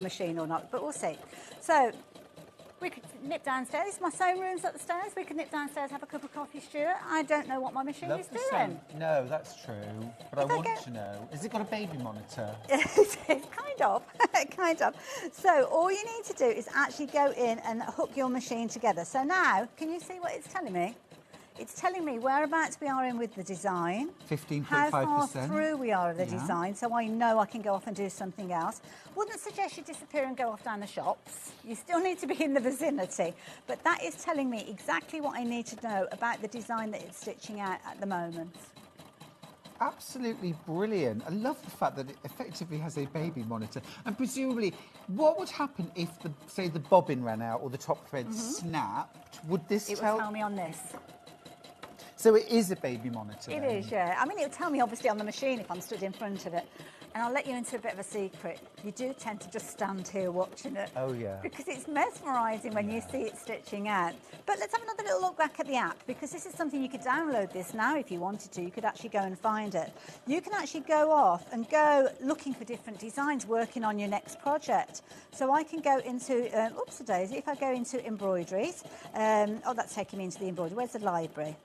machine or not, but we'll see. So we could nip downstairs. My sewing room's upstairs. We could nip downstairs, have a cup of coffee, Stuart. I don't know what my machine is doing. No, that's true. But I want to know. Has it got a baby monitor? It's kind of, kind of. So all you need to do is actually go in and hook your machine together. So now, can you see what it's telling me? It's telling me whereabouts we are in with the design. 15.5%. How far through we are of the design, so I know I can go off and do something else. Wouldn't suggest you disappear and go off down the shops. You still need to be in the vicinity. But that is telling me exactly what I need to know about the design that it's stitching out at the moment. Absolutely brilliant. I love the fact that it effectively has a baby monitor. And presumably, what would happen if, say, the bobbin ran out or the top thread snapped? Would this It would tell me on this. So it is a baby monitor? It is, yeah. I mean, it will tell me, obviously, on the machine if I'm stood in front of it. And I'll let you into a bit of a secret. You do tend to just stand here watching it. Oh, yeah. Because it's mesmerising when you see it stitching out. But let's have another little look back at the app, because this is something you could download this now if you wanted to. You could actually go and find it. You can actually go off and go looking for different designs, working on your next project. So I can go into, oops-a-daisy, if I go into embroideries. Oh, that's taking me into the embroidery. Where's the library?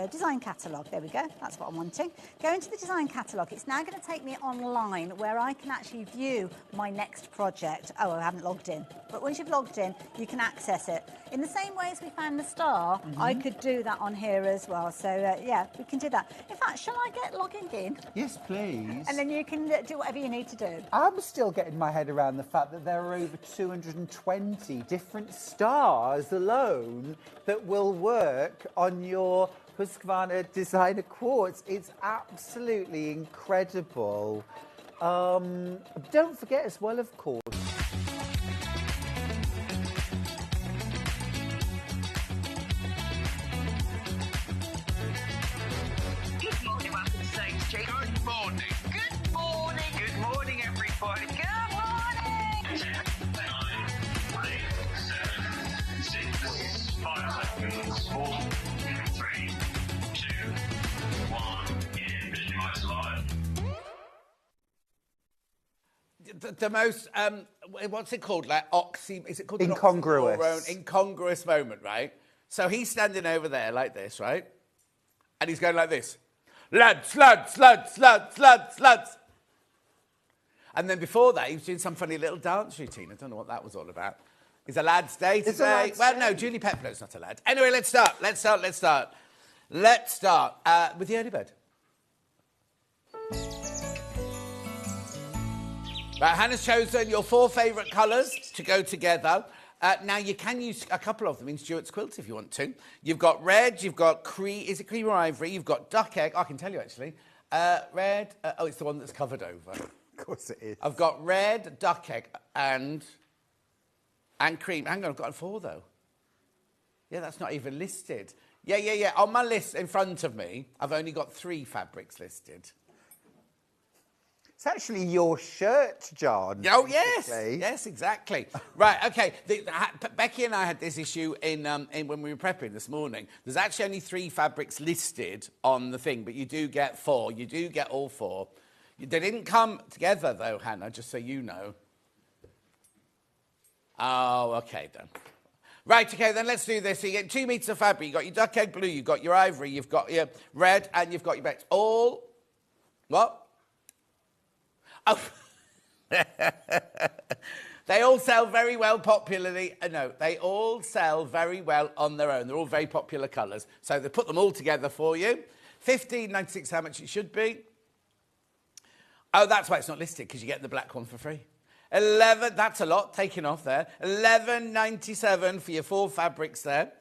Design catalogue, there we go, that's what I'm wanting. Go into the design catalogue. It's now going to take me online where I can actually view my next project. Oh, I haven't logged in. But once you've logged in, you can access it. In the same way as we found the star, I could do that on here as well. So, yeah, we can do that. In fact, shall I get logging in? Yes, please. And then you can do whatever you need to do. I'm still getting my head around the fact that there are over 220 different stars alone that will work on your Husqvarna designer quartz. It's absolutely incredible. Don't forget as well, of course. Good morning, welcome to Sage Street. Good morning. Good morning. Good morning, everybody. Good morning. 9, 8, 7, 6, 5 seconds, 4, 3, 2, 1. Visualize live. The most, what's it called? Like is it called Incongruous. An incongruous moment, right? So he's standing over there like this, right? And he's going like this. Lads, lads, lads, lads, lads, lads. And then before that, he was doing some funny little dance routine. I don't know what that was all about. It's a lad's day today. Well, no, Julie Peplo's not a lad. Anyway, let's start. Let's start with the early bird. Right, Hannah's chosen your 4 favourite colours to go together. Now, you can use a couple of them in Stuart's quilt if you want to. You've got red, you've got cream, is it cream or ivory? You've got duck egg, I can tell you actually. Red, oh, it's the one that's covered over. Of course it is. I've got red, duck egg and cream. Hang on, I've got 4 though. Yeah, that's not even listed. Yeah. On my list in front of me, I've only got 3 fabrics listed. It's actually your shirt, John. Oh, yes. basically. Yes, exactly. Right, OK. Becky and I had this issue in when we were prepping this morning. There's actually only 3 fabrics listed on the thing, but you do get 4. You do get all 4. They didn't come together, though, Hannah, just so you know. Oh, OK, then. Right, OK, then let's do this. So you get 2 metres of fabric. You've got your duck egg blue, you've got your ivory, you've got your red, and you've got your bits. All... What? Oh, they all sell very well popularly. No, they all sell very well on their own. They're all very popular colours. So they put them all together for you. $15.96, how much it should be. Oh, that's why it's not listed, because you get the black one for free. 11, that's a lot, taken off there. £11.97 for your 4 fabrics there.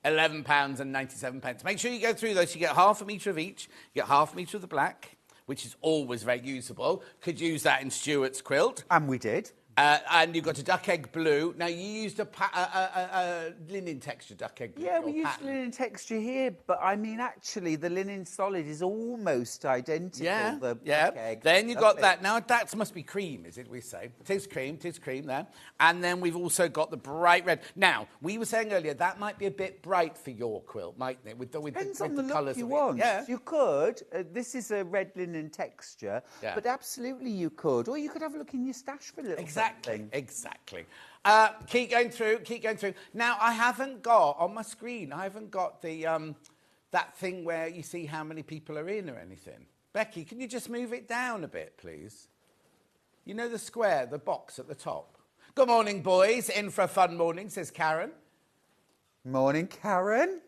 £11.97. Make sure you go through those. You get half a metre of each. You get half a metre of the black, which is always very usable. Could use that in Stuart's quilt. And we did. And you've got a duck egg blue. Now, you used a linen texture duck egg blue. Yeah, or we use pattern. linen texture here, but I mean, actually, the linen solid is almost identical. Yeah, the yeah. duck egg. Then you got Lovely. that. Now, that must be cream, is it, we say? It is cream there. And then we've also got the bright red. Now, we were saying earlier, that might be a bit bright for your quilt, mightn't it? With Depends the on the look colours you of it. want. Yeah. You could. This is a red linen texture, Yeah. but absolutely you could. Or you could have a look in your stash for a little something. Exactly. Keep going through. Now, I haven't got, on my screen, the that thing where you see how many people are in or anything. Becky, can you just move it down a bit, please? You know the square, the box at the top? Good morning, boys. In for a fun morning, says Karen. Morning, Karen.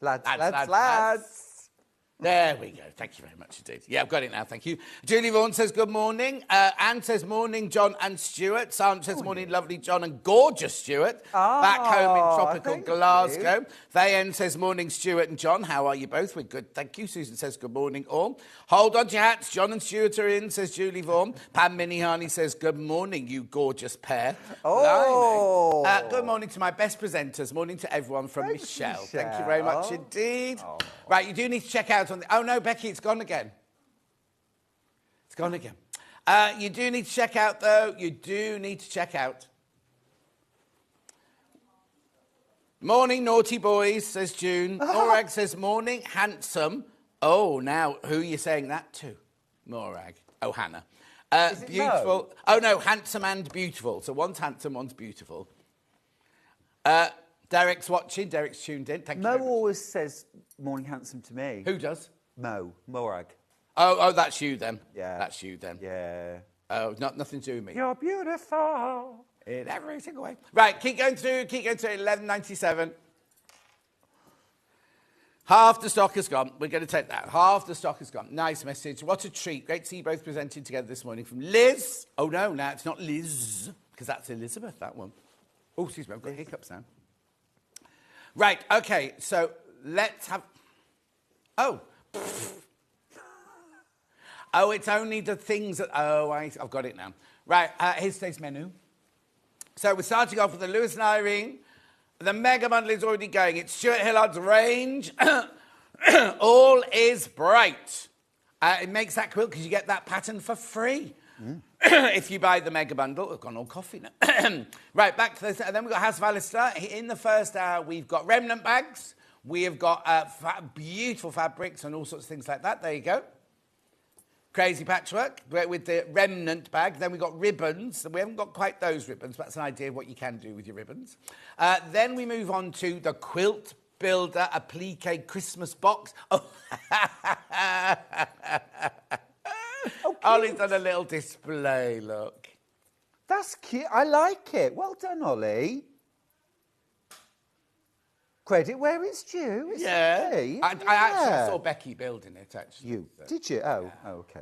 Lads. There we go. Thank you very much indeed. Yeah, I've got it now. Thank you. Julie Vaughan says good morning. Anne says morning, John and Stuart. Sandra says morning, lovely John and gorgeous Stuart. Back home in tropical thank Glasgow. Vayen says morning, Stuart and John. How are you both? We're good, thank you. Susan says good morning all. Hold on to your hats. John and Stuart are in, says Julie Vaughan. Pam Minihani says good morning, you gorgeous pair. Oh. Blimey. Good morning to my best presenters. Morning to everyone from Thanks, Michelle. Michelle. Thank you very much indeed. Right, you do need to check out on the... Oh, no, Becky, it's gone again. It's gone again. You do need to check out, though. You do need to check out. Morning, naughty boys, says June. Morag says, morning, handsome. Oh, now, who are you saying that to? Morag. Oh, Hannah. Is it Beautiful. Mo? Oh, no, handsome and beautiful. So one's handsome, one's beautiful. Derek's watching. Derek's tuned in. Thank you Mo very much. always says morning handsome to me. Who does? Morag. Oh, that's you then. Yeah. That's you then. Yeah. Oh, nothing to do with me. You're beautiful. In every single way. Right, keep going through. 11.97. Half the stock has gone. We're going to take that. Half the stock has gone. Nice message. What a treat. Great to see you both presenting together this morning from Liz. Oh, no, it's not Liz, because that's Elizabeth, that one. Oh, excuse me, I've got hiccups now. Right, okay, so let's have... Oh. Oh, it's only the things that... Oh, I've got it now. Right, here's today's menu. So we're starting off with the Lewis and Irene. The mega bundle is already going. It's Stuart Hillard's range. All is bright. It makes that quilt because you get that pattern for free. If you buy the mega bundle. I've gone all coffee now. Right, back to this. And then we've got House of Alistair. In the first hour, we've got remnant bags. We have got beautiful fabrics and all sorts of things like that. There you go. Crazy patchwork with the remnant bag. Then we've got ribbons. We haven't got quite those ribbons, but that's an idea of what you can do with your ribbons. Then we move on to the Quilt Builder Applique Christmas box. Oh, Ollie's done a little display, look. That's cute. I like it. Well done, Ollie. Credit where it's due. It's lovely. I actually saw Becky building it, actually. You So. did you? Oh, okay.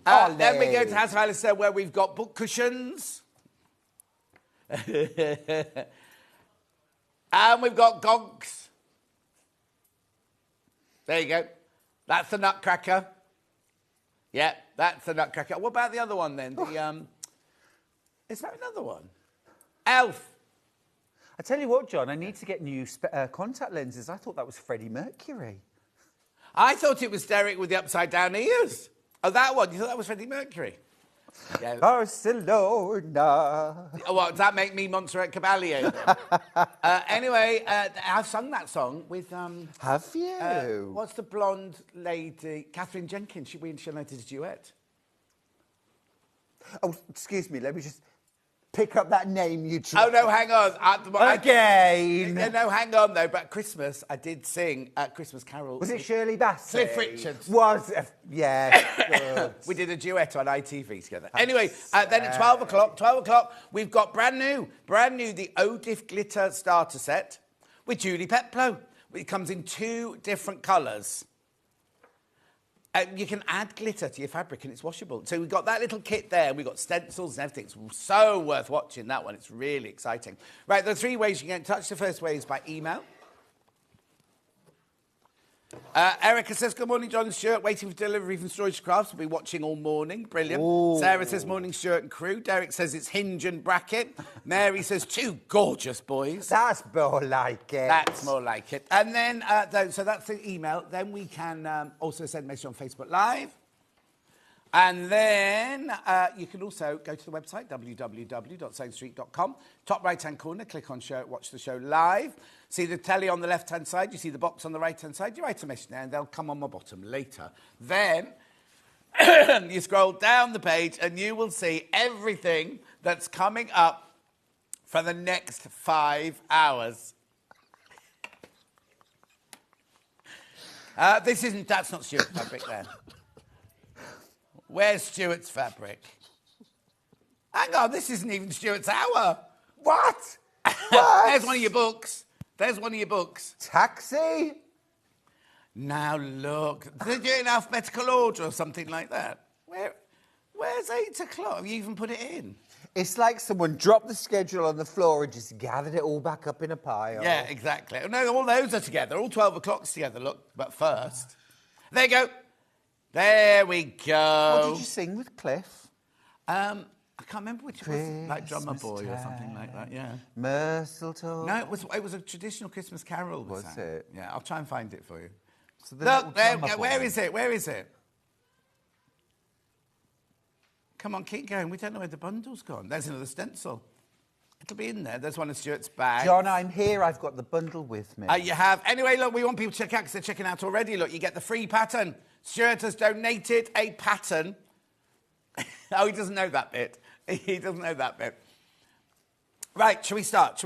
Then we go to House of Alistair, where we've got book cushions. And we've got gonks. There you go. That's the Nutcracker. Yeah, that's the Nutcracker. What about the other one then? Is there another one? Elf. I tell you what, John, I need to get new contact lenses. I thought that was Freddie Mercury. I thought it was Derek with the upside-down ears. Oh, that one. You thought that was Freddie Mercury? Yeah. Barcelona. Oh, what, does that make me Montserrat Caballé? Anyway, I've sung that song with... Have you? what's the blonde lady? Catherine Jenkins. She did a duet. Oh, excuse me. Let me just pick up that name you Oh, tried. no, hang on. Again. No, hang on, though. But Christmas, I did sing Christmas Carol. Was it Shirley Bassey? Cliff Richards. Was, yeah. We did a duet on ITV together. Anyway, then at 12 o'clock, we've got brand new, the Odif Glitter Starter Set with Julie Peplow. It comes in 2 different colours. You can add glitter to your fabric and it's washable. So we've got that little kit there. We've got stencils and everything. It's so worth watching, that one. It's really exciting. Right, there are 3 ways you can get in touch. The first way is by email. Erica says, good morning, John and Stuart. Waiting for delivery from Storage Crafts. We'll be watching all morning. Brilliant. Ooh. Sarah says, morning, Stuart and crew. Derek says, it's Hinge and Bracket. Mary says, two gorgeous boys. That's more like it. That's more like it. And then, so that's the email. Then we can also send a message on Facebook Live. And then you can also go to the website, www.saintstreet.com. Top right-hand corner, click on show, watch the show live. See the telly on the left-hand side. You see the box on the right-hand side. You write a message there, and they'll come on my bottom later. Then you scroll down the page, and you will see everything that's coming up for the next 5 hours. That's not Stuart's fabric there. Where's Stuart's fabric? Hang on, this isn't even Stuart's hour. What? What? There's one of your books. There's one of your books. Taxi? Now look, they're doing alphabetical order or something like that. Where's 8 o'clock? Have you even put it in? It's like someone dropped the schedule on the floor and just gathered it all back up in a pile. Yeah, exactly. No, all those are together. All 12 o'clocks together, look. But first... There you go. There we go. What did you sing with Cliff? I can't remember which it was. Like Drummer Boy or something like that, yeah. Mistletoe. No, it was a traditional Christmas carol. Was it? Yeah, I'll try and find it for you. So the Look, little drummer where boy. is it? Where is it? Come on, keep going. We don't know where the bundle's gone. There's another stencil. It'll be in there. There's one of Stuart's bags. John, I'm here. I've got the bundle with me. You have. Anyway, look, we want people to check out because they're checking out already. Look, you get the free pattern. Stuart has donated a pattern. Oh, he doesn't know that bit. He doesn't know that bit. Right, shall we start?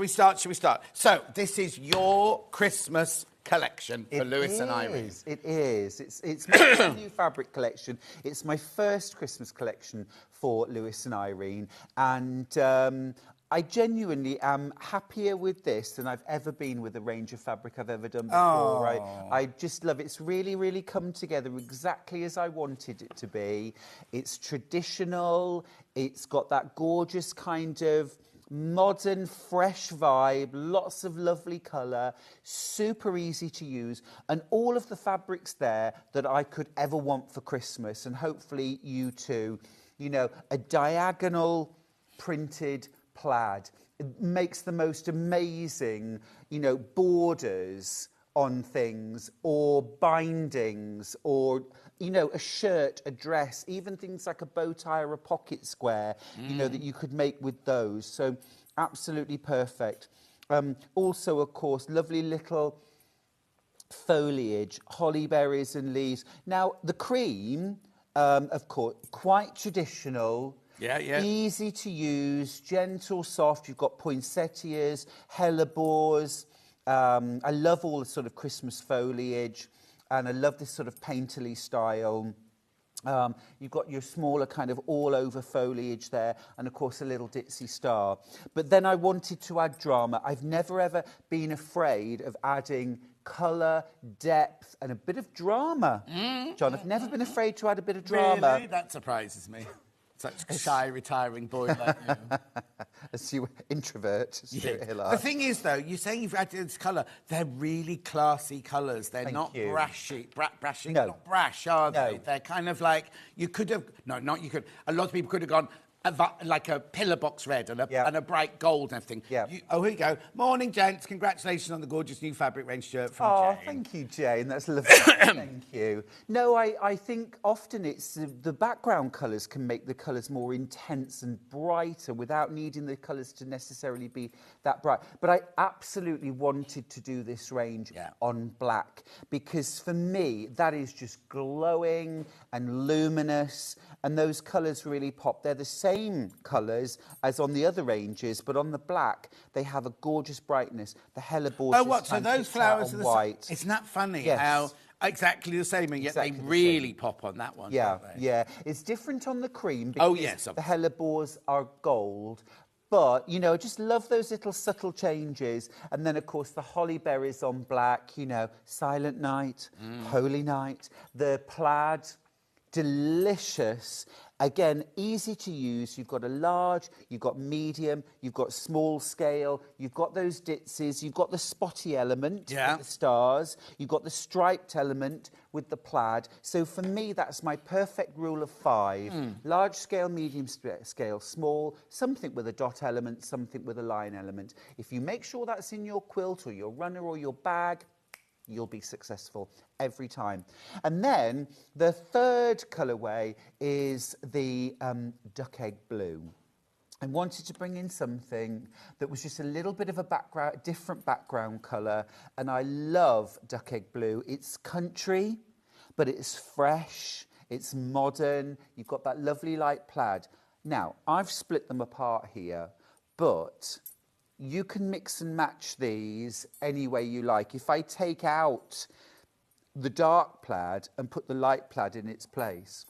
So, this is your Christmas collection for Lewis and Irene. It is. It's my new fabric collection. It's my first Christmas collection for Lewis and Irene. And I genuinely am happier with this than I've ever been with a range of fabric I've ever done before. I just love it. It's really, really come together exactly as I wanted it to be. It's traditional. It's got that gorgeous kind of modern, fresh vibe, lots of lovely colour, super easy to use, and all of the fabrics there that I could ever want for Christmas, and hopefully you too. You know, a diagonal printed plaid. It makes the most amazing, borders on things, or bindings, or, a shirt, a dress, even things like a bow tie or a pocket square, that you could make with those. So absolutely perfect. Also, of course, lovely little foliage, holly berries and leaves. Now, the cream, of course, quite traditional. Yeah. Easy to use, gentle, soft. You've got poinsettias, hellebores. I love all the sort of Christmas foliage, and I love this sort of painterly style. You've got your smaller kind of all-over foliage there, and of course a little ditzy star. But then I wanted to add drama. I've never ever been afraid of adding colour, depth, and a bit of drama. John, I've never been afraid to add a bit of drama. Really? That surprises me. Such a shy, retiring boy like you. As you introvert, Stuart Hillard. The thing is, though, you're saying you've added this colour. They're really classy colours. They're Thank not you. brashy. No. Not brash, are they? No. They're kind of like, you could have, no, not you could, a lot of people could have gone, like a pillar box red and a bright gold and everything. Yeah. Here you go. Morning, gents. Congratulations on the gorgeous new fabric range shirt from Oh, Jane. thank you, Jane. That's lovely. Thank you. No, I think often it's the background colours can make the colours more intense and brighter without needing the colours to necessarily be that bright. But I absolutely wanted to do this range on black because for me, that is just glowing and luminous, and those colours really pop. They're the same colours as on the other ranges, but on the black, they have a gorgeous brightness. The hellebores. Oh, what? So those flowers are the white. Isn't that funny? Yes. How exactly the same, and yet Exactly they the really same. pop on that one. Yeah, don't they? yeah. It's different on the cream Oh, because yes, the hellebores are gold. But, I just love those little subtle changes. And then, of course, the holly berries on black, Silent Night, Holy Night. The plaid delicious. Again, easy to use. You've got a large, you've got medium, you've got small scale, you've got those ditzes, you've got the spotty element with the stars, you've got the striped element with the plaid. So for me, that's my perfect rule of 5. Large scale, medium scale, small, something with a dot element, something with a line element. If you make sure that's in your quilt or your runner or your bag, you'll be successful every time. And then the third colourway is the duck egg blue. I wanted to bring in something that was just a little bit of a different background colour, and I love duck egg blue. It's country, but it's fresh, it's modern, you've got that lovely light plaid. Now, I've split them apart here, but you can mix and match these any way you like. If I take out the dark plaid and put the light plaid in its place,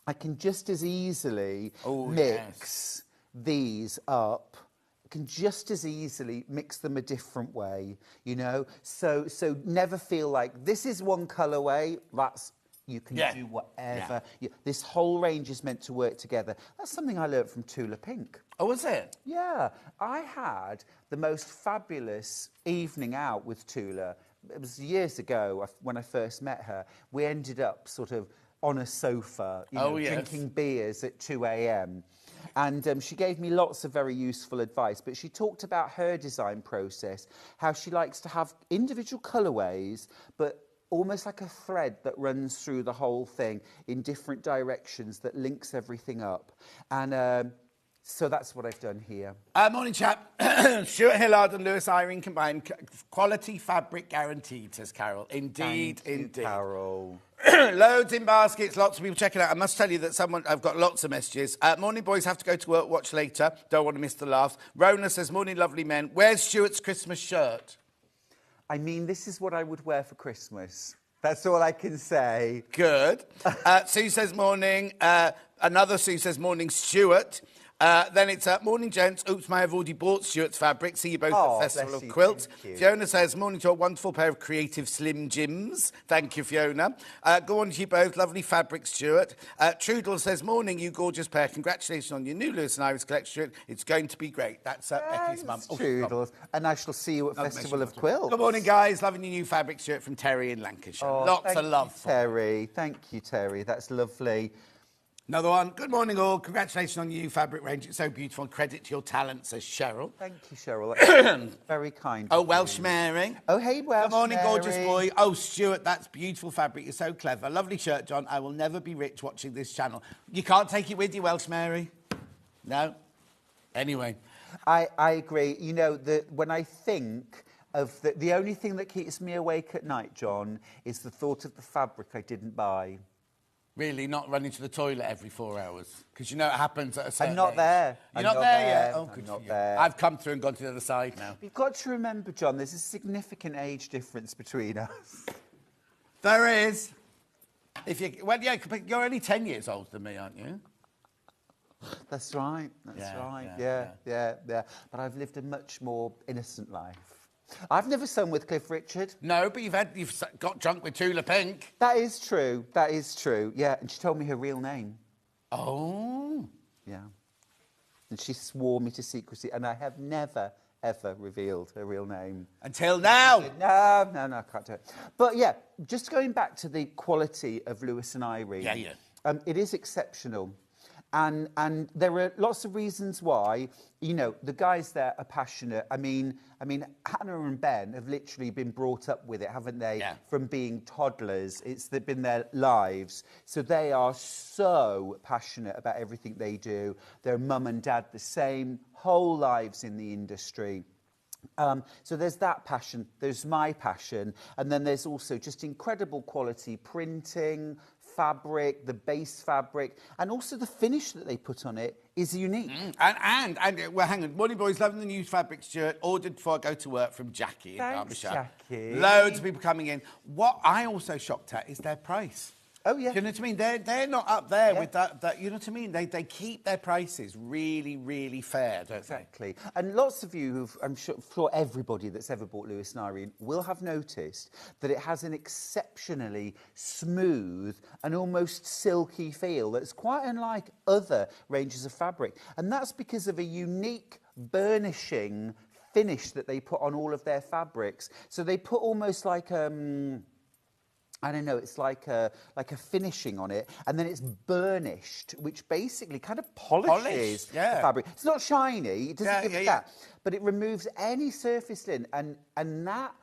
I can just as easily mix these up. I can just as easily mix them a different way, you know? So never feel like this is one colourway, that's you can do whatever. This whole range is meant to work together. That's something I learnt from Tula Pink. Oh, was it? Yeah. I had the most fabulous evening out with Tula. It was years ago when I first met her. We ended up sort of on a sofa, you know, drinking beers at 2 a.m. And she gave me lots of very useful advice, but she talked about her design process, how she likes to have individual colourways, but almost like a thread that runs through the whole thing in different directions that links everything up. And so that's what I've done here. Morning, chap. Stuart Hillard and Lewis Irene combined. Quality fabric guaranteed, says Carol. Indeed, Thank you, indeed. Carol. Loads in baskets, lots of people checking out. I must tell you that I've got lots of messages. Morning, boys, have to go to work, watch later. Don't want to miss the laughs. Rona says, morning, lovely men. Where's Stuart's Christmas shirt? I mean, this is what I would wear for Christmas. That's all I can say. Good. Sue says morning. Another Sue says morning, Stuart. Then it's morning, gents. Oops, may have already bought Stuart's fabric. See you both at the Festival of Quilts. Fiona says morning to a wonderful pair of creative Slim Jims. Thank you, Fiona. Go on to you both. Lovely fabric, Stuart. Trudel says morning, you gorgeous pair. Congratulations on your new Lewis and Iris collection, Stuart. It's going to be great. That's Becky's mum. Trudel. And I shall see you at Festival of Quilts. Good morning, guys. Loving your new fabric, Stuart, from Terry in Lancashire. Lots of love. Terry. Thank you, Terry. That's lovely. Another one. Good morning, all. Congratulations on your new fabric range. It's so beautiful. Credit to your talent, says Cheryl. Thank you, Cheryl. That's very kind. Oh, Welsh Mary. Oh, hey, Welsh Good morning, Mary. gorgeous boy. Oh, Stuart, that's beautiful fabric. You're so clever. Lovely shirt, John. I will never be rich watching this channel. You can't take it with you, Welsh Mary? No? Anyway. I agree. You know, when I think of the only thing that keeps me awake at night, John, is the thought of the fabric I didn't buy. Really, not running to the toilet every 4 hours? Because you know it happens at a certain I'm not age. there. You're not there yet? Oh, I'm good not for you. there. I've come through and gone to the other side now. You've got to remember, John, there's a significant age difference between us. There is. Well, yeah, but you're only 10 years older than me, aren't you? That's right. That's right. Yeah. But I've lived a much more innocent life. I've never sung with Cliff Richard. No, but you've got drunk with Tula Pink. That is true. That is true. Yeah, and she told me her real name. Oh. Yeah. And she swore me to secrecy, and I have never, ever revealed her real name. Until now. No, I can't do it. But yeah, just going back to the quality of Lewis and Irene. Yeah. It is exceptional. And there are lots of reasons why. You know, the guys there are passionate. I mean, Hannah and Ben have literally been brought up with it, haven't they? Yeah. From being toddlers. It's been their lives. So they are so passionate about everything they do. Their mum and dad the same, whole lives in the industry. So there's that passion, there's my passion, and then there's also just incredible quality printing, fabric, the base fabric, and also the finish that they put on it is unique. And well, hang on. Morning, boys. Loving the new fabric shirt. Ordered before I go to work from Jackie in Thanks, Derbyshire. Jackie. Loads of people coming in. What I also shocked at is their price. Oh, yeah. Do you know what I mean? They're not up there Yeah. with that. You know what I mean? They keep their prices really, really fair, don't Exactly. And lots of you who've, I'm sure everybody that's ever bought Lewis and Irene will have noticed that it has an exceptionally smooth and almost silky feel that's quite unlike other ranges of fabric. And that's because of a unique burnishing finish that they put on all of their fabrics. So they put almost like I don't know, it's like a finishing on it, and then it's burnished, which basically kind of polishes the fabric. It's not shiny, it doesn't give it that, but it removes any surface lint, and that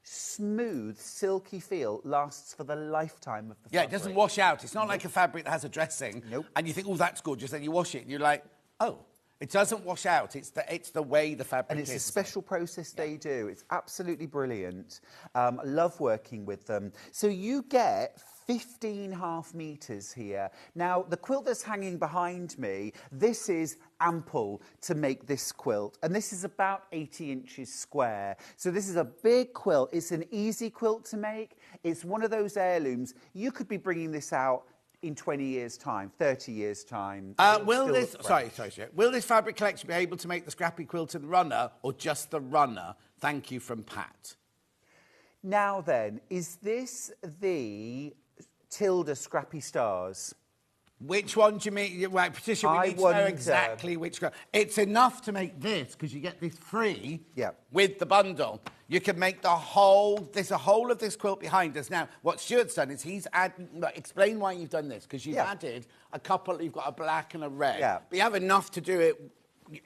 smooth, silky feel lasts for the lifetime of the fabric. Yeah, it doesn't wash out. It's not like a fabric that has a dressing, and you think, oh, that's gorgeous, then you wash it, and you're like, oh. It doesn't wash out. It's the way the fabric is. And it's a special process they do. It's absolutely brilliant. I love working with them. So you get 15 half metres here. Now, the quilt that's hanging behind me, this is ample to make this quilt. And this is about 80 inches square. So this is a big quilt. It's an easy quilt to make. It's one of those heirlooms. You could be bringing this out in 20 years' time, 30 years' time. Will this fabric collection be able to make the scrappy quilted runner or just the runner? Thank you from Pat. Now then, is this the Tilda Scrappy Stars? Which one do you mean? Right, Patricia, we need to know exactly which. It's enough to make this, because you get this free with the bundle. You can make there's a whole of this quilt behind us. Now, what Stuart's done is he's added, explain why you've done this, because you've added a couple, you've got a black and a red. Yeah. But you have enough to do it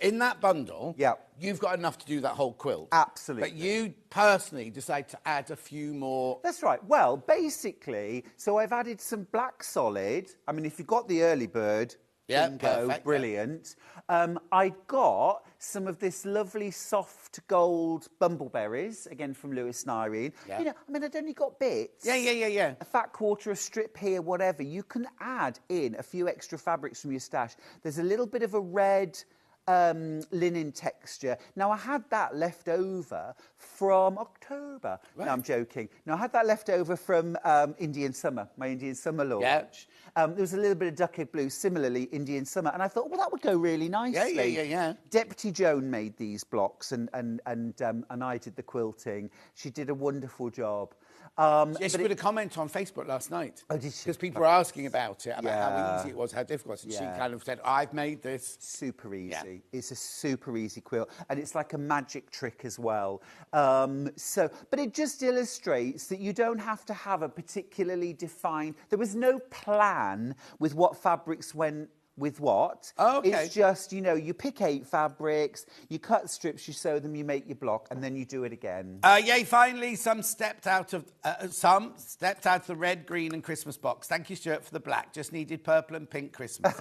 in that bundle. Yeah. You've got enough to do that whole quilt. Absolutely. But you personally decide to add a few more. That's right. Well, basically, so I've added some black solid. I mean, if you've got the early bird, bingo, perfect, brilliant. I got some of this lovely soft gold bumbleberries, again from Lewis and Irene. You know, I mean, I'd only got bits. Yeah. A fat quarter, a strip here, whatever. You can add in a few extra fabrics from your stash. There's a little bit of a red linen texture. Now, I had that left over from October. Right. No, I'm joking. No, I had that left over from Indian Summer, my Indian Summer launch. Yeah. There was a little bit of duck egg blue, similarly Indian Summer, and I thought, well, that would go really nicely. Yeah. Deputy Joan made these blocks, and I did the quilting. She did a wonderful job. She put a comment on Facebook last night. Oh, did she? Because people were asking about it, about how easy it was, how difficult it was. And she kind of said, I've made this. Super easy. Yeah. It's a super easy quilt. And it's like a magic trick as well. But it just illustrates that you don't have to have a particularly defined... There was no plan with what fabrics went with what. Oh, okay. It's just, you know, you pick 8 fabrics, you cut strips, you sew them, you make your block, and then you do it again. Yay, finally, some stepped out of the red, green and Christmas box. Thank you, Stuart, for the black. Just needed purple and pink Christmas.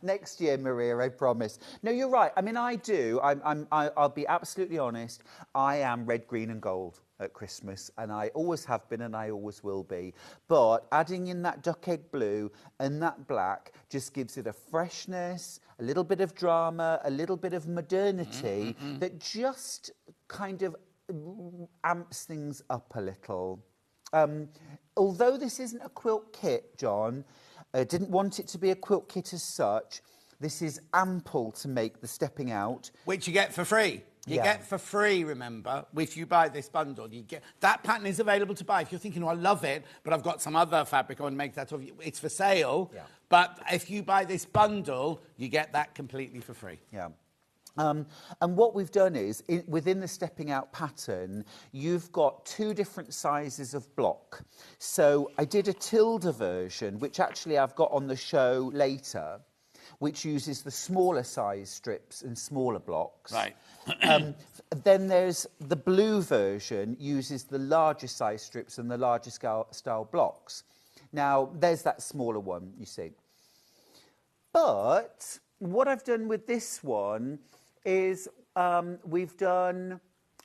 Next year, Maria, I promise. No, you're right. I mean, I do. I'll be absolutely honest. I am red, green and gold at Christmas, and I always have been and I always will be. But adding in that duck egg blue and that black just gives it a freshness, a little bit of drama, a little bit of modernity that just kind of amps things up a little. Although this isn't a quilt kit, John, I didn't want it to be a quilt kit as such. This is ample to make the stepping out. Which you get for free. You get for free, remember, if you buy this bundle. You get that pattern is available to buy. If you're thinking, oh, I love it, but I've got some other fabric, I want to make that of. It's for sale. Yeah. But if you buy this bundle, you get that completely for free. Yeah. And what we've done is, within the stepping out pattern, you've got 2 different sizes of block. So I did a Tilda version, which actually I've got on the show later, which uses the smaller size strips and smaller blocks. Right. Then there's the blue version, uses the larger size strips and the larger style blocks. Now, there's that smaller one, you see. But what I've done with this one is we've done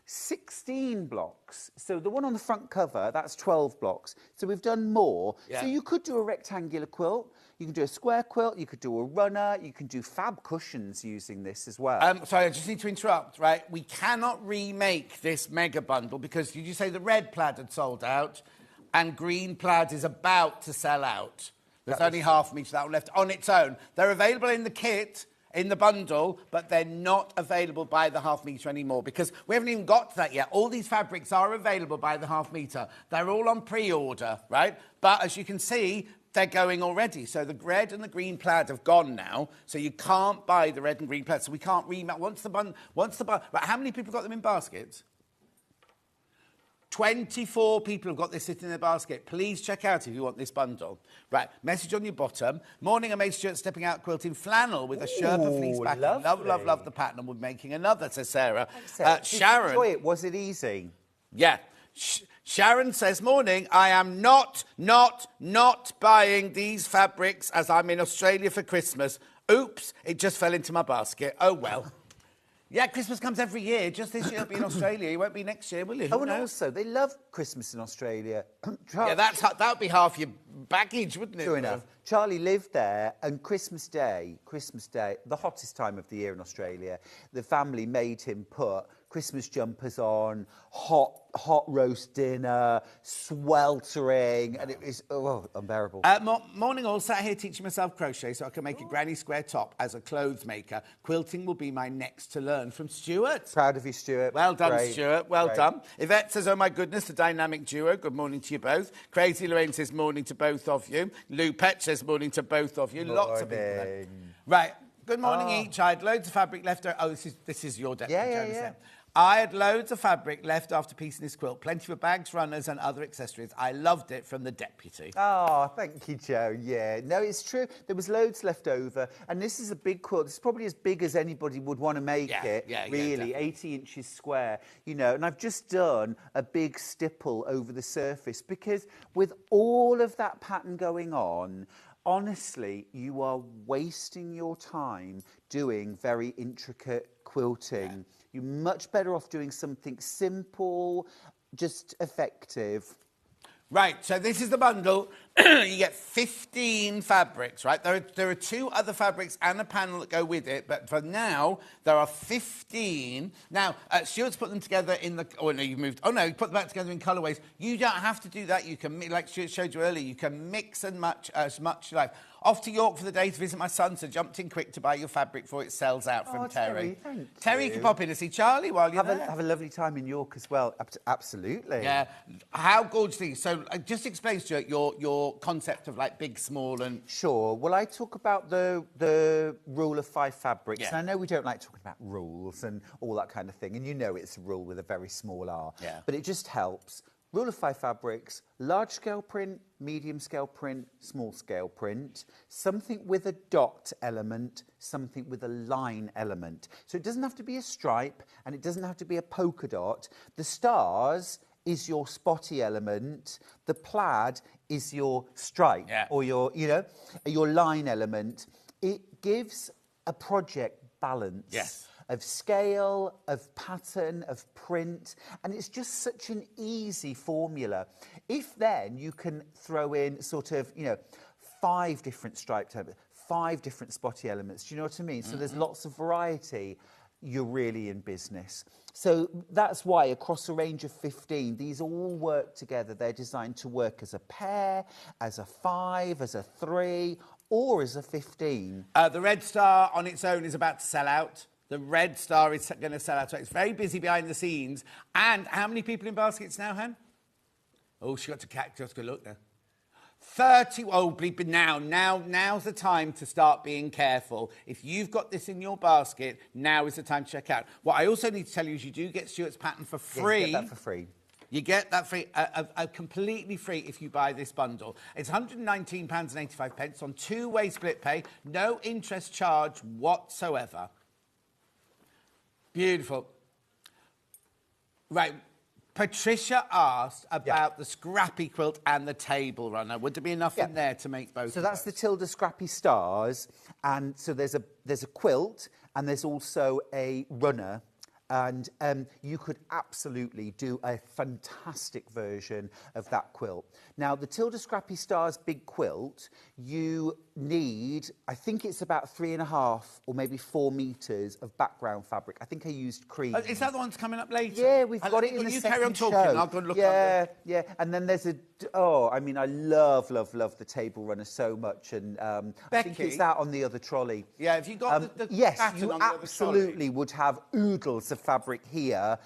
16 blocks. So the one on the front cover, that's 12 blocks. So we've done more. Yeah. So you could do a rectangular quilt, you can do a square quilt, you could do a runner, you can do fab cushions using this as well. Sorry, I just need to interrupt, right? We cannot remake this mega bundle because, did you say the red plaid had sold out? and green plaid is about to sell out. There's only half a metre of that one left on its own. They're available in the kit, in the bundle, but they're not available by the half metre anymore because we haven't even got to that yet. All these fabrics are available by the half metre. They're all on pre-order, right? But as you can see, they're going already. So the red and the green plaid have gone now, so you can't buy the red and green plaid. So we can't remount. Once the bun, right, how many people got them in baskets? 24 people have got this sitting in their basket. Please check out if you want this bundle. Right, message on your bottom. Morning, I made Stuart stepping out quilting flannel with a Sherpa fleece back. Love the pattern and we're making another, says Sarah. Sharon. Enjoy it. Was it easy? Yeah. Sharon says, morning, I am not buying these fabrics as I'm in Australia for Christmas. Oops, it just fell into my basket. Oh, well. Yeah, Christmas comes every year. Just this year, it'll be in Australia. You won't be next year, will you? Oh, and also, they love Christmas in Australia. Yeah, that would be half your baggage, wouldn't it? True enough. Charlie lived there, and Christmas Day, the hottest time of the year in Australia, the family made him put Christmas jumpers on, hot roast dinner, sweltering, and it was unbearable. Morning all, sat here teaching myself crochet so I can make a granny square top as a clothes maker. Quilting will be my next to learn, from Stuart. Proud of you, Stuart. Well done, Great. Stuart. Well Great. done. Yvette says, oh my goodness, the dynamic duo. Good morning to you both. Crazy Lorraine says, morning to both of you. Lou Pet says, morning to both of you. Lots of people there. Right. Good morning each. I had loads of fabric left over. Oh, this is your deck. Yeah. I had loads of fabric left after piecing this quilt. Plenty for bags, runners and other accessories. I loved it, from the deputy. Oh, thank you, Joe. Yeah, no, it's true. There was loads left over. And this is a big quilt. It's probably as big as anybody would want to make it. Really, 80 inches square, you know. And I've just done a big stipple over the surface because with all of that pattern going on, honestly, you are wasting your time doing very intricate quilting. Yeah. You're much better off doing something simple, just effective. Right, so this is the bundle. You get 15 fabrics, right? There are 2 other fabrics and a panel that go with it, but for now, there are 15. Now, Stuart's put them together in the... Oh, no, you've moved... Oh, no, you put them back together in colourways. You don't have to do that. You can, like Stuart showed you earlier, you can mix and match as much you like. Off to York for the day to visit my son, so jumped in quick to buy your fabric before it sells out, from Terry. Terry, you can pop in to see Charlie while you're there. Have a lovely time in York as well. Absolutely. Yeah. How gorgeous things. So just explain, Stuart, your concept of like big, small and... Sure. Well, I talk about the rule of 5 fabrics. Yeah. And I know we don't like talking about rules and all that kind of thing. And you know it's a rule with a very small r. Yeah. But it just helps. Rule of 5 fabrics, large scale print, medium scale print, small scale print, something with a dot element, something with a line element. So it doesn't have to be a stripe and it doesn't have to be a polka dot. The stars is your spotty element. The plaid is your stripe or your line element. It gives a project balance. Yes. Of scale, of pattern, of print, and it's just such an easy formula. If then you can throw in sort of, 5 different striped elements, 5 different spotty elements, do you know what I mean? So there's lots of variety, you're really in business. So that's why across a range of 15, these all work together. They're designed to work as a pair, as a 5, as a 3, or as a 15. The Red Star on its own is about to sell out. The Red Star is going to sell out. So it's very busy behind the scenes. And how many people in baskets now, Han? Oh, she got to look now. 30. Oh, bleeping now. Now's the time to start being careful. If you've got this in your basket, now is the time to check out. What I also need to tell you is you do get Stuart's pattern for free. Yeah, you get that for free. You get that free, completely free if you buy this bundle. It's £119.85 on 2-way split pay. No interest charge whatsoever. Beautiful. Right. Patricia asked about the scrappy quilt and the table runner. Would there be enough in there to make both? So that's the Tilda Scrappy Stars, and so there's a quilt and there's also a runner, And you could absolutely do a fantastic version of that quilt. Now, the Tilda Scrappy Stars big quilt, you need, I think it's about 3.5 or maybe 4 metres of background fabric. I think I used cream. Is that the one that's coming up later? Yeah, we've got it in the You second carry on talking, show. I'll go and look Yeah, yeah. And then there's I mean, I love the table runner so much. And I think it's Becky? that on the other trolley. Yeah, have you got the Yes, pattern you on the other trolley? absolutely would have oodles of fabric here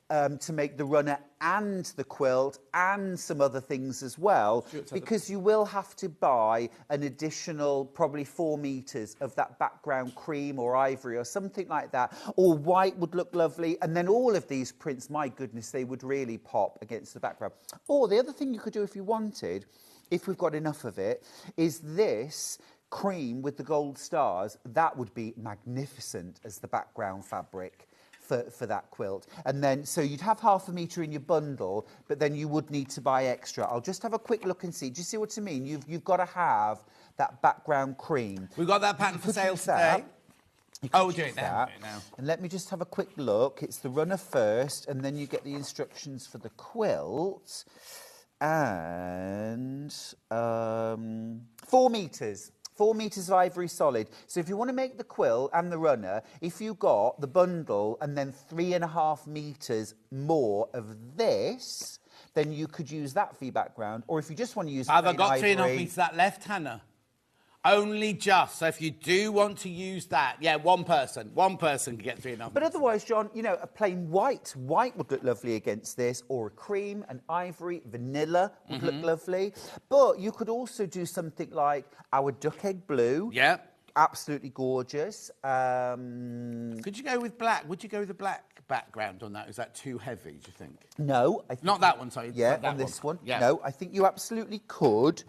to make the runner and the quilt and some other things as well, because you will have to buy an additional probably 4 metres of that background cream or ivory or something like that, or white would look lovely, and then all of these prints, my goodness, they would really pop against the background. Or the other thing you could do if you wanted, if we've got enough of it, is this cream with the gold stars. That would be magnificent as the background fabric for that quilt. And then, so you'd have 1/2 metre in your bundle, but then you would need to buy extra. I'll just have a quick look and see. Do you see what I mean? You've got to have that background cream. We've got that pattern for could sale use that. today. You Oh, could do use it now, that. do it now. And let me just have a quick look. It's the runner first, and then you get the instructions for the quilt. And 4 metres. 4 metres of ivory solid. So if you want to make the quilt and the runner, if you got the bundle and then 3.5 metres more of this, then you could use that for your background. Or if you just want to use Have I plain got 3.5 ivory- metres that left, Hannah? Only just. So if you do want to use that, yeah, one person can get 3.5 But metres. otherwise, John, you know, a plain white would look lovely against this, or a cream, an ivory, vanilla would look lovely. But you could also do something like our duck egg blue. Yeah. Absolutely gorgeous. Could you go with black? Would you go with a black background on that? Is that too heavy, do you think? No, I think Not that one, sorry. Yeah, Not that on this one. Yeah. No, I think you absolutely could.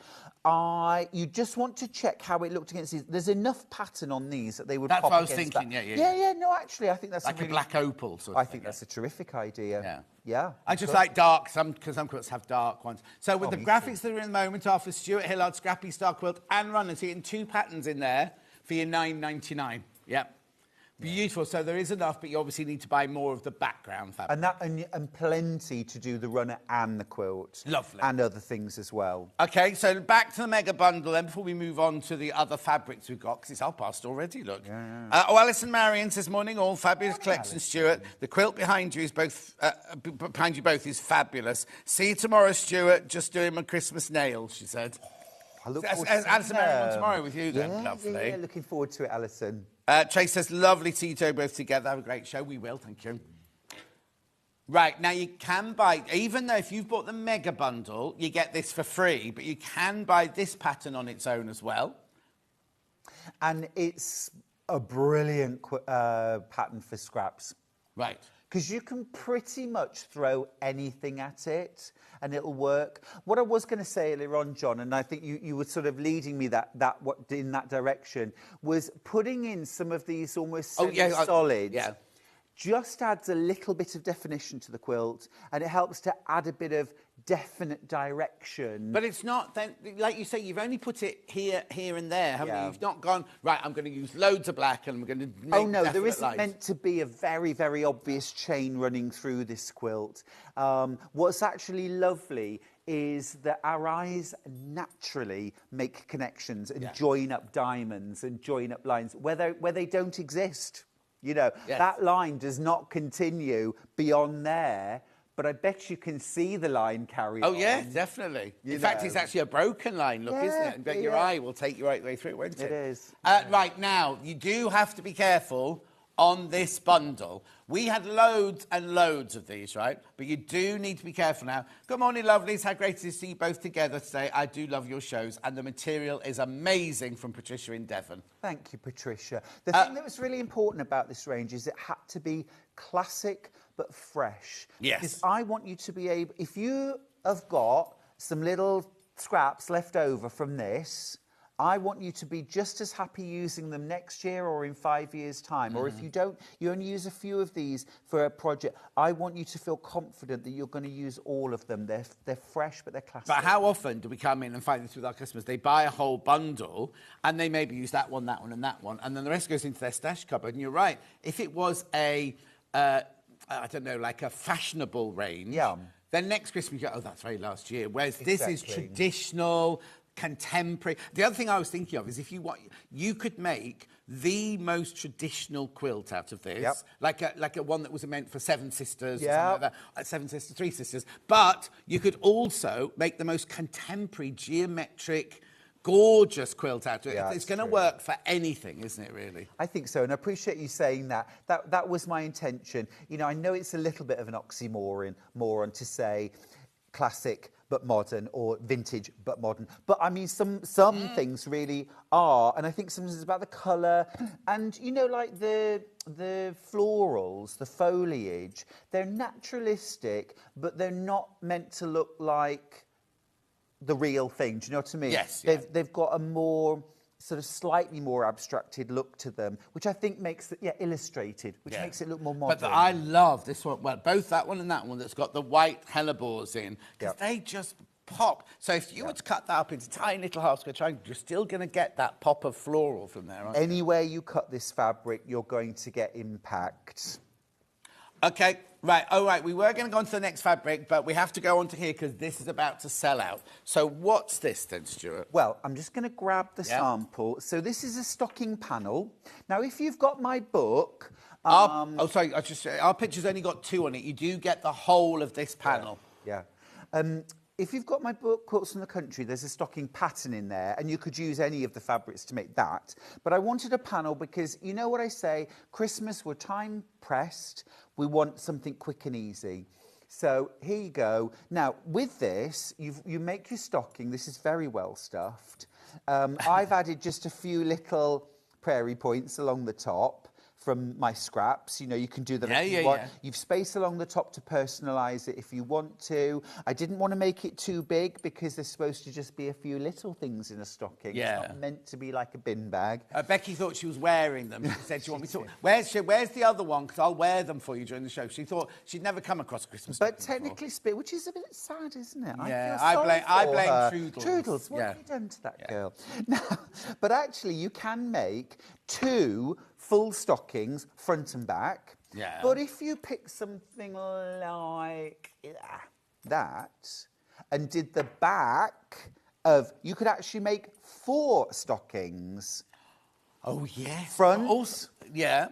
You just want to check how it looked against these. There's enough pattern on these that they would That's pop what I was against thinking, that. yeah. Yeah, no, actually, I think that's Like a, really, a black opal sort of I thing, think yeah. that's a terrific idea. Yeah. Yeah. I just good. like dark, because some quilts have dark ones. So with the me graphics that are in the moment are for Stuart Hillard, Scrappy Star Quilt and Runner. So you're getting 2 patterns in there for your £9.99. Yep. Beautiful. So there is enough, but you obviously need to buy more of the background fabric. And plenty to do the runner and the quilt. Lovely. And other things as well. Okay, so back to the mega bundle then before we move on to the other fabrics we've got, because it's 1:30 already, look. Alison Marion says, morning all, fabulous collection, Stuart. The quilt behind you is behind you both is fabulous. See you tomorrow, Stuart. Just doing my Christmas nails, she said. I look So forward to Alison seeing Marion on them. tomorrow with you then, Yeah, lovely. Yeah, looking forward to it, Alison. Trace says, lovely to see you two both together. Have a great show. We will, thank you. Right, now you can buy, even though if you've bought the mega bundle, you get this for free, but you can buy this pattern on its own as well. And it's a brilliant pattern for scraps. Right. Because you can pretty much throw anything at it and it'll work. What I was going to say earlier on, John, and I think you were sort of leading me in that direction, was putting in some of these almost semi-solids. Yeah. Just adds a little bit of definition to the quilt, and it helps to add a bit of definite direction. But it's not, then, like you say, you've only put it here and there, haven't you? You've not gone, right, I'm going to use loads of black and I'm going to make Oh, no, there definite isn't lines. meant to be a very, very obvious chain running through this quilt. What's actually lovely is that our eyes naturally make connections and join up diamonds and join up lines where they don't exist. You know, that line does not continue beyond there, but I bet you can see the line carry on. Oh, yeah, definitely. In fact, it's actually a broken line, look, isn't it? And bet your eye will take you right the way through, won't it? It is. Right, now, you do have to be careful on this bundle. We had loads and loads of these, right? But you do need to be careful now. Good morning, lovelies. How great it is to see you both together today. I do love your shows, and the material is amazing from Patricia in Devon. Thank you, Patricia. The thing that was really important about this range is it had to be classic but fresh. Yes. Because I want you to be able, if you have got some little scraps left over from this, I want you to be just as happy using them next year or in 5 years' time. Or if you don't, you only use a few of these for a project, I want you to feel confident that you're going to use all of them. They're fresh, but they're classic. But how often do we come in and find this with our customers? They buy a whole bundle and they maybe use that one, and that one, and then the rest goes into their stash cupboard. And you're right, if it was a I don't know, like a fashionable range. Yeah. Then next Christmas you go, oh, that's very last year. Whereas this is Exactly. traditional, contemporary. The other thing I was thinking of is if you want, you could make the most traditional quilt out of this, Yep. like a one that was meant for seven sisters, or Yep. something like that. Seven sisters, three sisters. But you could also make the most contemporary, geometric, gorgeous quilt out of it. Yeah, It's that's going to true. work for anything, isn't it? Really? I think so, and I appreciate you saying that. That was my intention. You know, I know it's a little bit of an oxymoron to say classic but modern or vintage but modern. But I mean, some things really are, and I think sometimes it's about the colour and you know, like the florals, the foliage. They're naturalistic, but they're not meant to look like the real thing. Do you know what I mean? Yes. Yeah. They've got a more sort of slightly more abstracted look to them, which I think makes it illustrated, which Yeah. makes it look more modern. But I love this one. Well, both that one and that one that's got the white hellebores in, because Yep. they just pop. So if you were to cut that up into tiny little half square triangles, you're still going to get that pop of floral from there, aren't you? Anywhere you cut this fabric, you're going to get impact. Okay, right. Oh, right. We were going to go on to the next fabric, but we have to go on to here because this is about to sell out. So what's this then, Stuart? Well, I'm just going to grab the Yeah. sample. So this is a stocking panel. Now, if you've got my book... Sorry. Our picture's only got two on it. You do get the whole of this panel. Yeah. If you've got my book, Quilts from the Country, there's a stocking pattern in there, and you could use any of the fabrics to make that. But I wanted a panel because, you know what I say, Christmas, we're time-pressed. We want something quick and easy. So here you go. Now, with this, you make your stocking. This is very well stuffed. I've added just a few little prairie points along the top from my scraps. You know, you can do them if you want. Yeah. You've spaced along the top to personalise it if you want to. I didn't want to make it too big because there's supposed to just be a few little things in a stocking. Yeah. It's not meant to be like a bin bag. Becky thought she was wearing them. She said, "Do you want me to?" Where's the other one? Because I'll wear them for you during the show. She thought she'd never come across a Christmas. But stocking before. technically, which is a bit sad, isn't it? Yeah, I feel sorry I for blame her. Troodles. Troodles, what Yeah. have you done to that girl? Now, but actually, you can make two full stockings, front and back. Yeah. But if you pick something like that and did the back of, you could actually make four stockings. Oh yes. Front. Also, yeah.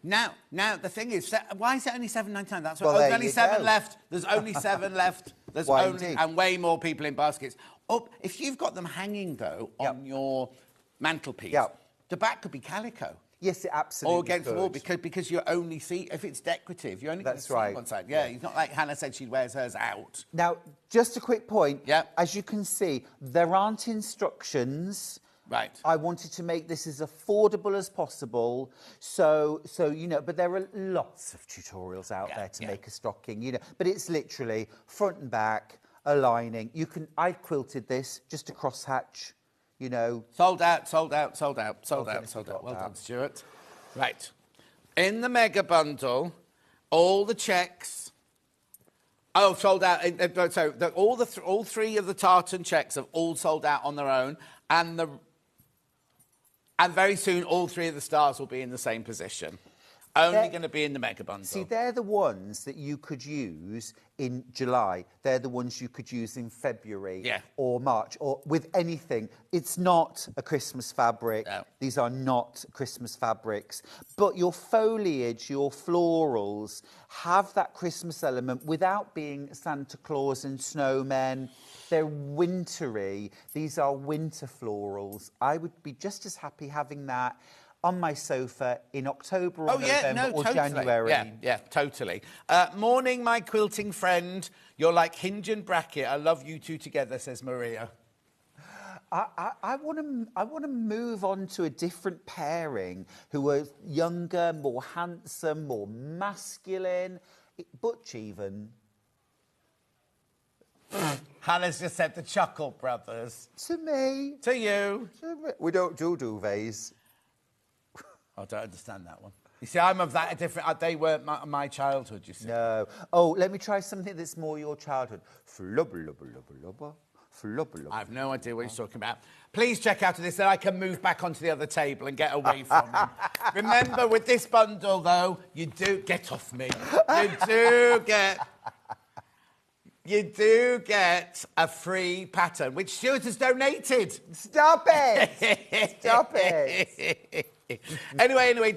Now the thing is, why is it only $7.99? That's Well, what. there There's only you seven go. left. There's only seven left. There's Why only indeed? and way more people in baskets. Oh, if you've got them hanging though Yep. on your mantelpiece, Yep. the back could be calico. Yes, it absolutely Or against the wall, could. because you only see, if it's decorative, you only That's see right. one side. Yeah, it's not like Hannah said she wears hers out. Now, just a quick point. Yeah. As you can see, there aren't instructions. Right. I wanted to make this as affordable as possible. So you know, but there are lots of tutorials out there to make a stocking, you know. But it's literally front and back, a lining. I quilted this, just a crosshatch, you know. Sold out. Well forgot done, that. Stuart. Right. In the mega bundle, all the checks. Oh, sold out. So all three of the tartan checks have all sold out on their own, and very soon all three of the stars will be in the same position. Only going to be in the mega bundle. See, they're the ones that you could use in July. They're the ones you could use in February or March or with anything. It's not a Christmas fabric. No. These are not Christmas fabrics. But your foliage, your florals have that Christmas element without being Santa Claus and snowmen. They're wintry. These are winter florals. I would be just as happy having that on my sofa in October or November or totally. January. Yeah, totally. Morning, my quilting friend. You're like hinge and bracket. I love you two together, says Maria. I want to move on to a different pairing who are younger, more handsome, more masculine, butch even. Hannah's just said the Chuckle Brothers. To me. To you. We don't do duvets. I don't understand that one. You see, I'm of that different. They weren't my childhood, you see. No. Oh, let me try something that's more your childhood. Flubber, lubber, lubber, lubber. I have no idea what he's talking about. Please check out this, then I can move back onto the other table and get away from him. Remember, with this bundle, though, you do... Get off me. You do get a free pattern, which Stuart has donated. Stop it! Stop it! Anyway,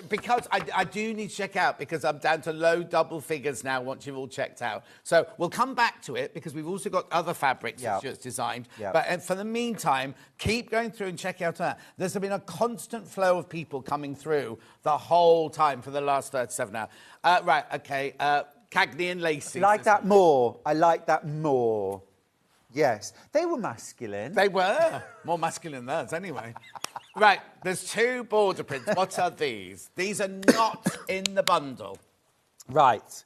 because I do need to check out, because I'm down to low double figures now once you've all checked out. So we'll come back to it, because we've also got other fabrics that Stuart's designed. Yep. But for the meantime, keep going through and check out that. There's been a constant flow of people coming through the whole time for the last 37 hours. Right, OK, Cagney and Lacey. I like that more. I like that more. Yes. They were masculine. They were. More masculine than us, anyway. Right, there's 2 border prints. What are these? These are not in the bundle. Right.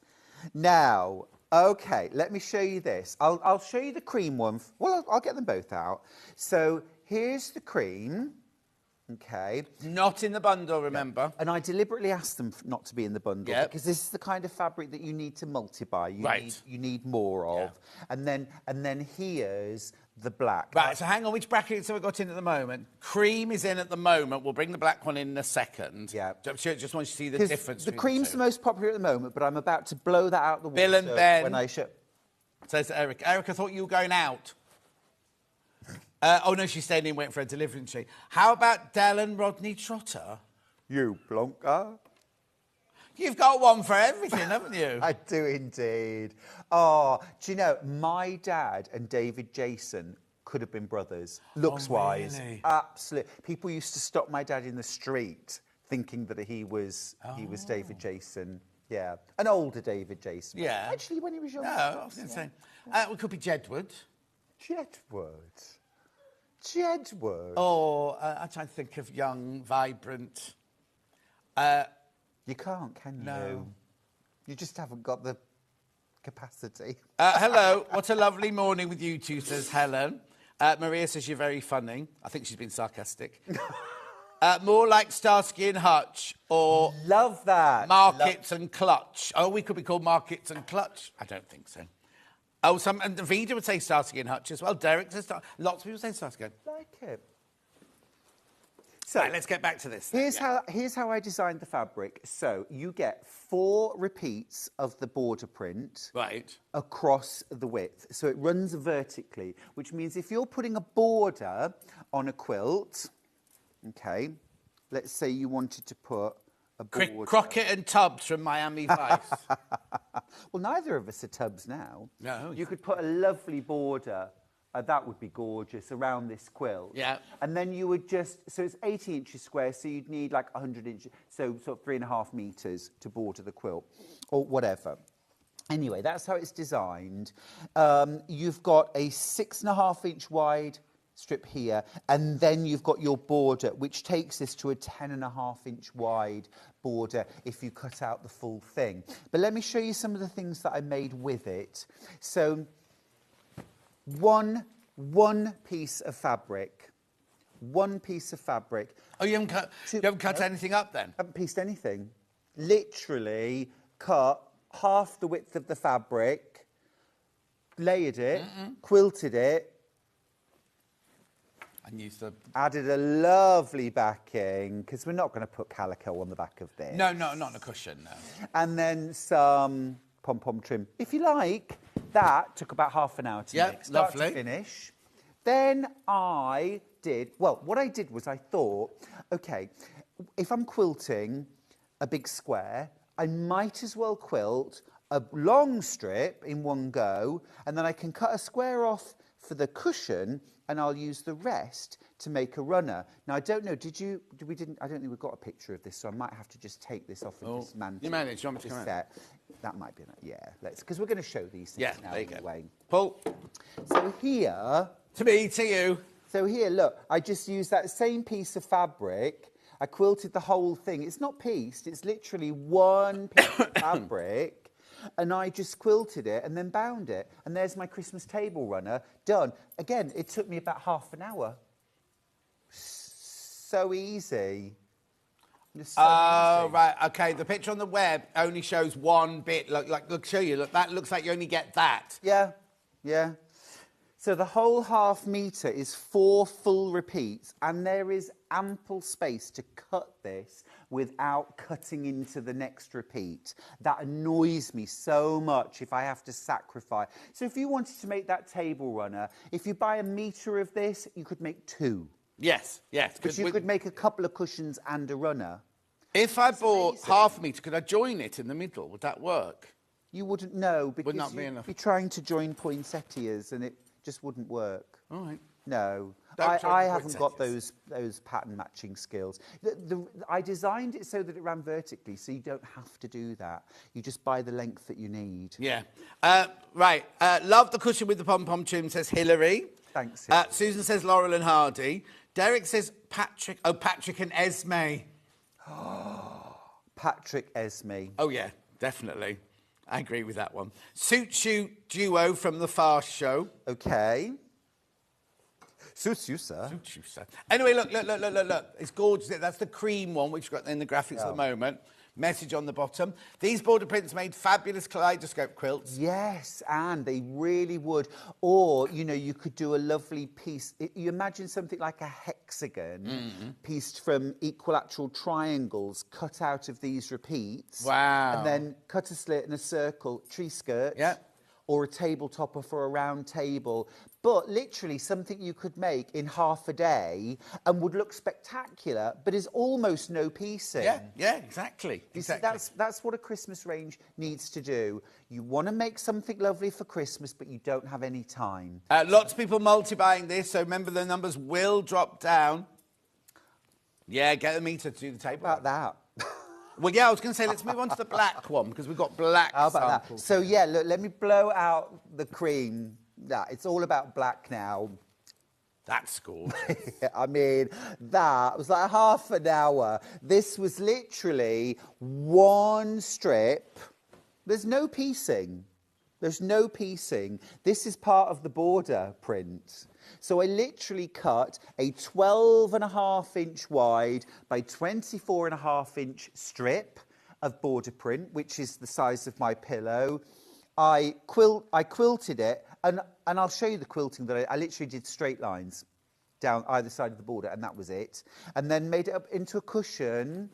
Now, OK, let me show you this. I'll show you the cream one. Well, I'll get them both out. So here's the cream. OK. Not in the bundle, remember. And I deliberately asked them not to be in the bundle because this is the kind of fabric that you need to multi-buy. You need more of. And then here's the black. Right, so hang on, which brackets have we got in at the moment? Cream is in at the moment. We'll bring the black one in a second. Yeah. Just want you to see the difference. The cream's the most popular at the moment, but I'm about to blow that out the water. Bill and Ben. When I show... Says Eric. Eric, I thought you were going out. Oh, no, she's staying in waiting for a delivery sheet. How about Del and Rodney Trotter? You plonker. You've got one for everything, haven't you? I do indeed. Oh, do you know, my dad and David Jason could have been brothers, looks-wise. Really? Absolutely. People used to stop my dad in the street thinking that he was David Jason. Yeah, an older David Jason. Yeah. Actually, when he was younger. No, I was going to say. We could be Jedward. Jedward. Or I'm trying to think of young, vibrant. You can't, can you? No. You just haven't got the capacity. Hello, what a lovely morning with you two, says Helen. Maria says you're very funny. I think she's been sarcastic. More like Starsky and Hutch or... Love that. Markets and Clutch. Oh, we could be called Markets and Clutch. I don't think so. Oh, and Vida would say Starsky and Hutch as well. Derek says... Lots of people say Starsky. Like it. So right, let's get back to this. Here's how I designed the fabric. So you get 4 repeats of the border print across the width. So it runs vertically, which means if you're putting a border on a quilt, okay, let's say you wanted to put a border... Crockett and Tubbs from Miami Vice. Well, neither of us are Tubbs now. No. You could put a lovely border... that would be gorgeous, around this quilt. Yeah. And then you would just... So it's 80 inches square, so you'd need like 100 inches, so sort of 3.5 metres to border the quilt, or whatever. Anyway, that's how it's designed. You've got a 6.5-inch wide strip here, and then you've got your border, which takes this to a 10.5-inch wide border if you cut out the full thing. But let me show you some of the things that I made with it. So... One piece of fabric. One piece of fabric. Oh, you haven't cut anything up then? I haven't pieced anything. Literally cut half the width of the fabric, layered it, quilted it. And used the... Added a lovely backing, because we're not going to put calico on the back of this. No, not on a cushion, no. And then some pom-pom trim. If you like... That took about half an hour to make, start to finish. Then I did... Well, what I did was I thought, OK, if I'm quilting a big square, I might as well quilt a long strip in one go, and then I can cut a square off for the cushion, and I'll use the rest to make a runner. Now, I don't know, I don't think we've got a picture of this, so I might have to just take this off and dismantle. You managed, you want me to come out? That might be, because we're going to show these things now anyway. Pull. So here... To me, to you. So here, look, I just used that same piece of fabric. I quilted the whole thing. It's not pieced, it's literally one piece of fabric. And I just quilted it and then bound it. And there's my Christmas table runner done. Again, it took me about half an hour. So easy. Oh, right, OK. The picture on the web only shows one bit. Look, show you. Look, that looks like you only get that. Yeah, yeah. So the whole half metre is 4 full repeats, and there is ample space to cut this without cutting into the next repeat. That annoys me so much if I have to sacrifice. So if you wanted to make that table runner, if you buy a metre of this, you could make 2. Yes. But you could make a couple of cushions and a runner. If I bought amazing. half a metre, could I join it in the middle? Would that work? You wouldn't know because not be you'd enough. be trying to join poinsettias and it just wouldn't work. All right. No, Don't join I the haven't got poinsettias. those pattern matching skills. I designed it so that it ran vertically, so you don't have to do that. You just buy the length that you need. Yeah. Right. Love the cushion with the pom-pom trim, says Hillary. Thanks, Hillary. Susan says Laurel and Hardy. Derek says Patrick. Oh, Patrick and Esme. Patrick Esme. Oh, yeah, definitely. I agree with that one. Suits You duo from the Fast Show. Okay. Suits you, sir. Suits you, sir. Anyway, look. It's gorgeous. That's the cream one, which we've got in the graphics at the moment. Message on the bottom. These border prints made fabulous kaleidoscope quilts. Yes, and they really would. Or, you know, you could do a lovely piece. You imagine something like a hexagon pieced from equilateral triangles cut out of these repeats. Wow. And then cut a slit in a circle, tree skirt. Yeah. Or a table topper for a round table. But literally something you could make in half a day and would look spectacular, but is almost no piecing. Yeah, exactly. You see, that's what a Christmas range needs to do. You want to make something lovely for Christmas, but you don't have any time. Lots of people multi-buying this, so remember the numbers will drop down. Yeah, get a meter to do the table. How about that? Well, yeah, I was going to say, let's move on to the black one, because we've got black How about samples. that? So, yeah, look, let me blow out the cream. It's all about black now. That's gorgeous. I mean, that was like half an hour. This was literally one strip. There's no piecing. There's no piecing. This is part of the border print. So I literally cut a 12.5-inch wide by 24.5-inch strip of border print, which is the size of my pillow. I quilted it, and I'll show you the quilting that I literally did straight lines down either side of the border, and that was it. And then made it up into a cushion.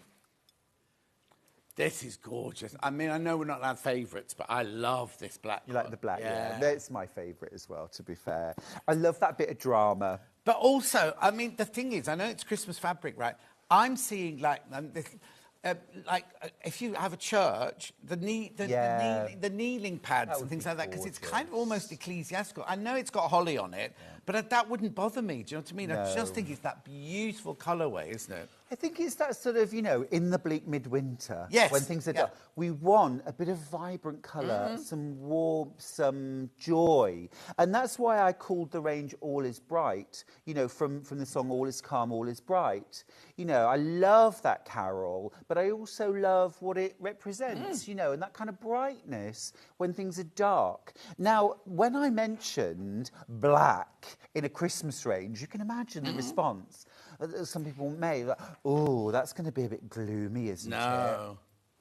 This is gorgeous. I mean, I know we're not allowed favourites, but I love this black You one. like the black? Yeah. That's my favourite as well, to be fair. I love that bit of drama. But also, I mean, the thing is, I know it's Christmas fabric, right? I'm seeing, if you have a church, the kneeling pads and things like that, because it's kind of almost ecclesiastical. I know it's got holly on it, but that wouldn't bother me. Do you know what I mean? I just think it's that beautiful colourway, isn't it? I think it's that sort of, you know, in the bleak midwinter. Yes. When things are done. We want a bit of vibrant colour, some warmth, some joy. And that's why I called the range All Is Bright, you know, from the song All Is Calm, All Is Bright. You know, I love that carol, but I also love what it represents, you know, and that kind of brightness when things are dark. Now, when I mentioned black in a Christmas range, you can imagine the response. Some people may, like, oh, that's going to be a bit gloomy, isn't it? No.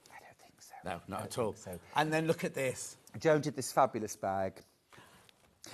I don't think so. No, not I at don't all. think so. And then look at this. Joan did this fabulous bag.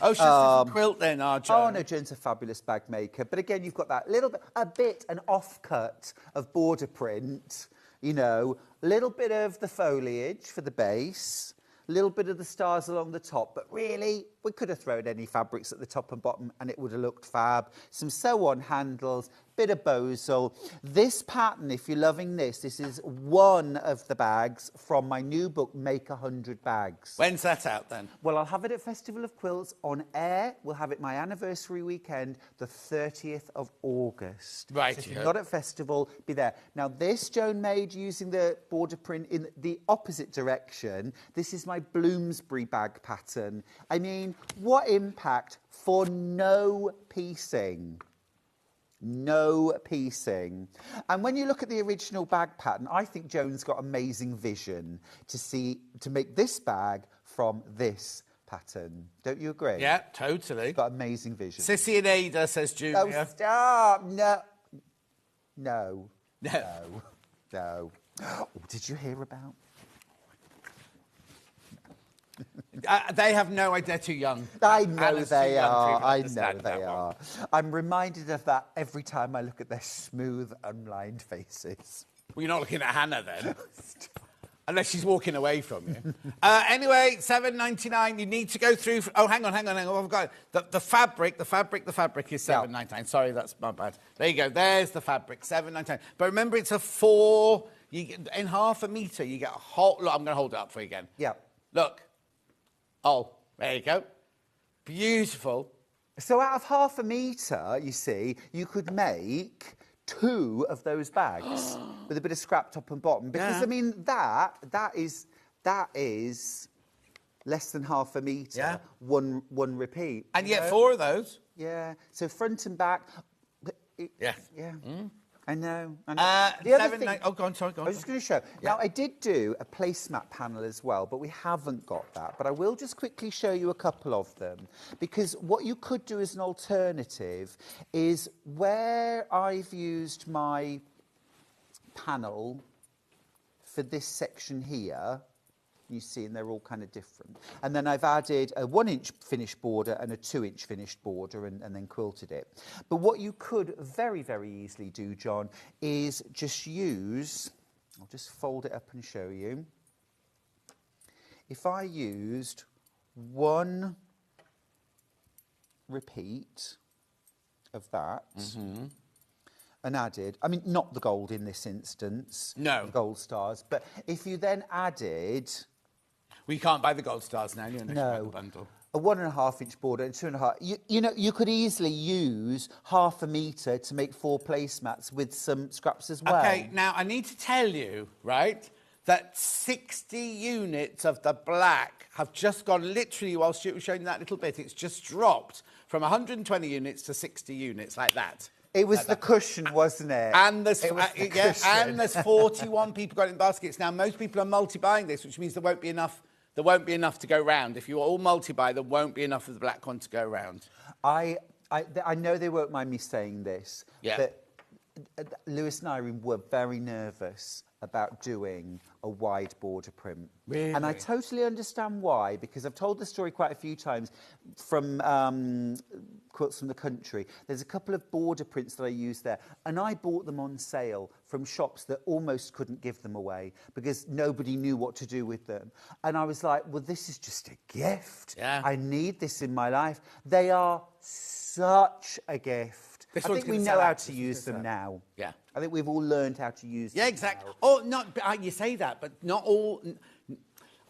Oh, she's a quilt then, our Joan. Oh, no, Joan's a fabulous bag maker. But again, you've got that an offcut of border print, you know, a little bit of the foliage for the base, a little bit of the stars along the top. But really, we could have thrown any fabrics at the top and bottom and it would have looked fab. Some sew-on handles, bit of bosal. This pattern, if you're loving this is one of the bags from my new book, Make 100 Bags. When's that out then? Well, I'll have it at Festival of Quilts on air. We'll have it my anniversary weekend, the 30th of August. Right. So if you're not at Festival, be there. Now, this Joan made using the border print in the opposite direction. This is my Bloomsbury bag pattern. I mean, what impact for no piecing. No piecing. And when you look at the original bag pattern, I think Joan's got amazing vision to make this bag from this pattern. Don't you agree? Yeah, totally. Got amazing vision. Sissy and Ada, says Julia. Oh, stop. No. No. No. No. No. Oh, did you hear about... They have no idea. They're too young. I know Anna's too they young to are. even I know understand they that are. one. I'm reminded of that every time I look at their smooth, unlined faces. Well, you're not looking at Hannah then. Unless she's walking away from you. Anyway, $7.99. You need to go through. Oh, hang on. I've got it. The fabric is $7.99. Sorry, that's my bad. There you go. There's the fabric, $7.99. But remember, it's a 4. You get, in half a metre, you get a whole. Look, I'm going to hold it up for you again. Yeah. Look. Oh, there you go. Beautiful. So out of half a metre, you see, you could make 2 of those bags with a bit of scrap top and bottom. Because, Yeah. I mean, that is less than half a metre, Yeah. one repeat. And you you get know? 4 of those. Yeah. So front and back. Yeah. Yeah. I know. The other thing, Oh, go on. Sorry, go on. I was just going to show. Now, I did do a placemat panel as well, but we haven't got that. But I will just quickly show you a couple of them. Because what you could do as an alternative is where I've used my panel for this section here, you see, and they're all kind of different. And then I've added a 1-inch finished border and a 2-inch finished border and then quilted it. But what you could very, very easily do, John, is just use, I'll just fold it up and show you. If I used 1 repeat of that, and added, I mean, not the gold in this instance, No. the gold stars, but if you then added We can't buy the gold stars now. You're No. the bundle. a 1.5-inch border and 2.5. You know, you could easily use half a metre to make 4 placemats with some scraps as well. Okay, now I need to tell you, right, that 60 units of the black have just gone, literally, whilst you were showing that little bit, it's just dropped from 120 units to 60 units, like that. It was the cushion, wasn't it? And there's, It was the yeah, cushion. and there's 41 people got it in baskets. Now, most people are multi-buying this, which means there won't be enough to go round. If you all multi-buy, there won't be enough of the black one to go round. I know they won't mind me saying this, Yeah. but Lewis and Irene were very nervous about doing a wide border print. Really? And I totally understand why, because I've told the story quite a few times from quilts from the country. There's a couple of border prints that I use there, and I bought them on sale from shops that almost couldn't give them away because nobody knew what to do with them. And I was like, well, this is just a gift. Yeah. I need this in my life. They are such a gift. This I one's think we gonna know sell how out. to This use one's them gonna now. Yeah. I think we've all learned how to use them. Yeah, exactly. now. Oh, not you say that, but not all.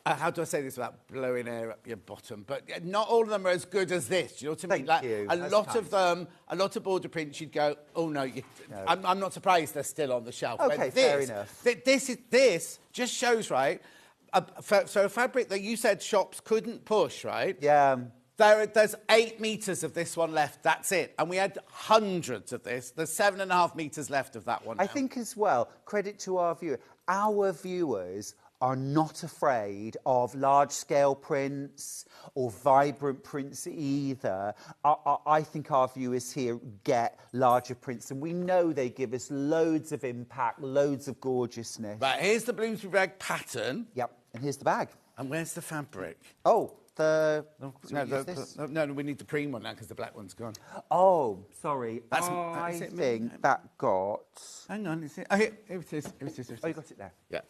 How do I say this without blowing air up your bottom? But not all of them are as good as this. Do you know what I mean? Thank you. A That's lot kind. of them, a lot of border prints, you'd go, oh no, I'm not surprised they're still on the shelf. But Okay, this, fair enough. This just shows, right? So a fabric that you said shops couldn't push, right? Yeah. There's 8 metres of this one left. That's it. And we had hundreds of this. There's 7.5 metres left of that one now. I think as well, credit to our viewer. Our viewers are not afraid of large-scale prints or vibrant prints either. I think our viewers here get larger prints, and we know they give us loads of impact, loads of gorgeousness. Right, here's the Bloomsbury bag pattern. Yep, and here's the bag. And where's the fabric? Oh, No, this? no, we need the cream one now because the black one's gone. Oh, sorry. That's- I is it me? think that got... Hang on, is it? Oh, here it is. Here it is. Oh, you got it there. Yeah.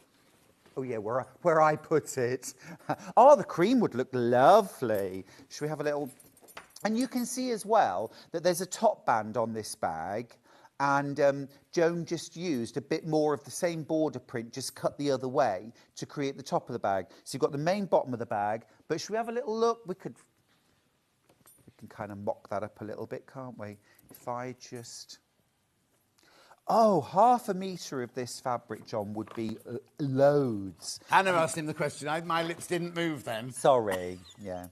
Oh, yeah, where I put it. Oh, the cream would look lovely. Should we have a little... And you can see as well that there's a top band on this bag, and Joan just used a bit more of the same border print, just cut the other way to create the top of the bag. So you've got the main bottom of the bag, but should we have a little look? We can kind of mock that up a little bit, can't we? If I just... Oh, half a metre of this fabric, John, would be loads. Hannah asked him the question. My lips didn't move then. Sorry, yeah.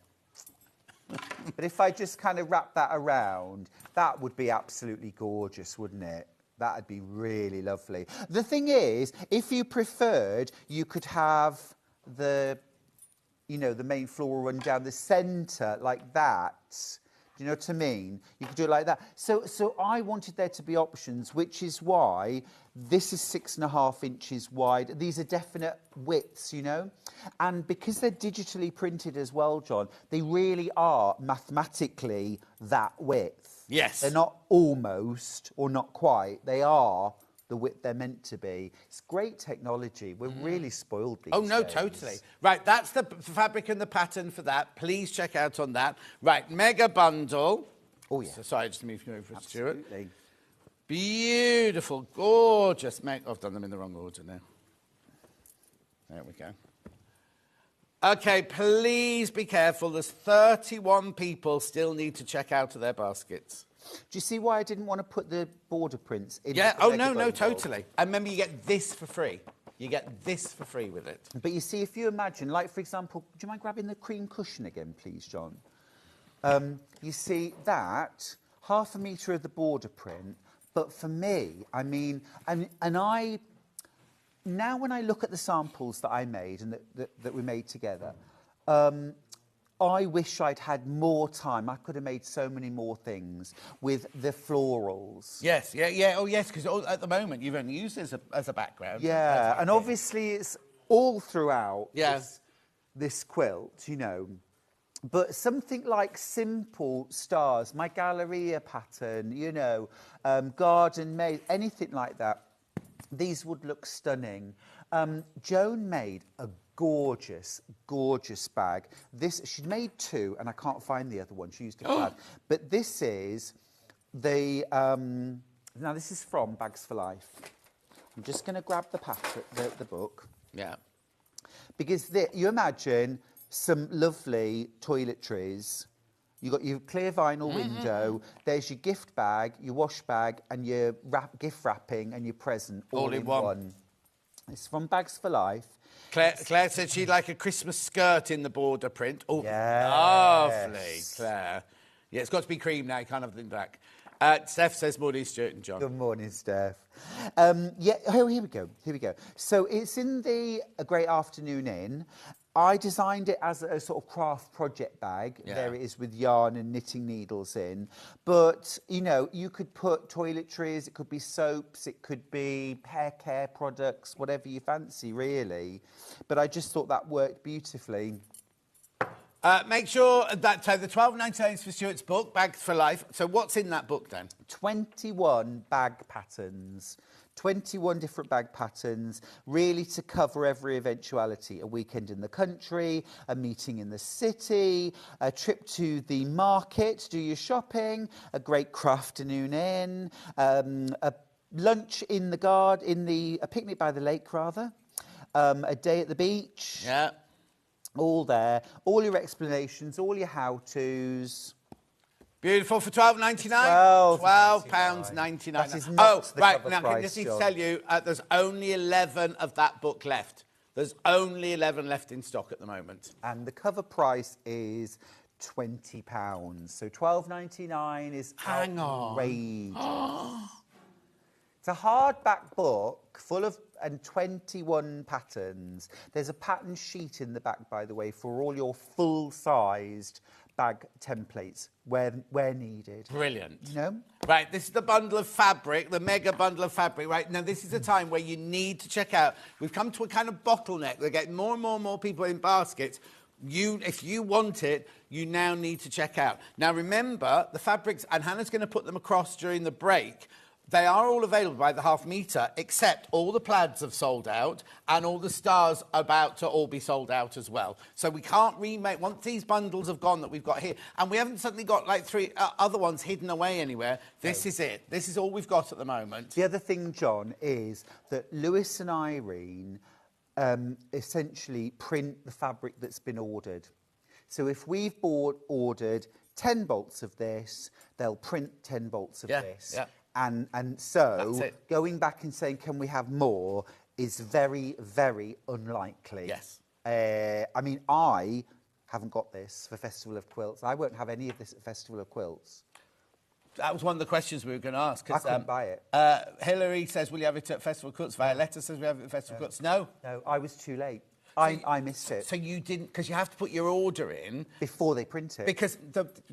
But if I just kind of wrap that around, that would be absolutely gorgeous, wouldn't it? That'd be really lovely. The thing is, if you preferred, you could have the, the main floral run down the centre like that. Do you know what I mean? You could do it like that. So I wanted there to be options, which is why this is 6.5 inches wide. These are definite widths, you know? And because they're digitally printed as well, John, they really are mathematically that width. Yes. They're not almost or not quite. They are the width they're meant to be. It's great technology. We're really spoiled these Oh, no, days. totally. Right, that's the fabric and the pattern for that. Please check out on that. Right, mega bundle. Oh, yeah. So, sorry, just move you over, Stuart. Absolutely. Beautiful, gorgeous I've done them in the wrong order now. There we go. Okay, please be careful. There's 31 people still need to check out of their baskets. Do you see why I didn't want to put the border prints in? Yeah, the oh, mega no, bundle? totally. And remember, you get this for free. You get this for free with it. But you see, if you imagine, like, for example, do you mind grabbing the cream cushion again, please, John? You see that, 1/2 metre of the border print, but for me, I mean, and I, now when I look at the samples that I made and that we made together, I wish I'd had more time. I could have made so many more things with the florals. Yes, yeah. Oh, yes, because at the moment you've only used it as a background. Yeah, and obviously it's all throughout Yeah. this quilt, you know. But something like simple stars, my Galleria pattern, you know, garden maze, anything like that, these would look stunning. Joan made a gorgeous, gorgeous bag. She'd made 2, and I can't find the other one. She used a plaid. But this is the, now this is from Bags for Life. I'm just going to grab the pattern, the book. Yeah. Because you imagine some lovely toiletries. You've got your clear vinyl window. There's your gift bag, your wash bag, and your gift wrapping and your present all in one. It's from Bags for Life. Claire said she'd like a Christmas skirt in the border print. Oh, Yes. lovely, Claire. Yeah, it's got to be cream now. You can't have it in black. Steph says morning, Stuart and John. Good morning, Steph. Here we go. So it's in the A Great Afternoon Inn. I designed it as a sort of craft project bag. Yeah. There it is with yarn and knitting needles in. But, you know, you could put toiletries, it could be soaps, it could be hair care products, whatever you fancy, really. But I just thought that worked beautifully. Make sure that the £12.99 is for Stuart's book, Bags for Life. So what's in that book then? 21 bag patterns. 21 different bag patterns, really to cover every eventuality. A weekend in the country, a meeting in the city, a trip to the market to do your shopping, a great crafternoon in, a lunch in the garden, a picnic by the lake, rather, a day at the beach. Yeah. All there, all your explanations, all your how-tos. Beautiful for £12.99. £12.99. That is not the cover now price, I just need to John. tell you, there's only 11 of that book left. There's only 11 left in stock at the moment. And the cover price is £20. So £12.99 is Hang on. outrageous. It's a hardback book full of 21 patterns. There's a pattern sheet in the back, by the way, for all your full-sized bag templates where needed. Brilliant. You know? Right, this is the bundle of fabric, the mega bundle of fabric. Right, now this is a time where you need to check out. We've come to a kind of bottleneck. We're getting more and more people in baskets. If you want it, you now need to check out. Now remember, the fabrics, and Hannah's going to put them across during the break, they are all available by the ½ metre, except all the plaids have sold out and all the stars are about to all be sold out as well. So we can't remake, once these bundles have gone that we've got here, and we haven't suddenly got like 3 other ones hidden away anywhere, this is it. This is all we've got at the moment. The other thing, John, is that Lewis and Irene essentially print the fabric that's been ordered. So if we've ordered 10 bolts of this, they'll print 10 bolts of this. Yeah. And so going back and saying, can we have more, is very, very unlikely. Yes. I mean, I haven't got this for Festival of Quilts. I won't have any of this at Festival of Quilts. That was one of the questions we were going to ask. I couldn't buy it. Hilary says, will you have it at Festival of Quilts? Violetta says, will you have it at Festival of Quilts? No. No, I was too late. I missed it. So you didn't, because you have to put your order in. Before they print it. Because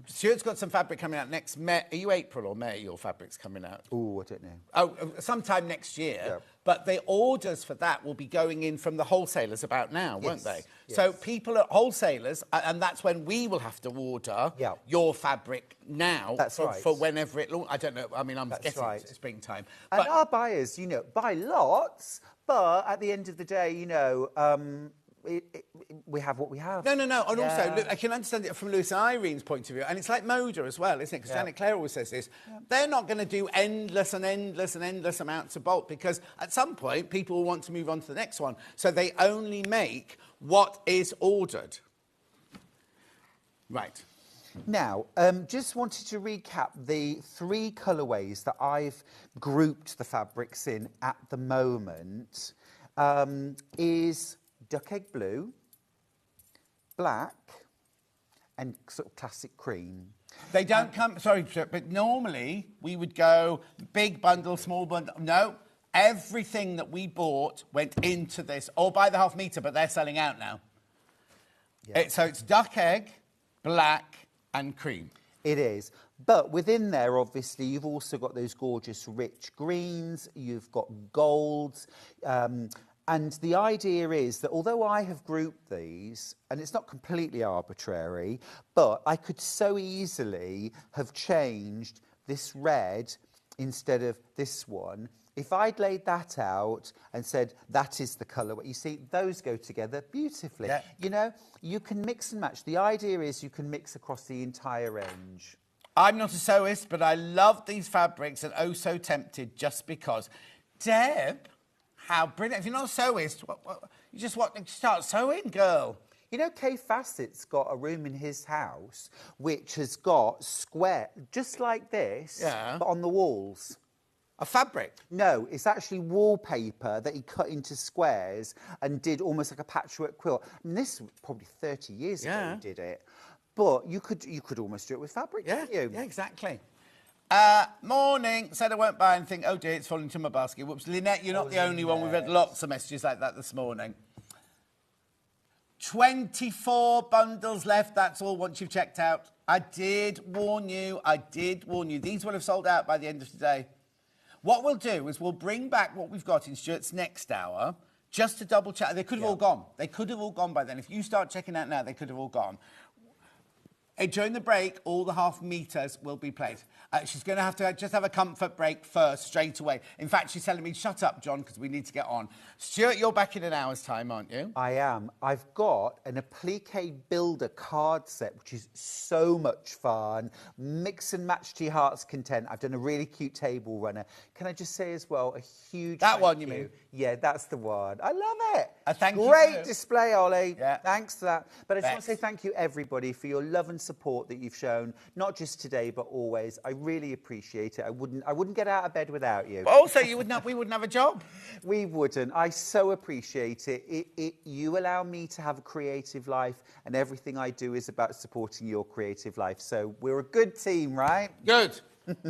Stuart's got some fabric coming out next May. Are you April or May your fabric's coming out? Oh, I don't know. Oh, sometime next year. Yeah. But the orders for that will be going in from the wholesalers about now, won't they? Yes. So people are wholesalers, and that's when we will have to order your fabric now. That's right. For whenever it launches. I don't know. I mean, I'm guessing right. it's springtime. And But our buyers, buy lots, but at the end of the day, we have what we have. No. And also, look, I can understand it from Lewis and Irene's point of view. And it's like Moda as well, isn't it? Because Janet Clare always says this. Yeah. They're not going to do endless amounts of bulk because at some point, people will want to move on to the next one. So they only make what is ordered. Right. Now, just wanted to recap the 3 colourways that I've grouped the fabrics in at the moment. Is duck egg blue, black, and sort of classic cream. They don't come, sorry, but normally we would go big bundle, small bundle. No, everything that we bought went into this, or by the half metre, but they're selling out now. Yeah. So it's duck egg, black, and cream. It is. But within there, obviously, you've also got those gorgeous rich greens, you've got golds, and the idea is that although I have grouped these, and it's not completely arbitrary, but I could so easily have changed this red instead of this one. If I'd laid that out and said, that is the colour, you see, those go together beautifully. Yeah. You can mix and match. The idea is you can mix across the entire range. I'm not a sewist, but I love these fabrics and oh so tempted just because. Deb, how brilliant. If you're not a sewist, you just want to start sewing, girl. Kay Fassett's got a room in his house which has got square, just like this, but on the walls. A fabric? No, it's actually wallpaper that he cut into squares and did almost like a patchwork quilt. And this was probably 30 years ago he did it. But you could almost do it with fabric, couldn't you? Yeah, exactly. Morning. Said I won't buy anything. Oh dear, it's falling into my basket. Whoops. Lynette, you're not the only one. We've had lots of messages like that this morning. 24 bundles left. That's all once you've checked out. I did warn you. These will have sold out by the end of today. What we'll do is we'll bring back what we've got in Stuart's next hour just to double check. They could have all gone. They could have all gone by then. If you start checking out now, they could have all gone. During the break, all the half meters will be played. She's going to have a comfort break first, straight away. In fact, she's telling me, shut up, John, because we need to get on. Stuart, you're back in an hour's time, aren't you? I am. I've got an applique builder card set, which is so much fun. Mix and match to your heart's content. I've done a really cute table runner. Can I just say as well, a huge That thank one, you you. mean? Yeah, that's the one. I love it. Thank you. Great display, Ollie. Yeah. Thanks for that. But I just want to say thank you, everybody, for your love and support that you've shown, not just today, but always. I really appreciate it. I wouldn't get out of bed without you. Also, we wouldn't have a job. We wouldn't. I so appreciate it. You allow me to have a creative life, and everything I do is about supporting your creative life. So we're a good team, right? Good.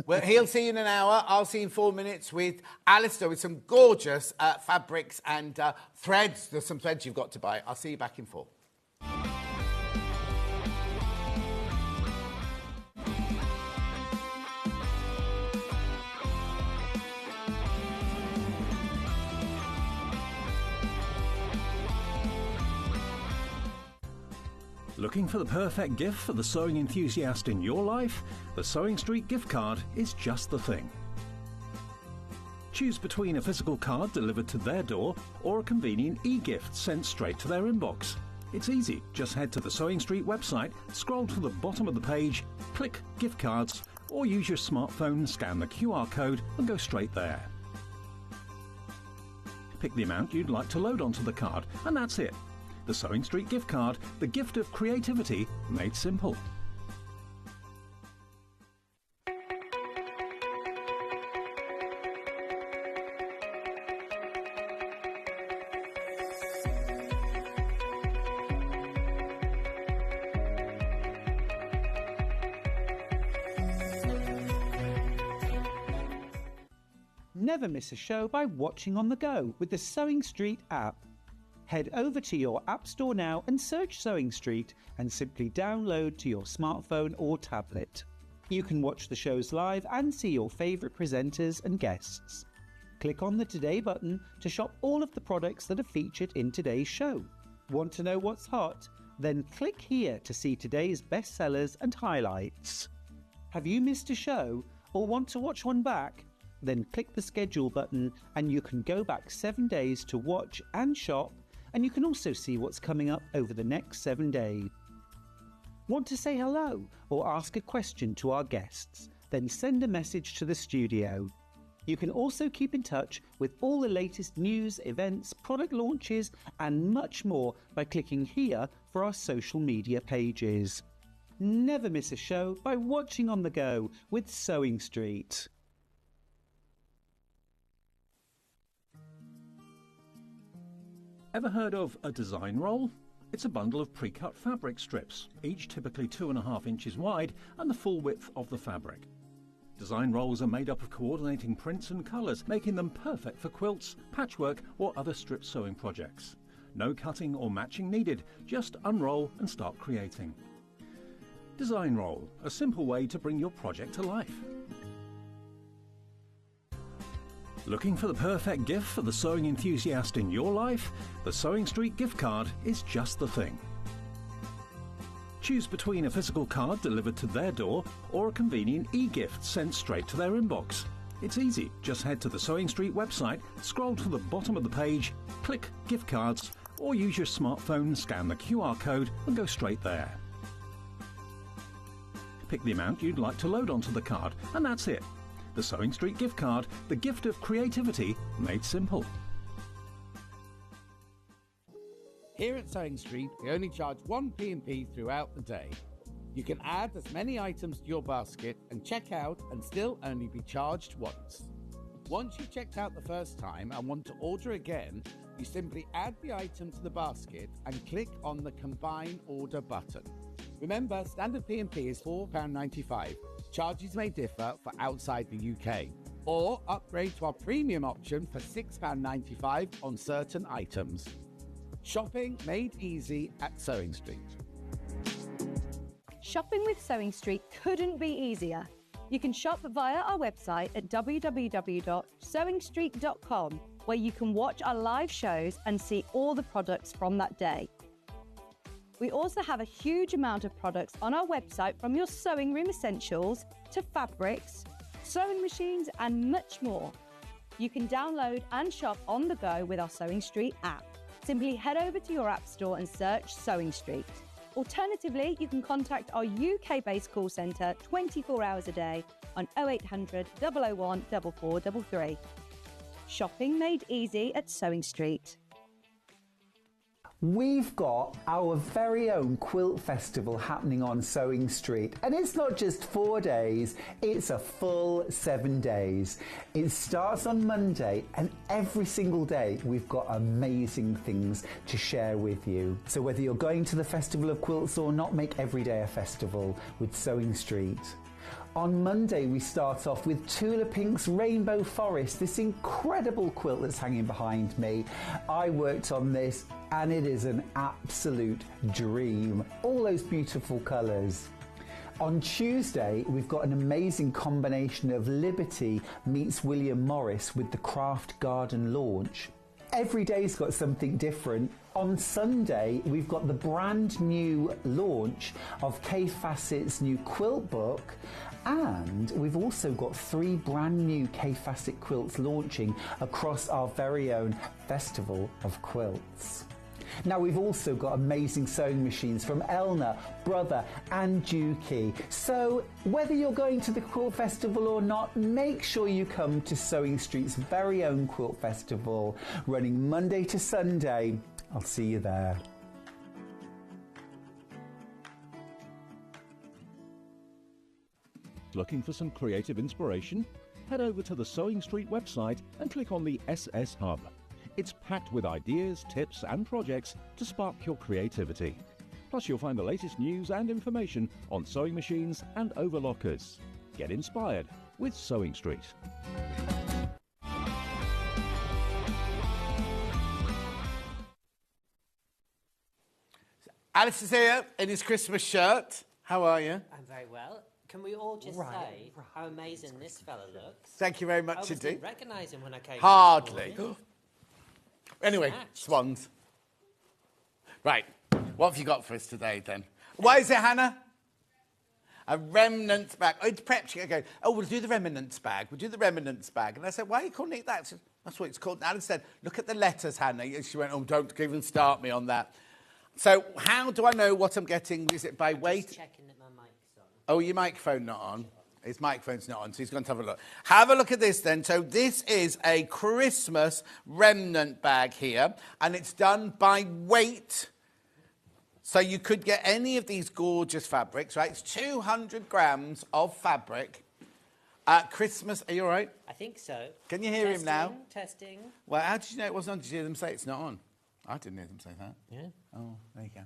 Well, he'll see you in an hour. I'll see you in 4 minutes with Alistair with some gorgeous fabrics and threads. There's some threads you've got to buy. I'll see you back in 4. Looking for the perfect gift for the sewing enthusiast in your life? The Sewing Street gift card is just the thing. Choose between a physical card delivered to their door or a convenient e-gift sent straight to their inbox. It's easy. Just head to the Sewing Street website, scroll to the bottom of the page, click gift cards, or use your smartphone, scan the QR code and go straight there. Pick the amount you'd like to load onto the card, and that's it. The Sewing Street gift card, the gift of creativity made simple. Never miss a show by watching on the go with the Sewing Street app. Head over to your App Store now and search Sewing Street and simply download to your smartphone or tablet. You can watch the shows live and see your favourite presenters and guests. Click on the Today button to shop all of the products that are featured in today's show. Want to know what's hot? Then click here to see today's bestsellers and highlights. Have you missed a show or want to watch one back? Then click the schedule button and you can go back 7 days to watch and shop, and you can also see what's coming up over the next 7 days. Want to say hello or ask a question to our guests? Then send a message to the studio. You can also keep in touch with all the latest news, events, product launches and much more by clicking here for our social media pages. Never miss a show by watching on the go with Sewing Street. Ever heard of a design roll? It's a bundle of pre-cut fabric strips, each typically 2.5 inches wide and the full width of the fabric. Design rolls are made up of coordinating prints and colours, making them perfect for quilts, patchwork or other strip sewing projects. No cutting or matching needed, just unroll and start creating. Design roll, a simple way to bring your project to life. Looking for the perfect gift for the sewing enthusiast in your life? The Sewing Street gift card is just the thing. Choose between a physical card delivered to their door or a convenient e-gift sent straight to their inbox. It's easy, just head to the Sewing Street website, scroll to the bottom of the page, click gift cards, or use your smartphone, scan the QR code and go straight there. Pick the amount you'd like to load onto the card and that's it. The Sewing Street gift card, the gift of creativity made simple. Here at Sewing Street, we only charge one P&P throughout the day. You can add as many items to your basket and check out and still only be charged once. Once you've checked out the first time and want to order again, you simply add the item to the basket and click on the Combine Order button. Remember, standard P&P is £4.95. Charges may differ for outside the UK. Or upgrade to our premium option for £6.95 on certain items. Shopping made easy at Sewing Street. Shopping with Sewing Street couldn't be easier. You can shop via our website at www.sewingstreet.com, where you can watch our live shows and see all the products from that day. We also have a huge amount of products on our website, from your sewing room essentials to fabrics, sewing machines and much more. You can download and shop on the go with our Sewing Street app. Simply head over to your app store and search Sewing Street. Alternatively, you can contact our UK-based call centre 24 hours a day on 0800 001 4433. Shopping made easy at Sewing Street. We've got our very own quilt festival happening on Sewing Street, and it's not just 4 days, it's a full 7 days. It starts on Monday, and every single day we've got amazing things to share with you. So whether you're going to the Festival of Quilts or not, make every day a festival with Sewing Street. On Monday, we start off with Tula Pink's Rainbow Forest, this incredible quilt that's hanging behind me. I worked on this and it is an absolute dream. All those beautiful colours. On Tuesday, we've got an amazing combination of Liberty meets William Morris with the Craft Garden launch. Every day's got something different. On Sunday, we've got the brand new launch of Kay Fassett's new quilt book, and we've also got 3 brand new Kay Fassett quilts launching across our very own Festival of Quilts. Now, we've also got amazing sewing machines from Elna, Brother and Juki. So whether you're going to the Quilt Festival or not, make sure you come to Sewing Street's very own Quilt Festival, running Monday to Sunday. I'll see you there. Looking for some creative inspiration? Head over to the Sewing Street website and click on the SS Hub. It's packed with ideas, tips and projects to spark your creativity. Plus you'll find the latest news and information on sewing machines and overlockers. Get inspired with Sewing Street. Alice is here in his Christmas shirt. How are you? I'm very well. Can we all just say how amazing this fella looks? Thank you very I much almost indeed. didn't recognise him when I came. Hardly. This morning. Anyway, Snatched. swans. Right, what have you got for us today then? What is it, Hannah? A remnants bag. Oh, it's prep. She goes, oh, we'll do the remnants bag. We'll do the remnants bag. And I said, why are you calling it that? She said, that's what it's called. And Alice said, look at the letters, Hannah. And she went, oh, don't even start me on that. So how do I know what I'm getting? Is it by weight? Just checking that my mic's on. Oh, your microphone not on? His microphone's not on, so he's going to have a look. Have a look at this then. So this is a Christmas remnant bag here, and it's done by weight. So you could get any of these gorgeous fabrics, right? It's 200 grams of fabric. Christmas, are you all right? I think so. Can you hear him now? Testing. Well, how did you know it wasn't on? Did you hear them say it's not on? I didn't hear them say that. Yeah. Oh, there you go.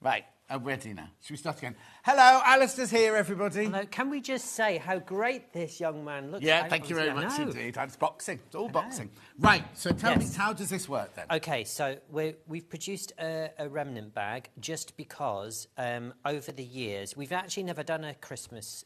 Right, I'm ready now. Should we start again? Hello, Alistair's here, everybody. Hello. Can we just say how great this young man looks? Yeah, I- thank you very obviously, I much know. indeed. It's boxing. It's all boxing. Right, so tell me, Yes. how does this work then? Okay, so we've produced a remnant bag just because over the years we've actually never done a Christmas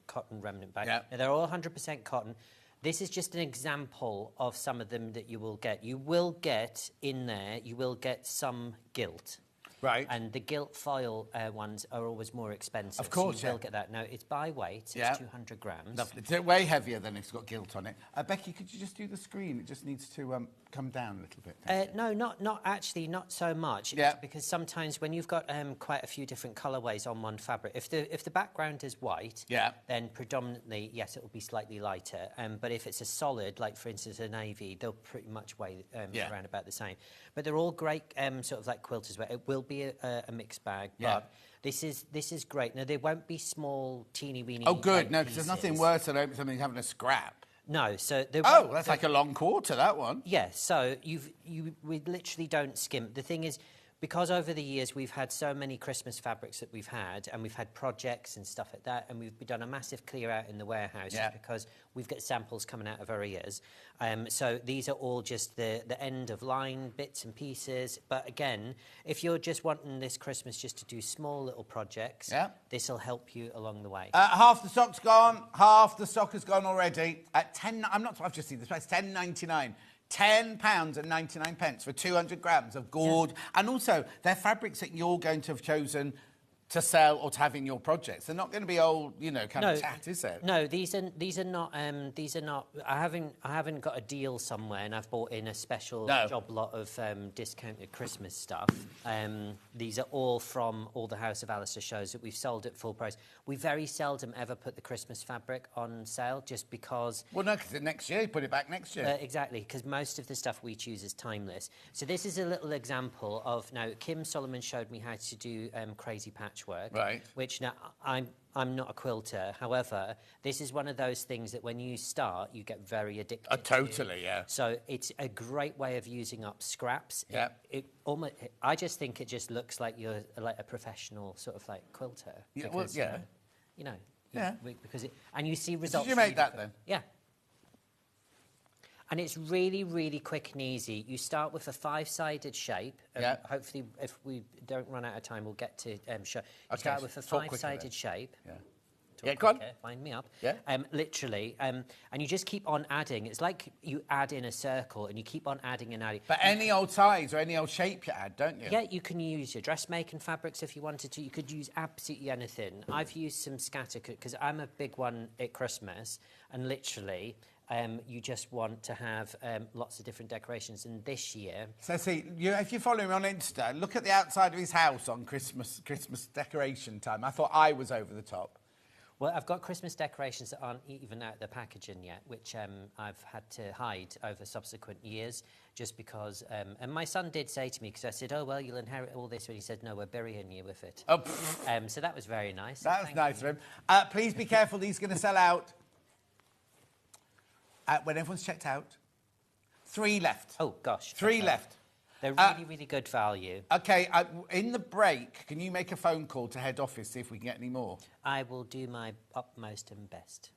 cotton remnant bag. Yeah. Now, they're all 100% cotton. This is just an example of some of them that you will get. You will get in there, you will get some gilt. Right. And the gilt foil ones are always more expensive. Of course, so you will yeah. get that. No, it's by weight. Yeah. It's 200 grams. Lovely. It's way heavier than if it's got gilt on it. Becky, could you just do the screen? It just needs to come down a little bit. No, not actually, not so much. Yeah. Because sometimes when you've got quite a few different colourways on one fabric, if the background is white, Yeah. then predominantly, yes, it will be slightly lighter. But if it's a solid, like for instance a navy, they'll pretty much weigh Yeah. around about the same. But they're all great sort of like quilters. Where it will be a mixed bag. Yeah. But this is great. Now there won't be small, teeny weeny. Oh, good. like, No, because there's nothing pieces. worse than opening something and having a scrap. No, so there Oh, won't- that's like a long quarter, that one. Yeah, so we literally don't skimp. The thing is, because over the years we've had so many Christmas fabrics that we've had, and we've had projects and stuff like that, and we've done a massive clear out in the warehouse Yeah. because we've got samples coming out of our ears. So these are all just the end of line bits and pieces. But again, if you're just wanting this Christmas just to do small little projects, Yeah. this will help you along the way. Half the stock's gone. Half the stock has gone already. At 10, I've just seen this price, £10.99. £10.99 for 200 grams of gourd. And also, they're fabrics that you're going to have chosen to sell or to have in your projects. They're not going to be old, kind of tat, is it? No, these are not. I haven't got a deal somewhere, and I've bought in a special No. job lot of discounted Christmas stuff. These are all from all the House of Alistair shows that we've sold at full price. We very seldom ever put the Christmas fabric on sale, just because. Well, no, because next year, you put it back next year. Exactly, because most of the stuff we choose is timeless. So this is a little example of, now, Kim Solomon showed me how to do crazy patchwork. Right. Which, now, I'm not a quilter. However, this is one of those things that when you start, you get very addicted to. Totally, yeah. So it's a great way of using up scraps. Yeah. I just think it just looks like you're like a professional sort of like quilter. Yeah, well, because, yeah. Yeah. Because and you see results. Did you make really that quick. then? Yeah. And it's really, really quick and easy. You start with a 5-sided shape. Yeah. Hopefully, if we don't run out of time, we'll get to show. You Okay, start with a talk quicker 5-sided then. shape. Yeah. Talk Yeah, go on. quicker, Wind me up. Yeah. Literally. And you just keep on adding. It's like you add in a circle and you keep on adding and adding. But any old size or any old shape you add, don't you? Yeah, you can use your dressmaking fabrics if you wanted to. You could use absolutely anything. I've used some scatter because I'm a big one at Christmas, and literally you just want to have lots of different decorations. And this year, So see, if you follow me on Insta, look at the outside of his house on Christmas decoration time. I thought I was over the top. well, I've got Christmas decorations that aren't even out the packaging yet, which I've had to hide over subsequent years, just because. And my son did say to me, because I said, "Oh well, you'll inherit all this," and he said, "No, we're burying you with it." Oh, pfft, So that was very nice. that was Thank nice you. of him. Please be careful, these are going to sell out when everyone's checked out. 3 left. Oh gosh. 3 okay. left. They're really, really good value. Okay, in the break, can you make a phone call to head office, see if we can get any more? I will do my utmost and best.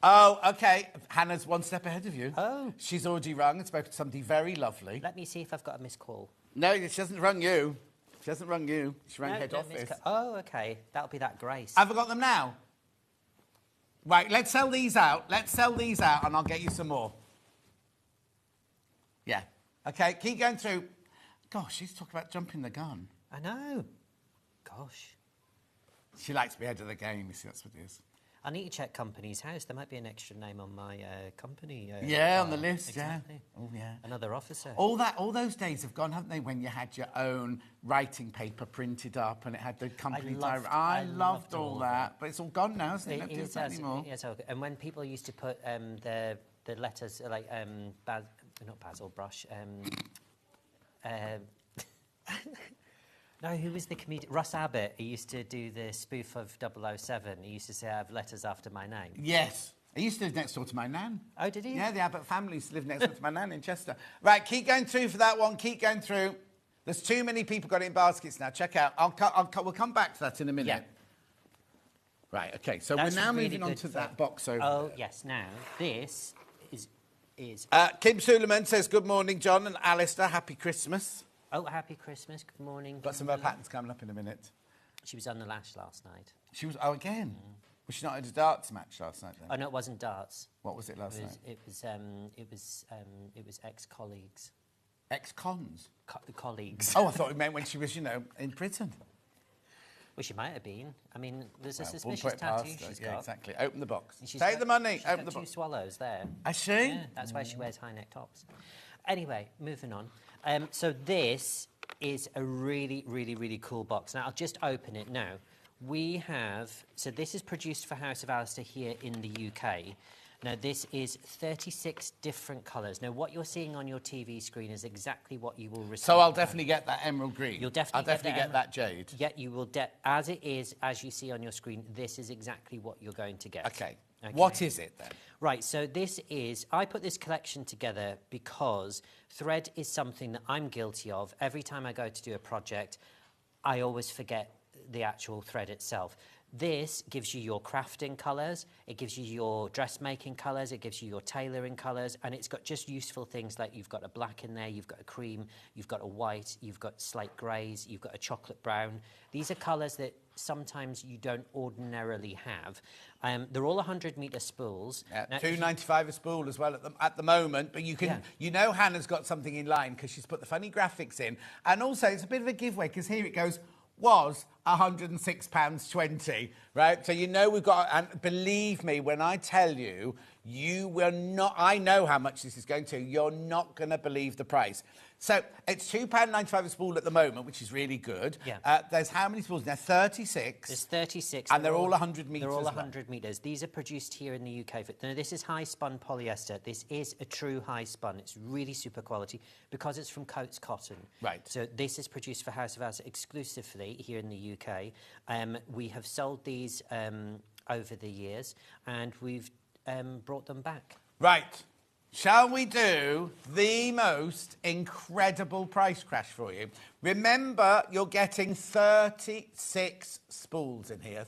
Oh, OK. Hannah's one step ahead of you. Oh. She's already rung and spoken to somebody very lovely. Let me see if I've got a missed call. No, she hasn't rung you. She hasn't rung you. She rang No, head no office. missed call. Oh, OK. That'll be that Grace. Have I got them now? Right, let's sell these out. Let's sell these out and I'll get you some more. Yeah. OK, keep going through. Gosh, she's talking about jumping the gun. I know. Gosh. She likes to be ahead of the game, you see, that's what it is. I need to check Company's House. There might be an extra name on my company. Yeah, on the list, exactly. yeah. Oh, yeah. Another officer. All those days have gone, haven't they, when you had your own writing paper printed up and it had the company diary. I loved all that. But it's all gone now, isn't it? Don't do that anymore. Yes, and when people used to put the letters, like, not Basil Brush, no, who was the comedian? Russ Abbott. He used to do the spoof of 007. He used to say, I have letters after my name. Yes. He used to live next door to my nan. Oh, did he? Yeah, the Abbott family used to live next door to my nan in Chester. Right, keep going through for that one. Keep going through. There's too many people got it in baskets now. Check out. We'll come back to that in a minute. Yeah. Right, OK. So That's we're now really moving on good to for- that box over Oh, there. yes. Now, this is... Kim Suleiman says, good morning, John and Alistair. Happy Christmas. Oh, happy Christmas. Good morning. Got some of her patterns coming up in a minute. She was on the lash last night. She was, oh, again? Was she not at a darts match last night then? Oh, no, it wasn't darts. What was it last night? It was ex-colleagues. Ex-cons? Colleagues. Oh, I thought it meant when she was, in prison. Well, she might have been. I mean, there's a Well, suspicious wouldn't put it tattoo past her. she's Yeah, got. exactly. Open the box. And she's Take got- the money. she's Open got the two box. swallows there. Has she? Yeah, that's why she wears high-neck tops. Anyway, moving on. So this is a really, really, really cool box. Now, I'll just open it now. We have... So this is produced for House of Alistair here in the UK. Now, this is 36 different colours. Now, what you're seeing on your TV screen is exactly what you will receive. So I'll definitely get that emerald green. You'll definitely I'll definitely get that jade. Yeah, you will. As it is, as you see on your screen, this is exactly what you're going to get. Okay. What is it then? Right, so this is... I put this collection together because thread is something that I'm guilty of. Every time I go to do a project, I always forget the actual thread itself. This gives you your crafting colours, it gives you your dressmaking colours, it gives you your tailoring colours, and it's got just useful things like you've got a black in there, you've got a cream, you've got a white, you've got slate greys, you've got a chocolate brown. These are colours that sometimes you don't ordinarily have. They're all 100-metre spools. Yeah, Now, $2.95 a spool as well at the moment, but you can, Yeah. you know Hannah's got something in line because she's put the funny graphics in, and also it's a bit of a giveaway because here it goes. Was £106.20, right? So you know we've got, and believe me when I tell you, you will not, I know how much this is going to, you're not going to believe the price. So it's £2.95 a spool at the moment, which is really good. Yeah. There's how many spools now? 36. There's 36. And they're all 100 metres. They're all as well. 100 metres. These are produced here in the UK. Now, this is high-spun polyester. This is a true high-spun. It's really super quality because it's from Coates Cotton. Right. So this is produced for House of Alistair exclusively here in the UK. We have sold these over the years, and we've brought them back. Right. Shall we do the most incredible price crash for you? Remember, you're getting 36 spools in here.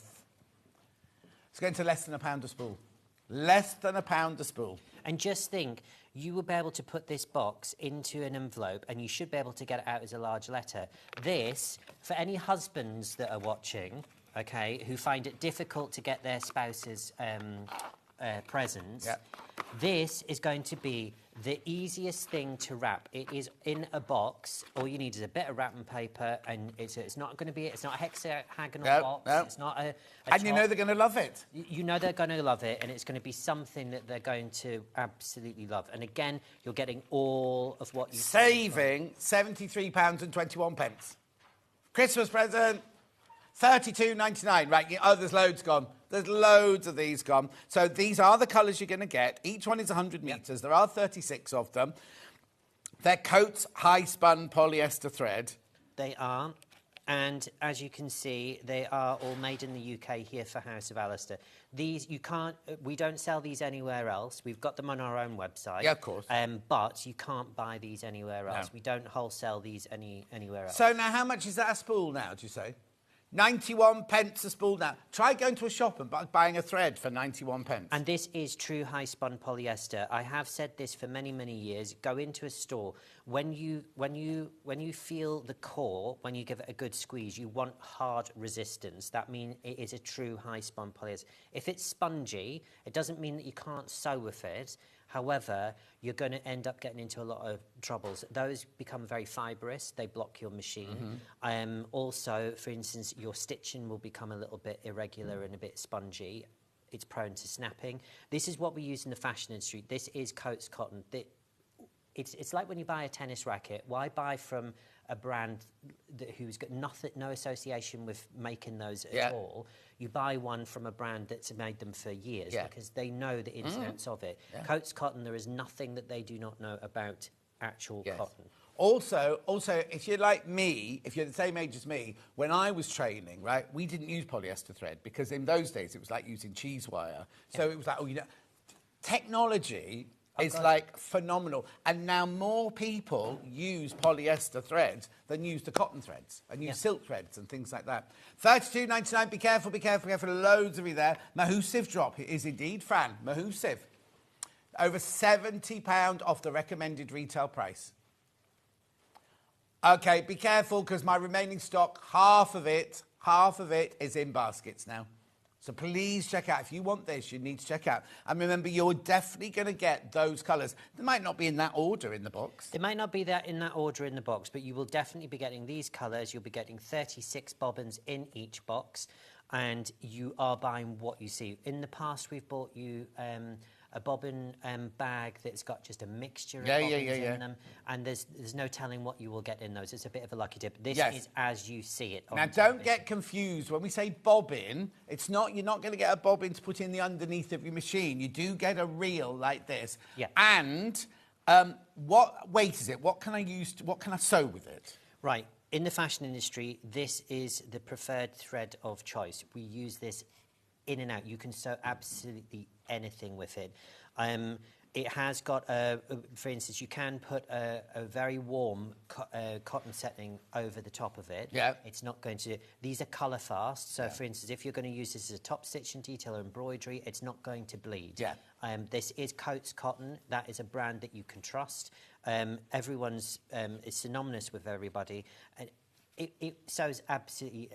It's going to less than £1 a spool. Less than £1 a spool. And just think, you will be able to put this box into an envelope and you should be able to get it out as a large letter. This, for any husbands that are watching, okay, who find it difficult to get their spouse's presents, Yep. this is going to be the easiest thing to wrap. It is in a box. All you need is a bit of wrapping paper, and it's not going to be. It's not a hexagonal box. No. It's not a And you know they're going to love it. You know they're going to love it, and it's going to be something that they're going to absolutely love. And again, you're getting all of what you Saving £73.21. Christmas present, $32.99. Right, there's loads gone. There's loads of these gone. So these are the colours you're going to get. Each one is 100 metres. There are 36 of them. They're Coates high-spun polyester thread. They are. And as you can see, they are all made in the UK here for House of Alistair. These, you can't, we don't sell these anywhere else. We've got them on our own website. Yeah, of course. But you can't buy these anywhere else. No. We don't wholesale these anywhere else. So now how much is that a spool now, do you say? 91 pence a spool now. Try going to a shop and buying a thread for 91 pence. And this is true high-spun polyester. I have said this for many, many years. Go into a store. When you feel the core, when you give it a good squeeze, you want hard resistance. That means it is a true high-spun polyester. If it's spongy, it doesn't mean that you can't sew with it. However, you're going to end up getting into a lot of troubles. Those become very fibrous. They block your machine. Also, for instance, your stitching will become a little bit irregular and a bit spongy. It's prone to snapping. This is what we use in the fashion industry. This is Coats cotton. It's like when you buy a tennis racket. Why buy from a brand who's got no association with making those at all? You buy one from a brand that's made them for years because they know the ins and outs of it. Coats cotton, there is nothing that they do not know about actual cotton. Also, if you're like me, if you're the same age as me, when I was training, right, we didn't use polyester thread because in those days it was like using cheese wire. So it was like, technology is like phenomenal. And now more people use polyester threads than use the cotton threads and use silk threads and things like that. 32.99. Be careful, be careful, be careful. Loads of you there. Mahusiv drop is indeed, Fran. Mahusiv. Over £70 off the recommended retail price. Okay, be careful because my remaining stock, half of it is in baskets now. So please check out. If you want this, you need to check out. And remember, you're definitely going to get those colours. They might not be in that order in the box. It might not be in that order in the box, but you will definitely be getting these colours. You'll be getting 36 bobbins in each box, and you are buying what you see. In the past, we've bought you a bobbin bag that's got just a mixture of bobbins in them, and there's no telling what you will get in those. It's a bit of a lucky dip. This is as you see it on Now, television. don't get confused. When we say bobbin, you're not going to get a bobbin to put in the underneath of your machine. You do get a reel like this. Yeah. And what weight is it? What can I use? What can I sew with it? Right. In the fashion industry, this is the preferred thread of choice. We use this in and out. You can sew absolutely anything with it. It has got, for instance, you can put a very warm cotton setting over the top of it. Yeah. It's not going to... These are colour fast. So, for instance, if you're going to use this as a top stitch and detail or embroidery, it's not going to bleed. Yeah. This is Coats Cotton. That is a brand that you can trust. Everyone's... is synonymous with everybody. And it sews absolutely...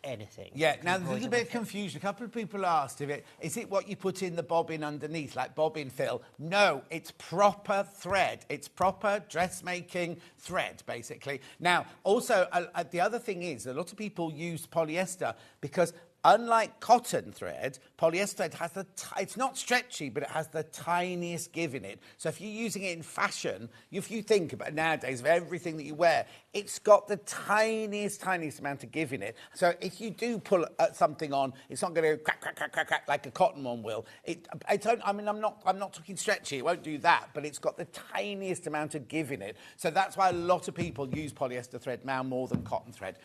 anything. Yeah, now there's a little bit of confusion. A couple of people asked is it what you put in the bobbin underneath, like bobbin fill? No, it's proper thread. It's proper dressmaking thread, basically. Now, also, the other thing is, a lot of people use polyester because unlike cotton thread, polyester thread has it's not stretchy, but it has the tiniest give in it. So if you're using it in fashion, if you think about nowadays of everything that you wear, it's got the tiniest amount of give in it. So if you do pull something on, it's not going to crack, crack, crack, crack, crack like a cotton one will. I'm not talking stretchy. It won't do that, but it's got the tiniest amount of give in it. So that's why a lot of people use polyester thread now more than cotton thread.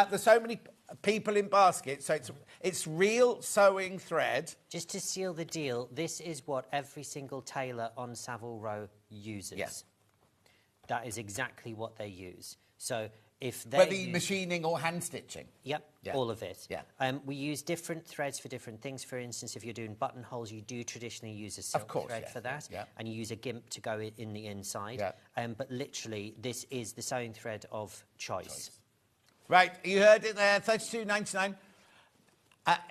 There's so many people in baskets, so it's real sewing thread. Just to seal the deal, this is what every single tailor on Savile Row uses. Yes. That is exactly what they use. So if they Whether machining or hand stitching. Yep, Yeah. all of it. Yeah. We use different threads for different things. For instance, if you're doing buttonholes, you do traditionally use a silk thread for that, and you use a gimp to go in the inside. Yeah. But literally, this is the sewing thread of choice. Right, you heard it there, $32.99.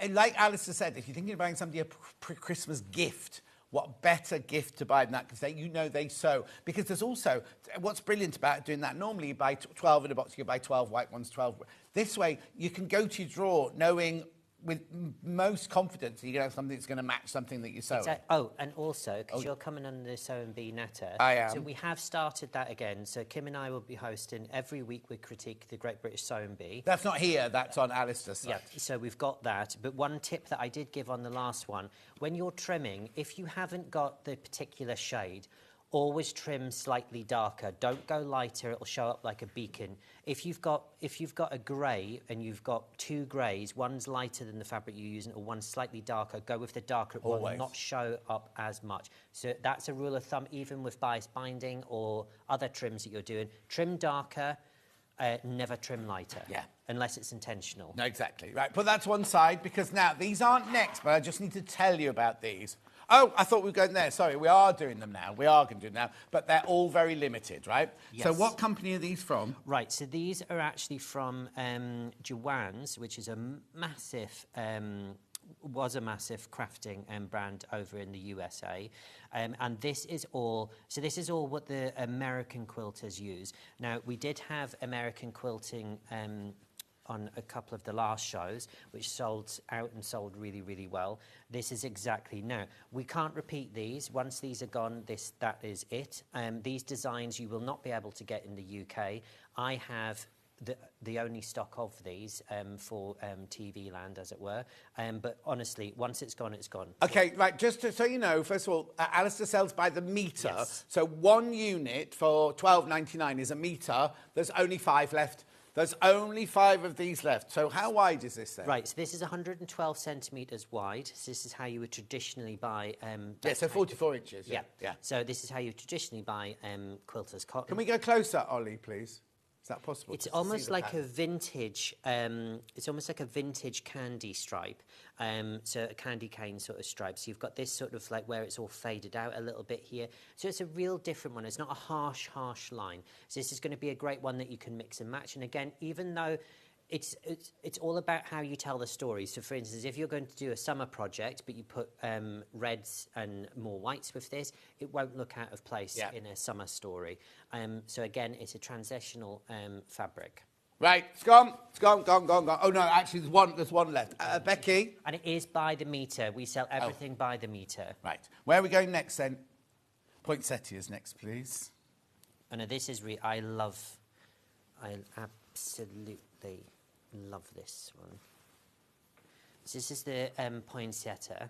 Like Alistair said, if you're thinking of buying somebody a pre-Christmas gift, what better gift to buy than that? Because they sew. Because there's also, what's brilliant about doing that, normally you buy 12 in a box, you buy 12 white ones, 12. This way, you can go to your drawer knowing with most confidence you're going to have something that's going to match something that you sew. Oh, and also, because you're coming under the Sew and Be Netter. I am. So we have started that again. So Kim and I will be hosting every week. We critique the Great British Sew and Bee. That's not here. That's on Alistair's site. Yeah, so we've got that. But one tip that I did give on the last one, when you're trimming, if you haven't got the particular shade, always trim slightly darker. Don't go lighter, it'll show up like a beacon. If you've got a grey and you've got two greys, one's lighter than the fabric you're using or one's slightly darker, go with the darker. It will not show up as much. So that's a rule of thumb, even with bias binding or other trims that you're doing. Trim darker, never trim lighter. Yeah. Unless it's intentional. No, exactly. Right, put that to one side because now these aren't next, but I just need to tell you about these. Oh, I thought we were going there. Sorry, we are doing them now. We are going to do them now, but they're all very limited, right? Yes. So what company are these from? Right, so these are actually from Joann's, which is a massive, was a massive crafting brand over in the USA. And this is all what the American quilters use. Now, we did have American quilting on a couple of the last shows, which sold out and sold really, really well. This is exactly now. We can't repeat these. Once these are gone, that is it. These designs you will not be able to get in the UK. I have the only stock of these for TV land, as it were. But honestly, once it's gone, it's gone. Okay, right, so you know, first of all, Alistair sells by the metre. Yes. So one unit for £12.99 is a metre. There's only 5 left. There's only 5 of these left. So how wide is this then? Right, so this is 112 centimetres wide. So this is how you would traditionally buy... yeah, so 44 inches. Yeah. Yeah. So this is how you traditionally buy quilters cotton. Can we go closer, Ollie, please? Is that possible? It's almost like a vintage. It's almost like a vintage candy stripe. So a candy cane sort of stripe. So you've got this sort of like where it's all faded out a little bit here. So it's a real different one. It's not a harsh line. So this is going to be a great one that you can mix and match. And again, even though it's all about how you tell the story. So, for instance, if you're going to do a summer project, but you put reds and more whites with this, it won't look out of place in a summer story. So, again, it's a transitional fabric. Right, it's gone. Oh, no, actually, there's one left. Becky? And it is by the metre. We sell everything by the metre. Right. Where are we going next, then? Poinsettias next, please. And this is I absolutely love this one. So this is the poinsettia.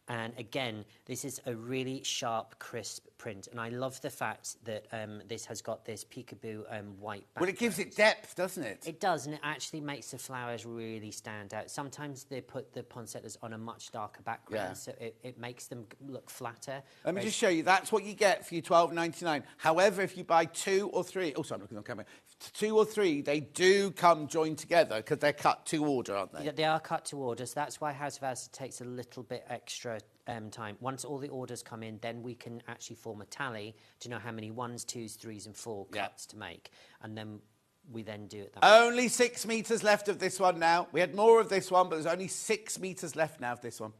And again, this is a really sharp, crisp print. And I love the fact that this has got this peekaboo white background. Well, it gives it depth, doesn't it? It does, and it actually makes the flowers really stand out. Sometimes they put the poinsettias on a much darker background, so it makes them look flatter. Let me just show you. That's what you get for your £12.99. However, if you buy 2 or 3... Oh, sorry, I'm looking on camera. 2 or 3, they do come joined together because they're cut to order, aren't they? Yeah, they are cut to order, so that's why House of Alistair takes a little bit extra time. Once all the orders come in, then we can actually form a tally to know how many 1s, 2s, 3s and 4 cuts to make. And then we then do it that way. Only 6 metres left of this one now. We had more of this one, but there's only 6 metres left now of this one.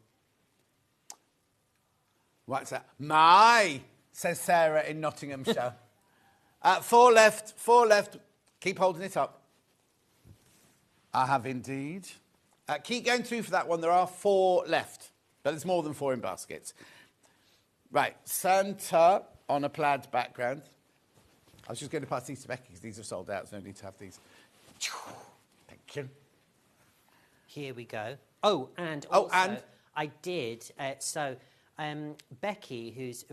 What's that? My, says Sarah in Nottinghamshire. 4 left, 4 left. Keep holding it up. I have indeed. Keep going through for that one. There are 4 left, but there's more than 4 in baskets. Right, Santa on a plaid background. I was just going to pass these to Becky because these are sold out, so no need to have these. Thank you. Here we go. Oh, and also, I did... Becky, who's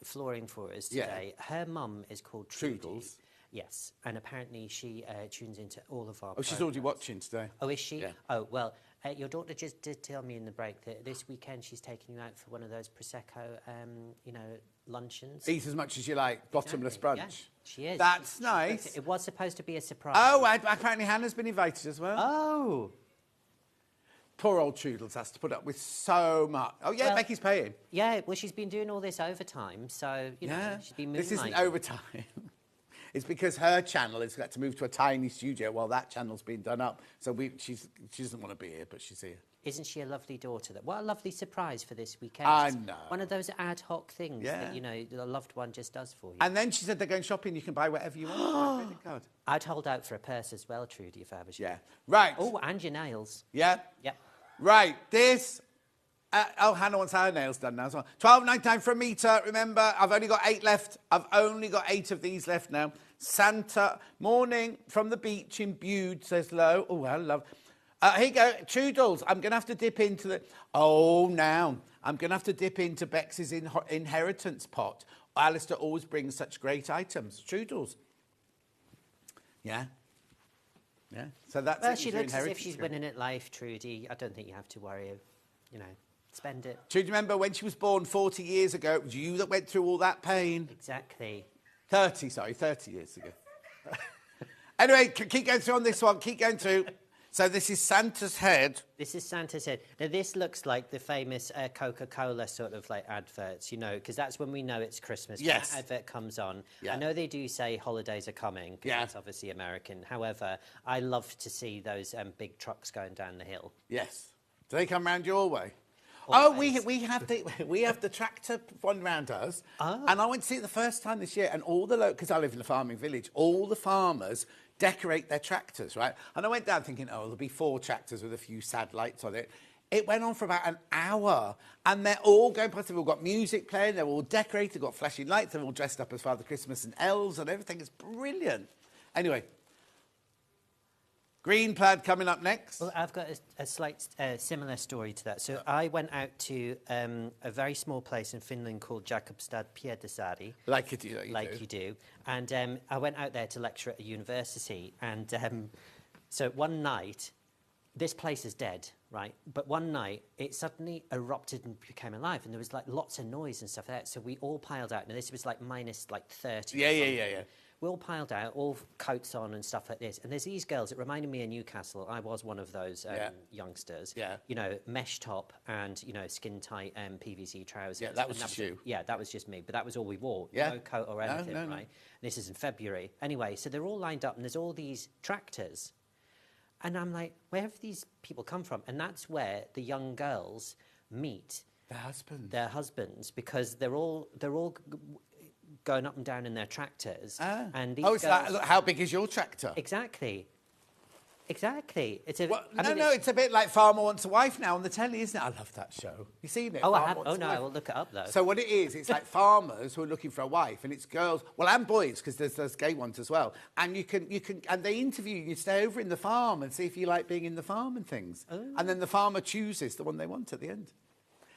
flooring for us today, her mum is called Trudy. Yes, and apparently she tunes into all of our she's already watching today. Oh, is she? Yeah. Oh, well, your daughter just did tell me in the break that this weekend she's taking you out for one of those Prosecco, luncheons. Eat as much as you like, bottomless brunch. Yeah, she is. That's nice. It was supposed to be a surprise. Oh, apparently Hannah's been invited as well. Oh. Poor old Toodles has to put up with so much. Oh, yeah, Becky's paying. Yeah, well, she's been doing all this overtime, so, you know, she's been moving. This isn't overtime. It's because her channel has got to move to a tiny studio while that channel's been done up. So she doesn't want to be here, but she's here. Isn't she a lovely daughter? What a lovely surprise for this weekend. I know. One of those ad hoc things that, you know, the loved one just does for you. And then she said they're going shopping. You can buy whatever you want. Credit card. I'd hold out for a purse as well, Trudy, if I was you. Yeah. Right. Oh, and your nails. Yeah? Yeah. Right. This... Hannah wants her nails done now as well. £12.99 for a metre. Remember, I've only got 8 left. I've only got 8 of these left now. Santa, morning from the beach in Bude, says Lo. Oh, I love. Here you go. Toodles, I'm going to have to dip into the... Oh, now. I'm going to have to dip into Bex's inheritance pot. Alistair always brings such great items. Toodles. Yeah. Yeah. So that's Well, it. she looks as if she's winning at life, Trudy. I don't think you have to worry, you know. Spend it. Do you remember when she was born 40 years ago? It was you that went through all that pain. Exactly. 30 years ago. Anyway, keep going through on this one. Keep going through. So this is Santa's head. This is Santa's head. Now, this looks like the famous Coca-Cola sort of like adverts, you know, because that's when we know it's Christmas. When Yes. that advert comes on. Yeah. I know they do say holidays are coming, because Yeah. it's obviously American. However, I love to see those big trucks going down the hill. Yes. Do they come round your way? Always. Oh, we have the tractor one round us. Oh. And I went to see it the first time this year, and all the because I live in a farming village, all the farmers decorate their tractors, right? And I went down thinking, oh, there'll be 4 tractors with a few sad lights on it. It went on for about an hour, and they're all going past. They've all got music playing. They're all decorated. They've got flashing lights. They're all dressed up as Father Christmas and elves and everything. It's brilliant. Anyway, green plaid coming up next. Well, I've got a slight similar story to that. So I went out to a very small place in Finland called Jakobstad Pietasaari. Like you do. You do. And I went out there to lecture at a university. And so one night, this place is dead, right? But one night, it suddenly erupted and became alive. And there was like lots of noise and stuff there. So we all piled out. Now, this was like minus like 30. Yeah. We all piled out, all coats on and stuff like this. And there's these girls. It reminded me of Newcastle. I was one of those youngsters. Yeah. You know, mesh top and, you know, skin tight PVC trousers. Yeah, that was And just you. Yeah, that was just me. But that was all we wore. Yeah. No coat or anything, no. right? And this is in February. Anyway, so they're all lined up and there's all these tractors. And I'm like, where have these people come from? And that's where the young girls meet their husbands, because they're all going up and down in their tractors. And these It's like, girls... look, how big is your tractor? Exactly. It's a... Well, I mean, it's a bit like Farmer Wants a Wife now on the telly, isn't it? I love that show. You seen it? Oh, I Farmer have. Wants Oh, a no, Wife? I will look it up, though. So what it is, it's like farmers who are looking for a wife, and it's girls, well, and boys, because there's gay ones as well. And you can, and they interview you. You stay over in the farm and see if you like being in the farm and things. Oh. And then the farmer chooses the one they want at the end.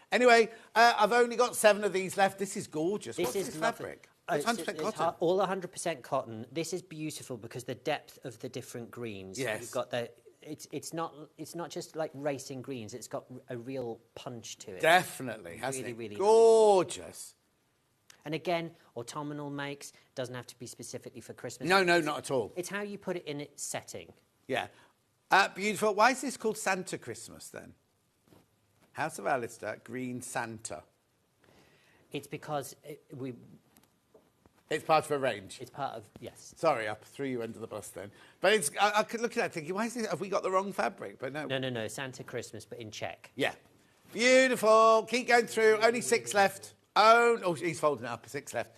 Anyway, I've only got 7 of these left. This is gorgeous. What's this fabric? It's 100% cotton. All 100% cotton. This is beautiful because the depth of the different greens. Yes. You've got the... It's not just like racing greens. It's got a real punch to it. Definitely, hasn't it? Really Gorgeous. And again, autumnal makes doesn't have to be specifically for Christmas. No, not at all. It's how you put it in its setting. Yeah. Beautiful. Why is this called Santa Christmas then? House of Alistair, Green Santa. It's because It's part of a range. It's part of, yes. Sorry, I threw you under the bus then. But I could look at that thinking, why is this? Have we got the wrong fabric? But no. No. Santa Christmas, but in Czech. Yeah. Beautiful. Keep going through. Only 6 left. Oh, he's folding it up. 6 left.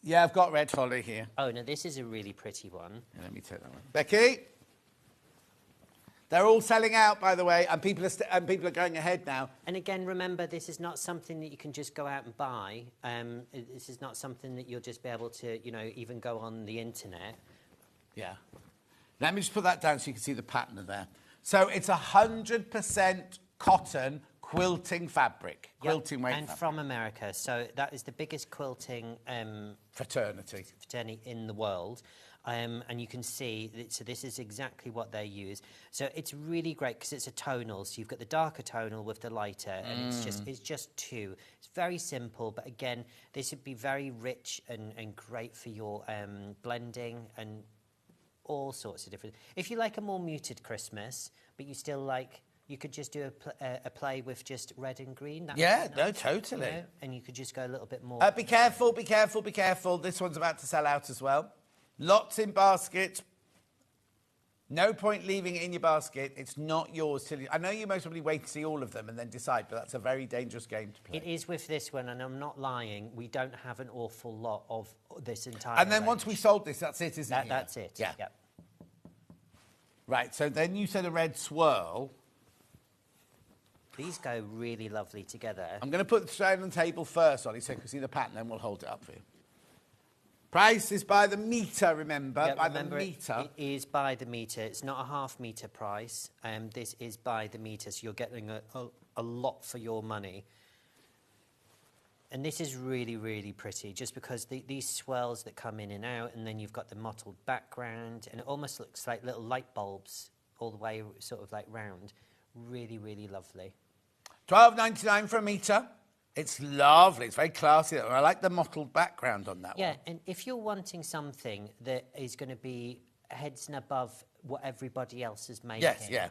Yeah, I've got red holly here. Oh, no, this is a really pretty one. Yeah, let me take that one. Becky? They're all selling out, by the way, and people are going ahead now. And again, remember, this is not something that you can just go out and buy. This is not something that you'll just be able to, you know, even go on the internet. Yeah. Let me just put that down so you can see the pattern of there. So it's 100% cotton quilting fabric, quilting weight and fabric. from America. So that is the biggest quilting fraternity in the world. And you can see, so this is exactly what they use. So it's really great because it's a tonal. So you've got the darker tonal with the lighter, and it's just 2. It's very simple, but again, this would be very rich and great for your blending and all sorts of different... If you like a more muted Christmas, but you still like... You could just do a play with just red and green. Yeah, no, totally. You know, and you could just go a little bit more... Be careful, be careful, be careful. This one's about to sell out as well. Lots in basket. No point leaving it in your basket. It's not yours till you... I know you most probably wait to see all of them and then decide, but that's a very dangerous game to play. It is with this one, and I'm not lying. We don't have an awful lot of this entire And then range. once we sold this, that's it, isn't it? That's it. Yeah. Yep. Right, so then you said a red swirl. These go really lovely together. I'm going to put the strand on the table first, Ollie, so you can see the pattern, then we'll hold it up for you. Price is by the metre, remember? Yep, by remember the metre. It is by the metre. It's not a half-metre price. This is by the metre, so you're getting a lot for your money. And this is really, really pretty, just because these swirls that come in and out, and then you've got the mottled background, and it almost looks like little light bulbs all the way sort of like round. Really, really lovely. $12.99 for a metre. It's lovely. It's very classy. I like the mottled background on that Yeah, one. and if you're wanting something that is going to be heads and above what everybody else is making, Yes, yeah.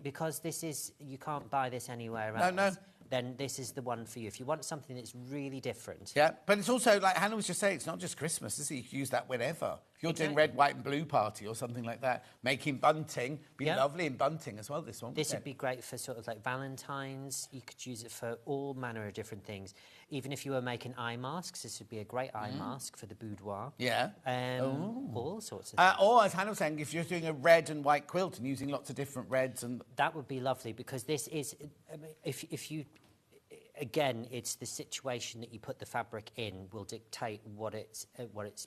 Because this is, you can't buy this anywhere No, else. no. Then this is the one for you. If you want something that's really different. Yeah, but it's also, like Hannah was just saying, it's not just Christmas, is it? You can use that whenever. If you're doing red, white and blue party or something like that, making bunting, be lovely in bunting as well, this one. This would be great for sort of like Valentine's. You could use it for all manner of different things. Even if you were making eye masks, this would be a great eye mask for the boudoir. Yeah. All sorts of things. Or, as Hannah was saying, if you're doing a red and white quilt and using lots of different reds and... That would be lovely, because this is, I mean, if you... Again, it's the situation that you put the fabric in will dictate what it's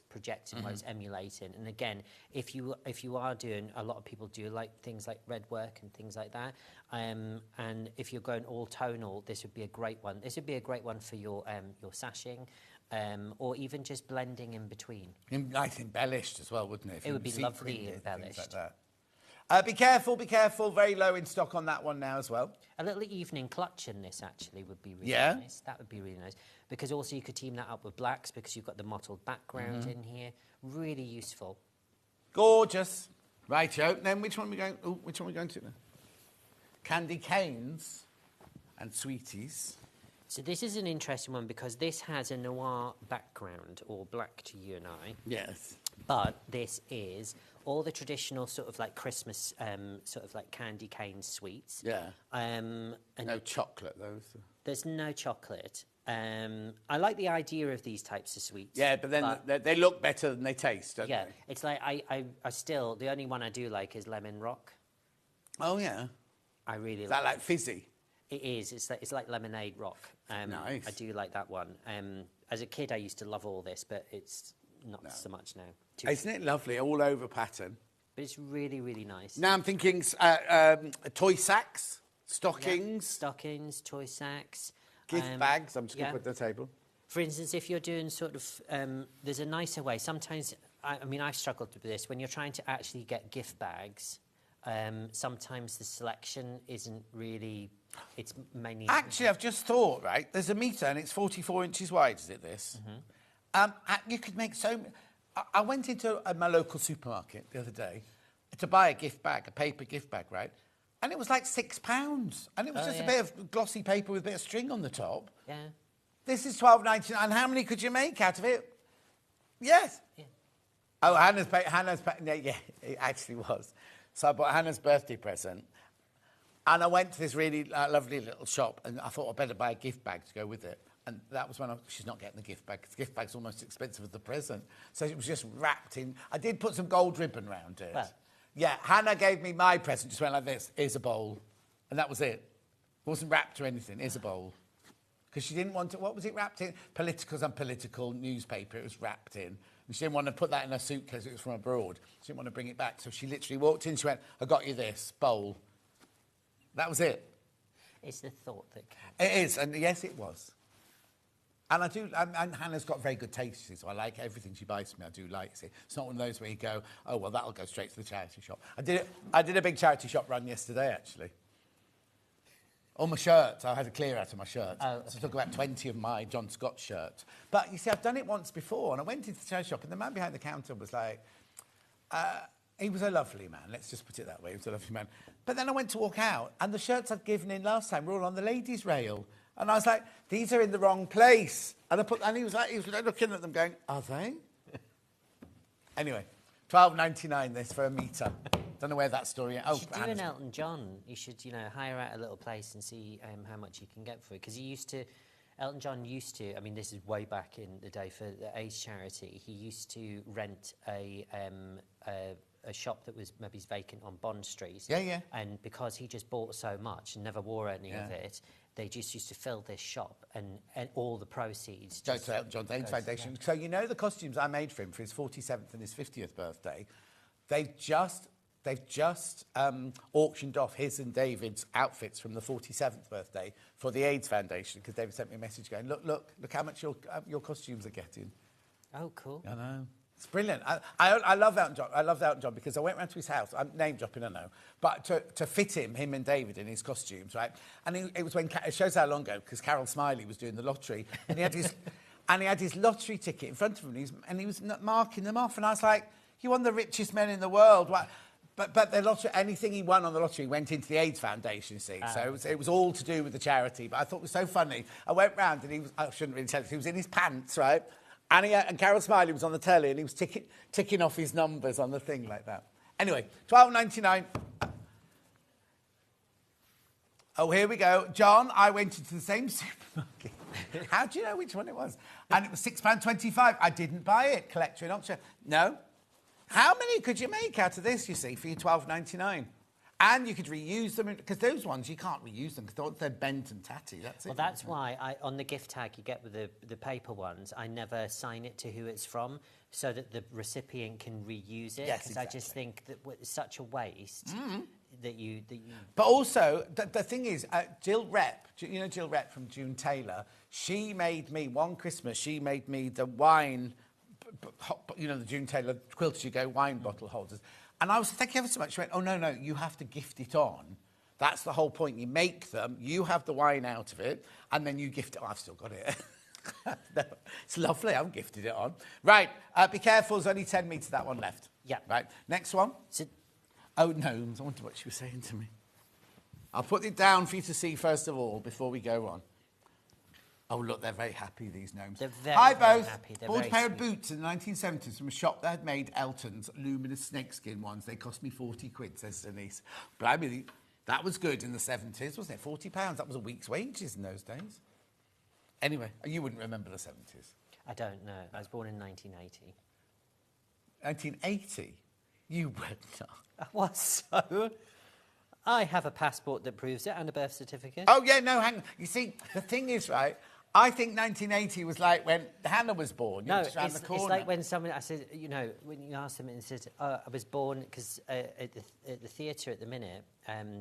projecting, what it's emulating. And again, if you are doing, a lot of people do like things like red work and things like that. And if you're going all tonal, this would be a great one. This would be a great one for your sashing, or even just blending in between. Nice embellished as well, wouldn't it? It would be lovely Things embellished. like that. Be careful, be careful. Very low in stock on that one now as well. A little evening clutch in this actually would be really Yeah. nice. That would be really nice. Because also you could team that up with blacks, because you've got the mottled background in here. Really useful. Gorgeous. Righto. Then which one are we going? Oh, which one are we going to now? Candy canes and sweeties. So this is an interesting one, because this has a noir background, or black to you and I. Yes. But this is all the traditional sort of like Christmas sort of like candy cane sweets. Yeah. And No chocolate, those. there's no chocolate. I like the idea of these types of sweets. Yeah, but then they look better than they taste, don't yeah, they? it's like I still, the only one I do like is lemon rock. Oh, yeah. I really Is that like fizzy? It is. It's like lemonade rock. Nice. I do like that one. As a kid, I used to love all this, but it's not so much now. Isn't it lovely? All over pattern. But it's really, really nice. Now I'm thinking toy sacks, stockings, Stockings, toy sacks. gift bags. I'm just going yeah. to put the table. For instance, if you're doing sort of, there's a nicer way. Sometimes, I mean, I've struggled with this. When you're trying to actually get gift bags, sometimes the selection isn't really, it's mainly... Actually, I've just thought, right, there's a metre and it's 44 inches wide, is it this? You could make so... I went into my local supermarket the other day to buy a gift bag, a paper gift bag, right? And it was like £6. And it was just a bit of glossy paper with a bit of string on the top. Yeah. This is £12.99. And how many could you make out of it? Yes. Yeah. Oh, yeah, it actually was. So I bought Hannah's birthday present. And I went to this really lovely little shop, and I thought I'd better buy a gift bag to go with it. And that was when she's not getting the gift bag, because the gift bag's almost as expensive as the present. So it was just wrapped in... I did put some gold ribbon round it. Well. Yeah, Hannah gave me my present, just went like this, here's a bowl. And that was it. It wasn't wrapped or anything, here's a bowl. Because she didn't want to... What was it wrapped in? Politicals and political newspaper, it was wrapped in. And she didn't want to put that in her suitcase, it was from abroad. She didn't want to bring it back. So she literally walked in, she went, I got you this, bowl. That was it. It's the thought that counts. It is, and yes, it was. And I do, and Hannah's got very good taste, so I like everything she buys for me. I do like it. It's not one of those where you go, oh, well, that'll go straight to the charity shop. I did a big charity shop run yesterday, actually. All my shirts, I had to clear out of my shirts. Oh, okay. So I took about 20 of my John Scott shirts. But you see, I've done it once before, and I went into the charity shop, and the man behind the counter was like, he was a lovely man, let's just put it that way, he was a lovely man. But then I went to walk out, and the shirts I'd given in last time were all on the ladies' rail. And I was like, these are in the wrong place. And he was looking at them going, are they? Anyway, £12.99 this for a metre. Don't know where that story is. You should do an Elton John. You should, hire out a little place and see how much you can get for it. Because Elton John used to, I mean, this is way back in the day for the AIDS charity, he used to rent a shop that was maybe vacant on Bond Street. Yeah, yeah. And because he just bought so much and never wore any of it, they just used to fill this shop, and all the proceeds go to Elton John's AIDS Foundation. Yeah. So the costumes I made for him for his 47th and his 50th birthday, they've just auctioned off his and David's outfits from the 47th birthday for the AIDS Foundation, because David sent me a message going, look how much your costumes are getting. Oh, cool. I know. It's brilliant. I love Elton John. I love Elton John because I went round to his house. I'm name dropping, I know, but to fit him and David in his costumes, right? And it was when it shows how long ago because Carol Smiley was doing the lottery, and he had his lottery ticket in front of him, and he was marking them off, and I was like, "You're one of the richest men in the world." What? But the lottery, anything he won on the lottery went into the AIDS Foundation, you see. So it was all to do with the charity. But I thought it was so funny. I went round and I shouldn't really tell you, he was in his pants, right? And Carol Smiley was on the telly and he was ticking off his numbers on the thing like that. Anyway, £12.99. Oh, here we go. John, I went into the same supermarket. How do you know which one it was? And it was £6.25. I didn't buy it. Collector in Oxford. No. How many could you make out of this, you see, for your £12.99? And you could reuse them, because those ones, you can't reuse them, because they're bent and tatty. That's it. Well, that's why on the gift tag you get with the paper ones, I never sign it to who it's from, so that the recipient can reuse it. Yes, because exactly. I just think that it's such a waste that you... But also, the thing is, Jill Rep, you know Jill Rep from June Taylor, she made me, one Christmas, she made me the wine, you know, the June Taylor quilted you go wine bottle holders. And I was, thank you ever so much. She went, oh, no, you have to gift it on. That's the whole point. You make them, you have the wine out of it, and then you gift it. Oh, I've still got it. No, it's lovely. I've gifted it on. Right, be careful. There's only 10 metres that one left. Yeah. Right, next one. Oh, no, I wonder what she was saying to me. I'll put it down for you to see first of all before we go on. Oh, look, they're very happy, these gnomes. They're very, Hi, very both. happy. They're Bought a very pair of sweet. boots in the 1970s from a shop that had made Elton's luminous snakeskin ones. They cost me 40 quid, says Denise. But I mean, that was good in the 70s, wasn't it? £40. That was a week's wages in those days. Anyway, you wouldn't remember the 70s. I don't know. I was born in 1980. 1980? You were not. I was so... I have a passport that proves it and a birth certificate. Oh, yeah, no, hang on. You see, the thing is, right, I think 1980 was like when Hannah was born. No, just round the corner. it's like when someone, I said, you know, when you ask them and said, oh, I was born, because at the theatre at the minute,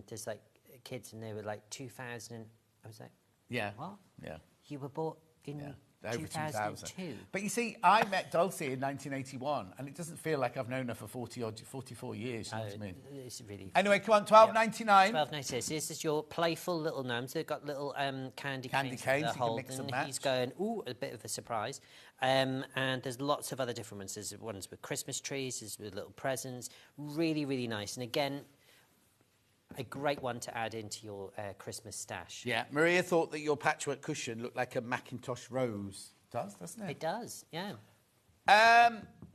there's like kids and they were like 2000, and I was like, Yeah. what? Yeah. You were born in Over 2002. But you see, I met Dulcie in 1981, and it doesn't feel like I've known her for 44 years, you know what I mean? It's really... Anyway, come on, £12.99. £12.96. This is your playful little gnomes. They've got little candy canes that canes, they're you can mix and holding. He's going, ooh, a bit of a surprise. And there's lots of other different ones. There's ones with Christmas trees, there's with little presents. Really, really nice. And again, a great one to add into your Christmas stash. Yeah, Maria thought that your patchwork cushion looked like a Macintosh rose. It does, doesn't it? It does, yeah.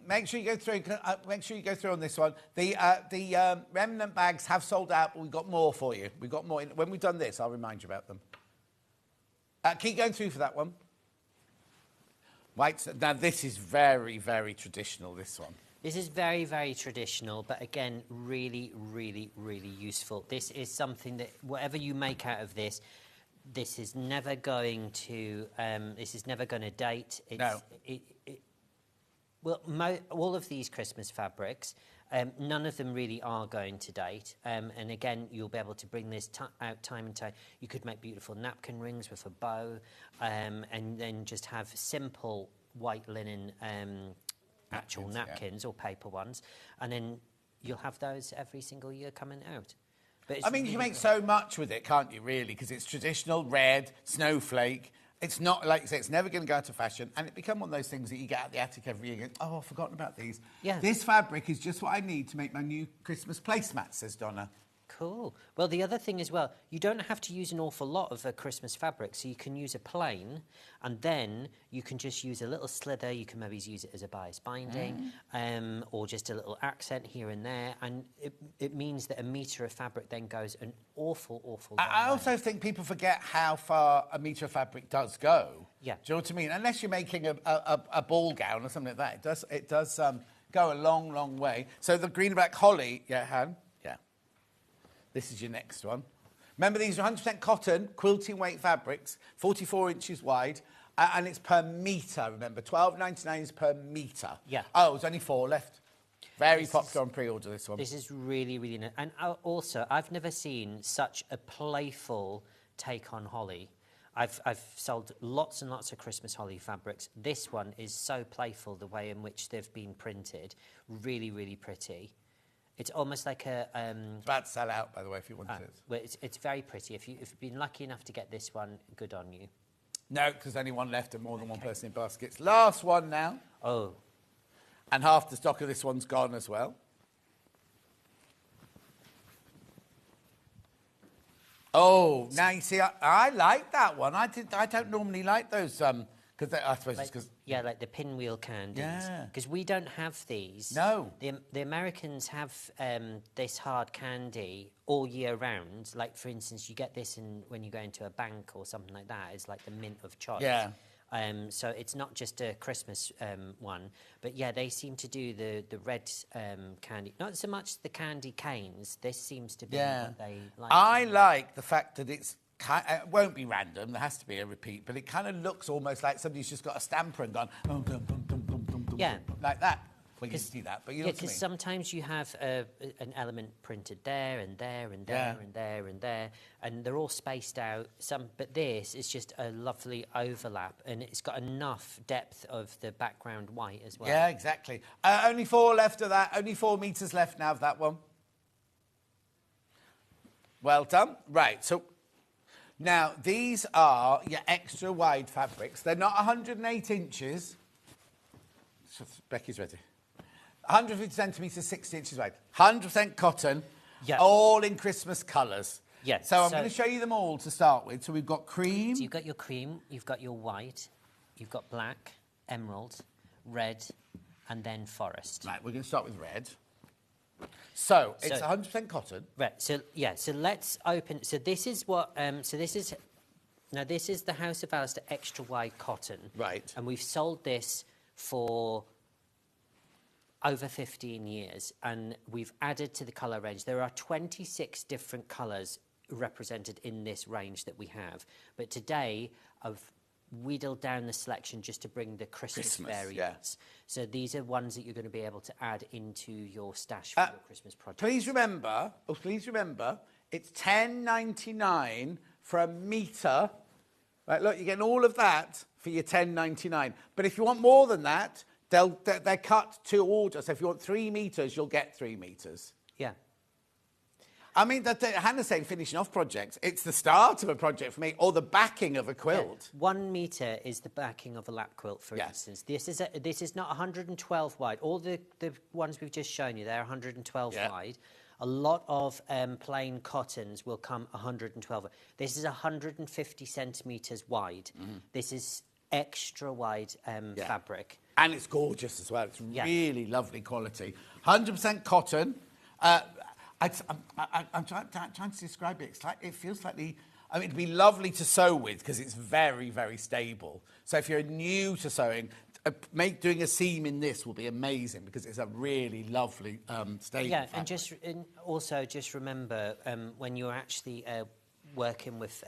Make sure you go through. Make sure you go through on this one. The remnant bags have sold out, but we've got more for you. We've got more. When we've done this, I'll remind you about them. Keep going through for that one. Right, now this is very, very traditional, this one. This is very, very traditional, but again, really, really, really useful. This is something that, whatever you make out of this, this is never going to date. It's, No. Well, all of these Christmas fabrics, none of them really are going to date. And again, you'll be able to bring this out time and time. You could make beautiful napkin rings with a bow, and then just have simple white linen actual napkins or paper ones, and then you'll have those every single year coming out. But I mean, you can make so much with it, can't you, really? Because it's traditional, red, snowflake. It's not, like you say, it's never going to go out of fashion. And it become one of those things that you get out the attic every year and go, oh, I've forgotten about these. Yeah. This fabric is just what I need to make my new Christmas placemat, says Donna. Cool. Well, the other thing as well, you don't have to use an awful lot of Christmas fabric, so you can use a plain, and then you can just use a little slither. You can maybe use it as a bias binding, or just a little accent here and there, and it means that a metre of fabric then goes an awful I also think people forget how far a metre of fabric does go. Yeah. Do you know what I mean? Unless you're making a ball gown or something like that, it does go a long, long way. So the green and black holly, yeah, Han? Yeah. This is your next one. Remember, these are 100% cotton, quilting weight fabrics, 44 inches wide, and it's per metre, remember. £12.99 is per metre. Yeah. Oh, there's only 4 left. Very popular on pre-order, this one. This is really, really nice. And also, I've never seen such a playful take on holly. I've sold lots and lots of Christmas holly fabrics. This one is so playful, the way in which they've been printed. Really, really pretty. It's almost like a... It's about to sell out, by the way, if you want it. Well, it's very pretty. If you've been lucky enough to get this one, good on you. No, because only one left and more than one person in baskets. Last one now. Oh. And half the stock of this one's gone as well. Oh, now you see, I like that one. I don't normally like those, because I suppose it's because... Yeah, like the pinwheel candies. Yeah. Because we don't have these. No. The Americans have this hard candy all year round. Like, for instance, you get this when you go into a bank or something like that. It's like the mint of choice. Yeah. So it's not just a Christmas one. But, yeah, they seem to do the red candy. Not so much the candy canes. This seems to be what they like. I like the fact that it won't be random. There has to be a repeat. But it kind of looks almost like somebody's just got a stamper and gone, oh, dum, dum, dum, dum, dum, dum, Yeah. like that. Well, you see that, but you know what I because mean. sometimes you have an element printed there and there and there and there and there, and they're all spaced out. But this is just a lovely overlap, and it's got enough depth of the background white as well. Yeah, exactly. Only 4 left of that. Only 4 metres left now of that one. Well done. Right, so now these are your extra wide fabrics. They're not 108 inches. Becky's ready. 150 centimetres, 60 inches wide. 100% cotton, all in Christmas colours. Yeah. So I'm going to show you them all to start with. So we've got cream. So you've got your cream, you've got your white, you've got black, emerald, red, and then forest. Right, we're going to start with red. So it's 100% cotton. Right. So yeah. So let's open. So this is what. So this is. Now this is the House of Alistair extra wide cotton. Right. And we've sold this for over 15 years, and we've added to the colour range. There are 26 different colours represented in this range that we have. But today, I've wheedled down the selection just to bring the Christmas variants. Yeah. So these are ones that you're going to be able to add into your stash for your Christmas project. Please remember, it's $10.99 for a metre. Right, look, you're getting all of that for your $10.99. But if you want more than that, they're cut to order. So if you want 3 metres, you'll get 3 metres. Yeah. I mean, Hannah's saying finishing off projects. It's the start of a project for me, or the backing of a quilt. Yeah. 1 metre is the backing of a lap quilt, for instance. This is not 112 wide. All the ones we've just shown you, they're 112 wide. A lot of plain cottons will come 112. This is 150 centimetres wide. This is extra wide fabric. And it's gorgeous as well. It's really lovely quality. 100% cotton. I'm trying to describe it. It feels slightly... I mean, it'd be lovely to sew with because it's very, very stable. So if you're new to sewing, doing a seam in this will be amazing because it's a really lovely stable fabric. And also just remember, when you're actually working with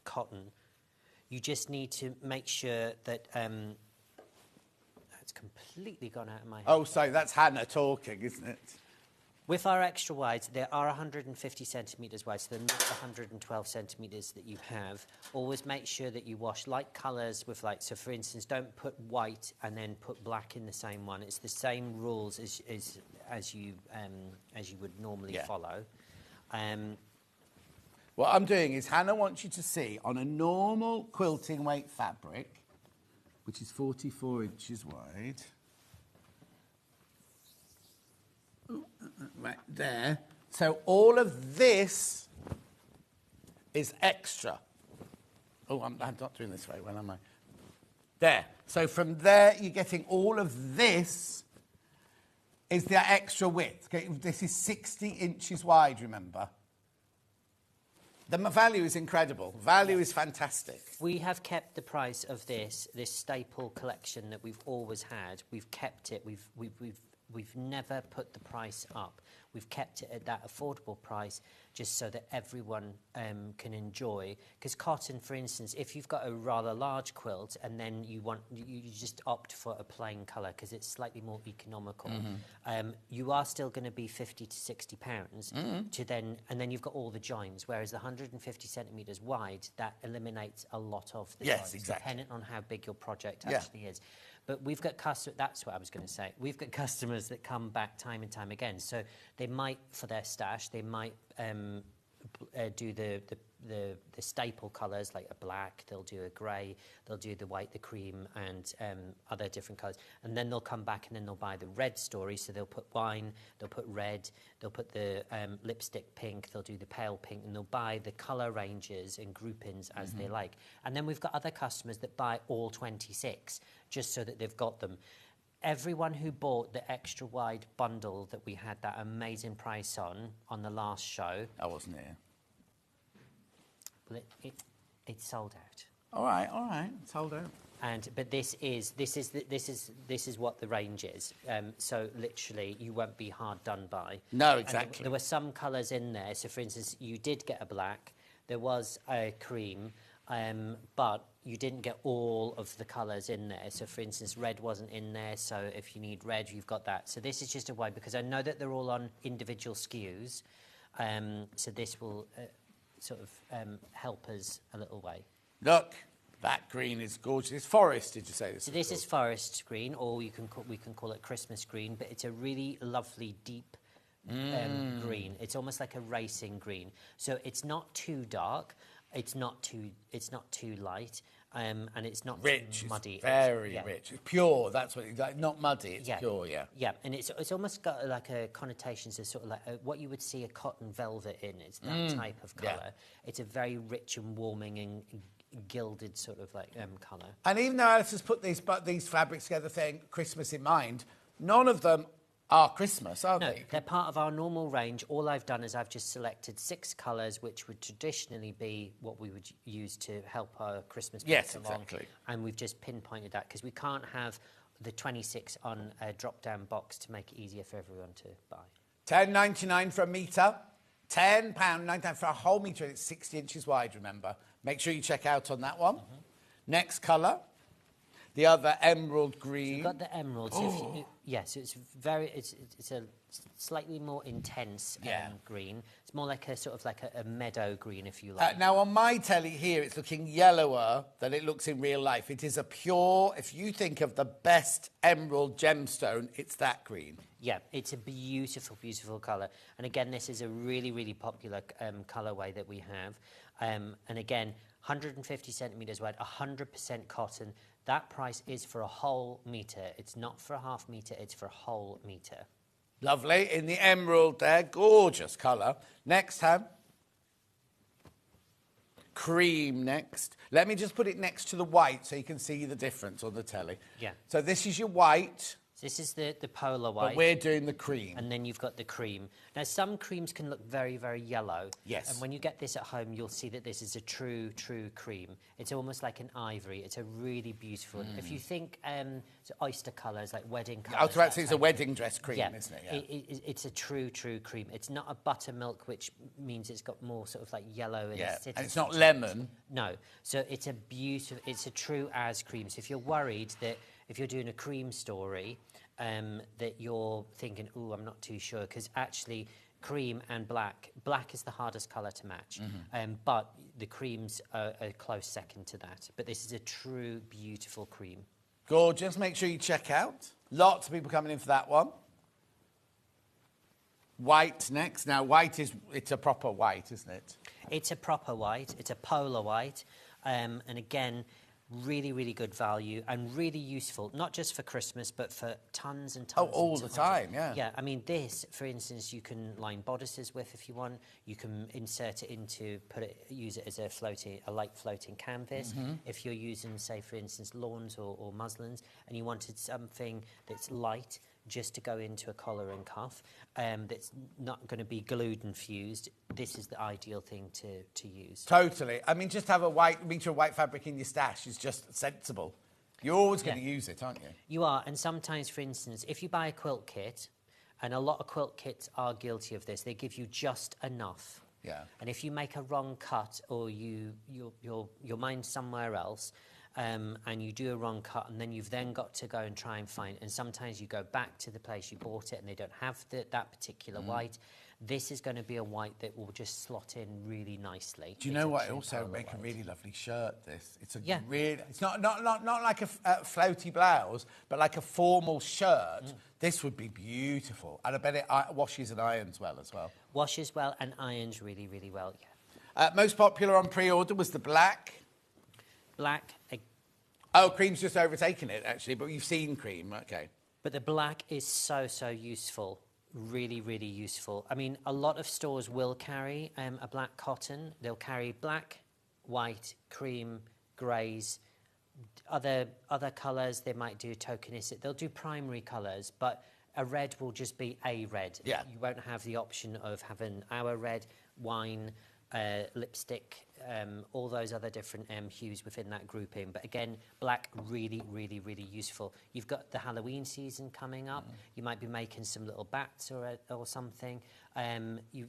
cotton, you just need to make sure that... it's completely gone out of my head. Oh, sorry, that's Hannah talking, isn't it? With our extra wides, there are 150 centimetres wide, so they're not the 112 centimetres that you have. Always make sure that you wash light colours with light. So, for instance, don't put white and then put black in the same one. It's the same rules as you would normally follow. What I'm doing is Hannah wants you to see on a normal quilting weight fabric, which is 44 inches wide. Right there. So all of this is extra. Oh, I'm not doing this very well, am I? There. So from there, you're getting all of this is the extra width. Okay? This is 60 inches wide, remember? The value is incredible. Value is fantastic. We have kept the price of this staple collection that we've always had. We've kept it. We've We've never put the price up. We've kept it at that affordable price just so that everyone can enjoy. Because cotton, for instance, if you've got a rather large quilt and then you just opt for a plain colour because it's slightly more economical, you are still going to be £50 to £60 and then you've got all the joins. Whereas the 150 centimetres wide, that eliminates a lot of the joins, exactly. depending on how big your project actually is. But we've got customers, that's what I was going to say. We've got customers that come back time and time again. So they might, for their stash, they might do the staple colours like a black, they'll do a grey, they'll do the white, the cream, and other different colours. And then they'll come back and then they'll buy the red story. So they'll put wine, they'll put red, they'll put the lipstick pink, they'll do the pale pink, and they'll buy the colour ranges and groupings as they like. And then we've got other customers that buy all 26 just so that they've got them. Everyone who bought the extra wide bundle that we had that amazing price on the last show. I wasn't here. Well, it sold out. All right, sold out. But this is what the range is. So literally, you won't be hard done by. No, exactly. There were some colours in there. So, for instance, you did get a black. There was a cream, but you didn't get all of the colours in there. So, for instance, red wasn't in there. So, if you need red, you've got that. So, this is just a way because I know that they're all on individual SKUs. So, this will sort of help us a little way. Look, that green is gorgeous. It's forest, did you say this? So this is forest green, or we can call it Christmas green, but it's a really lovely deep green. It's almost like a racing green. So it's not too dark, it's not too light, and it's not rich, too muddy. It's very rich. It's pure. That's what it's like. Not muddy. It's pure. Yeah. Yeah, and it's almost got like a connotations of sort of like what you would see a cotton velvet in. It's that type of colour. Yeah. It's a very rich and warming and gilded sort of like colour. And even though Alice has put these fabrics together, saying Christmas in mind, none of them are Christmas, are they? They're part of our normal range. All I've done is I've just selected 6 colours, which would traditionally be what we would use to help our Christmas yes, along. Exactly. And we've just pinpointed that because we can't have the 26 on a drop-down box to make it easier for everyone to buy. £10.99 for a metre, £10.99 for a whole metre, and it's 60 inches wide, remember. Make sure you check out on that one. Next colour. The other emerald green. So you've got the emerald. So yes, it's a slightly more intense green. It's more like a sort of like a meadow green, if you like. Now on my telly here, it's looking yellower than it looks in real life. It is a pure. If you think of the best emerald gemstone, it's that green. Yeah, it's a beautiful, beautiful colour. And again, this is a really, really popular colourway that we have. And again, 150 centimetres wide, 100% cotton. That price is for a whole metre. It's not for a half metre, it's for a whole metre. Lovely. In the emerald there, gorgeous colour. Next, Ham. Cream next. Let me just put it next to the white so you can see the difference on the telly. Yeah. So this is your white. This is the polar white. But we're doing the cream. And then you've got the cream. Now, some creams can look very, very yellow. Yes. And when you get this at home, you'll see that this is a true, true cream. It's almost like an ivory. It's a really beautiful... If you think so oyster colours, like wedding colours... I was about to say it's a wedding dress cream, isn't it? Yeah. It's a true, true cream. It's not a buttermilk, which means it's got more sort of like yellow and acidity. And it's not lemon. No. So it's a beautiful... It's a true as cream. So if you're worried that if you're doing a cream story... that you're thinking, oh, I'm not too sure, because actually cream and black is the hardest colour to match, but the cream's a close second to that. But this is a true, beautiful cream. Gorgeous. Make sure you check out. Lots of people coming in for that one. White next. Now, it's a proper white, isn't it? It's a proper white. It's a polar white. And again... really, really good value and really useful, not just for Christmas, but for tons and tons. Oh, all the time, yeah. Yeah, I mean, this, for instance, you can line bodices with if you want. You can insert it into, use it as a light floating canvas. If you're using, say, for instance, lawns or muslins, and you wanted something that's light, just to go into a collar and cuff, that's not going to be glued and fused, this is the ideal thing to use. Totally. I mean, just have a metre of white fabric in your stash is just sensible. You're always going to Yeah. use it, aren't you? You are, and sometimes, for instance, if you buy a quilt kit, and a lot of quilt kits are guilty of this, they give you just enough. Yeah. And if you make a wrong cut or your mind's somewhere else, and you do a wrong cut, and then you've then got to go and try and find, and sometimes you go back to the place you bought it and they don't have that particular white. This is going to be a white that will just slot in really nicely. Do you know what? It also make a really lovely shirt. This. It's a really. It's not like a floaty blouse, but like a formal shirt. This would be beautiful, and I bet it washes and irons well as well. Washes well and irons really, really well. Yeah. Most popular on pre-order was the black. Black. Oh, cream's just overtaken it actually, but you've seen cream. Okay. But the black is so useful. Really, really useful. I mean, a lot of stores will carry a black cotton. They'll carry black, white, cream, greys, other colours. They might do tokenistic. They'll do primary colours, but a red will just be a red. Yeah. You won't have the option of having our red, wine, lipstick, all those other different hues within that grouping. But again, black, really, really, really useful. You've got the Halloween season coming up. You might be making some little bats or something.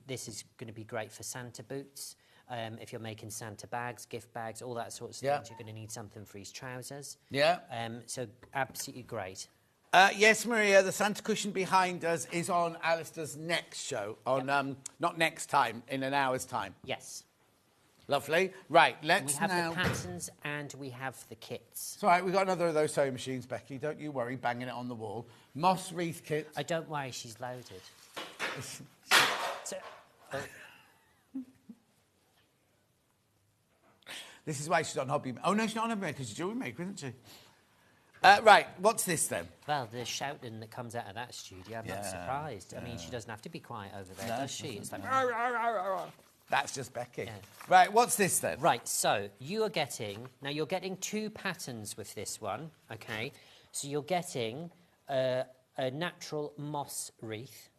This is going to be great for Santa boots. If you're making Santa bags, gift bags, all that sorts of things, you're going to need something for his trousers. Yeah. So absolutely great. Yes, Maria, the Santa cushion behind us is on Alistair's next show, on not next time, in an hour's time. Yes. Lovely. Right, let's We have now... the patterns and we have the kits. It's all right, we've got another of those sewing machines, Becky. Don't you worry, banging it on the wall. Moss wreath kit. I don't worry, she's loaded. So, This is why she's on Hobby... Oh, no, she's not on Hobby Maker, she's a jewellery maker, isn't she? Right, what's this then? well, the shouting that comes out of that studio, I'm not surprised. I mean, she doesn't have to be quiet over there, does she? It's like... That's just Becky. Yeah. Right, what's this then? Right, so you're getting 2 patterns with this one, okay? So you're getting a natural moss wreath.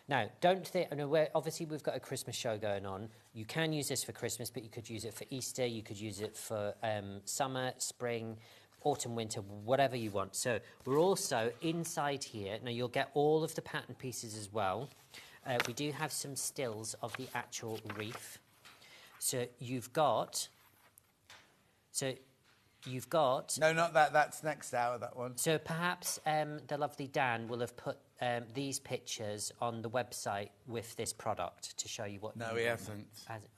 Now, don't think, obviously we've got a Christmas show going on. You can use this for Christmas, but you could use it for Easter, you could use it for summer, spring, autumn, winter, whatever you want. So we're also inside here. Now, you'll get all of the pattern pieces as well. We do have some stills of the actual wreath. So you've got... No, not that. That's next hour, that one. So perhaps the lovely Dan will have put these pictures on the website with this product to show you what... No, he hasn't.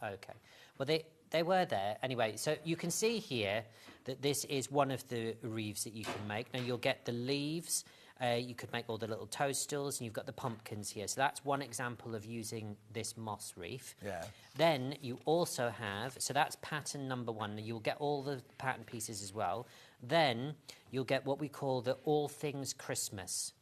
Okay. Well, they were there. Anyway, so you can see here that this is one of the wreaths that you can make. Now, you'll get the leaves. You could make all the little toadstools, and you've got the pumpkins here. So that's one example of using this moss wreath. Yeah. Then you also have, so that's pattern number 1. You'll get all the pattern pieces as well. Then you'll get what we call the All Things Christmas.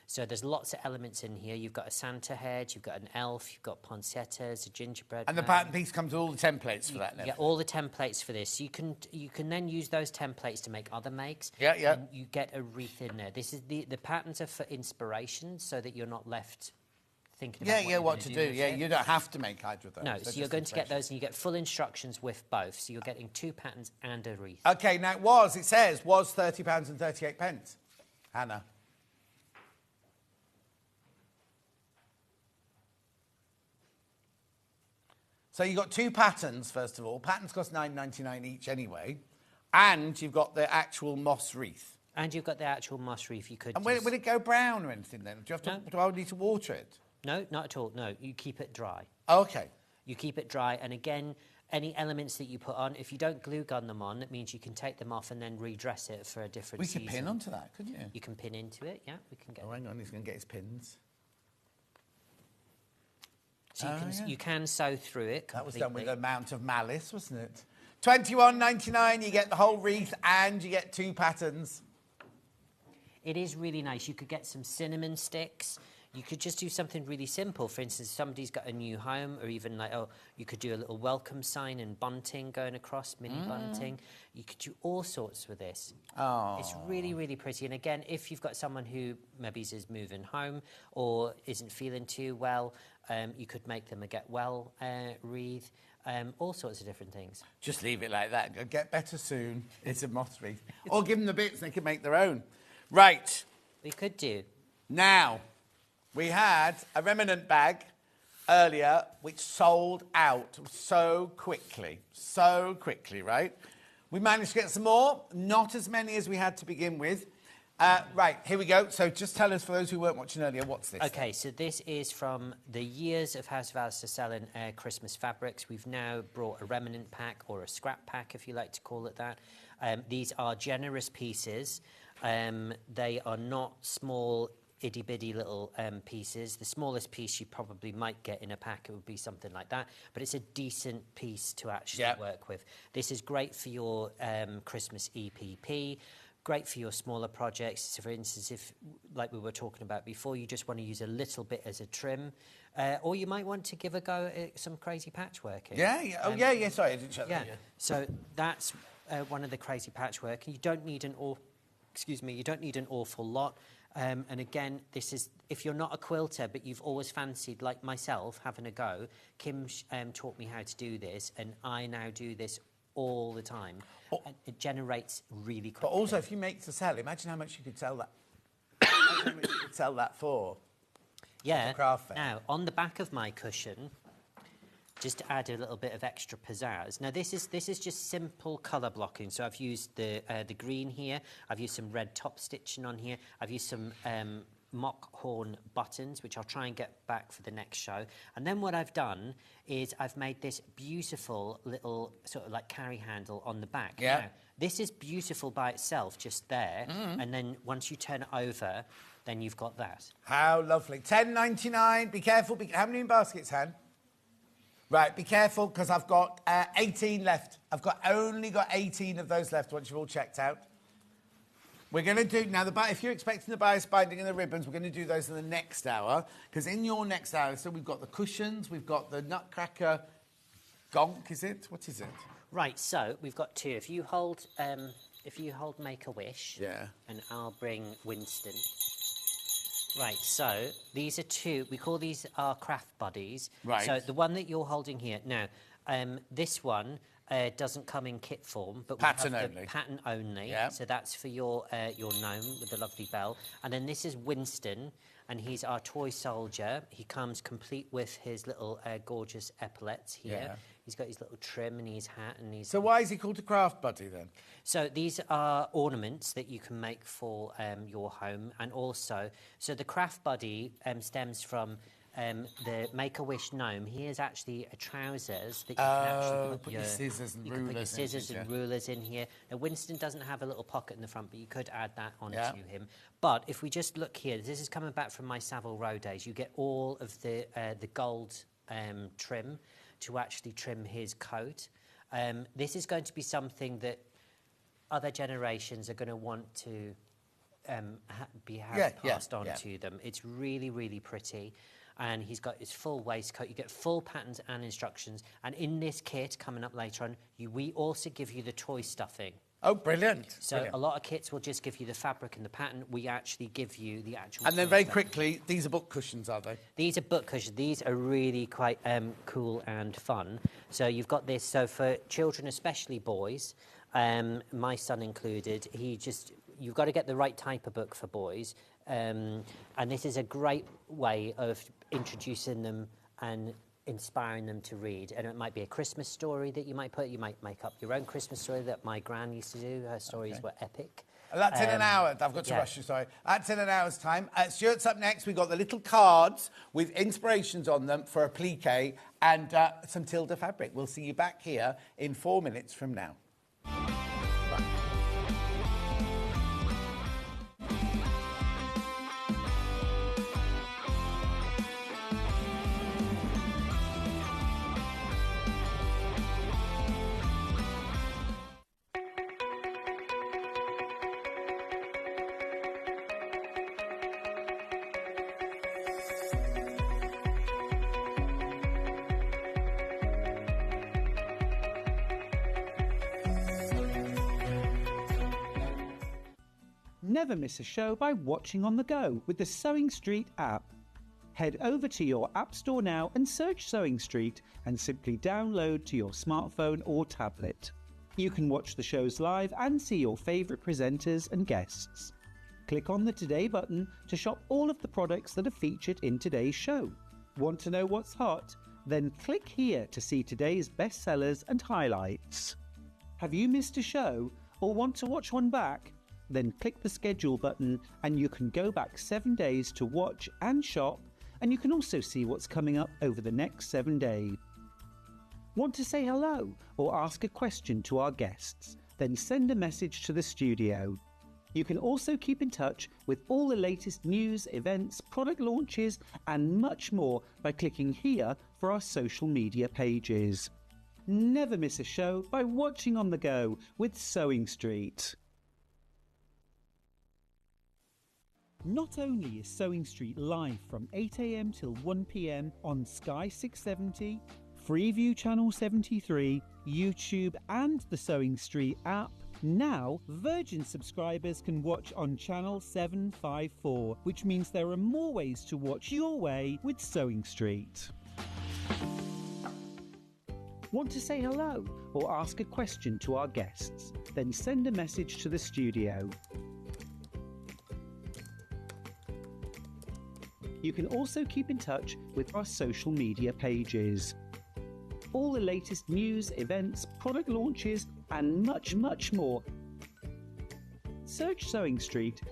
So there's lots of elements in here. You've got a Santa head, you've got an elf, you've got poinsettias, a gingerbread And the man. pattern piece comes with all the templates for that, You get all the templates for this. You can then use those templates to make other makes. Yeah, yeah. And you get a wreath in there. This is the patterns are for inspiration, so that you're not left thinking about what to do. with Yeah, it. you don't have to make hide with those. No, They're so you're just going to get inspiration. those, and you get full instructions with both. So you're getting 2 patterns and a wreath. Okay, now it says £30 and 38 pence. Hannah. So you've got 2 patterns, first of all. Patterns cost £9.99 each anyway. And you've got the actual moss wreath. And you've got the actual moss wreath. You could. And will it go brown or anything then? Do I need to water it? No, not at all. No, you keep it dry. Okay. You keep it dry, and again, any elements that you put on, if you don't glue gun them on, it means you can take them off and then redress it for a different season. We could pin onto that, couldn't you? You can pin into it, yeah. We can get. Oh, hang on, he's going to get his pins. So you can sew through it completely. That was done with an amount of malice, wasn't it? £21.99, you get the whole wreath and you get 2 patterns. It is really nice. You could get some cinnamon sticks. You could just do something really simple. For instance, somebody's got a new home, or even like, you could do a little welcome sign and bunting going across, mini bunting. You could do all sorts with this. Oh. It's really, really pretty. And again, if you've got someone who maybe is moving home or isn't feeling too well, you could make them a get well wreath. All sorts of different things. Just leave it like that. Go get better soon. It's a moth wreath. Or give them the bits, they can make their own. Right. We could do. Now, we had a remnant bag earlier which sold out so quickly, right? We managed to get some more, not as many as we had to begin with. Right, here we go. So just tell us, for those who weren't watching earlier, what's this? Okay, so this is from the years of House of Alistair selling Christmas fabrics. We've now brought a remnant pack, or a scrap pack, if you like to call it that. These are generous pieces. They are not small, itty-bitty little pieces. The smallest piece you probably might get in a pack, it would be something like that. But it's a decent piece to actually work with. This is great for your Christmas EPP. Great for your smaller projects. So for instance, if, like we were talking about before, you just want to use a little bit as a trim, or you might want to give a go at some crazy patchworking. Yeah. Oh, yeah. Sorry, I didn't shut that. Yeah. So that's one of the crazy patchwork. You don't need an awful lot. And again, this is, if you're not a quilter, but you've always fancied, like myself, having a go, Kim taught me how to do this, and I now do this all the time. And it generates really quickly. But also, if you make to sell, imagine how much you could sell that. Imagine how much you could sell that for. Yeah. Craft fair. Now, on the back of my cushion, just to add a little bit of extra pizzazz. Now, this is just simple colour blocking. So I've used the green here. I've used some red top stitching on here. I've used some mock horn buttons, which I'll try and get back for the next show. And then what I've done is I've made this beautiful little sort of like carry handle on the back. Yeah. Now, this is beautiful by itself, just there. And then once you turn it over, then you've got that. How lovely. $10.99. Be careful. How many in baskets, Han? Right, be careful, because I've got 18 left. I've only got 18 of those left once you've all checked out. We're going to do, now, if you're expecting the bias binding and the ribbons, we're going to do those in the next hour, because in your next hour, so we've got the cushions, we've got the Nutcracker gonk, is it? What is it? Right, so we've got two. If you hold Make-A-Wish, and I'll bring Winston. Right, so these are two. We call these our craft buddies. Right. So the one that you're holding here now, this one doesn't come in kit form, but pattern we have only. the pattern only. Yeah. So that's for your gnome with the lovely bell. And then this is Winston, and he's our toy soldier. He comes complete with his little gorgeous epaulets here. Yeah. He's got his little trim and his hat and his... So why is he called a craft buddy, then? So these are ornaments that you can make for your home, and also, so the craft buddy stems from the Make-A-Wish gnome. He is actually a trousers that you can actually put your scissors and you can put your rulers in, scissors and yeah. rulers in here. Now Winston doesn't have a little pocket in the front, but you could add that onto him. But if we just look here, this is coming back from my Savile Row days. You get all of the gold trim to actually trim his coat. This is going to be something that other generations are going to want to have passed on to them. It's really, really pretty. And he's got his full waistcoat. You get full patterns and instructions. And in this kit, coming up later on, we also give you the toy stuffing. Oh, brilliant. So Brilliant. a lot of kits will just give you the fabric and the pattern. We actually give you the actual... And then toy very stuffing. quickly, these are book cushions, are they? These are book cushions. These are really quite cool and fun. So you've got this. So for children, especially boys, my son included, you've got to get the right type of book for boys. And this is a great way of introducing them and inspiring them to read. And it might be a Christmas story that you might put. You might make up your own Christmas story that my gran used to do. Her stories were epic. And that's in an hour. I've got to rush you, sorry. That's in an hour's time. Stuart's up next. We've got the little cards with inspirations on them for a plique and some Tilda fabric. We'll see you back here in 4 minutes from now. Never miss a show by watching on the go with the Sewing Street app. Head over to your App Store now and search Sewing Street and simply download to your smartphone or tablet. You can watch the shows live and see your favourite presenters and guests. Click on the Today button to shop all of the products that are featured in today's show. Want to know what's hot? Then click here to see today's bestsellers and highlights. Have you missed a show or want to watch one back? Then click the schedule button and you can go back 7 days to watch and shop, and you can also see what's coming up over the next 7 days. Want to say hello or ask a question to our guests? Then send a message to the studio. You can also keep in touch with all the latest news, events, product launches and much more by clicking here for our social media pages. Never miss a show by watching on the go with Sewing Street. Not only is Sewing Street live from 8 a.m. till 1 p.m. on Sky 670, Freeview Channel 73, YouTube and the Sewing Street app, now Virgin subscribers can watch on Channel 754, which means there are more ways to watch your way with Sewing Street. Want to say hello or ask a question to our guests? Then send a message to the studio. You can also keep in touch with our social media pages. All the latest news, events, product launches and much, much more. Search Sewing Street.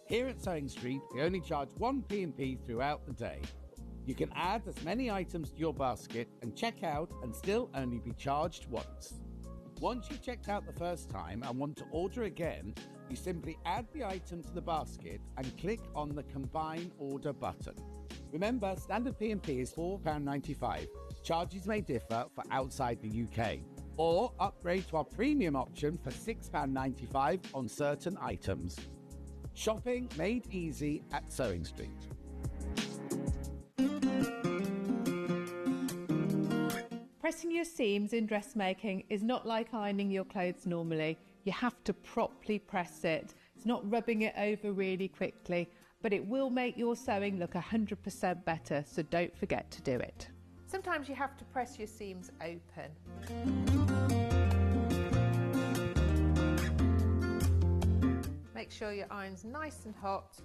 Here at Sewing Street, we only charge 1 P&P throughout the day. You can add as many items to your basket and check out and still only be charged once. Once you've checked out the first time and want to order again, you simply add the item to the basket and click on the Combine Order button. Remember, standard P&P is £4.95. Charges may differ for outside the UK. Or upgrade to our premium option for £6.95 on certain items. Shopping made easy at Sewing Street. Pressing your seams in dressmaking is not like ironing your clothes normally. You have to properly press it. It's not rubbing it over really quickly, but it will make your sewing look 100% better, so don't forget to do it. Sometimes you have to press your seams open. Make sure your iron's nice and hot.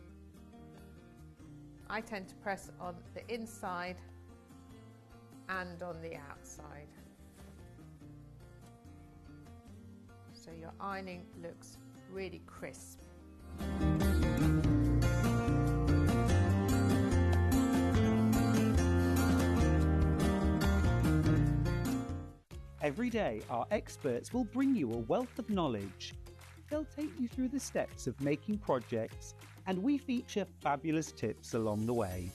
I tend to press on the inside and on the outside. So your ironing looks really crisp. Every day, our experts will bring you a wealth of knowledge. They'll take you through the steps of making projects, and we feature fabulous tips along the way.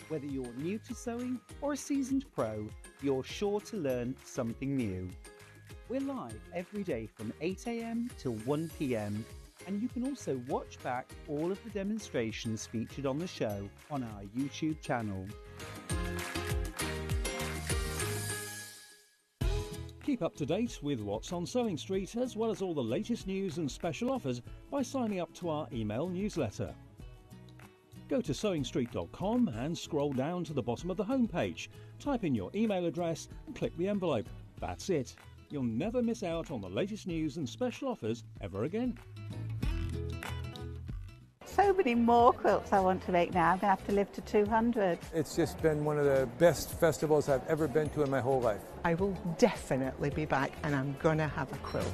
Whether you're new to sewing or a seasoned pro, you're sure to learn something new. We're live every day from 8 a.m. till 1 p.m. and you can also watch back all of the demonstrations featured on the show on our YouTube channel. Keep up to date with what's on Sewing Street, as well as all the latest news and special offers by signing up to our email newsletter. Go to sewingstreet.com and scroll down to the bottom of the homepage. Type in your email address and click the envelope. That's it. You'll never miss out on the latest news and special offers ever again. So many more quilts I want to make now. I'm going to have to live to 200. It's just been one of the best festivals I've ever been to in my whole life. I will definitely be back and I'm going to have a quilt.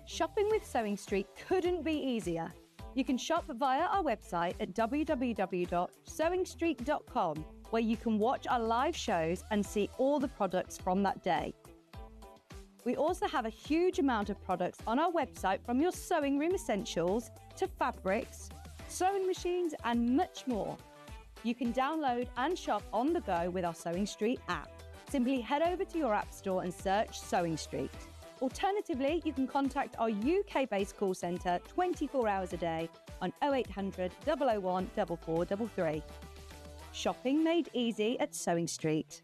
Shopping with Sewing Street couldn't be easier. You can shop via our website at www.sewingstreet.com, where you can watch our live shows and see all the products from that day. We also have a huge amount of products on our website, from your sewing room essentials to fabrics, sewing machines and much more. You can download and shop on the go with our Sewing Street app. Simply head over to your app store and search Sewing Street. Alternatively, you can contact our UK-based call centre 24 hours a day on 0800 001 4433. Shopping made easy at Sewing Street.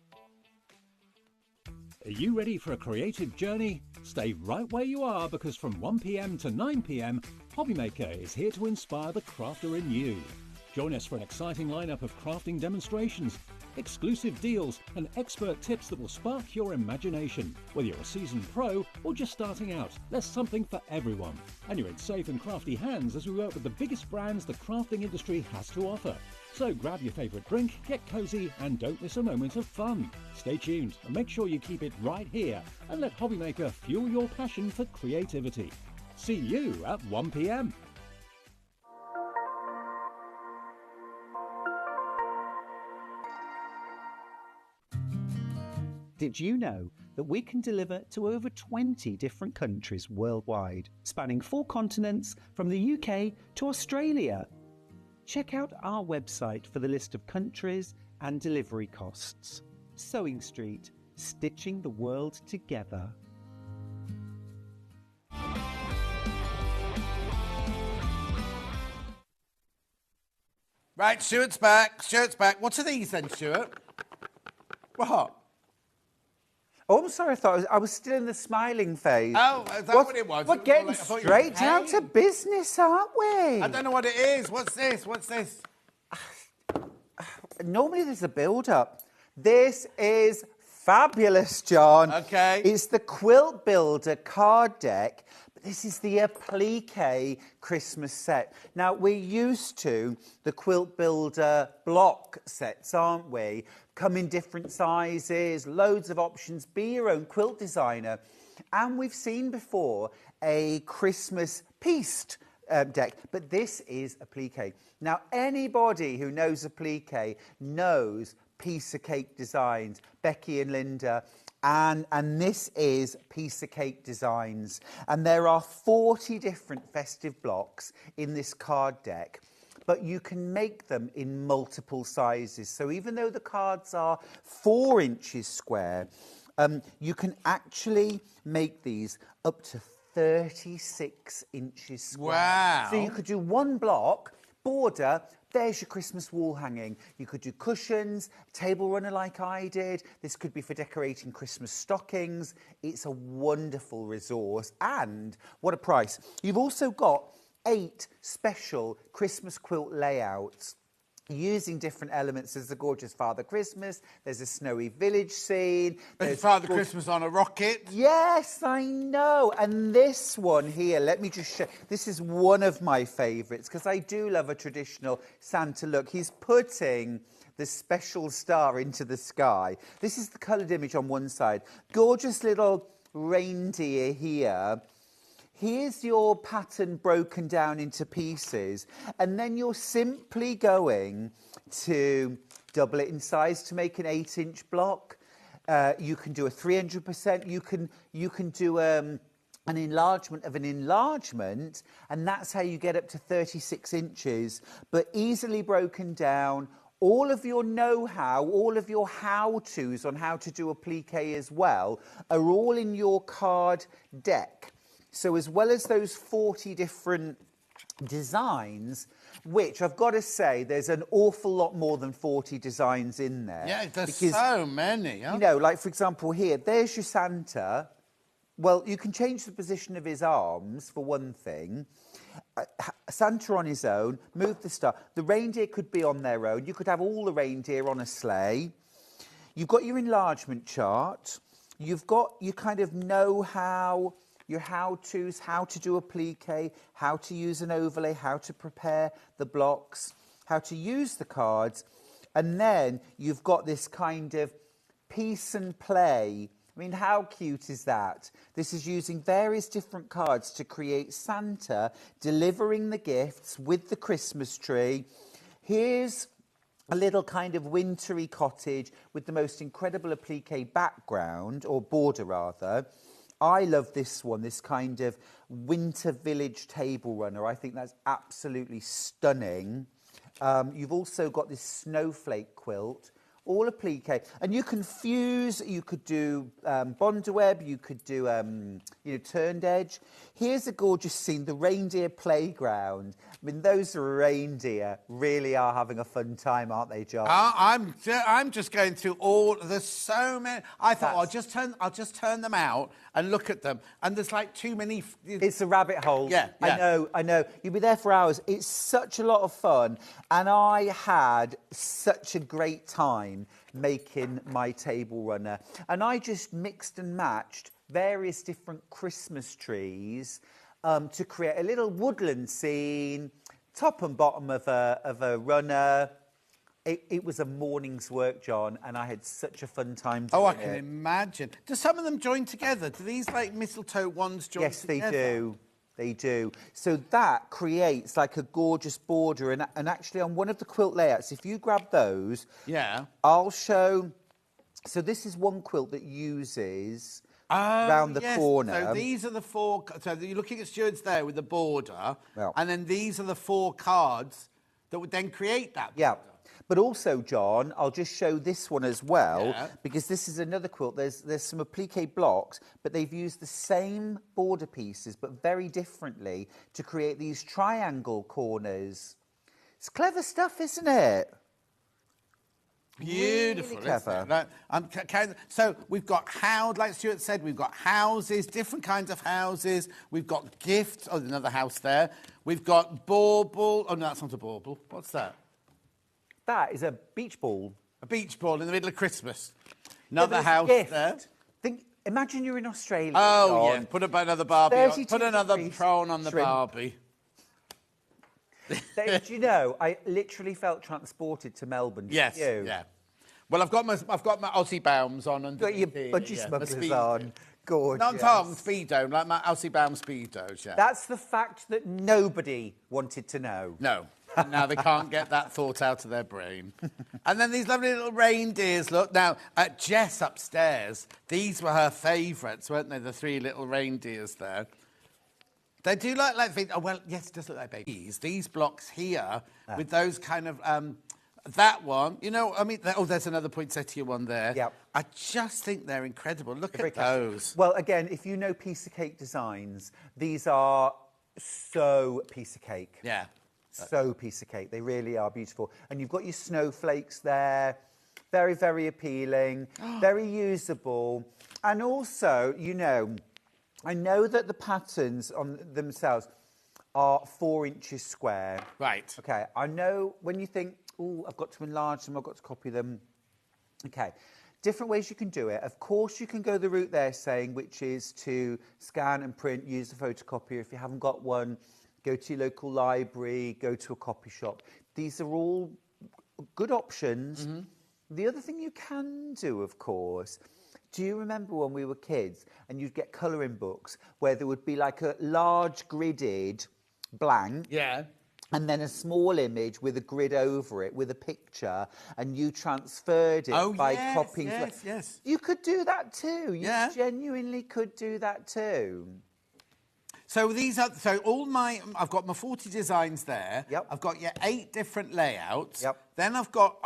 Are you ready for a creative journey? Stay right where you are, because from 1 p.m. to 9 p.m, Hobbymaker is here to inspire the crafter in you. Join us for an exciting lineup of crafting demonstrations, exclusive deals and expert tips that will spark your imagination. Whether you're a seasoned pro or just starting out, there's something for everyone. And you're in safe and crafty hands as we work with the biggest brands the crafting industry has to offer. So grab your favourite drink, get cosy and don't miss a moment of fun. Stay tuned and make sure you keep it right here and let Hobbymaker fuel your passion for creativity. See you at 1 p.m. Did you know that we can deliver to over 20 different countries worldwide, spanning 4 continents from the UK to Australia? Check out our website for the list of countries and delivery costs. Sewing Street, stitching the world together. Right, Stuart's back. Stuart's back. What are these then, Stuart? What? Oh, I'm sorry, I was still in the smiling phase. Oh, is that what it was? We're getting straight down to business, aren't we? I don't know what it is. What's this? What's this? Normally there's a build-up. This is fabulous, John. Okay. It's the Quilt Builder card deck, but this is the applique Christmas set. Now, we're used to the Quilt Builder block sets, aren't we? Come in different sizes, loads of options, be your own quilt designer. And we've seen before a Christmas pieced deck, but this is applique. Now, anybody who knows applique knows piece of cake designs, Becky and Linda, and this is piece of cake designs. And there are 40 different festive blocks in this card deck, but you can make them in multiple sizes. So even though the cards are 4 inches square, you can actually make these up to 36 inches square. Wow. So you could do one block, border, there's your Christmas wall hanging. You could do cushions, table runner like I did. This could be for decorating Christmas stockings. It's a wonderful resource. And what a price. You've also got 8 special Christmas quilt layouts using different elements. There's a gorgeous Father Christmas, there's a snowy village scene. There's Father Christmas on a rocket. Yes, I know. And this one here, let me just show. This is one of my favourites because I do love a traditional Santa look. He's putting the special star into the sky. This is the coloured image on one side. Gorgeous little reindeer here. Here's your pattern broken down into pieces, and then you're simply going to double it in size to make an 8-inch block. You can do a 300%. You can do an enlargement of an enlargement, and that's how you get up to 36 inches, but easily broken down. All of your know-how, all of your how-tos on how to do applique as well are all in your card deck. So as well as those 40 different designs, which I've got to say, there's an awful lot more than 40 designs in there. Yeah, there's so many. You know, like, for example, here, there's your Santa. Well, you can change the position of his arms, for one thing. Santa on his own, move the star. The reindeer could be on their own. You could have all the reindeer on a sleigh. You've got your enlargement chart. You've got your kind of know-how, your how-tos, how to do applique, how to use an overlay, how to prepare the blocks, how to use the cards. And then you've got this kind of piece and play. I mean, how cute is that? This is using various different cards to create Santa delivering the gifts with the Christmas tree. Here's a little kind of wintry cottage with the most incredible applique background, or border rather. I love this one, this kind of winter village table runner. I think that's absolutely stunning. You've also got this snowflake quilt all applique. And you can fuse, you could do Bondweb, you could do, turned edge. Here's a gorgeous scene, the reindeer playground. I mean, those reindeer really are having a fun time, aren't they, John? I'm just going through all. There's so many. I thought I'll just turn them out and look at them. And there's like too many. It's a rabbit hole. Yeah. I know. You'll be there for hours. It's such a lot of fun, and I had such a great time making my table runner. And I just mixed and matched various different Christmas trees to create a little woodland scene, top and bottom of a runner. It was a morning's work, John, and I had such a fun time doing it. Oh, I can imagine. Do some of them join together? Do these, like, mistletoe ones join together? Yes, they do. They do. So that creates, like, a gorgeous border. And actually, on one of the quilt layouts, if you grab those... Yeah. I'll show... So this is one quilt that uses... round the corner. So these are the four... So you're looking at Stuart's there with the border, and then these are the four cards that would then create that border. Yeah. But also, John, I'll just show this one as well, because this is another quilt. There's some applique blocks, but they've used the same border pieces, but very differently, to create these triangle corners. It's clever stuff, isn't it? Beautiful, really clever. Isn't it? So we've got like Stuart said, we've got houses, different kinds of houses. We've got gifts. Oh, there's another house there. We've got bauble. Oh, no, that's not a bauble. What's that? That is a beach ball. A beach ball in the middle of Christmas. Another house there. Imagine you're in Australia. Oh, yeah. Put another Barbie on. Put another prawn on the Barbie. Do you know, I literally felt transported to Melbourne. Yes, you? yeah. Well, I've got my Aussie Bounds on underneath. Got your budgie smugglers on. Gorgeous. Not Tom, Speedo, like my Aussie Bound Speedos, yeah. That's the fact that nobody wanted to know. No. Now they can't get that thought out of their brain. And then these lovely little reindeers, look. Now, at Jess upstairs, these were her favourites, weren't they? The three little reindeers there. They do look like... Oh, well, yes, it does look like babies. These blocks here with those kind of... that one, you know, I mean... there's another poinsettia one there. Yep. I just think they're incredible. Look at those. Well, again, if you know Piece of Cake Designs, these are so piece of cake. Yeah. So piece of cake. They really are beautiful. And you've got your snowflakes there. Very, very appealing. Very usable. And also, you know... I know that the patterns on themselves are 4 inches square. Right. Okay, I know when you think, oh, I've got to enlarge them, I've got to copy them. Okay, different ways you can do it. Of course, you can go the route they're saying, which is to scan and print, use the photocopier. If you haven't got one, go to your local library, go to a copy shop. These are all good options. Mm-hmm. The other thing you can do, of course... Do you remember when we were kids and you'd get colouring books where there would be like a large gridded blank? Yeah. And then a small image with a grid over it with a picture, and you transferred it by copying. Yes. You could do that too. You genuinely could do that too. So I've got my 40 designs there. Yep. I've got 8 different layouts. Yep. Then I've got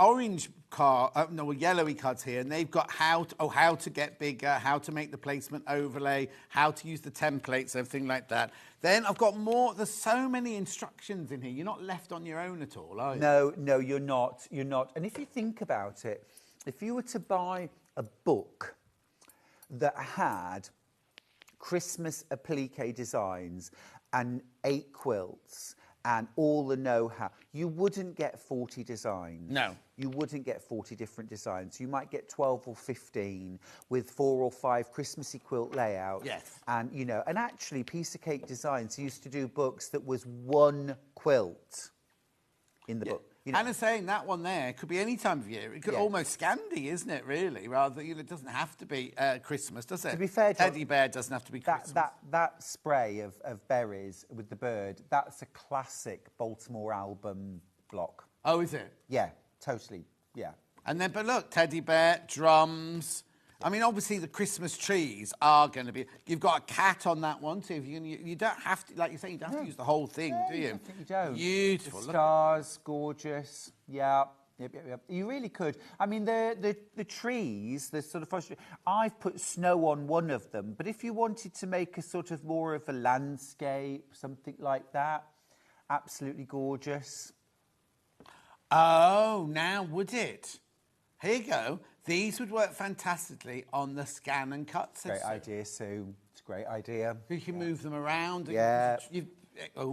yellowy cards here, and they've got how to get bigger, how to make the placement overlay, how to use the templates, everything like that. Then I've got more. There's so many instructions in here. You're not left on your own at all, are you? No, you're not. You're not. And if you think about it, if you were to buy a book that had Christmas applique designs and 8 quilts and all the know-how, you wouldn't get 40 designs. No. You wouldn't get 40 different designs. You might get 12 or 15 with 4 or 5 Christmassy quilt layouts. Yes. And, you know, and actually Piece of Cake Designs used to do books that was 1 quilt in the book. You know, Hannah's saying that one there could be any time of year. It could almost Scandi, isn't it, really? Rather, it doesn't have to be Christmas, does it? To be fair, John, Teddy Bear doesn't have to be Christmas. That spray of berries with the bird, that's a classic Baltimore album block. Oh, is it? Yeah, totally, yeah. And then, but look, Teddy Bear, drums. I mean, obviously, the Christmas trees are going to be... You've got a cat on that one, too. You don't have to... Like you say, you don't have to use the whole thing, do you? I think you don't. Beautiful. The stars, gorgeous. Yeah, Yep. You really could. I mean, the trees, the sort of forestry, I've put snow on one of them, but if you wanted to make a sort of more of a landscape, something like that, absolutely gorgeous. Oh, now would it? Here you go. These would work fantastically on the scan and cut system. Great idea, Sue. It's a great idea. You can move them around. Yeah. It's a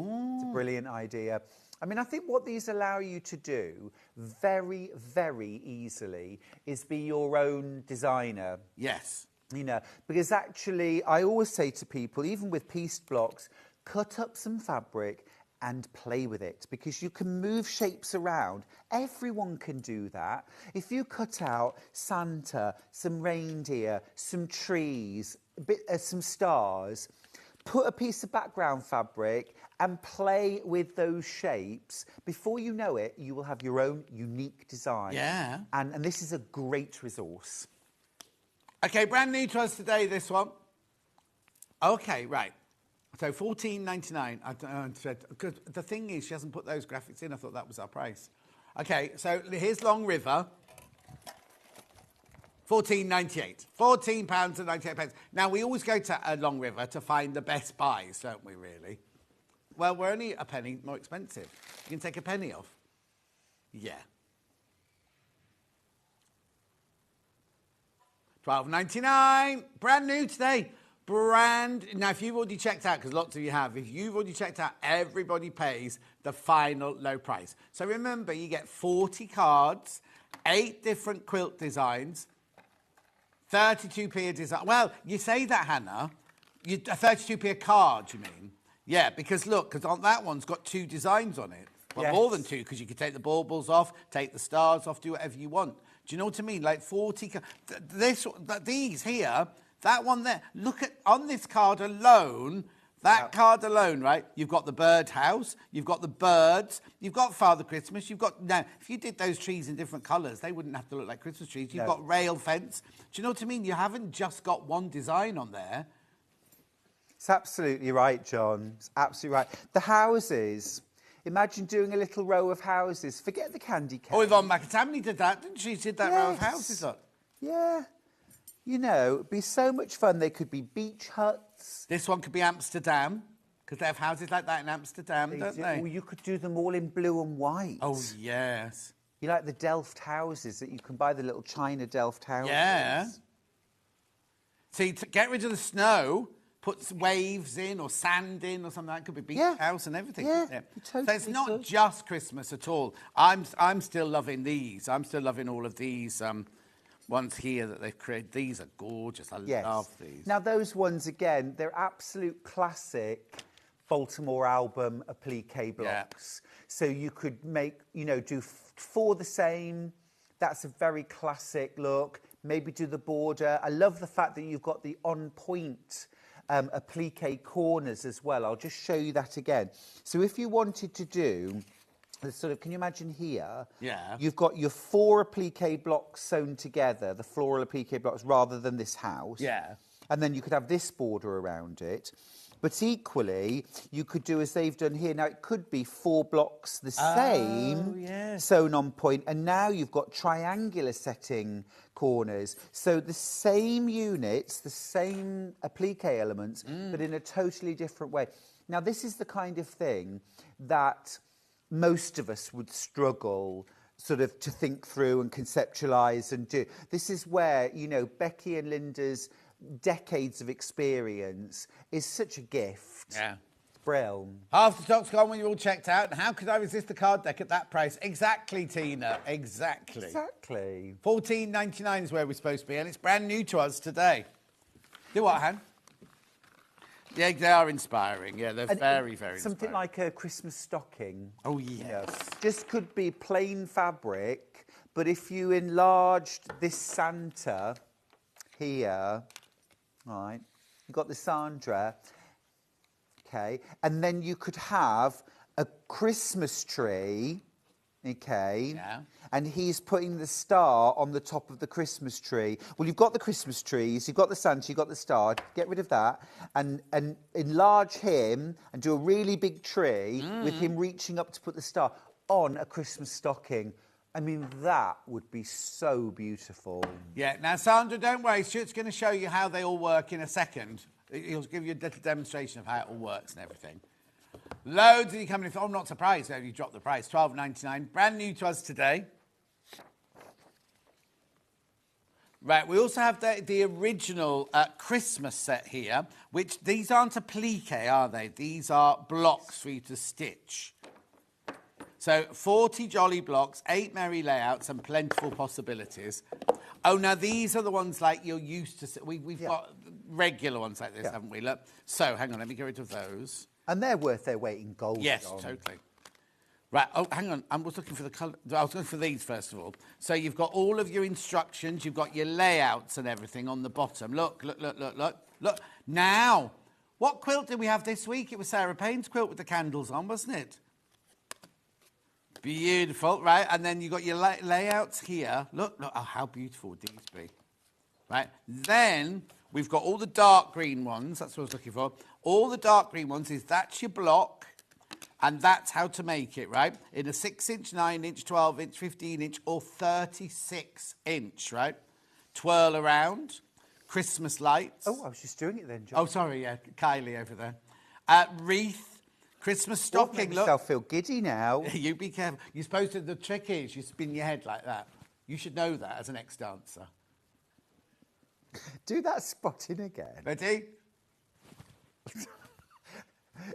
brilliant idea. I mean, I think what these allow you to do very, very easily is be your own designer. Yes. You know, because actually, I always say to people, even with piece blocks, cut up some fabric and play with it, because you can move shapes around. Everyone can do that. If you cut out Santa, some reindeer, some trees, some stars, put a piece of background fabric and play with those shapes, before you know it, you will have your own unique design. Yeah. And this is a great resource. Okay, brand new to us today, this one. Okay, right. So $14.99. I said, because the thing is, she hasn't put those graphics in. I thought that was our price. Okay, so here's Long River. £14.98. £14.98. Now, we always go to Long River to find the best buys, don't we, really? Well, we're only a penny more expensive. You can take a penny off. Yeah. $12.99. Brand new today. Now, if you've already checked out, because lots of you have, if you've already checked out, everybody pays the final low price. So remember, you get 40 cards, 8 different quilt designs, 32p a design. Well, you say that, Hannah. 32p a card, you mean? Yeah, because look, because on that one's got 2 designs on it. Well, Yes. more than 2, because you could take the baubles off, take the stars off, do whatever you want. Do you know what I mean? Like 40... These here... That one there, look at, on this card alone, card alone, right? You've got the birdhouse, you've got the birds, you've got Father Christmas, you've got, now, if you did those trees in different colours, they wouldn't have to look like Christmas trees. You've got rail fence. Do you know what I mean? You haven't just got one design on there. It's absolutely right, John. It's absolutely right. The houses, imagine doing a little row of houses. Forget the candy cane. Oh, Yvonne McAtamney did that, didn't she? She did that row of houses up. Yeah. You know, it'd be so much fun. They could be beach huts. This one could be Amsterdam, because they have houses like that in Amsterdam, don't they? Or you could do them all in blue and white. Oh, yes. You like the Delft houses that you can buy, the little China Delft houses. Yeah. See, to get rid of the snow, put waves in or sand in or something. That could be beach house and everything. Yeah, So it's not just Christmas at all. I'm still loving these. I'm still loving all of these ones here that they've created. These are gorgeous. I love these. Now, those ones, again, they're absolute classic Baltimore album applique blocks. So you could make, you know, do 4 the same. That's a very classic look. Maybe do the border. I love the fact that you've got the on-point applique corners as well. I'll just show you that again. So if you wanted to do... sort of, can you imagine here? Yeah. You've got your 4 applique blocks sewn together, the floral applique blocks, rather than this house. Yeah. And then you could have this border around it. But equally, you could do as they've done here. Now, it could be 4 blocks the same, sewn on point, and now you've got triangular setting corners. So the same units, the same applique elements, but in a totally different way. Now, this is the kind of thing that... most of us would struggle sort of to think through and conceptualise and do. This is where, you know, Becky and Linda's decades of experience is such a gift. Yeah. It's brilliant. Half the stock's gone when you're all checked out. And how could I resist the card deck at that price? Exactly, Tina. Exactly. Exactly. $14.99 is where we're supposed to be, and it's brand new to us today. Do what, Han? Yeah, they are inspiring. Yeah, they're very, very something inspiring. like a Christmas stocking. Oh, yes. Just could be plain fabric, but if you enlarged this Santa here, right, you've got the Sandra, okay, and then you could have a Christmas tree, okay, and he's putting the star on the top of the Christmas tree. Well, you've got the Christmas trees, you've got the Santa, you've got the star. Get rid of that and enlarge him and do a really big tree with him reaching up to put the star on a Christmas stocking. I mean, that would be so beautiful. Yeah, now, Sandra, don't worry. Stuart's going to show you how they all work in a second. He'll give you a little demonstration of how it all works and everything. Loads of you coming in. I'm not surprised though you dropped the price. $12.99. Brand new to us today. Right, we also have the original Christmas set here, which these aren't applique, are they? These are blocks for you to stitch. So 40 jolly blocks, 8 merry layouts and plentiful possibilities. Oh, now these are the ones like you're used to. We've got regular ones like this, haven't we? Look. So hang on, let me get rid of those. And they're worth their weight in gold. Yes, John. totally. Right, oh, hang on. I was looking for the colour. I was looking for these, first of all. So you've got all of your instructions. You've got your layouts and everything on the bottom. Look. Now, what quilt did we have this week? It was Sarah Payne's quilt with the candles on, wasn't it? Beautiful, right? And then you've got your layouts here. Look. Oh, how beautiful would these be? Right? Then we've got all the dark green ones. That's what I was looking for. All the dark green ones that's your block. And that's how to make it, right? In a 6-inch, 9-inch, 12-inch, 15-inch, or 36-inch, right? Twirl around. Christmas lights. Oh, I was just doing it then, John. Oh, sorry, yeah. Kylie over there. Wreath. Christmas stocking. Make Look. myself feel giddy now. You be careful. You're supposed to, the trick is you spin your head like that. You should know that as an ex-dancer. Do that spotting again. Ready?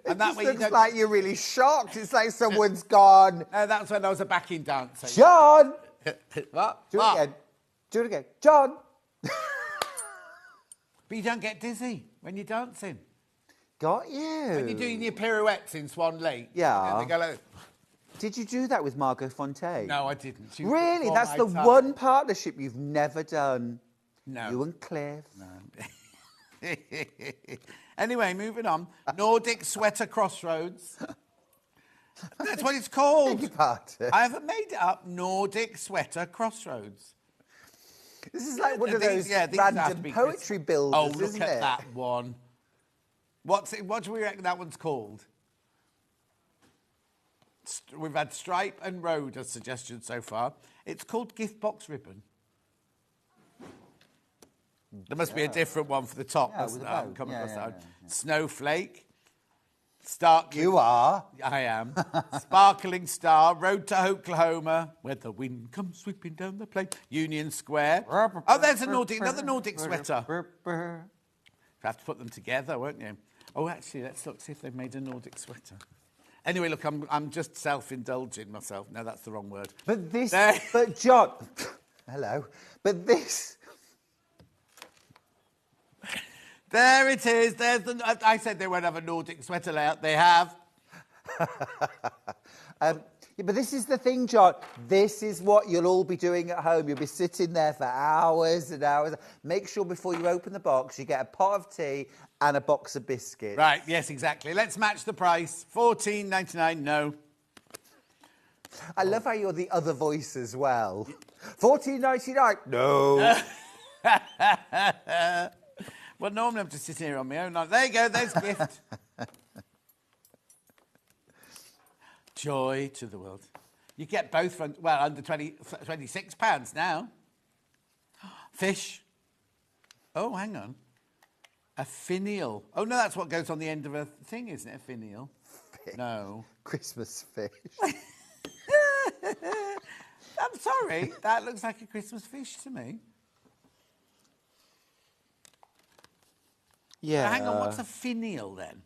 It just looks like you're really shocked. It's like someone's gone. No, that's when I was a backing dancer. John! What? Do it again. Do it again. John! But you don't get dizzy when you're dancing. Got you. When you're doing your pirouettes in Swan Lake. Yeah. And they go like... Did you do that with Margot Fontaine? No, I didn't. She Really? was That's the before my time. one partnership you've never done. No. You and Cliff. No. Anyway, moving on. Nordic Sweater Crossroads. That's what it's called. Beg your pardon. I haven't made it up. Nordic Sweater Crossroads. This is like one of These- those yeah, these have to random be poetry builders, Oh, look isn't at it? that one. What do we reckon that one's called? We've had Stripe and Road as suggestions so far. It's called Gift Box Ribbon. There must be a different one for the top, mustn't there? I haven't come across that one. Snowflake. You are. I am. Sparkling Star. Road to Oklahoma. Where the wind comes sweeping down the plain. Union Square. Oh, there's another Nordic sweater. You have to put them together, won't you? Oh, actually, let's look, see if they've made a Nordic sweater. Anyway, look, I'm just self-indulging myself. No, that's the wrong word. But this, but John, hello, but this. There it is. There's the. I said they won't have a Nordic sweater layout. They have. Yeah, but this is the thing, John. This is what you'll all be doing at home. You'll be sitting there for hours and hours. Make sure before you open the box, you get a pot of tea and a box of biscuits. Right, yes, exactly. Let's match the price. $14.99, no. I love how you're the other voice as well. $14.99, no. Well, normally I'm just sitting here on my own. There you go, there's gift. Joy to the world. You get both for, well, under £26 now. Fish. Oh, hang on. A finial. Oh, no, that's what goes on the end of a thing, isn't it? A finial. Fish. No. Christmas fish. I'm sorry. That looks like a Christmas fish to me. Yeah. Now, hang on, what's a finial then?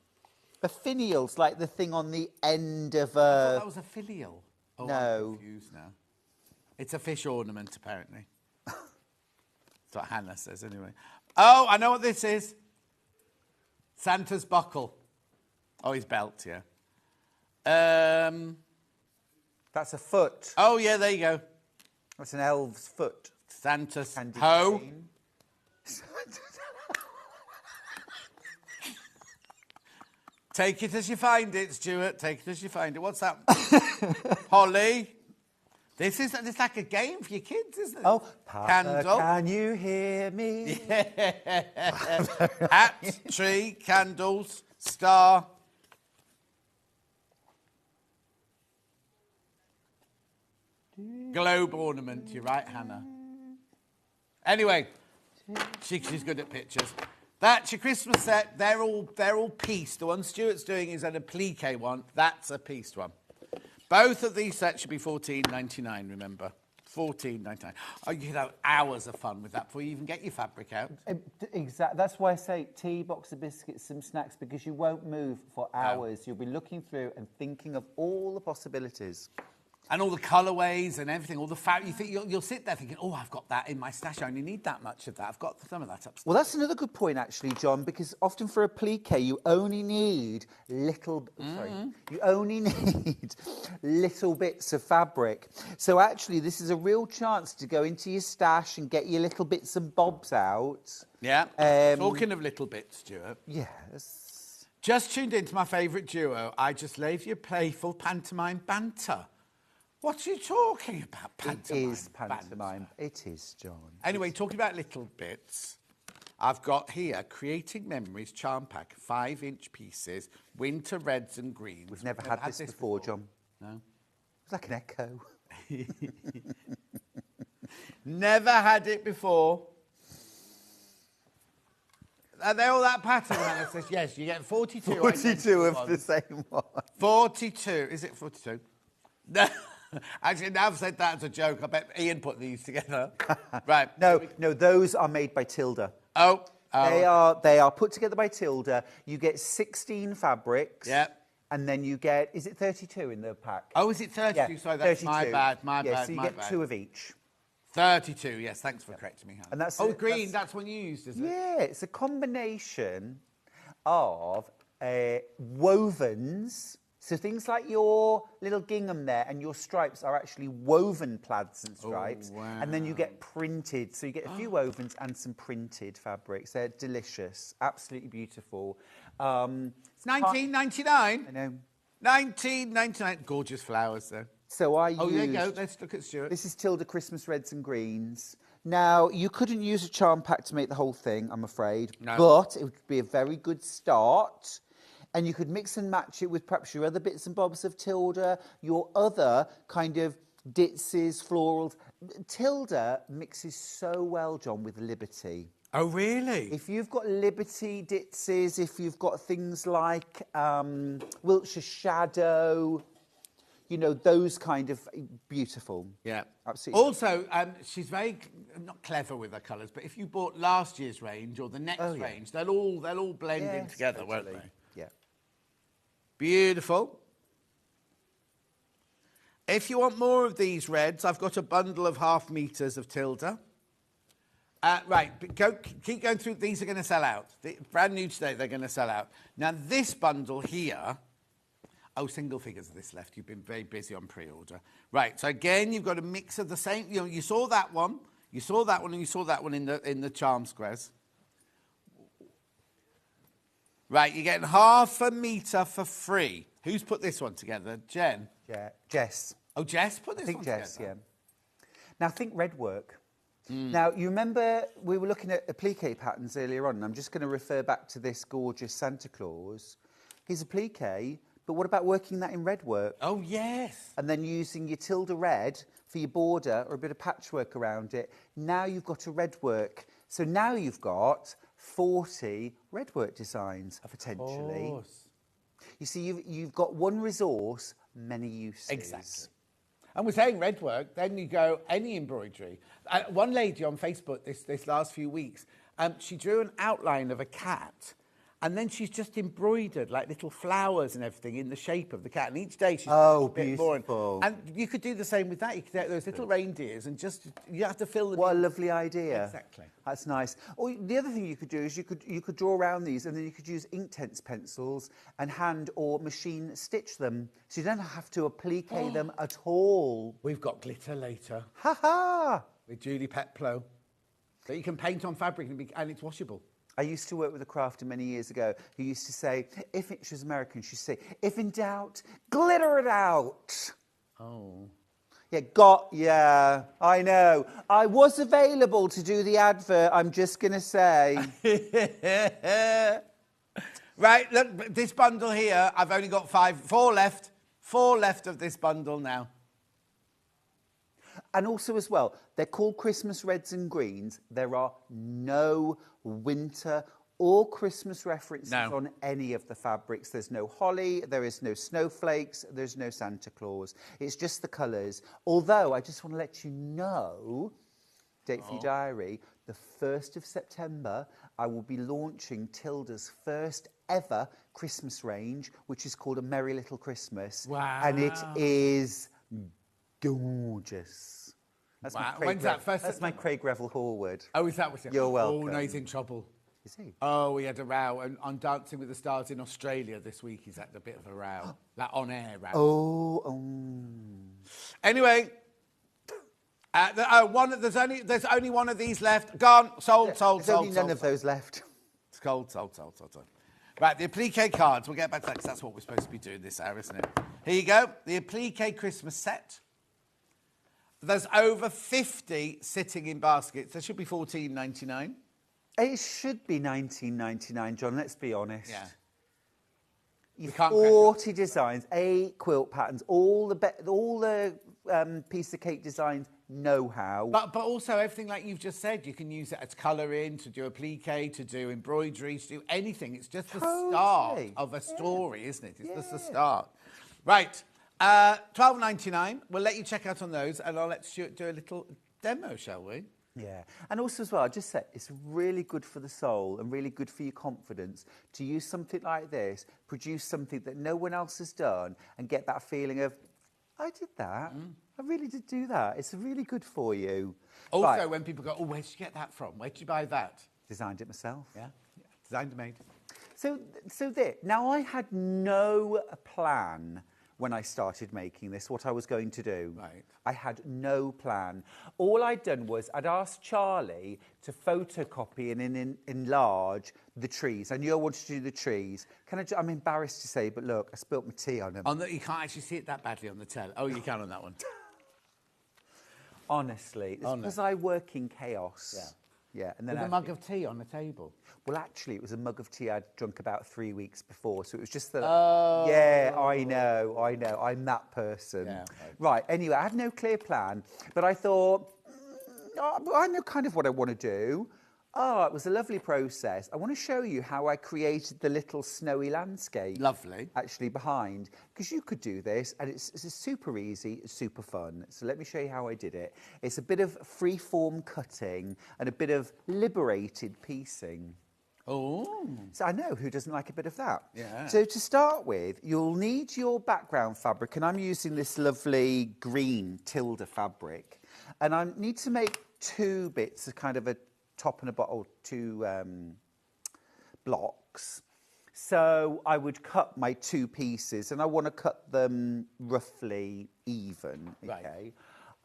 A finial's like the thing on the end of I thought a... that was a filial. Oh, No. I'm confused now. It's a fish ornament, apparently. That's what Hannah says, anyway. Oh, I know what this is. Santa's buckle. Oh, his belt, yeah. That's a foot. Oh, yeah, there you go. That's an elf's foot. Santa's Candy hoe. cane. Take it as you find it, Stuart. Take it as you find it. What's that? Holly. This is like a game for your kids, isn't it? Oh, Papa, candle. can you hear me? Hat, tree, candles, star. Globe ornament. You're right, Hannah. Anyway, she's good at pictures. That's your Christmas set. They're all pieced. The one Stuart's doing is an applique one. That's a pieced one. Both of these sets should be $14.99, remember. $14.99. Oh, you could have hours of fun with that before you even get your fabric out. Exactly. That's why I say tea, box of biscuits, some snacks, because you won't move for hours. You'll be looking through and thinking of all the possibilities. And all the colourways and everything, all the fabric. You think you'll sit there thinking, oh, I've got that in my stash. I only need that much of that. I've got some of that upstairs. Well, that's another good point, actually, John, because often for a applique, you only need little bits of fabric. So actually, this is a real chance to go into your stash and get your little bits and bobs out. Yeah. Talking of little bits, Stuart. Yes. Just tuned into my favourite duo. I just love your playful pantomime banter. What are you talking about, pantomime? It is pantomime. It is, John. Anyway, talking about little bits, I've got here Creating Memories Charm Pack, 5-inch pieces, winter reds and greens. We've never had this before, John. No? It's like an echo. Never had it before. Are they all that pattern? Hannah says, yes, you get 42. 42 of the same one. 42. Is it 42? No. Actually, now I've said that as a joke. I bet Ian put these together. Right. No, those are made by Tilda. Oh. They are put together by Tilda. You get 16 fabrics. Yeah. And then you get, is it 32 in the pack? Oh, is it 32? Yeah, Sorry, that's 32. my bad. So you get 2 of each. 32, yes. Thanks for correcting me, Hannah. And that's green. That's one you used, is it? Yeah, it's a combination of wovens. So things like your little gingham there and your stripes are actually woven plaids and stripes. Oh, wow. And then you get printed. So you get a few wovens and some printed fabrics. They're delicious, absolutely beautiful. It's $19.99. I know. $19.99. Gorgeous flowers, though. So I Oh, there you used... go. Let's look at Stuart. This is Tilda Christmas Reds and Greens. Now, you couldn't use a charm pack to make the whole thing, I'm afraid. No. But it would be a very good start. And you could mix and match it with perhaps your other bits and bobs of Tilda, your other kind of ditzes, florals. Tilda mixes so well, John, with Liberty. Oh, really? If you've got Liberty ditzes, if you've got things like Wiltshire Shadow, you know, those kind of beautiful. Yeah. Absolutely. Also, she's very, not clever with her colours, but if you bought last year's range or the next range, they'll all blend in together, won't they? Yeah. Beautiful. If you want more of these reds, I've got a bundle of 1/2 meters of Tilda. Right, keep going through. These are going to sell out. Brand new today, they're going to sell out. Now, this bundle here, single figures of this left. You've been very busy on pre-order. Right, so again, you've got a mix of the same. You know, you saw that one, you saw that one, and you saw that one in the charm squares. Right, you're getting 1/2 meter for free. Who's put this one together? Jen? Yeah, Jess. Oh, Jess put this one Jess, together? yeah. Now, think red work. Now, you remember we were looking at applique patterns earlier on, and I'm just going to refer back to this gorgeous Santa Claus. He's applique, but what about working that in red work? Oh, yes. And then using your Tilda red for your border or a bit of patchwork around it. Now you've got a red work. So now you've got 40 red work designs, potentially. Of course. You see, you've got one resource, many uses. Exactly. And we're saying red work, then you go any embroidery. One lady on Facebook this last few weeks, she drew an outline of a cat, and then she's just embroidered like little flowers and everything in the shape of the cat. And each day she's a bit boring. And you could do the same with that. You could get those little reindeers and just, you have to fill them in. What a lovely idea. Exactly. That's nice. Or the other thing you could do is you could draw around these, and then you could use Inktense pencils and hand or machine stitch them. So you don't have to applique them at all. We've got glitter later. Ha ha! With Julie Petplow. That you can paint on fabric and it's washable. I used to work with a crafter many years ago who used to say, she was American, she'd say, if in doubt, glitter it out. Oh. Yeah, I know. I was available to do the advert, I'm just going to say. Right, look, this bundle here, I've only got 4 left. 4 left of this bundle now. And also as well, they're called Christmas reds and greens. There are no winter or Christmas references on any of the fabrics. There's no holly, there is no snowflakes, there's no Santa Claus. It's just the colours. Although, I just want to let you know, date for your diary, the 1st of September, I will be launching Tilda's first ever Christmas range, which is called A Merry Little Christmas. Wow. And it is gorgeous. That's my Craig When's that? First That's my Craig Revel Horwood. Oh, is that what You're welcome. Oh, no, he's in trouble. Is he? Oh, we had a row. And on Dancing with the Stars in Australia this week, he's had a bit of a row. That on-air row. Anyway, there's only one of these left. Gone. Sold. There's sold. only none of those left. It's cold. Sold. Right, the applique cards. We'll get back to that because that's what we're supposed to be doing this hour, isn't it? Here you go. The applique Christmas set. There's over 50 sitting in baskets. There should be $14.99. It should be $19.99, John. Let's be honest. Yeah. You've 40 designs, 8 quilt patterns, all the piece of cake designs know-how. But also everything like you've just said, you can use it as colouring, to do applique, to do embroidery, to do anything. It's just the start of a story, isn't it? It's just the start. Right, $12.99. We'll let you check out on those, and I'll let Stuart do a little demo, shall we? Yeah, and also as well, I just said, it's really good for the soul and really good for your confidence to use something like this, produce something that no one else has done, and get that feeling of, I did that. I really did do that. It's really good for you. Also, when people go, oh, where'd you get that from? Where'd you buy that? Designed it myself. Yeah. Designed and made. So there. Now, I had no plan when I started making this, what I was going to do. Right. I had no plan. All I'd done was I'd asked Charlie to photocopy and enlarge the trees. I knew I wanted to do the trees. I'm embarrassed to say, but look, I spilt my tea on them. You can't actually see it that badly on the telly. Oh, you can on that one. Honestly, it's because I work in chaos. Yeah. Yeah, and then with a mug of tea on the table. Well, actually, it was a mug of tea I'd drunk about 3 weeks before, so it was just that. Oh. Yeah, I know. I'm that person. Yeah, okay. Right. Anyway, I had no clear plan, but I thought, I know kind of what I want to do. Oh, it was a lovely process. I want to show you how I created the little snowy landscape. Lovely. Actually behind, because you could do this, and it's super easy, it's super fun. So let me show you how I did it. It's a bit of free-form cutting and a bit of liberated piecing. Oh. So I know, who doesn't like a bit of that? Yeah. So to start with, you'll need your background fabric, and I'm using this lovely green Tilda fabric. And I need to make 2 bits of kind of a top and a bottom, 2 blocks. So I would cut my 2 pieces, and I want to cut them roughly even. Okay.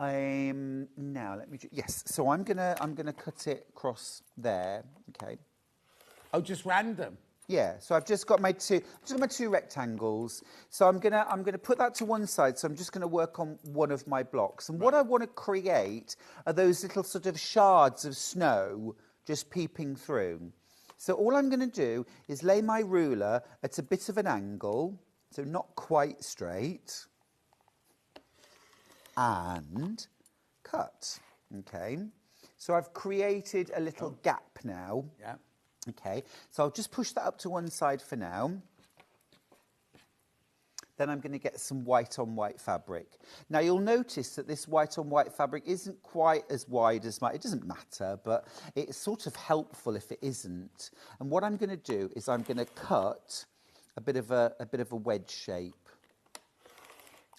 Right. Now let me. Yes. So I'm gonna cut it across there. Okay. Oh, just random. Yeah. So I've just got my 2 rectangles. So I'm gonna put that to one side. So I'm just gonna work on one of my blocks. And what I want to create are those little sort of shards of snow just peeping through. So all I'm going to do is lay my ruler at a bit of an angle, so not quite straight, and cut. Okay. So I've created a little gap now. Yeah. Okay. So I'll just push that up to one side for now. Then I'm going to get some white on white fabric. Now you'll notice that this white on white fabric isn't quite as wide as it doesn't matter, but it's sort of helpful if it isn't. And what I'm going to do is I'm going to cut a bit of a wedge shape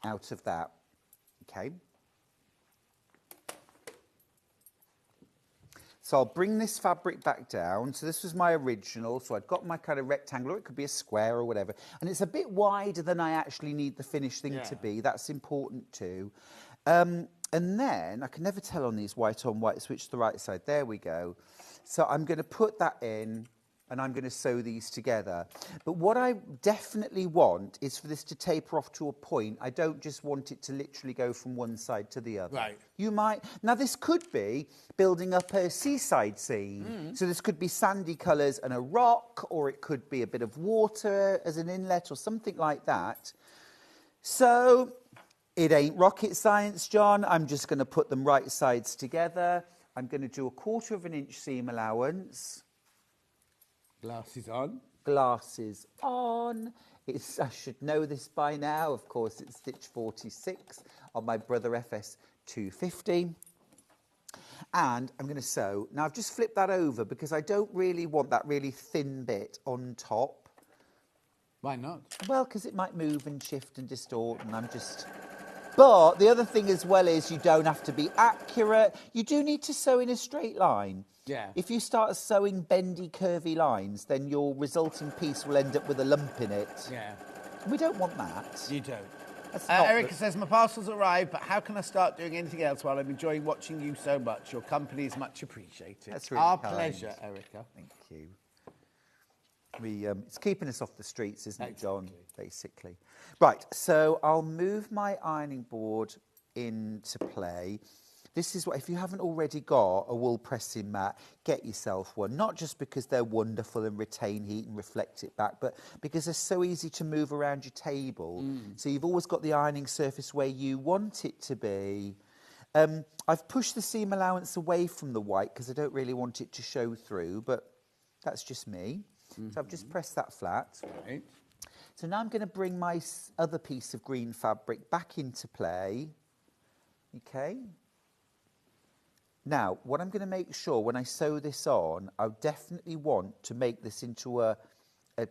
out of that. Okay. So I'll bring this fabric back down. So this was my original. So I'd got my kind of rectangle, or it could be a square or whatever. And it's a bit wider than I actually need the finished thing to be. That's important too. And then, I can never tell on these white on white, switch to the right side. There we go. So I'm going to put that in, and I'm going to sew these together. But what I definitely want is for this to taper off to a point. I don't just want it to literally go from one side to the other. Right. You might... Now, this could be building up a seaside scene. So this could be sandy colours and a rock, or it could be a bit of water as an inlet or something like that. So It ain't rocket science, John. I'm just going to put them right sides together. I'm going to do a 1/4 of an inch seam allowance. Glasses on. Glasses on. I should know this by now. Of course, it's stitch 46 on my Brother FS 250. And I'm going to sew. Now, I've just flipped that over because I don't really want that really thin bit on top. Why not? Well, because it might move and shift and distort, and I'm just... But the other thing as well is you don't have to be accurate. You do need to sew in a straight line. Yeah. If you start sewing bendy, curvy lines, then your resulting piece will end up with a lump in it. Yeah. We don't want that. You don't. That's not Erica says, my parcel's arrived, but how can I start doing anything else while I'm enjoying watching you so much? Your company is much appreciated. That's really Our kind. pleasure, Erica. Thank you. It's keeping us off the streets, isn't it, John? Basically. Right, so I'll move my ironing board into play. This is what, if you haven't already got a wool pressing mat, get yourself one. Not just because they're wonderful and retain heat and reflect it back, but because they're so easy to move around your table. So you've always got the ironing surface where you want it to be. I've pushed the seam allowance away from the white because I don't really want it to show through, but that's just me. So I've just pressed that flat. Right. So now I'm going to bring my other piece of green fabric back into play. Okay. Now, what I'm going to make sure when I sew this on, I definitely want to make this into a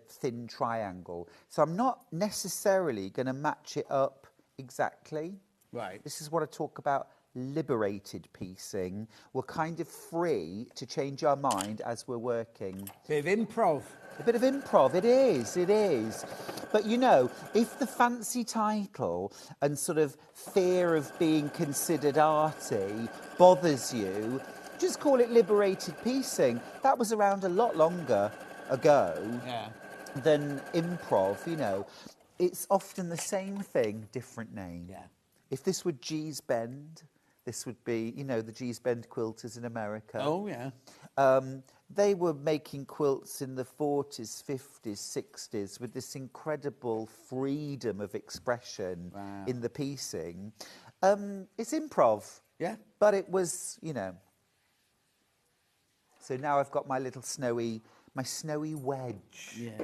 thin triangle. So I'm not necessarily going to match it up exactly. Right. This is what I talk about, liberated piecing. We're kind of free to change our mind as we're working. Bit of improv. A bit of improv, it is. But you know, if the fancy title and sort of fear of being considered arty bothers you, just call it liberated piecing. That was around a lot longer ago than improv, you know. It's often the same thing, different name. Yeah. If this were G's Bend, this would be, you know, the G's Bend quilters in America. Oh, yeah. They were making quilts in the 40s, 50s, 60s with this incredible freedom of expression in the piecing. It's improv. Yeah. But it was, you know. So now I've got my little snowy wedge. Yeah.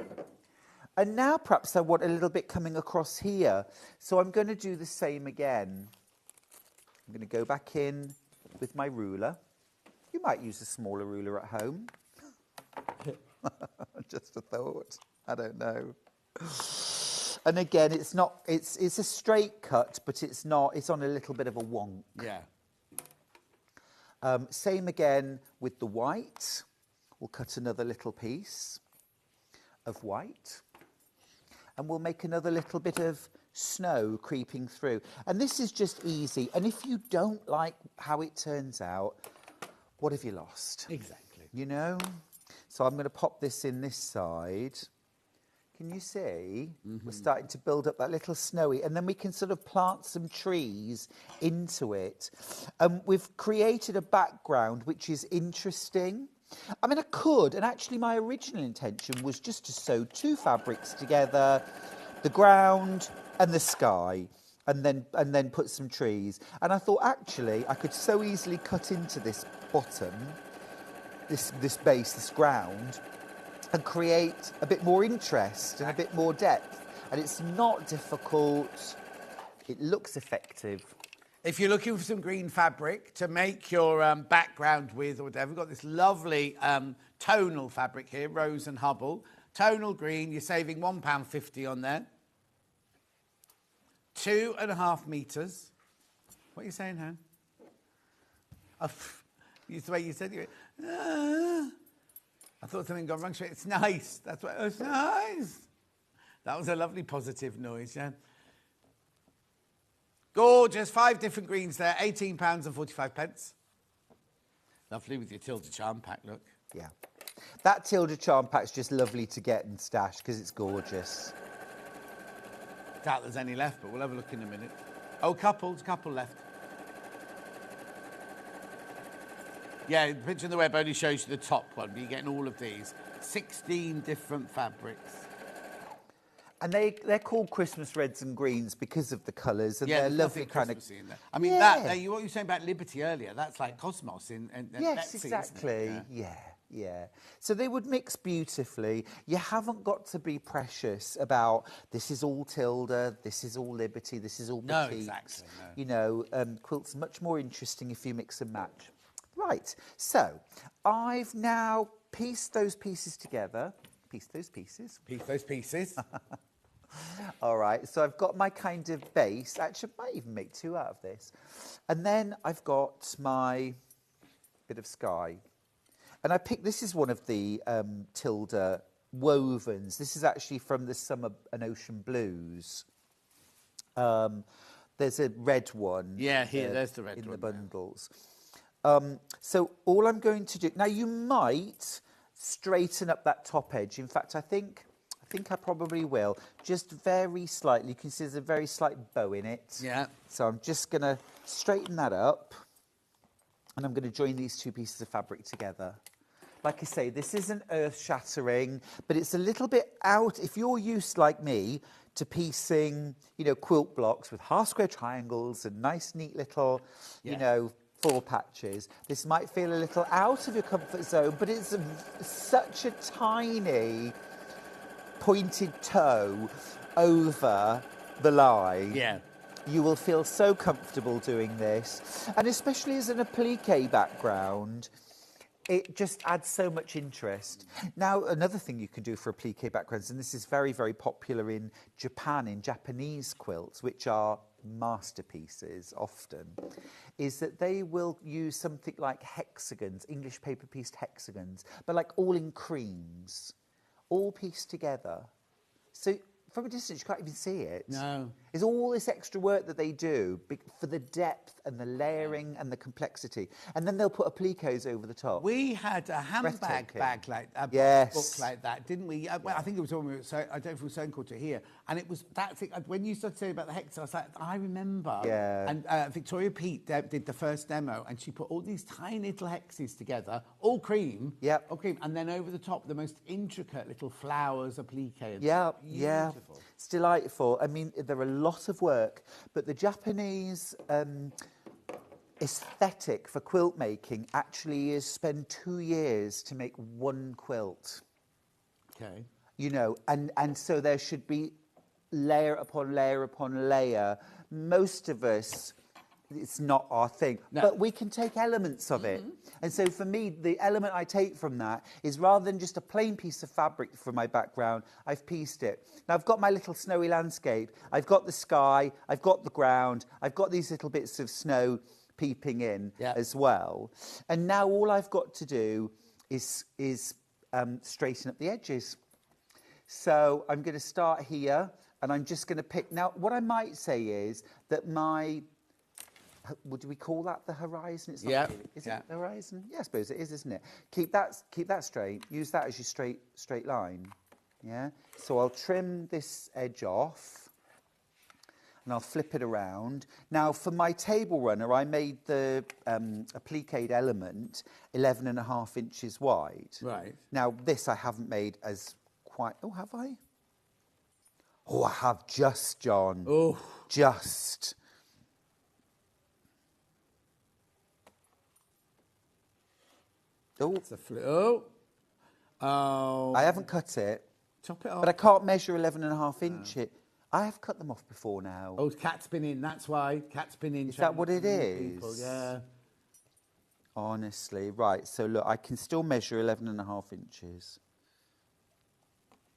And now perhaps I want a little bit coming across here. So I'm going to do the same again. I'm going to go back in with my ruler. You might use a smaller ruler at home. Just a thought. I don't know. And again, it's a straight cut, but it's on a little bit of a wonk. Yeah. Same again with the white. We'll cut another little piece of white. And we'll make another little bit of snow creeping through. And this is just easy. And if you don't like how it turns out, what have you lost? Exactly. You know? So I'm going to pop this in this side. Can you see? We're starting to build up that little snowy. And then we can sort of plant some trees into it. We've created a background which is interesting. I mean, I could, and actually my original intention was just to sew two fabrics together, the ground and the sky, and then put some trees. And I thought, actually, I could so easily cut into this bottom, this base, this ground, and create a bit more interest and a bit more depth. And it's not difficult. It looks effective. If you're looking for some green fabric to make your background with or whatever, we've got this lovely tonal fabric here, Rose and Hubble. Tonal green, you're saving £1.50 on there. 2.5 metres. What are you saying, Han? Oh, the way you said it. I thought something got wrong. It's nice. That's what. It's nice. That was a lovely positive noise, yeah. Gorgeous. 5 different greens there. £18.45. Lovely with your Tilda charm pack, look. Yeah. That Tilda charm pack's just lovely to get and stash because it's gorgeous. Doubt there's any left, but we'll have a look in a minute. Oh, couple left. Yeah, the picture on the web only shows you the top one, but you're getting all of these. 16 different fabrics. And they're called Christmas reds and greens because of the colours, and they're there's lovely nothing kind of. Christmassy in there. I mean, Yeah. what you were saying about Liberty earlier, that's like Cosmos in Yes, Betsy, isn't it? exactly. Yeah. So they would mix beautifully. You haven't got to be precious about this is all Tilda, this is all Liberty, this is all No, Petites. exactly, no. You know, quilts are much more interesting if you mix and match. Right. So I've now pieced those pieces together. Piece those pieces. Piece those pieces. All right, so I've got my kind of base. Actually, I might even make two out of this. And then I've got my bit of sky. And I picked, this is one of the Tilda wovens. This is actually from the Summer and Ocean Blues. There's a red one. Yeah, here, there's the red in one. the bundles. So all I'm going to do... Now, you might straighten up that top edge. In fact, I think I probably will. Just very slightly. You can see there's a very slight bow in it. Yeah. So I'm just going to straighten that up. And I'm going to join these two pieces of fabric together. Like I say, this isn't earth-shattering, but it's a little bit out. If you're used, like me, to piecing, you know, quilt blocks with half-square triangles and nice, neat little, you know, four patches, this might feel a little out of your comfort zone, but it's such a tiny pointed toe over the line. Yeah. You will feel so comfortable doing this. And especially as an applique background, it just adds so much interest. Now, another thing you can do for applique backgrounds, and this is very, very popular in Japan, in Japanese quilts, which are masterpieces often, is that they will use something like hexagons, English paper pieced hexagons, but like all in creams, all pieced together. So from a distance, you can't even see it. No. It's all this extra work that they do for the depth and the layering and the complexity. And then they'll put appliques over the top. We had a handbag Breathtaking. bag like a Yes. book like that, didn't we? Well, I think it was when we were, I don't know if it was Sewing Culture here. And it was that thing, when you started saying about the hex, I was like, I remember. Yeah. And Victoria Peat did the first demo, and she put all these tiny little hexes together, all cream. Yep. All cream. And then over the top, the most intricate little flowers applique. Yeah, Beautiful. it's delightful. I mean, there are a lot of work, but the Japanese aesthetic for quilt making actually is spend 2 years to make one quilt. Okay. You know, and so there should be layer upon layer upon layer. Most of us, it's not our thing, but we can take elements of it. And so for me, the element I take from that is rather than just a plain piece of fabric for my background, I've pieced it. Now I've got my little snowy landscape, I've got the sky, I've got the ground, I've got these little bits of snow peeping in as well. And now all I've got to do is straighten up the edges. So I'm going to start here, and I'm just going to pick... Now, what I might say is that my... Would we call that the horizon? It's not really. Is it the horizon? Yeah, I suppose it is, isn't it? Keep that straight. Use that as your straight line. Yeah? So I'll trim this edge off, and I'll flip it around. Now, for my table runner, I made the appliqued element 11.5 inches wide. Right. Now, this I haven't made as quite... Oh, have I? Oh, I have just, John. Oh. Just. Oh. It's a oh. I haven't cut it. Chop it off. But I can't measure 11.5 inches. I have cut them off before now. Oh, cat's been in, that's why. Cat's been in. Is that what it People. is? Yeah. Honestly, right. So look, I can still measure 11.5 inches.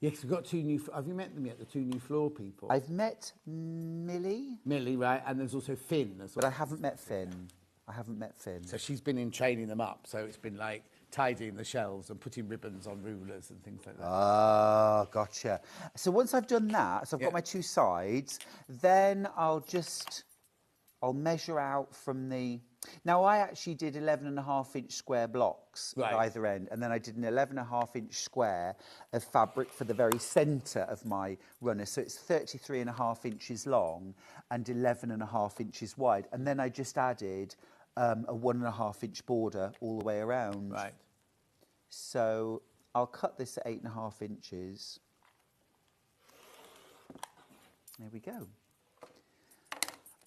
Yeah, because we've got two new... Have you met them yet, the two new floor people? I've met Millie. Millie, right, and there's also Finn as well. But I haven't met Finn. I haven't met Finn. So she's been in training them up, so it's been like tidying the shelves and putting ribbons on rulers and things like that. Ah, gotcha. So once I've done that, so I've got my two sides, then I'll measure out from the... Now, I actually did 11.5 inch square blocks at either end, and then I did an 11.5 inch square of fabric for the very centre of my runner. So it's 33.5 inches long and 11.5 inches wide. And then I just added a 1.5 inch border all the way around. Right. So I'll cut this at 8.5 inches. There we go.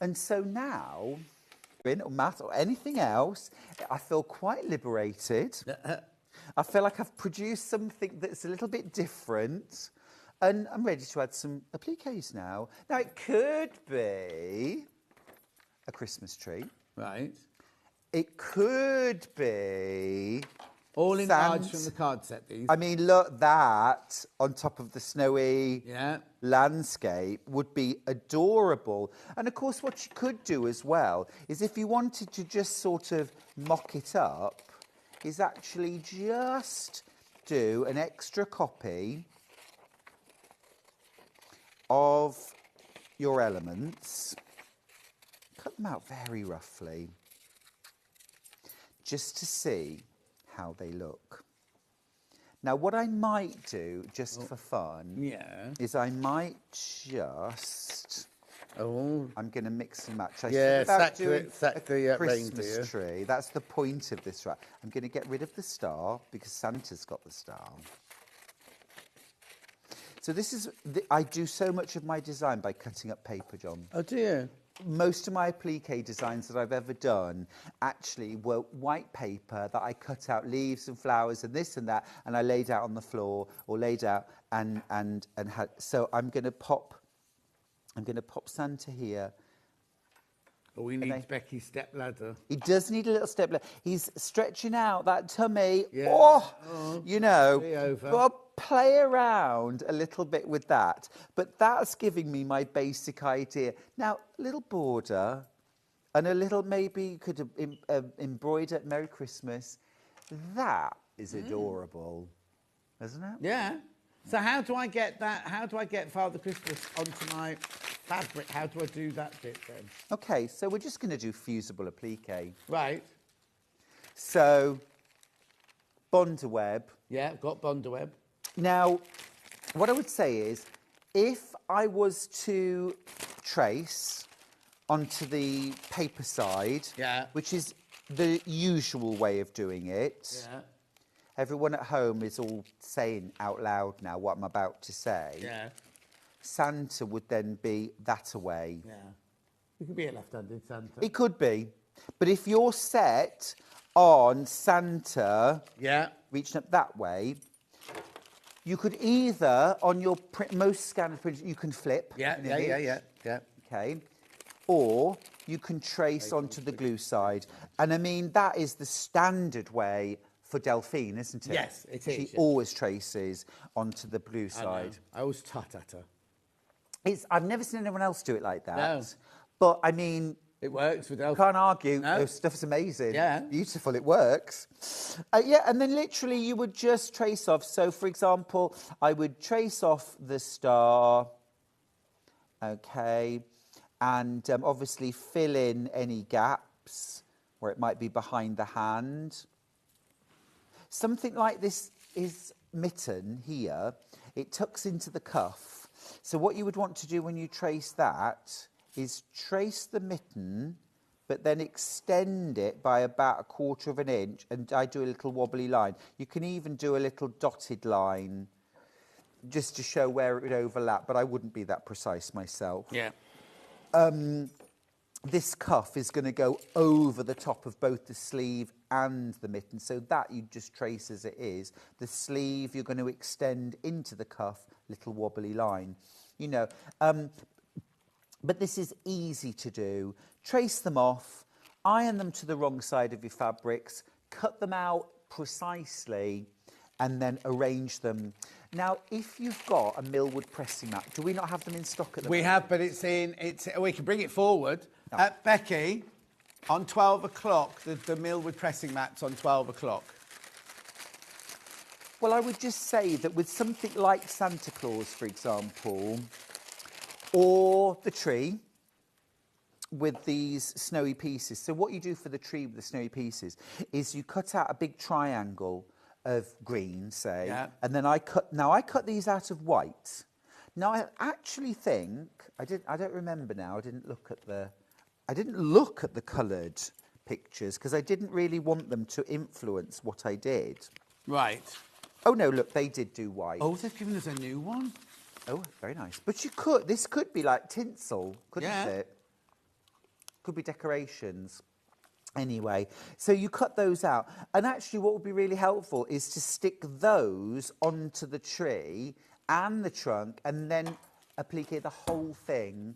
And so now, or Matt or anything else, I feel quite liberated. I feel like I've produced something that's a little bit different. And I'm ready to add some appliques now. Now, it could be a Christmas tree. Right. It could be... All in cards from the card set, these. I mean, look, that on top of the snowy landscape would be adorable. And, of course, what you could do as well is if you wanted to just sort of mock it up, is actually just do an extra copy of your elements. Cut them out very roughly, just to see how they look. Now, what I might do, just for fun, is I might just... I'm going to mix and match. Sack the Christmas reindeer. tree. That's the point of this, right? I'm going to get rid of the star because Santa's got the star. So this is... I do so much of my design by cutting up paper, John. Oh, dear. Most of my applique designs that I've ever done actually were white paper that I cut out leaves and flowers and this and that, and I laid out on the floor or laid out and had. So I'm going to pop Santa here. Oh, we need Becky's step ladder. He does need a little step ladder. He's stretching out that tummy. Yeah. Oh, you know. Over. Well, play around a little bit with that. But that's giving me my basic idea. Now, a little border and a little, maybe you could embroider Merry Christmas. That is adorable, isn't it? Yeah. So how do I get that? How do I get Father Christmas onto my fabric? How do I do that bit then? Okay, so we're just going to do fusible applique. Right. So, Bondaweb. Yeah, I've got Bondaweb. Now, what I would say is, if I was to trace onto the paper side, which is the usual way of doing it, everyone at home is all saying out loud now what I'm about to say. Yeah. Santa would then be that away. Yeah. It could be a left-handed Santa. It could be. But if you're set on Santa reaching up that way, you could either, on your most scanned print, you can flip. Yeah. Okay. Or you can trace onto the glue side. And I mean, that is the standard way for Delphine, isn't it? Yes, it is. She always traces onto the blue side. I always tut at her. I've never seen anyone else do it like that. No. But, I mean... It works with Delphine. Can't argue. No. This stuff's amazing. Yeah. Beautiful. It works. And then literally you would just trace off. So, for example, I would trace off the star. Okay. And obviously fill in any gaps where it might be behind the hand. Something like this is mitten here. It tucks into the cuff. So what you would want to do when you trace that is trace the mitten, but then extend it by about 1/4 of an inch, and I do a little wobbly line. You can even do a little dotted line just to show where it would overlap, but I wouldn't be that precise myself. Yeah. This cuff is going to go over the top of both the sleeve and the mitten, so that you just trace as it is. The sleeve you're going to extend into the cuff, little wobbly line. You know, but this is easy to do. Trace them off, iron them to the wrong side of your fabrics, cut them out precisely, and then arrange them. Now, if you've got a millwood pressing mat, do we not have them in stock at the moment? We have, but we can bring it forward. No. Becky, on 12 o'clock, the millwood pressing mat's on 12 o'clock. Well, I would just say that with something like Santa Claus, for example, or the tree with these snowy pieces. So what you do for the tree with the snowy pieces is you cut out a big triangle of green, say, and then I cut these out of white. Now I actually think I don't remember now. I didn't look at the coloured pictures because I didn't really want them to influence what I did. Right. Oh no, look, they did do white. Oh, they've given us a new one. Oh, very nice. But this could be like tinsel, couldn't it? Could be decorations. Anyway, so you cut those out. And actually what would be really helpful is to stick those onto the tree and the trunk and then applique the whole thing,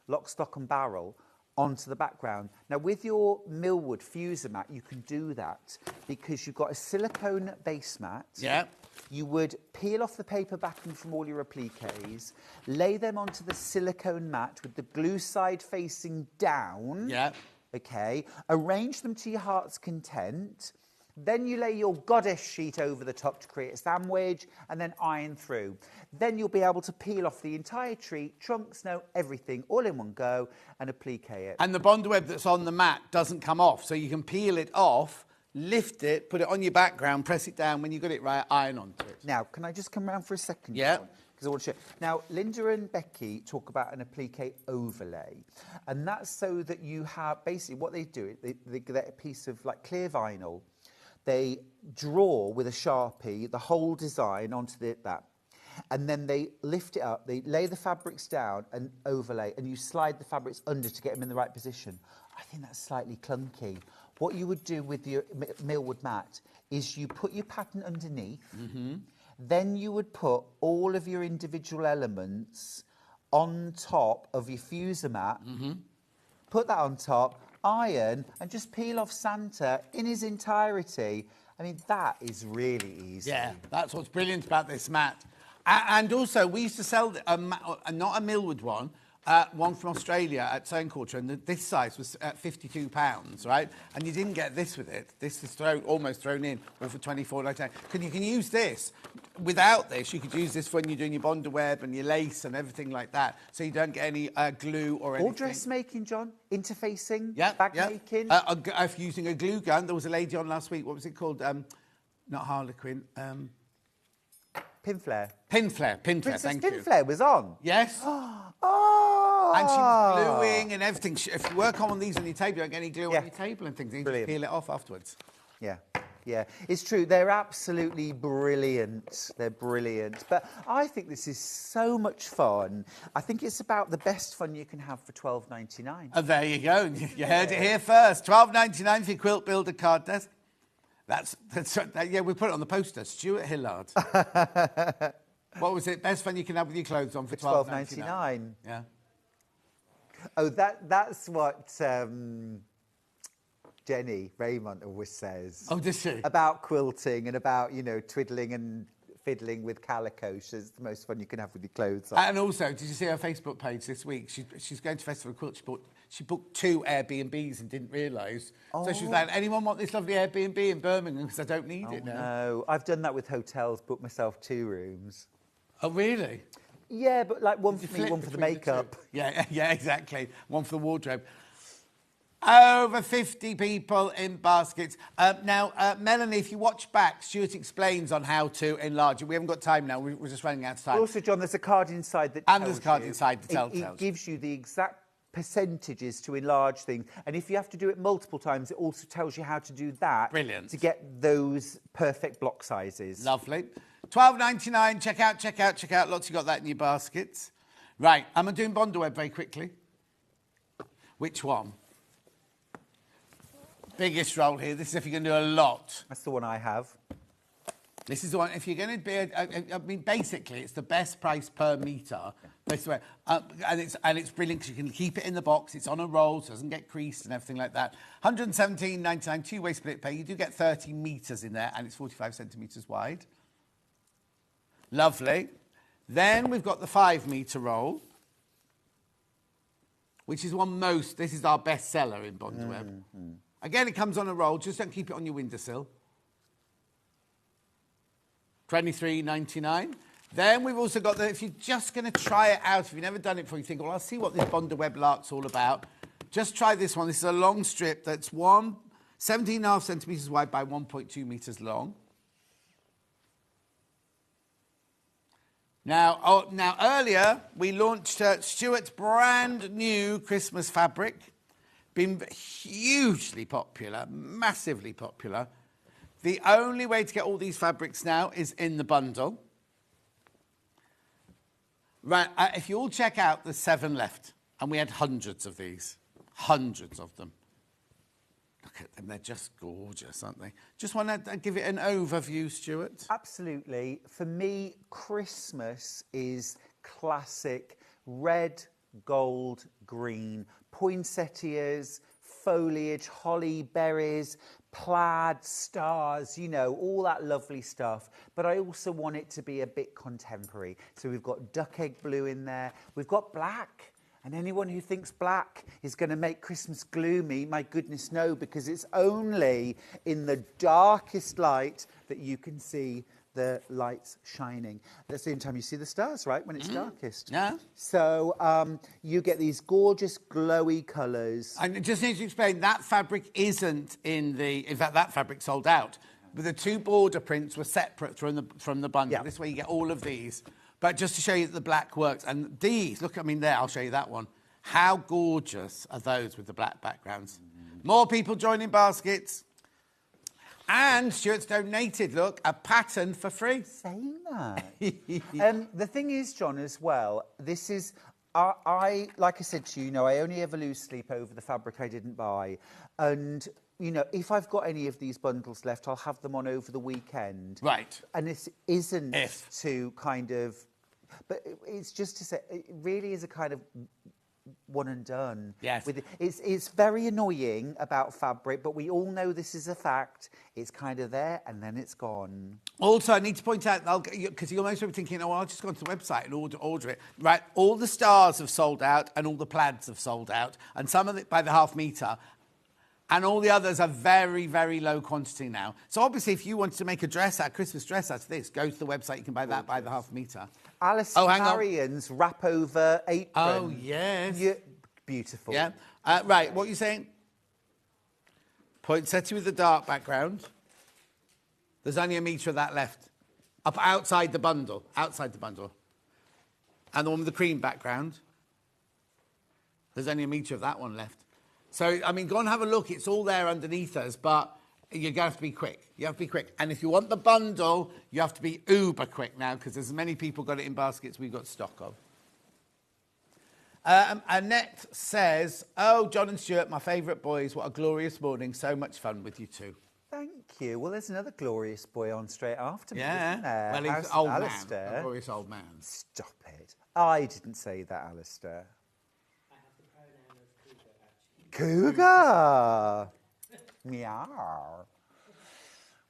lock, stock and barrel, onto the background. Now, with your Millwood fuser mat, you can do that because you've got a silicone base mat. Yeah. You would peel off the paper backing from all your appliques, lay them onto the silicone mat with the glue side facing down. Yeah. Okay. Arrange them to your heart's content. Then you lay your goddess sheet over the top to create a sandwich and then iron through. Then you'll be able to peel off the entire tree, trunk, snow, everything, all in one go and applique it. And the Bondweb that's on the mat doesn't come off, so you can peel it off, lift it, put it on your background, press it down. When you've got it right, iron onto it. Now, can I just come round for a second? Yeah. Because I want to show. Now, Linda and Becky talk about an applique overlay. And that's so that you have, basically what they do, they get a piece of like clear vinyl. They draw with a Sharpie the whole design onto that. And then they lift it up, they lay the fabrics down and overlay, and you slide the fabrics under to get them in the right position. I think that's slightly clunky. What you would do with your Millwood mat is you put your pattern underneath, then you would put all of your individual elements on top of your fuser mat, put that on top, iron, and just peel off Santa in his entirety. I mean, that is really easy. Yeah, that's what's brilliant about this mat. And also, we used to sell not a Millwood one, one from Australia at Sewing Quarter, and this size was at £52, right? And you didn't get this with it. This is almost thrown in, all for £24.99. You can use this. Without this, you could use this when you're doing your Bondweb and your lace and everything like that, so you don't get any glue or anything. All dressmaking, John. Interfacing, yeah, bag making. If using a glue gun, there was a lady on last week. What was it called? Not Harlequin. Pinflare. Pinflare, Princess thank you. Pinflare was on. Yes. Oh! And she was gluing and everything. If you work on one of these on your table, you don't get any glue on Yeah. your table and things. You Brilliant. just peel it off afterwards. Yeah, yeah. It's true. They're absolutely brilliant. They're brilliant. But I think this is so much fun. I think it's about the best fun you can have for $12.99. Oh, there you go. You heard it here first. $12.99 for your quilt builder card desk. Yeah, we put it on the poster. Stuart Hillard. What was it? Best fun you can have with your clothes on for $12.99. Yeah. Oh, that's what Jenny Raymond always says. Oh, does she? About quilting and about, twiddling and fiddling with calico. It's the most fun you can have with your clothes on. And also, did you see her Facebook page this week? She's going to Festival of Quilt. She booked 2 Airbnbs and didn't realise. Oh. So she was like, anyone want this lovely Airbnb in Birmingham? Because I don't need it now. No, I've done that with hotels, booked myself 2 rooms. Oh, really? Yeah, but like one Did you for me, flip one for the between makeup. two? Yeah, exactly. One for the wardrobe. Over 50 people in baskets. Now, Melanie, if you watch back, Stuart explains on how to enlarge it. We haven't got time now. We're just running out of time. Also, John, there's a card inside that And there's a card inside the telltales. It gives you the exact percentages to enlarge things. And if you have to do it multiple times, it also tells you how to do that. Brilliant. To get those perfect block sizes. Lovely. $12.99. Check out. Lots you got that in your baskets. Right, I'm doing Bondweb very quickly. Which one? Biggest roll here. This is if you're going to do a lot. That's the one I have. This is the one, if you're going to be, I mean, basically, it's the best price per metre. And it's brilliant because you can keep it in the box. It's on a roll, so it doesn't get creased and everything like that. $117.99, two-way split pay. You do get 30 metres in there, and it's 45 centimetres wide. Lovely. Then we've got the 5-metre roll, which is this is our best seller in Bondweb. Again, it comes on a roll. Just don't keep it on your windowsill. $23.99. Then we've also got if you're just going to try it out, if you've never done it before, you think, well, I'll see what this Bondweb lark's all about. Just try this one. This is a long strip that's 17.5 centimetres wide by 1.2 metres long. Now, earlier we launched Stuart's brand new Christmas fabric. Been hugely popular, massively popular. The only way to get all these fabrics now is in the bundle. Right, if you all check out, there's 7 left. And we had hundreds of these. Hundreds of them. Look at them, they're just gorgeous, aren't they? Just want to give it an overview, Stuart. Absolutely. For me, Christmas is classic red, gold, green, poinsettias, foliage, holly, berries, plaid, stars, you know, all that lovely stuff. But I also want it to be a bit contemporary. So we've got duck egg blue in there. We've got black. And anyone who thinks black is going to make Christmas gloomy, my goodness, no, because it's only in the darkest light that you can see the lights shining. That's the only time you see the stars, right? When it's darkest. Yeah. So you get these gorgeous glowy colours. And just need to explain, that fabric isn't in fact, that fabric sold out. But the 2 border prints were separate from the bundle. Yeah. This way you get all of these. But just to show you that the black works. And these, look, I mean, there, I'll show you that one. How gorgeous are those with the black backgrounds? More people joining baskets. And Stuart's donated, look, a pattern for free. Saying that. The thing is, John, as well, this is... I like I said to you, I only ever lose sleep over the fabric I didn't buy. And... if I've got any of these bundles left, I'll have them on over the weekend. Right. And this isn't to kind of... But it's just to say, it really is a kind of one and done. Yes. It's very annoying about fabric, but we all know this is a fact. It's kind of there and then it's gone. Also, I need to point out, because you're most people thinking, I'll just go onto the website and order it. Right, all the stars have sold out and all the plaids have sold out, and some of it by the half metre. And all the others are very, very low quantity now. So obviously, if you wanted to make a Christmas dress out of this, go to the website. You can buy that by the half metre. Alice Marian's wrap over apron. Oh, yes. Beautiful. Yeah. Right, what are you saying? Poinsettia with the dark background. There's only a metre of that left. Up outside the bundle. Outside the bundle. And the one with the cream background. There's only a metre of that one left. So, I mean, go and have a look. It's all there underneath us, but you're going to have to be quick. You have to be quick. And if you want the bundle, you have to be uber quick now, because there's many people got it in baskets we've got stock of. Annette says, John and Stuart, my favourite boys. What a glorious morning. So much fun with you two. Thank you. Well, there's another glorious boy on straight after me, yeah. isn't there? Well, he's an old man. A glorious old man. Stop it. I didn't say that, Alistair. Cougar. Meow.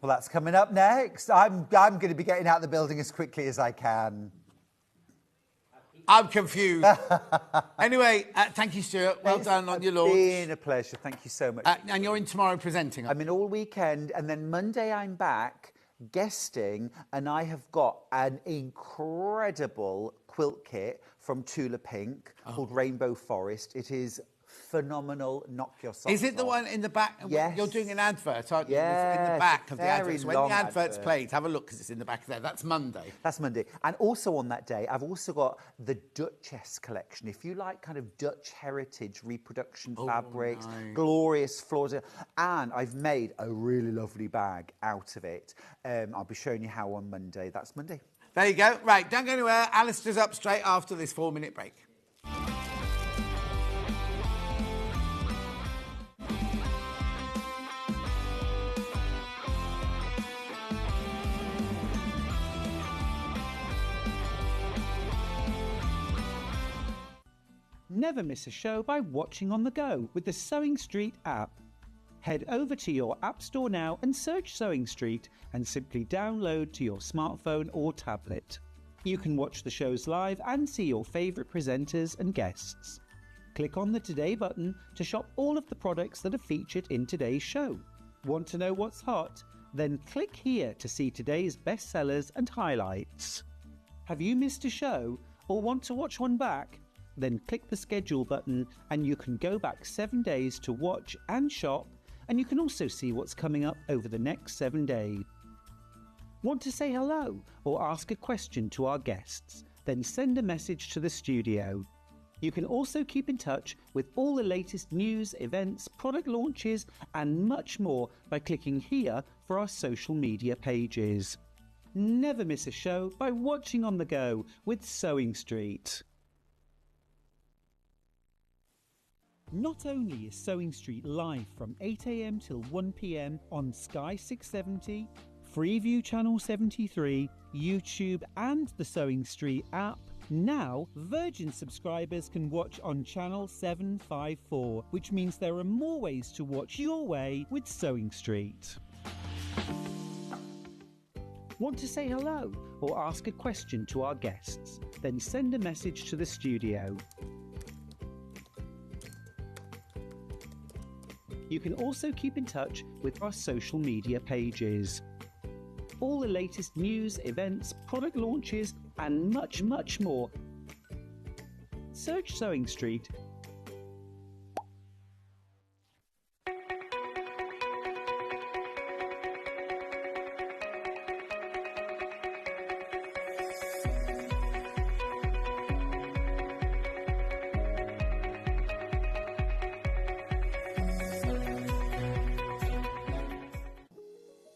Well, that's coming up next. I'm going to be getting out of the building as quickly as I can. I'm confused. Anyway, thank you, Stuart. Well done on your launch. It's been a pleasure. Thank you so much. And you're in tomorrow presenting. I'm in all weekend, and then Monday I'm back guesting, and I have got an incredible quilt kit from Tula Pink called Rainbow Forest. It is phenomenal. Knock your socks Is it the off. one in the back? Yes. You're doing an advert, aren't you? Yes, In the back of the very advert. So when long the advert's advert. played, have a look, because it's in the back there. That's Monday. That's Monday. And also on that day, I've also got the Duchess collection. If you like kind of Dutch heritage reproduction fabrics, nice. glorious floors. And I've made a really lovely bag out of it. I'll be showing you how on Monday. That's Monday. There you go. Right, don't go anywhere. Alistair's up straight after this 4-minute break. Never miss a show by watching on the go with the Sewing Street app. Head over to your App Store now and search Sewing Street and simply download to your smartphone or tablet. You can watch the shows live and see your favourite presenters and guests. Click on the Today button to shop all of the products that are featured in today's show. Want to know what's hot? Then click here to see today's bestsellers and highlights. Have you missed a show or want to watch one back? Then click the schedule button and you can go back 7 days to watch and shop, and you can also see what's coming up over the next 7 days. Want to say hello or ask a question to our guests? Then send a message to the studio. You can also keep in touch with all the latest news, events, product launches and much more by clicking here for our social media pages. Never miss a show by watching on the go with Sewing Street. Not only is Sewing Street live from 8 a.m. till 1 p.m. on Sky 670, Freeview Channel 73, YouTube and the Sewing Street app, now Virgin subscribers can watch on Channel 754, which means there are more ways to watch your way with Sewing Street. Want to say hello or ask a question to our guests? Then send a message to the studio. You can also keep in touch with our social media pages. All the latest news, events, product launches, and much, much more. Search Sewing Street.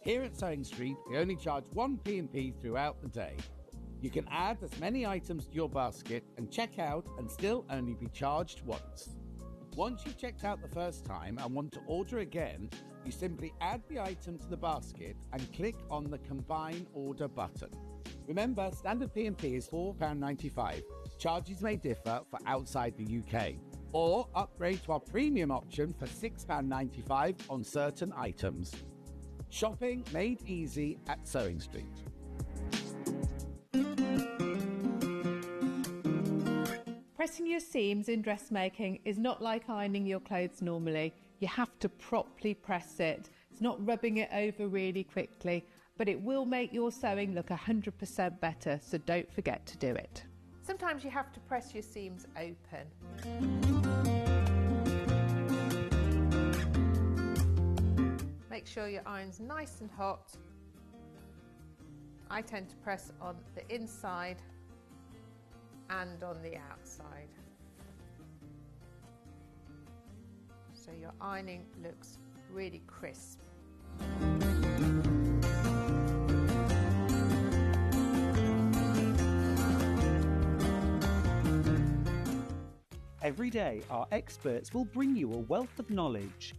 Here at Sewing Street, we only charge one P&P throughout the day. You can add as many items to your basket and check out and still only be charged once. Once you've checked out the first time and want to order again, you simply add the item to the basket and click on the Combine Order button. Remember, standard P&P is £4.95. Charges may differ for outside the UK. Or upgrade to our premium option for £6.95 on certain items. Shopping made easy at Sewing Street. Pressing your seams in dressmaking is not like ironing your clothes normally. You have to properly press it. It's not rubbing it over really quickly, but it will make your sewing look 100% better, so don't forget to do it. Sometimes you have to press your seams open. Make sure your iron's nice and hot. I tend to press on the inside and on the outside, so your ironing looks really crisp. Every day, our experts will bring you a wealth of knowledge.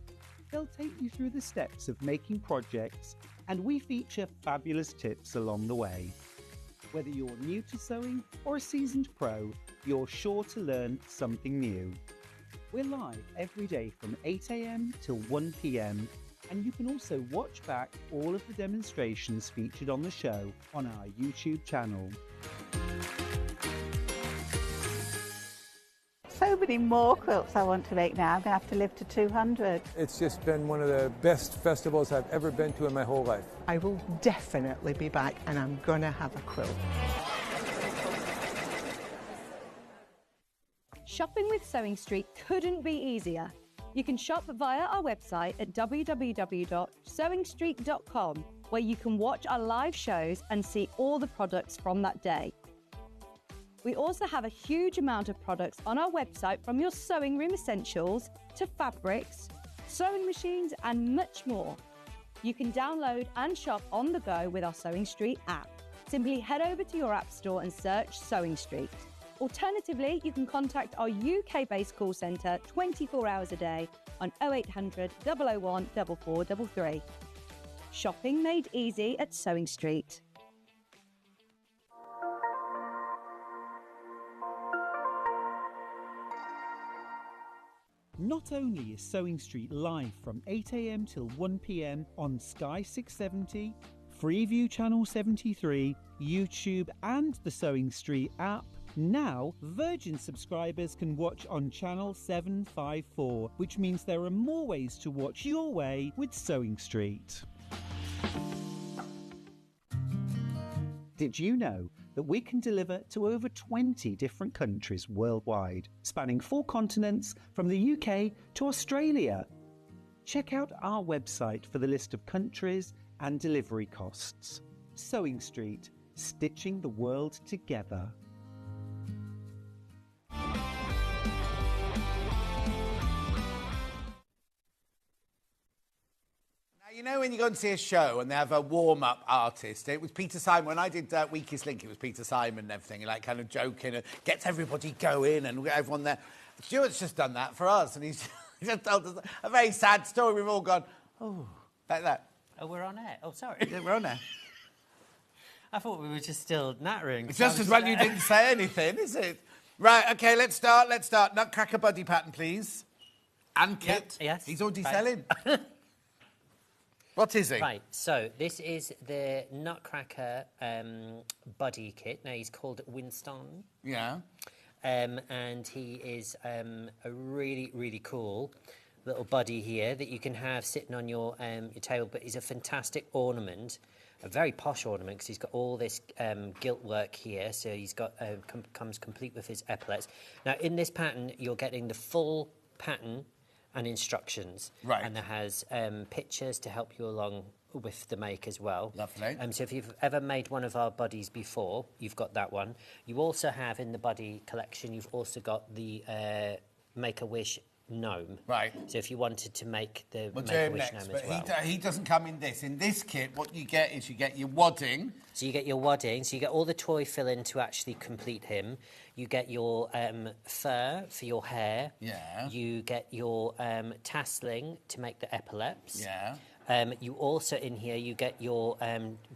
They'll take you through the steps of making projects, and we feature fabulous tips along the way. Whether you're new to sewing or a seasoned pro, you're sure to learn something new. We're live every day from 8 a.m. till 1 p.m, and you can also watch back all of the demonstrations featured on the show on our YouTube channel. So many more quilts I want to make now. I'm going to have to live to 200. It's just been one of the best festivals I've ever been to in my whole life. I will definitely be back and I'm going to have a quilt. Shopping with Sewing Street couldn't be easier. You can shop via our website at www.sewingstreet.com, where you can watch our live shows and see all the products from that day. We also have a huge amount of products on our website, from your sewing room essentials to fabrics, sewing machines and much more. You can download and shop on the go with our Sewing Street app. Simply head over to your app store and search Sewing Street. Alternatively, you can contact our UK-based call centre 24 hours a day on 0800 001 4433. Shopping made easy at Sewing Street. Not only is Sewing Street live from 8 a.m. till 1 p.m. on Sky 670, Freeview Channel 73, YouTube and the Sewing Street app, now Virgin subscribers can watch on Channel 754, which means there are more ways to watch your way with Sewing Street. Did you know that we can deliver to over 20 different countries worldwide, spanning 4 continents from the UK to Australia? Check out our website for the list of countries and delivery costs. Sewing Street, stitching the world together. You know when you go and see a show and they have a warm-up artist? It was Peter Simon. When I did Weakest Link, it was Peter Simon and everything, like kind of joking and gets everybody going and everyone there. Stuart's just done that for us, and he's just told us a very sad story. We've all gone, oh, like that. Oh, we're on air. Oh, sorry. Yeah, we're on air. I thought we were just still nattering. It's just as well you didn't say anything, is it? Right, OK, let's start. Nutcracker buddy pattern, please. And kit. Yep, yes. He's already Right. selling. What is he? Right, so this is the Nutcracker buddy kit. Now, he's called Winston. Yeah. And he is a really, really cool little buddy here that you can have sitting on your table. But he's a fantastic ornament, a very posh ornament, because he's got all this gilt work here. So he's got comes complete with his epaulets. Now, in this pattern, you're getting the full pattern and instructions. Right. And there has pictures to help you along with the make as well. Lovely. So if you've ever made one of our buddies before, you've got that one. You also have in the buddy collection, you've also got the Make-A-Wish gnome. Right. So if you wanted to make the We'll do him Make-A-Wish next, gnome but as well. he doesn't come in this. In this kit, what you get is you get your wadding. So you get your wadding, so you get all the toy fill-in to actually complete him. You get your fur for your hair. Yeah. You get your tasseling to make the epaulets. Yeah. You also, in here, you get your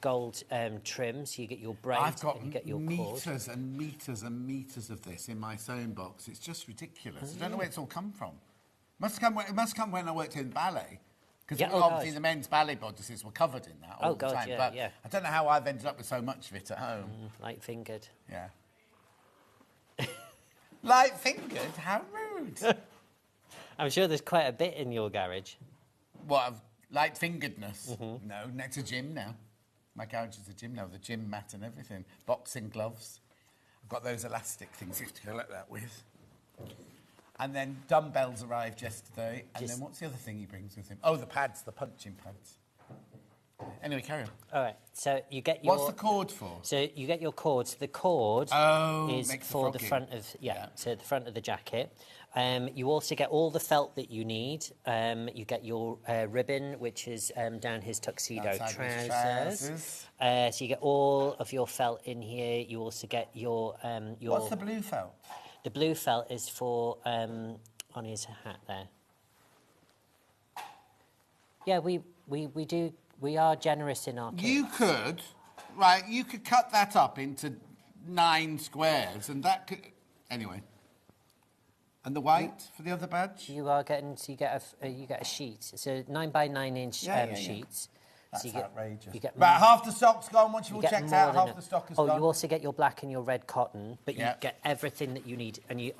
gold trim, so you get your braid I've got and you get your cord. meters and meters and meters of this in my sewing box. It's just ridiculous. I don't know where it's all come from. It must come when I worked in ballet. Because Yeah, oh, obviously gosh. the men's ballet bodices were covered in that all Oh, the God, time. yeah, but yeah. I don't know how I've ended up with so much of it at home. Light-fingered. Yeah. Light-fingered? How rude. I'm sure there's quite a bit in your garage. What, of light-fingeredness? No, it's a gym now. My garage is a gym now, with a gym mat and everything. Boxing gloves. I've got those elastic things you have to go like that with. And then dumbbells arrived yesterday. And then what's the other thing he brings with him? Oh, the pads, the punching pads. Anyway, carry on. All right, so you get your... What's the cord for? So you get your cord. So the cord is makes the for the froggy. front of... so the front of the jacket. You also get all the felt that you need. You get your ribbon, which is down his tuxedo Outside his trousers. So you get all of your felt in here. You also get your... What's the blue felt? The blue felt is for on his hat there. Yeah, we do. We are generous in our kits. You could cut that up into 9 squares, and that could... Anyway. And the white for the other badge? You are getting... So you get a sheet. So 9 by 9 inch sheets. That's so you get, outrageous. You get Right, half the stock's gone. Once you've all get checked more out, than half a- the stock is Oh, gone. you also get your black and your red cotton, but you Yeah. get everything that you need, and you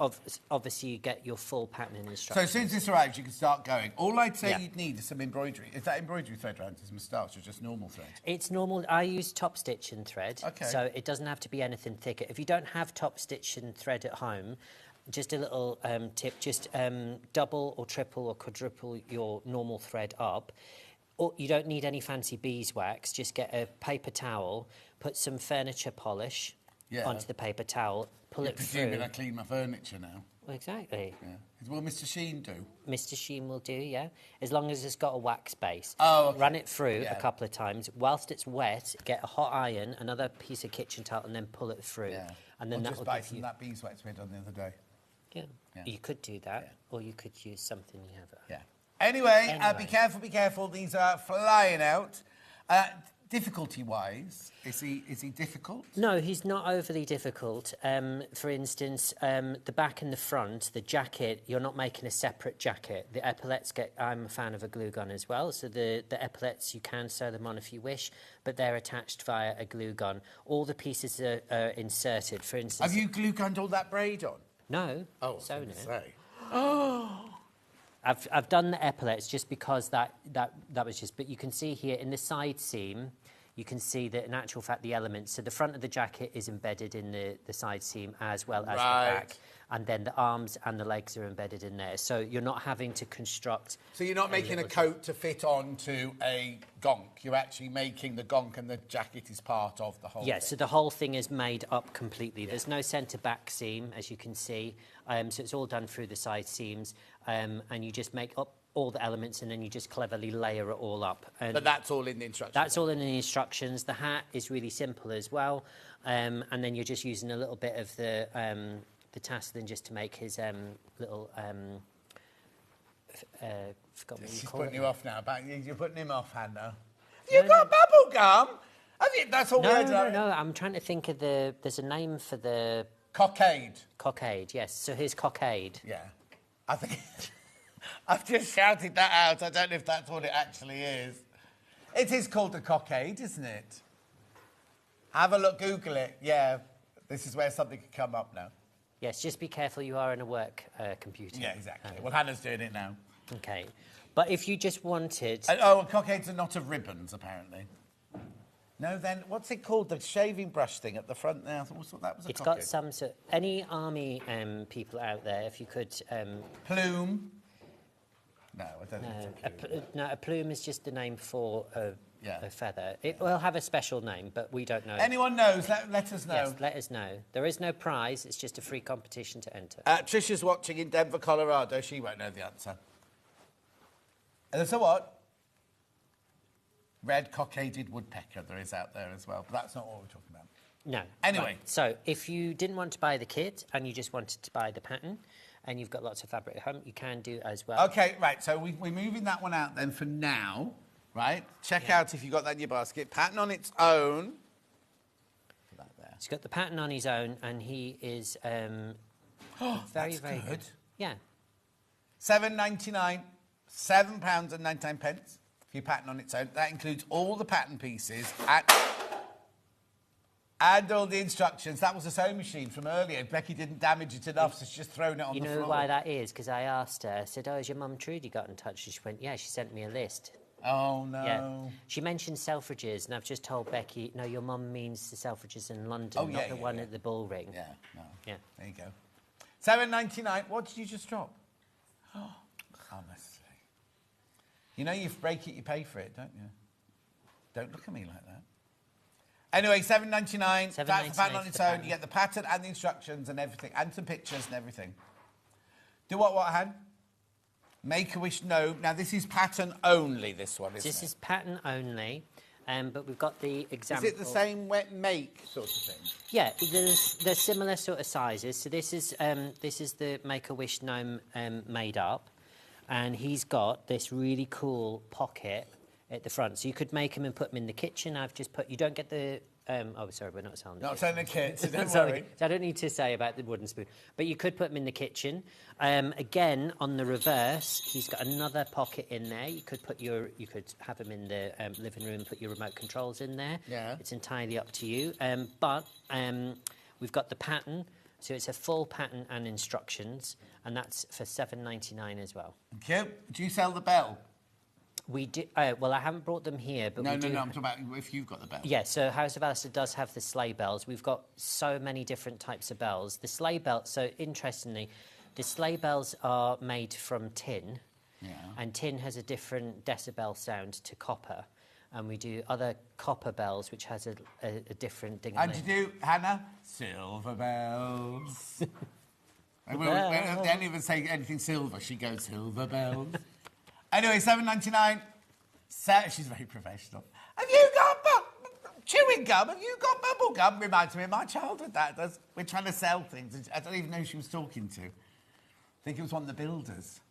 obviously you get your full pattern and So instructions. as soon as this arrives, you can start going. All I'd say Yeah. you'd need is some embroidery. Is that embroidery thread around his moustache or just normal thread? It's normal. I use top stitch and thread, Okay. so it doesn't have to be anything thicker. If you don't have top stitch and thread at home, just a little tip: just double or triple or quadruple your normal thread up. Or you don't need any fancy beeswax. Just get a paper towel, put some furniture polish onto the paper towel, pull it through. Presuming I clean my furniture now. Well, exactly. Yeah. Will Mr. Sheen do? Mr. Sheen will do, yeah. As long as it's got a wax base. Oh, okay. Run it through Yeah. a couple of times. Whilst it's wet, get a hot iron, another piece of kitchen towel, and then pull it through. Yeah. And then Or that just will buy give some you... that beeswax we had on the other day. Yeah. Yeah. You could do that, or you could use something you have at home. Yeah. Anyway, be Anyway. careful. These are flying out. Difficulty-wise, is he difficult? No, he's not overly difficult. For instance, the back and the front, the jacket, you're not making a separate jacket. The epaulets I'm a fan of a glue gun as well, so the epaulets, you can sew them on if you wish, but they're attached via a glue gun. All the pieces are inserted. For instance... Have you glue gunned all that braid on? No. Oh, sewn it. say. I've done the epaulets just because that was just... But you can see here in the side seam, you can see that in actual fact the elements. So the front of the jacket is embedded in the side seam as well as the back. and then the arms and the legs are embedded in there. So you're not having to construct... So you're not making a coat to fit onto a gonk. You're actually making the gonk, and the jacket is part of the whole thing. So the whole thing is made up completely. There's no centre back seam, as you can see. So it's all done through the side seams, and you just make up all the elements, and then you just cleverly layer it all up. And but that's all in the instructions? That's all in the instructions. The hat is really simple as well, and then you're just using a little bit of the tassel just to make his little... forgot what you She's call putting it. you off now. You're putting him off, Hannah. You've got bubble gum? I think that's all we had. No, I'm trying to think of the... There's a name for the... Cockade. Cockade, yes. So here's cockade. Yeah. I think... I've just shouted that out. I don't know if that's what it actually is. It is called a cockade, isn't it? Have a look, Google it. Yeah, this is where something could come up now. Yes, just be careful, you are in a work computer. Yeah, exactly. Well, Hannah's doing it now. Okay. But if you just wanted... cockades are not of ribbons, apparently. No, then, what's it called? The shaving brush thing at the front there? I thought that was a It's cockade. got some sort... Any army people out there, if you could... Plume? No, I don't think it's a plume. A plume is just the name for a feather. It will have a special name, but we don't know. Anyone knows, let us know. Yes, let us know. There is no prize, it's just a free competition to enter. Trisha's watching in Denver, Colorado. She won't know the answer. And there's a what? Red cockaded woodpecker there is out there as well, but that's not what we're talking about. No. Anyway. Right. So, if you didn't want to buy the kit and you just wanted to buy the pattern, and you've got lots of fabric at home, you can do as well. OK, right, so we're moving that one out then for now, right? Check out if you've got that in your basket. Pattern on its own. Put that there. He's got the pattern on his own, and he is very, that's very good. good. Yeah. £7.99, £7.99 for your pattern on its own. That includes all the pattern pieces and all the instructions. That was a sewing machine from earlier. Becky didn't damage it enough, so she's just thrown it on the floor. You know why that is? Because I asked her, I said, has your mum Trudy got in touch? She went, yeah, she sent me a list. Oh, no. Yeah. She mentioned Selfridges, and I've just told Becky, no, your mum means the Selfridges in London, not the one at the Bullring. Yeah, no. Yeah. There you go. £7.99. What did you just drop? Oh, honestly. You know, you break it, you pay for it, don't you? Don't look at me like that. Anyway, £7.99. That's the pattern on its own. You get the pattern and the instructions and everything, and some pictures and everything. Do what, Han? Make-A-Wish, no. Now, this is pattern only, this one, isn't it? This is pattern only, but we've got the example. Is it the same wet make sort of thing? Yeah, there's similar sort of sizes. So this is the Make-A-Wish gnome made up, and he's got this really cool pocket at the front. So you could make them and put them in the kitchen. I've just put... You don't get the... oh, sorry, we're not selling the Not selling the kit, so don't Sorry. worry. So I don't need to say about the wooden spoon. But you could put them in the kitchen. Again, on the reverse, he's got another pocket in there. You could have them in the living room, put your remote controls in there. Yeah. It's entirely up to you. But we've got the pattern. So it's a full pattern and instructions. And that's for $7.99 as well. Thank you. Do you sell the bell? We do. Well, I haven't brought them here, but No, we do. I'm talking about if you've got the bell. Yeah, so House of Alistair does have the sleigh bells. We've got so many different types of bells. The sleigh bells, so interestingly, the sleigh bells are made from tin, and tin has a different decibel sound to copper. And we do other copper bells, which has a different ding. And you do, Hannah, silver bells. When any of us say anything silver, she goes, silver bells. Anyway, £7.99. She's very professional. Have you got chewing gum? Have you got bubble gum? Reminds me of my childhood, that does. We're trying to sell things. I don't even know who she was talking to. I think it was one of the builders.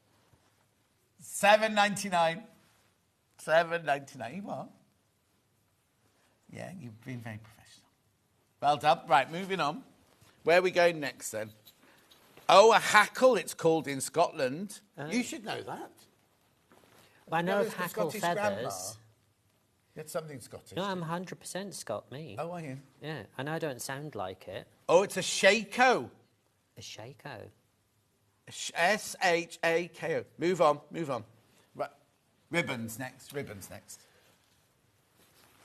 £7.99. £7.99. You what? Yeah, you've been very professional. Well done. Right, moving on. Where are we going next, then? Oh, a hackle, it's called in Scotland. You should know that. I know it's of the hackle Scottish feathers. grandma. It's something Scottish. No, I'm 100% Scot, me. Oh, are you? Yeah, and I don't sound like it. Oh, it's a shako. A shako? S-H-A-K-O. Move on. Right. Ribbons next.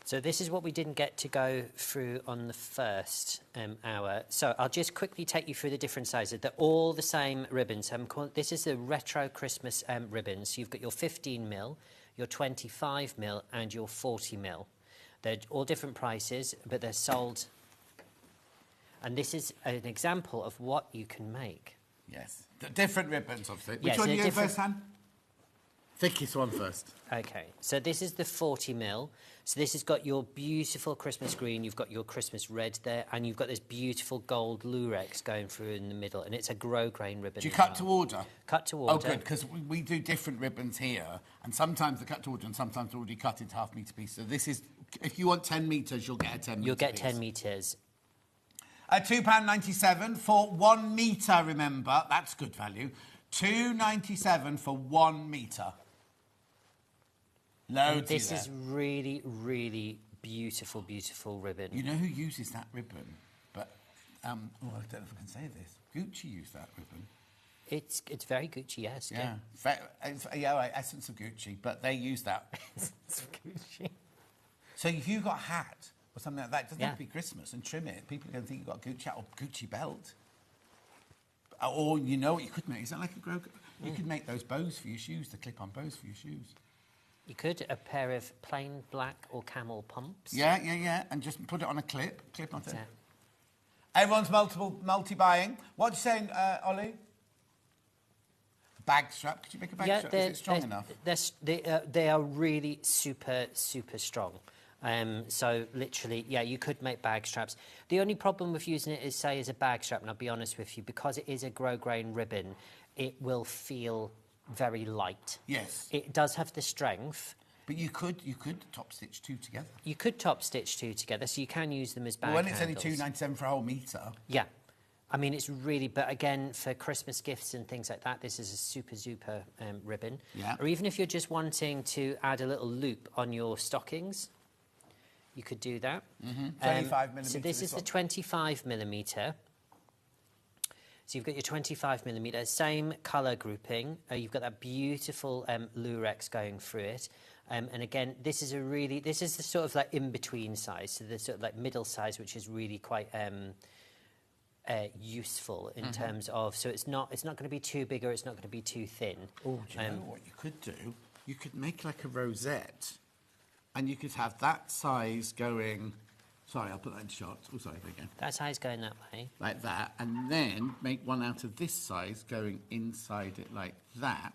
So this is what we didn't get to go through on the first hour. So I'll just quickly take you through the different sizes. They're all the same ribbons. This is the retro Christmas ribbons. So you've got your 15mm, your 25mm and your 40mm. They're all different prices, but they're sold. And this is an example of what you can make. Yes. The different ribbons, obviously. Which Yes, one they're are you different- first, Han? Thickest one first. Okay, so this is the 40mm. So this has got your beautiful Christmas green, you've got your Christmas red there, and you've got this beautiful gold lurex going through in the middle, and it's a grosgrain ribbon. Do you as cut well. to order? Cut to Oh, order. good, because we do different ribbons here, and sometimes they're cut to order, and sometimes they're already cut into half-metre pieces. So this is, if you want 10 metres, you'll get a 10 metre You'll get piece. 10 metres. £2.97 for 1 metre, remember. That's good value. £2.97 for 1 metre. Loads This there. is really, really beautiful, beautiful ribbon. You know who uses that ribbon? But, I don't know if I can say this. Gucci use that ribbon. It's very Gucci, yes. Yeah. Right, essence of Gucci, but they use that. Gucci. So if you got a hat or something like that, it doesn't have to Yeah. be Christmas, and trim it, people are going to think you've got a Gucci hat or Gucci belt. Or you know what you could make? Is that like a You could make those bows for your shoes, the clip-on bows for your shoes. You could, a pair of plain black or camel pumps. Yeah, and just put it on a clip on it. Yeah. Everyone's multi-buying. What are you saying, Ollie? Bag strap. Could you make a bag strap? Is it strong enough? They are really super, super strong. So literally, yeah, you could make bag straps. The only problem with using it is, say, as a bag strap, and I'll be honest with you, because it is a grosgrain ribbon, it will feel very light. Yes. It does have the strength. But you could top stitch two together. You could top stitch two together, so you can use them as bag Well, when it's handles. only £2.97 for a whole metre. Yeah. I mean, it's really, but again, for Christmas gifts and things like that, this is a super ribbon. Yeah. Or even if you're just wanting to add a little loop on your stockings, you could do that. 25mm. So this is the 25mm. So you've got your 25mm, same colour grouping. You've got that beautiful lurex going through it. And again, this is the sort of like in-between size, so the sort of like middle size, which is really quite useful in terms of, so it's not going to be too big or it's not going to be too thin. Oh, do you know what you could do? You could make like a rosette, and you could have that size going. Sorry, I'll put that in shot. Oh, sorry, there again. That size going that way. Like that, and then make one out of this size going inside it like that.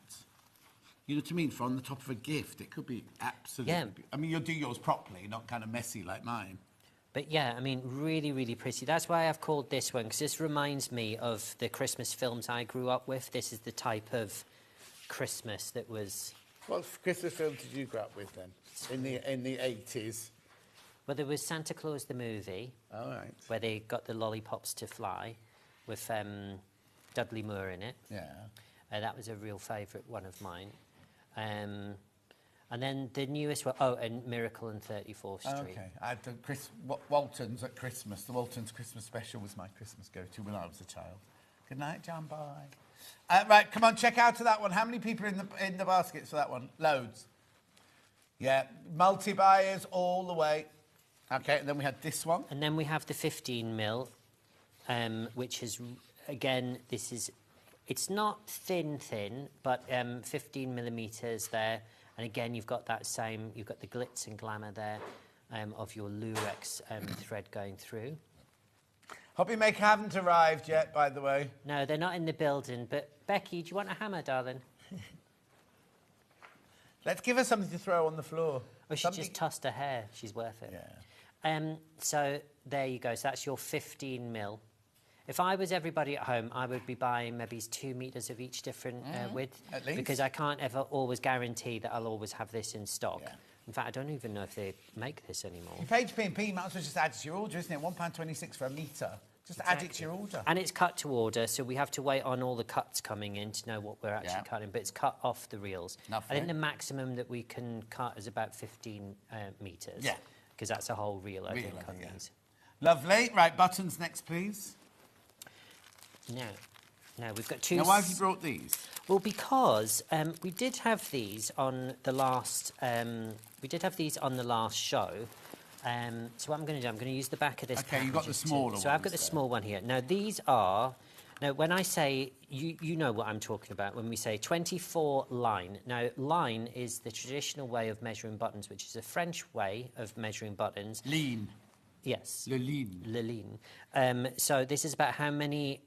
You know what I mean? For on the top of a gift, it could be absolutely... Yeah. I mean, you'll do yours properly, not kind of messy like mine. But yeah, I mean, really, really pretty. That's why I've called this one, because this reminds me of the Christmas films I grew up with. This is the type of Christmas that was... What Christmas film did you grow up with then? In the 80s? Well, there was Santa Claus the movie. All right. Where they got the lollipops to fly with Dudley Moore in it. Yeah. That was a real favourite one of mine. And then the newest one, and Miracle on 34th Street. Okay. I had the Walton's at Christmas. The Walton's Christmas special was my Christmas go-to when I was a child. Good night, John. Bye. Right, come on, check out to that one. How many people are in the baskets for that one? Loads. Yeah, multi-buyers all the way. Okay, and then we had this one. And then we have the 15mm, which is, again, it's not thin, but 15mm there. And again, you've got you've got the glitz and glamour there of your lurex thread going through. Hobby Maker haven't arrived yet, by the way. No, they're not in the building, but Becky, do you want a hammer, darling? Let's give her something to throw on the floor. Oh, she just tossed her hair. She's worth it. Yeah. So there you go. So that's your 15mm. If I was everybody at home, I would be buying maybe 2 metres of each different width. At least. Because I can't ever always guarantee that I'll always have this in stock. Yeah. In fact, I don't even know if they make this anymore. You paid P&P, you might as well just add it to your order, isn't it? £1.26 for a metre. Just add it to your order. And it's cut to order, so we have to wait on all the cuts coming in to know what we're actually cutting, but it's cut off the reels. Lovely. I think the maximum that we can cut is about 15 metres. Yeah. Because that's a whole reel, I think, on these. Lovely. Right, buttons next, please. Now we've got two... Now, why have you brought these? Well, because we did have these on the last... we did have these on the last show, So what I'm going to do, I'm going to use the back of this. Okay, you've got the smaller So I've got the ones small one here. Now these are. Now, when I say, you know what I'm talking about when we say 24 line. Now, line is the traditional way of measuring buttons, which is a French way of measuring buttons. Lean. Yes. Le lean. Le lean. So this is about how many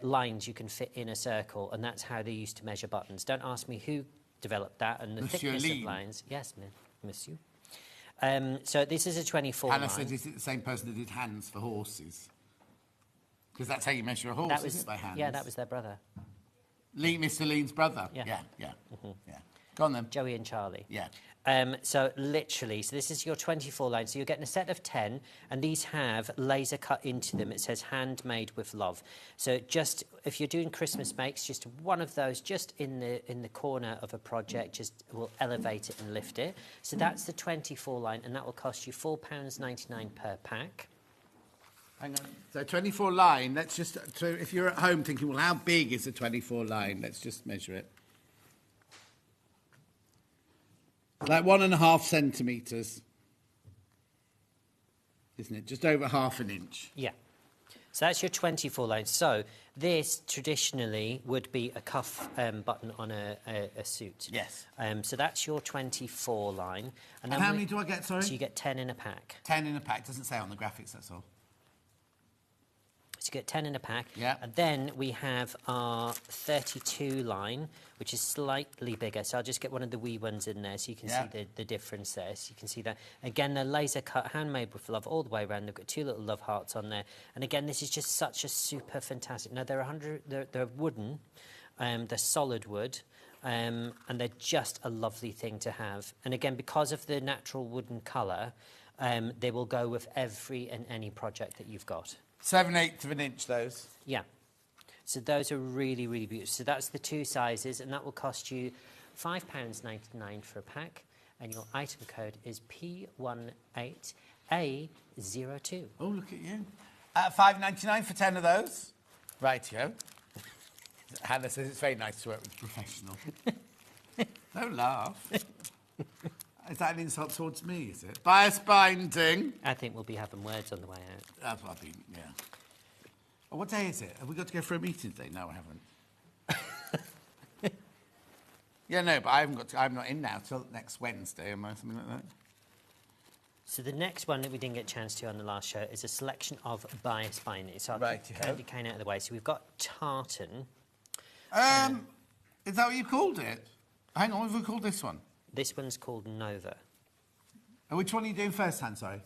lines you can fit in a circle, and that's how they used to measure buttons. Don't ask me who developed that and the thickness of lines. Yes, monsieur. So this is a 24 line. Hannah said, is it the same person that did hands for horses? Because that's how you measure a horse, isn't it, by hands? Yeah, that was their brother. Mr. Lean's brother? Yeah. Yeah. Go on then. Joey and Charlie. Yeah. So literally, so this is your 24 lines. So you're getting a set of 10, and these have laser cut into them. It says handmade with love. So just, if you're doing Christmas makes, just one of those just in the corner of a project just will elevate it and lift it. So that's the 24 line, and that will cost you £4.99 per pack. Hang on. So 24 line, let's just, so if you're at home thinking, well, how big is a 24 line? Let's just measure it. Like 1.5 centimetres, isn't it? Just over half an inch. Yeah. So that's your 24 line. So this traditionally would be a cuff button on a suit. Yes. So that's your 24 line. And how many do I get, sorry? So you get 10 in a pack. 10 in a pack. Doesn't say on the graphics, that's all. So you get 10 in a pack. Yeah. And then we have our 32 line, which is slightly bigger. So I'll just get one of the wee ones in there so you can see the difference there. So you can see that. Again, they're laser cut, handmade with love all the way around. They've got 2 little love hearts on there. And again, this is just such a super fantastic. Now, they're wooden. They're solid wood. And they're just a lovely thing to have. And again, because of the natural wooden colour, they will go with every and any project that you've got. 7/8 of an inch, those. Yeah. So those are really, really beautiful. So that's the 2 sizes, and that will cost you £5.99 for a pack, and your item code is P18A02. Oh, look at you. £5.99 for 10 of those. Rightio. Hannah says it's very nice to work with a professional. Don't laugh. Is that an insult towards me, is it? Bias binding. I think we'll be having words on the way out. That's what I've been, yeah. Oh, what day is it? Have we got to go for a meeting today? No, I haven't. Yeah, no, but I'm not in now till next Wednesday, am I? Something like that. So the next one that we didn't get a chance to on the last show is a selection of bias binding. So I'll get candy cane out of the way. So we've got tartan. Is that what you called it? Hang on, what have we called this one? This one's called Nova. And which one are you doing first, Han? Sorry.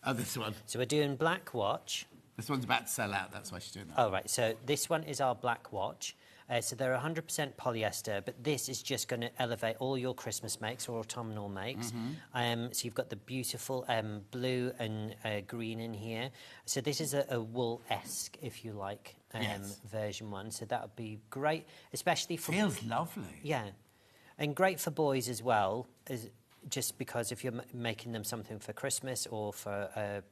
Oh, this one. So we're doing Black Watch. This one's about to sell out, that's why she's doing that. Oh, right. So this one is our Black Watch. So they're 100% polyester, but this is just going to elevate all your Christmas makes or autumnal makes. So you've got the beautiful blue and green in here. So this is a wool-esque, if you like, version one. So that would be great, especially for... Feels lovely. Yeah. And great for boys as well, just because if you're making them something for Christmas or for...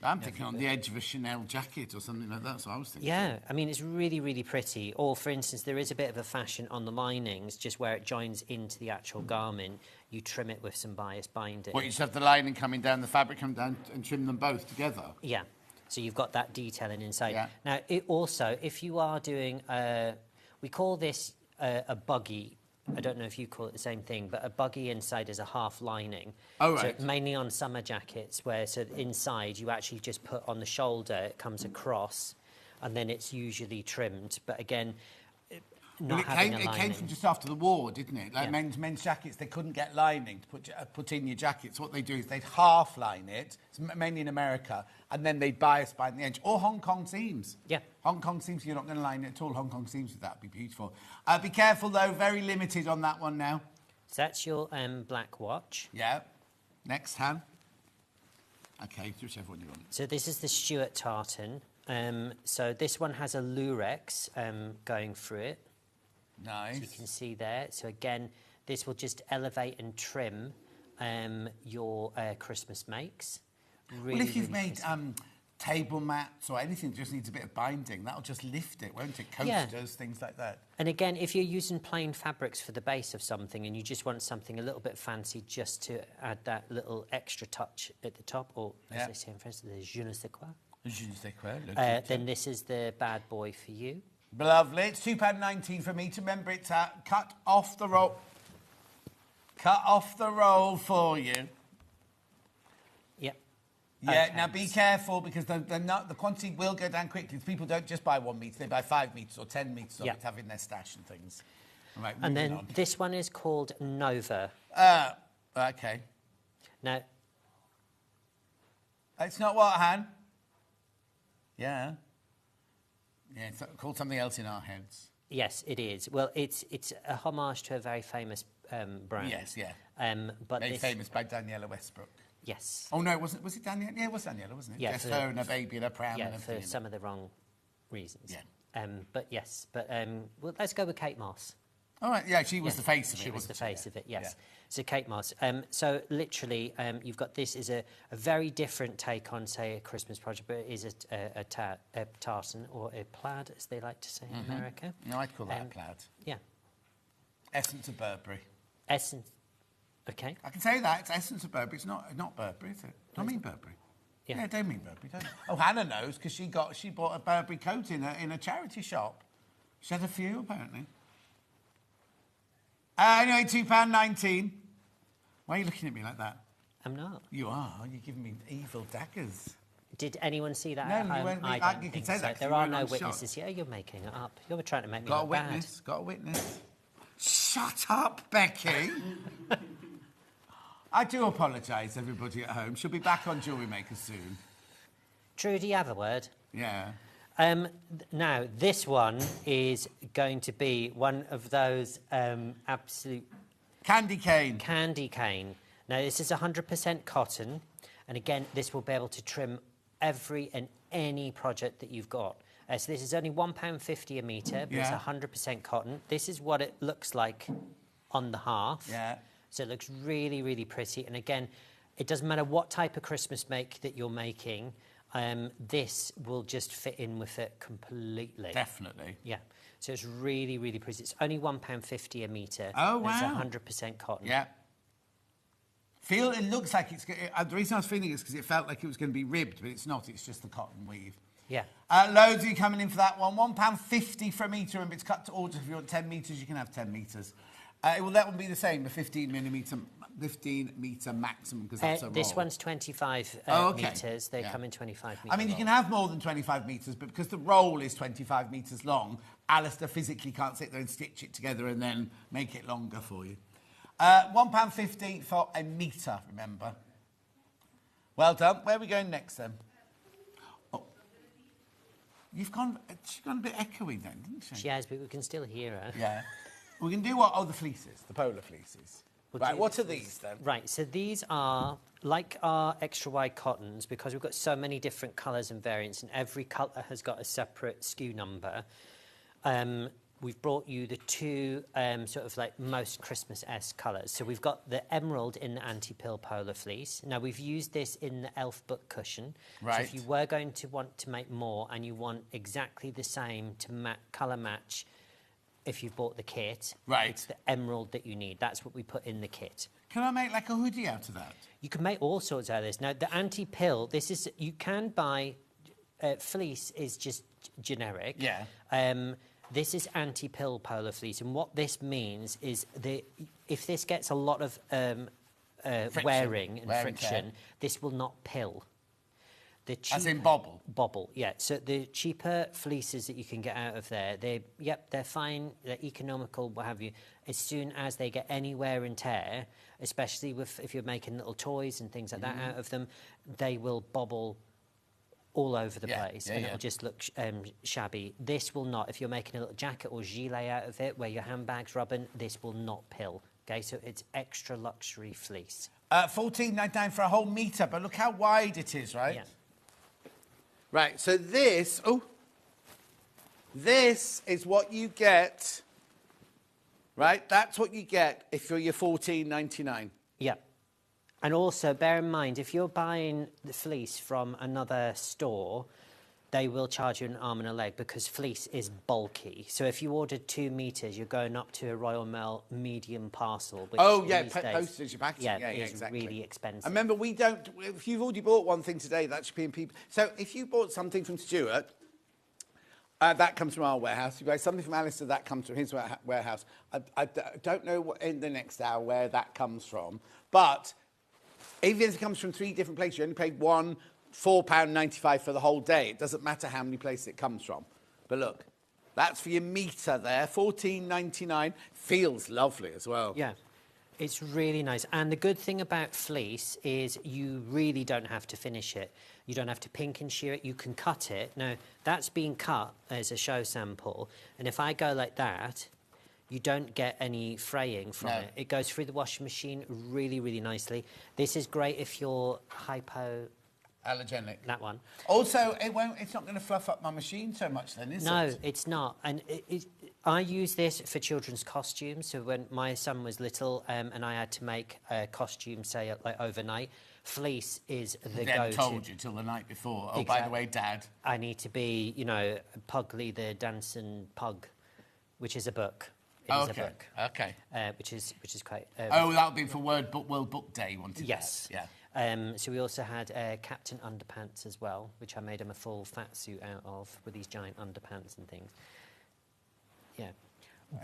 I'm thinking on the edge of a Chanel jacket or something like that, that's what I was thinking. Yeah, I mean, it's really, really pretty. Or, for instance, there is a bit of a fashion on the linings, just where it joins into the actual garment. You trim it with some bias binding. What, you just have the lining coming down, the fabric coming down, and trim them both together? Yeah. So you've got that detailing inside. Yeah. Now, it also, if you are doing... we call this a buggy. I don't know if you call it the same thing, but a buggy inside is a half lining. Oh, right. So mainly on summer jackets, where so inside you actually just put on the shoulder, it comes across, and then it's usually trimmed. But again, not having a lining. It came from just after the war, didn't it? Like men's jackets, they couldn't get lining to put in your jackets. What they do is they'd half line it, it's mainly in America, and then they'd bias bind the edge. Or Hong Kong seams. Yeah. Hong Kong seams, you're not going to line it at all. Hong Kong seams with that would be beautiful. Be careful, though, very limited on that one now. So that's your Black Watch. Yeah. Next, Han. OK, whichever one you want. So this is the Stuart tartan. So this one has a lurex going through it. Nice. So you can see there. So again, this will just elevate and trim your Christmas makes. Really, well, if you've really made table mats or anything that just needs a bit of binding. That'll just lift it, won't it? Coasters, things like that. And again, if you're using plain fabrics for the base of something and you just want something a little bit fancy just to add that little extra touch at the top, or as they say in French, the je ne sais quoi, then this is the bad boy for you. Lovely. It's £2.19 for me. To remember, it's cut off the roll. Cut off the roll for you. Yep. Yeah, Okay. now be careful because the quantity will go down quickly. People don't just buy 1 metre, they buy 5 metres or 10 metres of it to have in their stash and things. All right, And then on. this one is called Nova. Okay. Now, It's not what, Han? Yeah. Yeah, it's called something else in our heads. yes, it is. Well, it's a homage to a very famous brand. Yes, yeah. But Made this, famous by Daniela Westbrook. yes. Oh, no, it wasn't. Was it Daniela? Yeah, it was Daniela, wasn't it? Yeah, Just for- her and a baby and a pram Yeah, and for everything. some of the wrong reasons. Yeah. But yes, well, let's go with Kate Moss. All right, yeah, she was the face of it. She was the wasn't face of it, yes. Yeah. So Kate Moss. So literally, you've got this is a very different take on, say, a Christmas project, but it is a tartan or a plaid, as they like to say in America. No, I'd call that a plaid. Yeah. Essence of Burberry. Essence. Okay. I can say that. It's Essence of Burberry. It's not Burberry, is it? I mean Burberry. Yeah. Yeah, don't mean Burberry, don't you? Oh, Hannah knows because she bought a Burberry coat in a charity shop. She had a few, apparently. Anyway, £2.19. Why are you looking at me like that? I'm not. You are. You're giving me evil daggers. Did anyone see that No, at you home? weren't- I you don't can think say so. that 'cause There you are weren't no on shot. witnesses here. You're making it up. You're trying to make me Got a look bad. witness. Got a witness. Shut up, Becky. I do apologise, everybody at home. She'll be back on Jewellery Maker soon. True, do you have a word? Yeah. Now, this one is going to be one of those absolute... Candy cane. Candy cane. Now, this is 100% cotton. And again, this will be able to trim every and any project that you've got. So this is only £1.50 a metre, but it's 100% cotton. This is what it looks like on the half. Yeah. So it looks really, really pretty. And again, it doesn't matter what type of Christmas make that you're making, this will just fit in with it completely. Definitely. Yeah. So it's really, really pretty. It's only £1.50 a metre. Oh, and wow. It's 100% cotton. Yeah. It looks like it's... the reason I was feeling it is because it felt like it was going to be ribbed, but it's not. It's just the cotton weave. Yeah. Loads of you coming in for that one. £1.50 for a metre, and it's cut to order. If you want 10 metres, you can have 10 metres. Well, that would be the same, the 15 metre maximum, because that's a roll. This one's 25 metres. They come in 25 metre I mean, you can have more than 25 metres, but because the roll is 25 metres long, Alistair physically can't sit there and stitch it together and then make it longer for you. £1.50 for a metre, remember. Well done. Where are we going next, then? Oh. She's gone a bit echoey then, didn't she? She has, but we can still hear her. Yeah. We can do what? Oh, the fleeces, the polar fleeces. Right, what are these, then? Right, so these are, like our extra wide cottons, because we've got so many different colours and variants, and every colour has got a separate SKU number. We've brought you the two sort of like most Christmas-esque colours. So we've got the emerald in the anti-pill polar fleece. Now, we've used this in the elf book cushion. Right. So if you were going to want to make more and you want exactly the same to colour match if you've bought the kit, right, it's the emerald that you need. That's what we put in the kit. Can I make like a hoodie out of that? You can make all sorts out of this. Now, the anti-pill, this is, you can buy, fleece is just generic. Yeah. This is anti-pill polar fleece, and what this means is if this gets a lot of wearing and friction, this will not pill. As in bobble? Bobble, yeah. So the cheaper fleeces that you can get out of there, they're fine, they're economical, what have you. As soon as they get any wear and tear, especially if you're making little toys and things like that out of them, they will bobble all over the place, and it'll just look shabby. This will not. If you're making a little jacket or gilet out of it, where your handbag's rubbing, this will not pill. Okay, so it's extra luxury fleece. $14.99 for a whole metre, but look how wide it is, right? Yeah. Right, so this is what you get, right? That's what you get if you're your $14.99. Yeah. And also, bear in mind, if you're buying the fleece from another store, they will charge you an arm and a leg because fleece is bulky. So if you ordered 2 metres, you're going up to a Royal Mail medium parcel. Which these days, postage, packaging. Yeah, is exactly. really expensive. And remember, we don't. If you've already bought one thing today, that should be in people. So if you bought something from Stuart. That comes from our warehouse. You buy something from Alistair, that comes from his warehouse. I don't know in the next hour where that comes from. But even if it comes from 3 different places, you only paid £4.95 for the whole day. It doesn't matter how many places it comes from. But look, that's for your metre there, $14.99. Feels lovely as well. Yeah. It's really nice. And the good thing about fleece is you really don't have to finish it. You don't have to pink and shear it. You can cut it. Now, that's being cut as a show sample. And if I go like that, you don't get any fraying from it. It goes through the washing machine really, really nicely. This is great if you're Allergenic. That one. Also, it's not going to fluff up my machine so much then, is it? No, it's not. And I use this for children's costumes. So when my son was little and I had to make a costume, say, like overnight, fleece is the go-to. Dad told you till the night before. Oh, by the way, Dad. I need to be, Pugly the Dancing Pug, which is a book. It is a book. Okay. Which is quite... that'll be for World Book Day, won't it? Yes. Yeah. So we also had Captain Underpants as well, which I made him a full fat suit out of with these giant underpants and things. Yeah.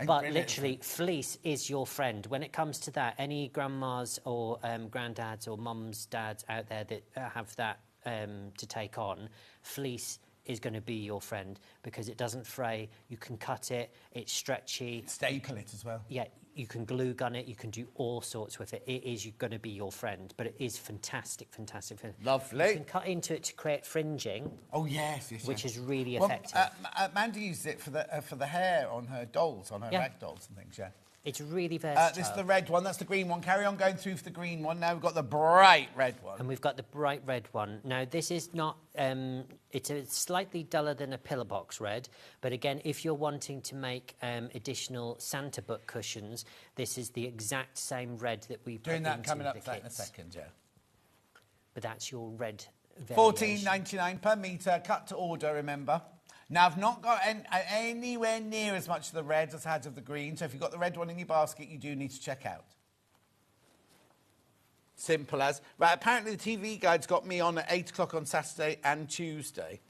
But literally, fleece is your friend. When it comes to that, any grandmas or granddads or mums, dads out there that have that to take on, fleece is going to be your friend because it doesn't fray, you can cut it, it's stretchy. Staple it as well. Yeah, you can glue gun it, you can do all sorts with it. It is going to be your friend, but it is fantastic. Lovely. You can cut into it to create fringing. Oh, yes. Which is really effective. Mandy used it for the hair on her dolls, on her rag dolls and things, yeah. It's really versatile. This is the red one, that's the green one. Carry on going through for the green one. Now we've got the bright red one. And we've got the bright red one. Now, this is not... it's slightly duller than a pillar box red. But again, if you're wanting to make additional Santa book cushions, this is the exact same red that we put Doing that into coming up the to that in a kits. second, yeah. But that's your red variation. $14.99 per metre, cut to order, remember. Now, I've not got anywhere near as much of the red as I had of the green, so if you've got the red one in your basket, you do need to check out. Simple as. Right, apparently the TV Guide's got me on at 8 o'clock on Saturday and Tuesday.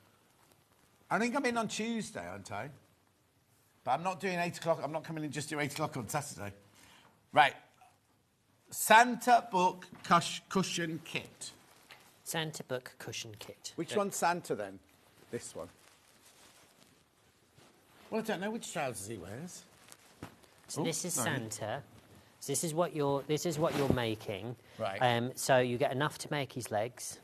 I think I'm in on Tuesday, aren't I? But I'm not doing 8 o'clock. I'm not coming in just to 8 o'clock on Saturday. Right. Santa Book Cushion Kit. Santa Book Cushion Kit. Which one's Santa, then? This one. Well, I don't know which trousers he wears. So this is Santa. So this is what you're making. Right. So you get enough to make his legs,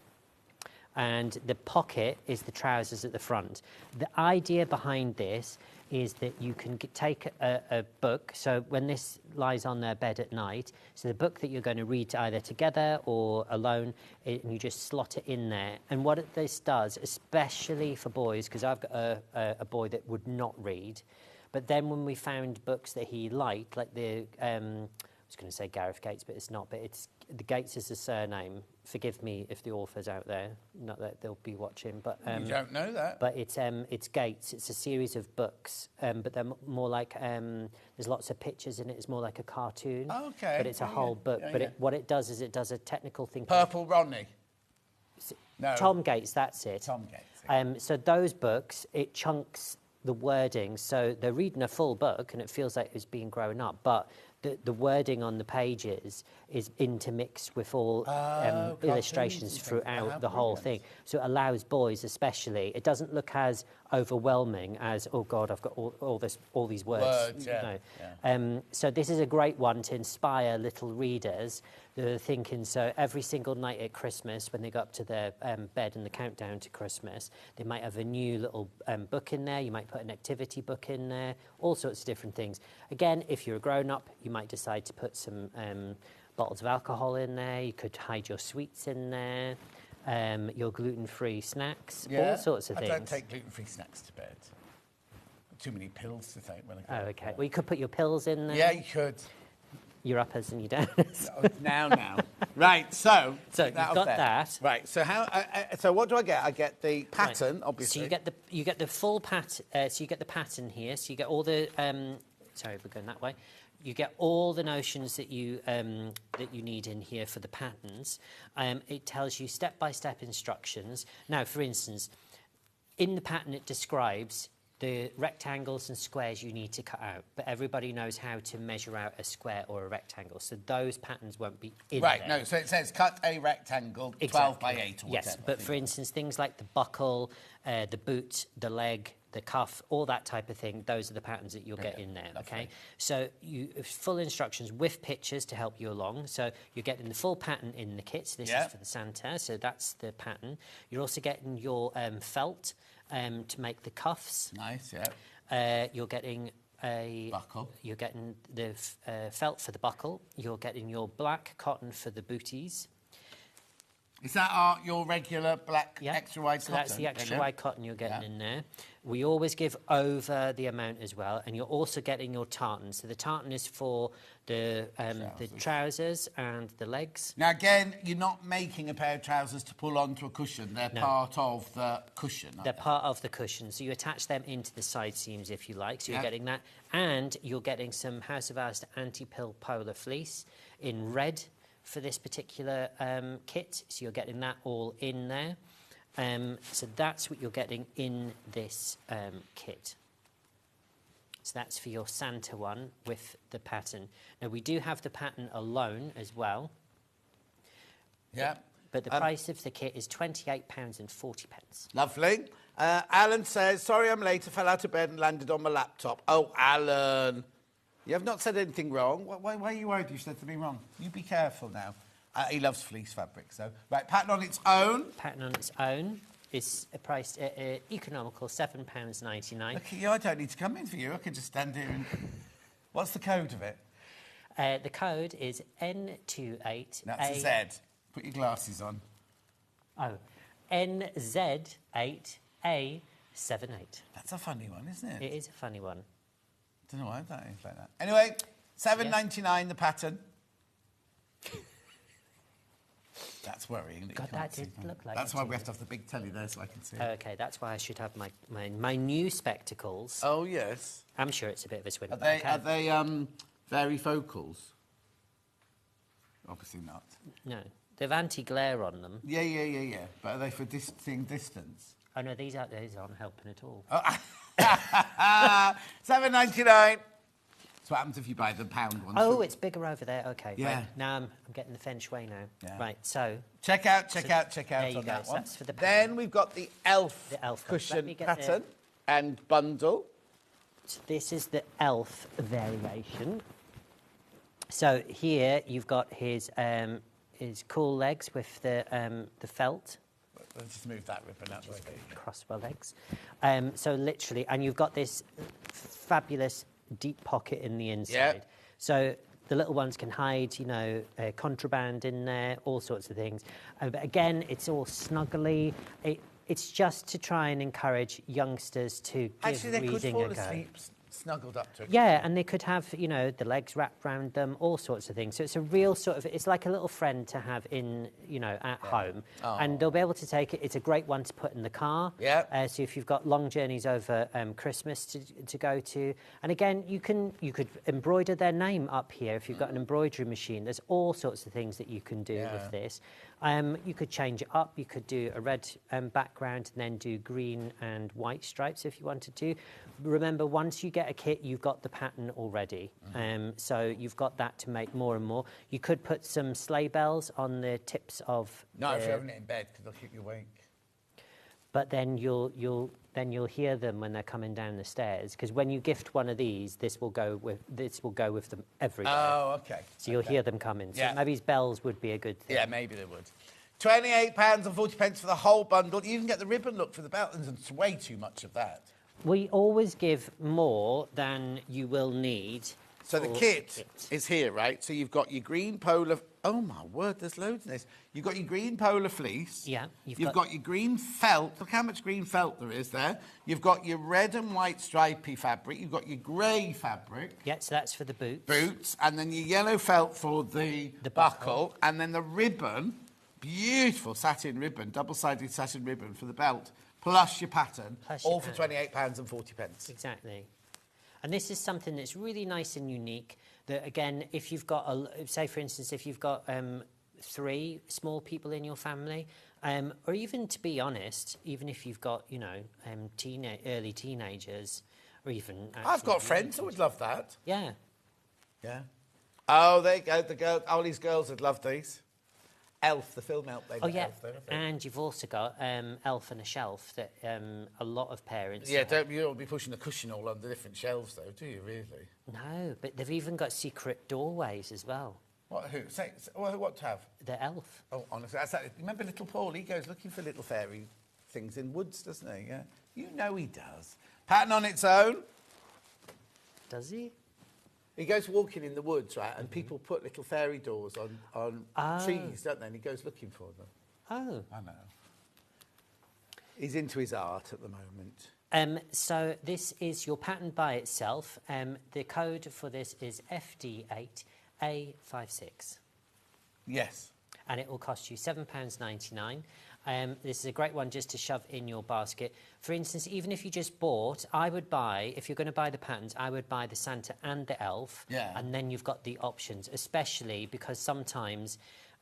and the pocket is the trousers at the front. The idea behind this is that you can take a book. So when this lies on their bed at night, so the book that you're going to read either together or alone, and you just slot it in there. And what this does, especially for boys, because I've got a boy that would not read, but then when we found books that he liked, like I was going to say Gareth Gates, but it's not, but it's the Gates is a surname. Forgive me if the author's out there, not that they'll be watching, but you don't know that. But it's Gates. It's a series of books, but they're more like there's lots of pictures in it. It's more like a cartoon. Oh, okay. But it's a whole book. But what it does is it does a technical thing. Purple Rodney. No. Tom Gates. That's it. Tom Gates. Yeah. So those books, it chunks the wording, so they're reading a full book, and it feels like it's being grown up, but the wording on the pages is intermixed with all illustrations throughout the whole thing. So it allows boys especially, it doesn't look as overwhelming as, oh God, I've got all these words. So this is a great one to inspire little readers that are thinking, so every single night at Christmas, when they go up to their bed and the countdown to Christmas, they might have a new little book in there, you might put an activity book in there, all sorts of different things. Again, if you're a grown-up, you might decide to put some bottles of alcohol in there, you could hide your sweets in there, your gluten-free snacks, all sorts of things. I don't take gluten-free snacks to bed. Too many pills to take when I go okay. Well, you could put your pills in there. Yeah, you could. your uppers and your downers. Now. Right, so you've got that. Right, so so what do I get? I get the pattern, Right. obviously. So you get the full pattern. So you get the pattern here. So you get all the. Sorry, we're going that way. You get all the notions that you need in here for the patterns. It tells you step-by-step instructions. Now, for instance, in the pattern it describes the rectangles and squares you need to cut out, but everybody knows how to measure out a square or a rectangle, so those patterns won't be in there. Right, no, so it says cut a rectangle 12 by 8 or whatever. Yes, but for instance, things like the buckle, the boot, the leg, the cuff, all that type of thing, those are the patterns that you'll get in there, okay? So full instructions with pictures to help you along. So you're getting the full pattern in the kit. So this is for the Santa, so that's the pattern. You're also getting your felt to make the cuffs. Nice, yeah. You're getting a buckle. You're getting the felt for the buckle. You're getting your black cotton for the booties. Is that your regular black extra wide cotton? That's the extra wide cotton you're getting in there. We always give over the amount as well, and you're also getting your tartan. So the tartan is for the trousers and the legs. Now again, you're not making a pair of trousers to pull onto a cushion. They're part of the cushion. They're part of the cushion, so you attach them into the side seams if you like. So you're getting that, and you're getting some House of Ours anti-pill polar fleece in red for this particular kit, so you're getting that all in there. So that's what you're getting in this kit. So that's for your Santa one with the pattern. Now, we do have the pattern alone as well. Yeah. But the price of the kit is £28.40. Lovely. Alan says, sorry I'm late, I fell out of bed and landed on my laptop. Oh, Alan. You have not said anything wrong. Why are you worried you said something wrong? You be careful now. He loves fleece fabric, so... Right, pattern on its own. Pattern on its own is priced at economical £7.99. Look at you, I don't need to come in for you. I can just stand here and... What's the code of it? The code is N28A... That's a Z. Put your glasses on. Oh, NZ8A78. That's a funny one, isn't it? It is a funny one. Don't know why that is like that. Anyway, £7.99 the pattern. That's worrying. God, that did look like That's why we have to have the big telly there so I can see it. Okay, that's why I should have my new spectacles. Oh, yes. I'm sure it's a bit of a swindle. Are they varifocals? Obviously not. No. They have anti-glare on them. Yeah. But are they for seeing distance? Oh, no, these aren't helping at all. £7.99. So what happens if you buy the pound one? Oh, it's bigger over there. Okay. Yeah. Right. Now I'm getting the feng shui now. Yeah. Right. So check out there you on go. that So one. that's for the then we've got the elf cushion pattern and bundle. So this is the elf variation. So here you've got his cool legs with the felt. Let's just move that ribbon out the way. Crossbow legs. So literally, and you've got this fabulous deep pocket in the inside. Yep. So the little ones can hide, contraband in there, all sorts of things. But again, it's all snuggly. It's just to try and encourage youngsters to give reading a go. Asleep snuggled up to it. Yeah, and they could have, the legs wrapped around them, all sorts of things. So it's a real it's like a little friend to have in, at home. Oh. And they'll be able to take it. It's a great one to put in the car. Yeah. So if you've got long journeys over Christmas to go to. And again, you could embroider their name up here if you've got an embroidery machine. There's all sorts of things that you can do with this. You could change it up. You could do a red background and then do green and white stripes if you wanted to. Remember, once you get a kit, you've got the pattern already. So you've got that to make more and more. You could put some sleigh bells on the tips of... No, if you're having it in bed, because they'll keep you awake. But then you'll hear them when they're coming down the stairs, because when you gift one of these, this will go with them every day. Oh, okay. So you'll hear them coming. So maybe bells would be a good thing. Yeah, maybe they would. £28.40 for the whole bundle. You even get the ribbon look for the belt, and it's way too much of that. We always give more than you will need. So the full kit is here, right? So you've got your green polar... Oh, my word, there's loads in this. You've got your green polar fleece. Yeah. You've got your green felt. Look how much green felt there is there. You've got your red and white stripy fabric. You've got your grey fabric. Yeah, so that's for the boots. Boots. And then your yellow felt for the buckle. And then the ribbon, beautiful satin ribbon, double-sided satin ribbon for the belt, plus your pattern, all for £28.40. Exactly. And this is something that's really nice and unique that, again, if you've got, say, for instance, if you've got 3 small people in your family, or even, to be honest, even if you've got, you know, early teenagers, or even... I've got friends who would love that. Yeah. Yeah. Oh, there you go. The girl, Ollie's girls would love these. Elf, the film Elf. Oh, yeah. And you've also got Elf and a Shelf that a lot of parents... Yeah, you don't be pushing the cushion all on the different shelves, though, do you, really? No, but they've even got secret doorways as well. What, who? What to have? The Elf. Oh, honestly, remember little Paul? He goes looking for little fairy things in woods, doesn't he? Yeah. You know he does. Pattern on its own. Does he? He goes walking in the woods, right, and people put little fairy doors on trees, don't they? And he goes looking for them. Oh. I know. He's into his art at the moment. So this is your pattern by itself. The code for this is FD8A56. Yes. And it will cost you £7.99. This is a great one just to shove in your basket. For instance, even if you just bought, I would buy, if you're going to buy the patterns, I would buy the Santa and the Elf. Yeah. And then you've got the options, especially because sometimes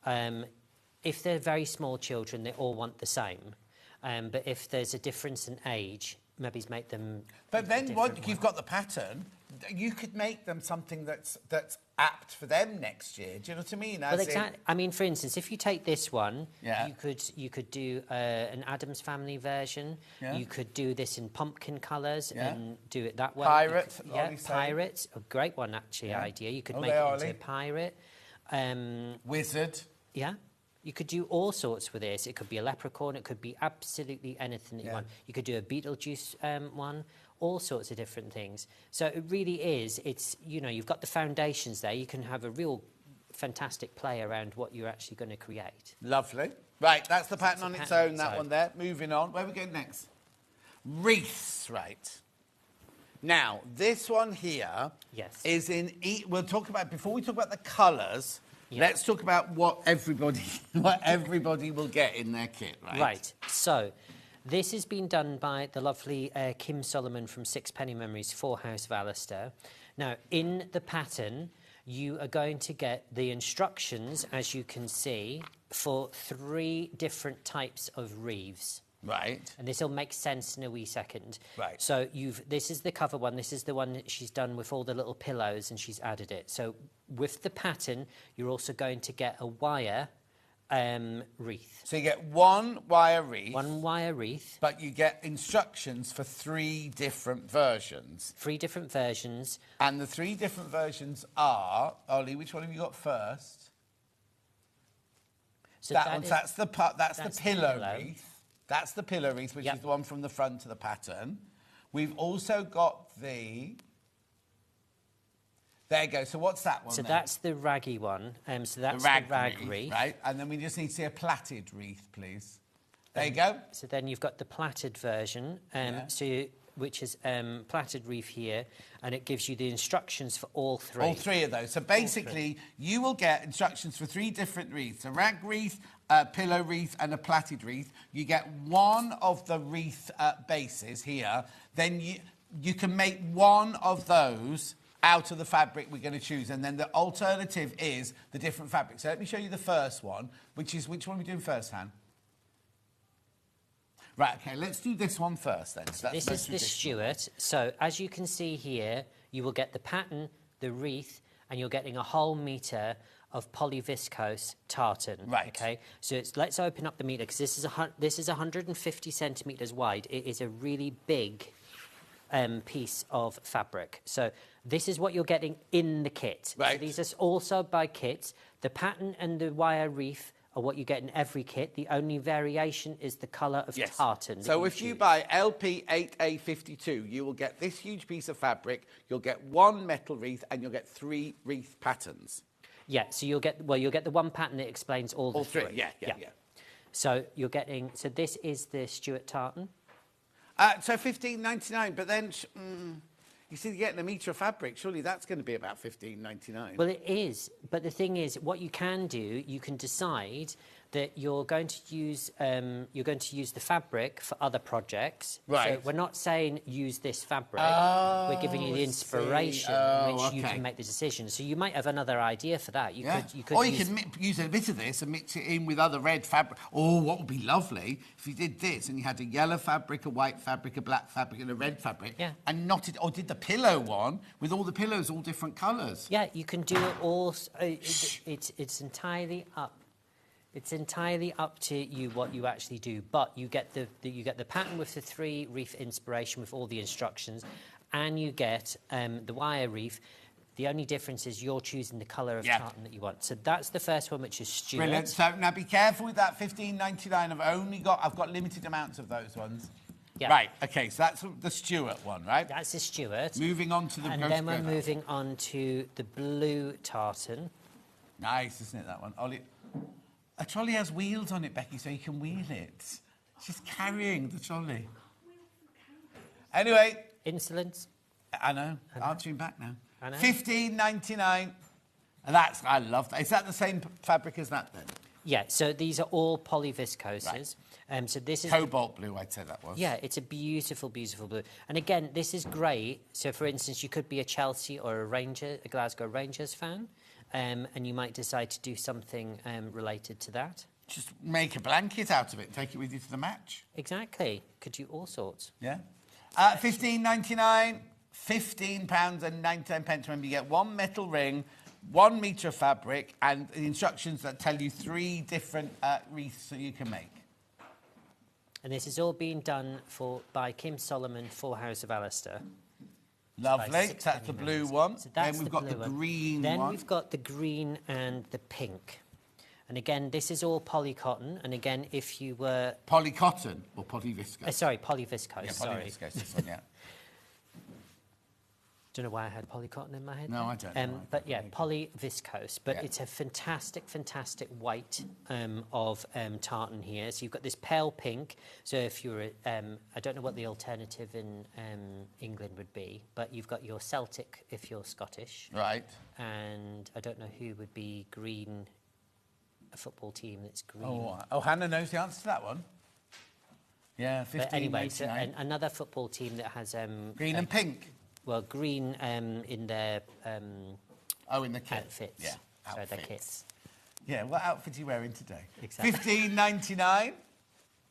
if they're very small children, they all want the same. But if there's a difference in age, maybe make them... But then once you've got the pattern, you could make them something that's apt for them next year. Do you know what I mean? Well, exactly. I mean, for instance, if you take this one, yeah. you could do an Addams Family version. Yeah. You could do this in pumpkin colours Yeah. and do it that way. Pirate, Yeah, Pirate, a great one actually. Yeah. Idea. You could Oh, make there, it into Ollie. a pirate. Wizard. Yeah. You could do all sorts with this. It could be a leprechaun. It could be absolutely anything that you Yeah. want. You could do a Beetlejuice one. All sorts of different things. So it really is, it's, you know, you've got the foundations there. You can have a real fantastic play around what you're actually going to create. Lovely. Right, that's the pattern on its own, its that own. one there. Moving on. Where are we going next? Wreaths, right. Now, this one here is in... We'll talk about... Before we talk about the colours, let's talk about what everybody will get in their kit, right? Right. So... this has been done by the lovely Kim Solomon from Sixpenny Memories, 4 House of Alistair. Now, in the pattern, you are going to get the instructions, as you can see, for 3 different types of wreaths. Right. And this will make sense in a wee second. Right. So this is the cover one. This is the one that she's done with all the little pillows, and she's added it. So with the pattern, you're also going to get a wire wreath. So you get 1 wire wreath. 1 wire wreath. But you get instructions for 3 different versions. 3 different versions. And the 3 different versions are... Ollie, which one have you got first? So that's the pillow wreath. That's the pillow wreath, which is the one from the front of the pattern. We've also got the... There you go. So what's that one? So then? that's the raggy one. So that's the rag wreath. Right. And then we just need to see a plaited wreath, please. There you go. So then you've got the plaited version, which is plaited wreath here, and it gives you the instructions for all 3. All 3 of those. So basically, you will get instructions for 3 different wreaths: a rag wreath, a pillow wreath, and a plaited wreath. You get one of the wreath bases here. Then you can make one of those out of the fabric we're going to choose, and then the alternative is the different fabrics. So let me show you the first one, which one are we doing first, Han? Right, OK, let's do this one first, then. So this is the Stuart. So as you can see here, you will get the pattern, the wreath, and you're getting a whole metre of polyviscose tartan. Right. OK, so let's open up the metre, because this is 150 centimetres wide. It is a really big piece of fabric. So this is what you're getting in the kit. Right. So these are also by kits. The pattern and the wire wreath what you get in every kit. The only variation is the colour of tartan. So if you buy LP8A52, you will get this huge piece of fabric, you'll get 1 metal wreath, and you'll get 3 wreath patterns. Yeah, so you'll get the one pattern that explains all the three. Yeah. So you're getting, so this is the Stuart tartan. So $15.99, but then you see, you're getting a metre of fabric. Surely that's going to be about $15.99. Well, it is, but the thing is, what you can do, you can decide that you're going to use the fabric for other projects. Right. So we're not saying use this fabric. Oh, we're giving you the inspiration, which you can make the decision. So you might have another idea for that. You could or you can use a bit of this and mix it in with other red fabric. Or what would be lovely if you did this and you had a yellow fabric, a white fabric, a black fabric, and a red fabric, and knotted, or did the pillow one with all the pillows all different colours. Yeah, you can do it all. It's entirely up. It's entirely up to you what you actually do, but you get the pattern with the 3 wreath inspiration with all the instructions, and you get the wire wreath. The only difference is you're choosing the colour of tartan that you want. So that's the first one, which is Stuart. Brilliant. So now be careful with that $15.99. I've got limited amounts of those ones. Yeah. Right. Okay. So that's the Stuart one, right? That's the Stuart. Moving on to the. And then we're moving on to the blue tartan. Nice, isn't it, that one? Ollie. A trolley has wheels on it, Becky, so you can wheel it. She's carrying the trolley. Anyway. Insolence. I know. Answering back now. I know. $15.99. And I love that. Is that the same fabric as that then? Yeah, so these are all polyviscoses. Right. So this is cobalt blue, I'd say that was. Yeah, it's a beautiful, beautiful blue. And again, this is great. So for instance, you could be a Chelsea or a Glasgow Rangers fan. And you might decide to do something related to that. Just make a blanket out of it and take it with you to the match. Exactly. Could do all sorts. Yeah. $15.99, £15.99. Remember, you get 1 metal ring, 1 metre of fabric, and the instructions that tell you 3 different wreaths that you can make. And this is all being done by Kim Solomon for House of Alistair. Lovely. That's the blue one. So that's then we've got the green one. Then we've got the green and the pink. And again, this is all polycotton. And again, if you were... Polycotton or polyviscose? Sorry, polyviscose. Yeah, sorry. polyviscose, this one, yeah. Don't know why I had polycotton in my head. No, I don't know. But yeah, polyviscose. But it's a fantastic, fantastic white of tartan here. So you've got this pale pink. So if you're, I don't know what the alternative in England would be, but you've got your Celtic if you're Scottish. Right. And I don't know who would be green, a football team that's green. Oh, Hannah knows the answer to that one. Yeah, 15. But anyway, so another football team that has... green and pink. Well, green in their in the kit. Outfits. Yeah, so their kits. Yeah, what outfit are you wearing today? Exactly. $15.99.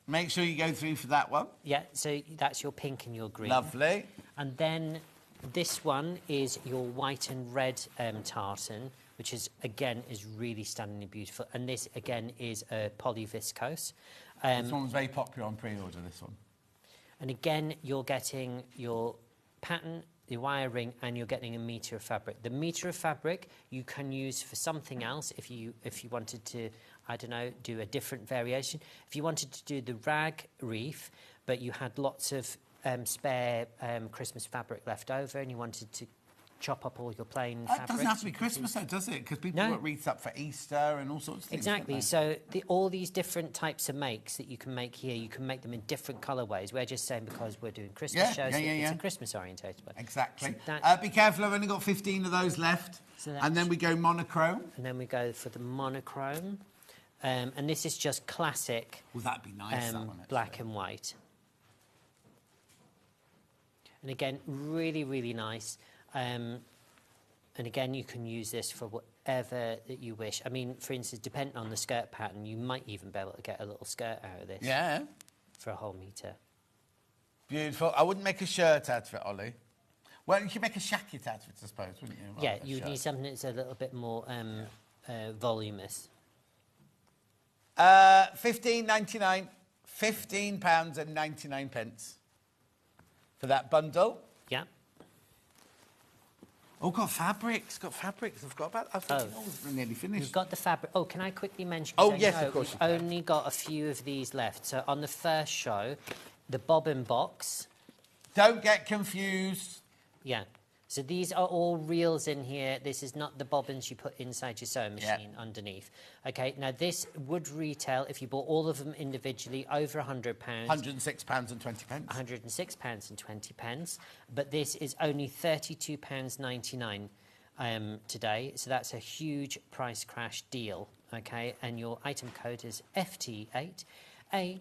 Make sure you go through for that one. Yeah, so that's your pink and your green. Lovely. And then this one is your white and red tartan, which is, again, is really stunningly beautiful. And this, again, is a polyviscose. This one was very popular on pre-order, this one. And again, you're getting your pattern, the wire ring, and you're getting a metre of fabric. The metre of fabric you can use for something else if you wanted to, I don't know, do a different variation. If you wanted to do the rag wreath, but you had lots of spare Christmas fabric left over and you wanted to chop up all your plain fabric. It doesn't have to be Christmas, though, does it? Because people put wreaths up for Easter and all sorts of things. Exactly. So all these different types of makes that you can make here, you can make them in different colourways. We're just saying because we're doing Christmas shows, it's a Christmas-orientated one. Exactly. So be careful, I've only got 15 of those left. So and then we go monochrome. And then we go for the monochrome. And this is just classic... Well, that'd be nice, that one, black and white. And again, really, really nice. And again, you can use this for whatever that you wish. I mean, for instance, depending on the skirt pattern, you might even be able to get a little skirt out of this. Yeah. For a whole metre. Beautiful. I wouldn't make a shirt out of it, Ollie. Well, you could make a jacket out of it, I suppose, wouldn't you? Yeah, you'd need something that's a little bit more voluminous. £15.99, £15.99 for that bundle. Yeah. Oh, got fabrics. Got fabrics. I've got about. I think we're nearly finished. You've got the fabric. Oh, can I quickly mention? Oh, 'cause I yes, know of course we've you can. only got a few of these left. So on the first show, the bobbin box. Don't get confused. Yeah. So these are all reels in here. This is not the bobbins you put inside your sewing machine underneath. Okay, now this would retail, if you bought all of them individually, over £100. £106.20. £106.20. But this is only £32.99 today. So that's a huge price crash deal. Okay, and your item code is FT8A90.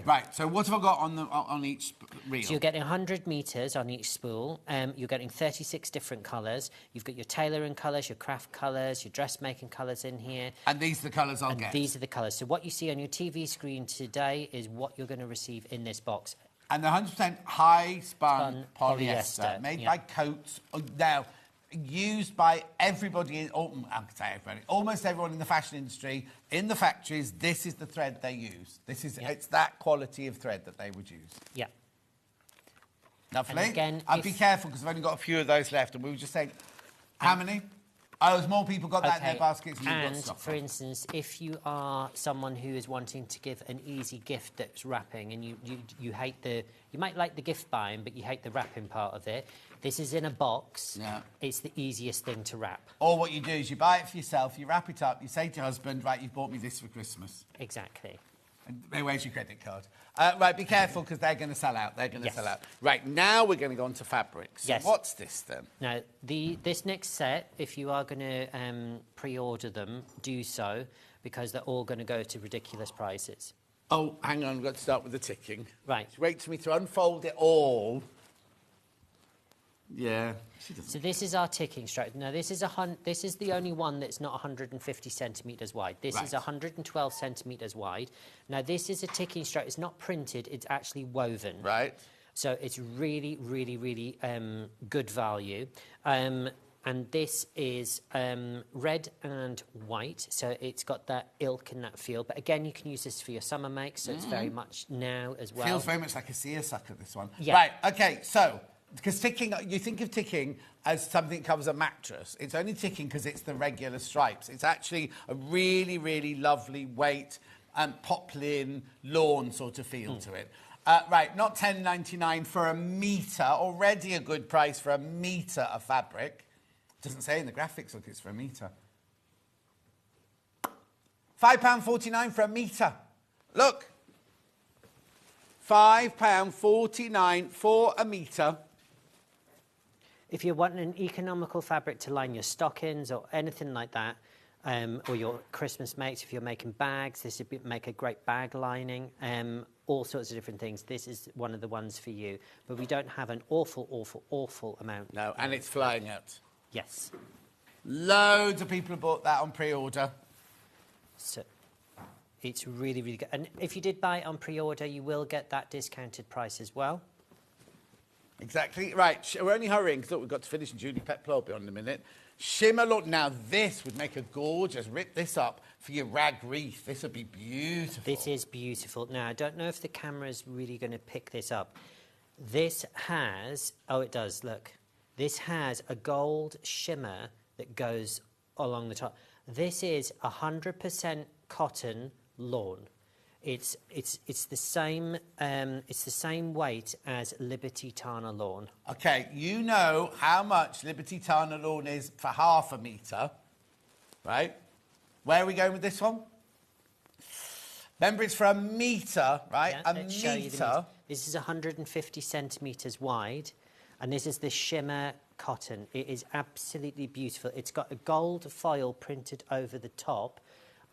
Right, so what have I got on each reel? So you're getting 100 metres on each spool. You're getting 36 different colours. You've got your tailoring colours, your craft colours, your dressmaking colours in here. And these are the colours I'll get? These are the colours. So what you see on your TV screen today is what you're going to receive in this box. And the 100% high-spun polyester, made by Coats. Now, used by everybody, I can say everybody, almost everyone in the fashion industry, in the factories. This is the thread they use. It's that quality of thread that they would use. Yeah. Lovely. And again, I'd be careful because I've only got a few of those left, and we were just saying, how many? Oh, as more people got that in their baskets, you've got stock. For instance, if you are someone who is wanting to give an easy gift that's wrapping, and you hate you might like the gift buying, but you hate the wrapping part of it. This is in a box. Yeah. It's the easiest thing to wrap. Or what you do is you buy it for yourself, you wrap it up, you say to your husband, right, you've bought me this for Christmas. Exactly. And where's your credit card? Right, be careful because they're going to sell out. They're going to sell out. Right, now we're going to go on to fabrics. Yes. So what's this then? Now, this next set, if you are going to pre-order them, do so, because they're all going to go to ridiculous prices. Oh, hang on, I've got to start with the ticking. Right. Just wait for me to unfold it all. Yeah. So this is our ticking strap. Now, this is the only one that's not 150 centimetres wide. This is 112 centimetres wide. Now, this is a ticking strap. It's not printed. It's actually woven. Right. So it's really, really, really good value. And this is red and white. So it's got that ilk and that feel. But again, you can use this for your summer makes. So it's very much now as well. Feels very much like a seersucker, this one. Yeah. Right, OK, so... Because ticking, you think of ticking as something that covers a mattress. It's only ticking because it's the regular stripes. It's actually a really, really lovely weight and poplin lawn sort of feel to it. Right, not £10.99 for a metre. Already a good price for a metre of fabric. Doesn't say in the graphics, look, it's for a metre. £5.49 for a metre. Look. £5.49 for a metre. If you're wanting an economical fabric to line your stockings or anything like that, or your Christmas makes, if you're making bags, this would make a great bag lining, all sorts of different things. This is one of the ones for you. But we don't have an awful amount. No, and it's flying out. Yes. Loads of people have bought that on pre-order. So it's really, really good. And if you did buy it on pre-order, you will get that discounted price as well. Exactly. Right, we're only hurrying because we've got to finish and Julie Petplow will be on in a minute. Shimmer look. Now, this would make a gorgeous... Rip this up for your rag wreath. This would be beautiful. This is beautiful. Now, I don't know if the camera's really going to pick this up. This has... Oh, it does, look. This has a gold shimmer that goes along the top. This is 100% cotton lawn. It's the same weight as Liberty Tana lawn. OK, you know how much Liberty Tana lawn is for half a metre, right? Where are we going with this one? Remember, it's for a metre, right? Yeah, a let's show you the metre. metre. This is 150 centimetres wide, and this is the shimmer cotton. It is absolutely beautiful. It's got a gold foil printed over the top.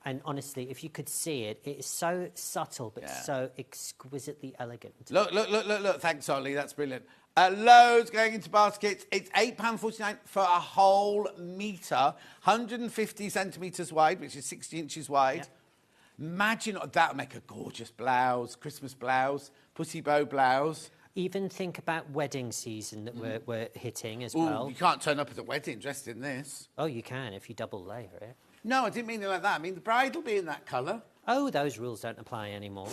And honestly, if you could see it, it is so subtle but so exquisitely elegant. Look. Thanks, Ollie. That's brilliant. Loads going into baskets. It's £8.49 for a whole metre, 150 centimetres wide, which is 60 inches wide. Yeah. Imagine that would make a gorgeous blouse, Christmas blouse, pussy bow blouse. Even think about wedding season that we're hitting as well. You can't turn up at a wedding dressed in this. Oh, you can if you double layer it. No, I didn't mean it like that. I mean, the bride will be in that colour. Oh, those rules don't apply anymore.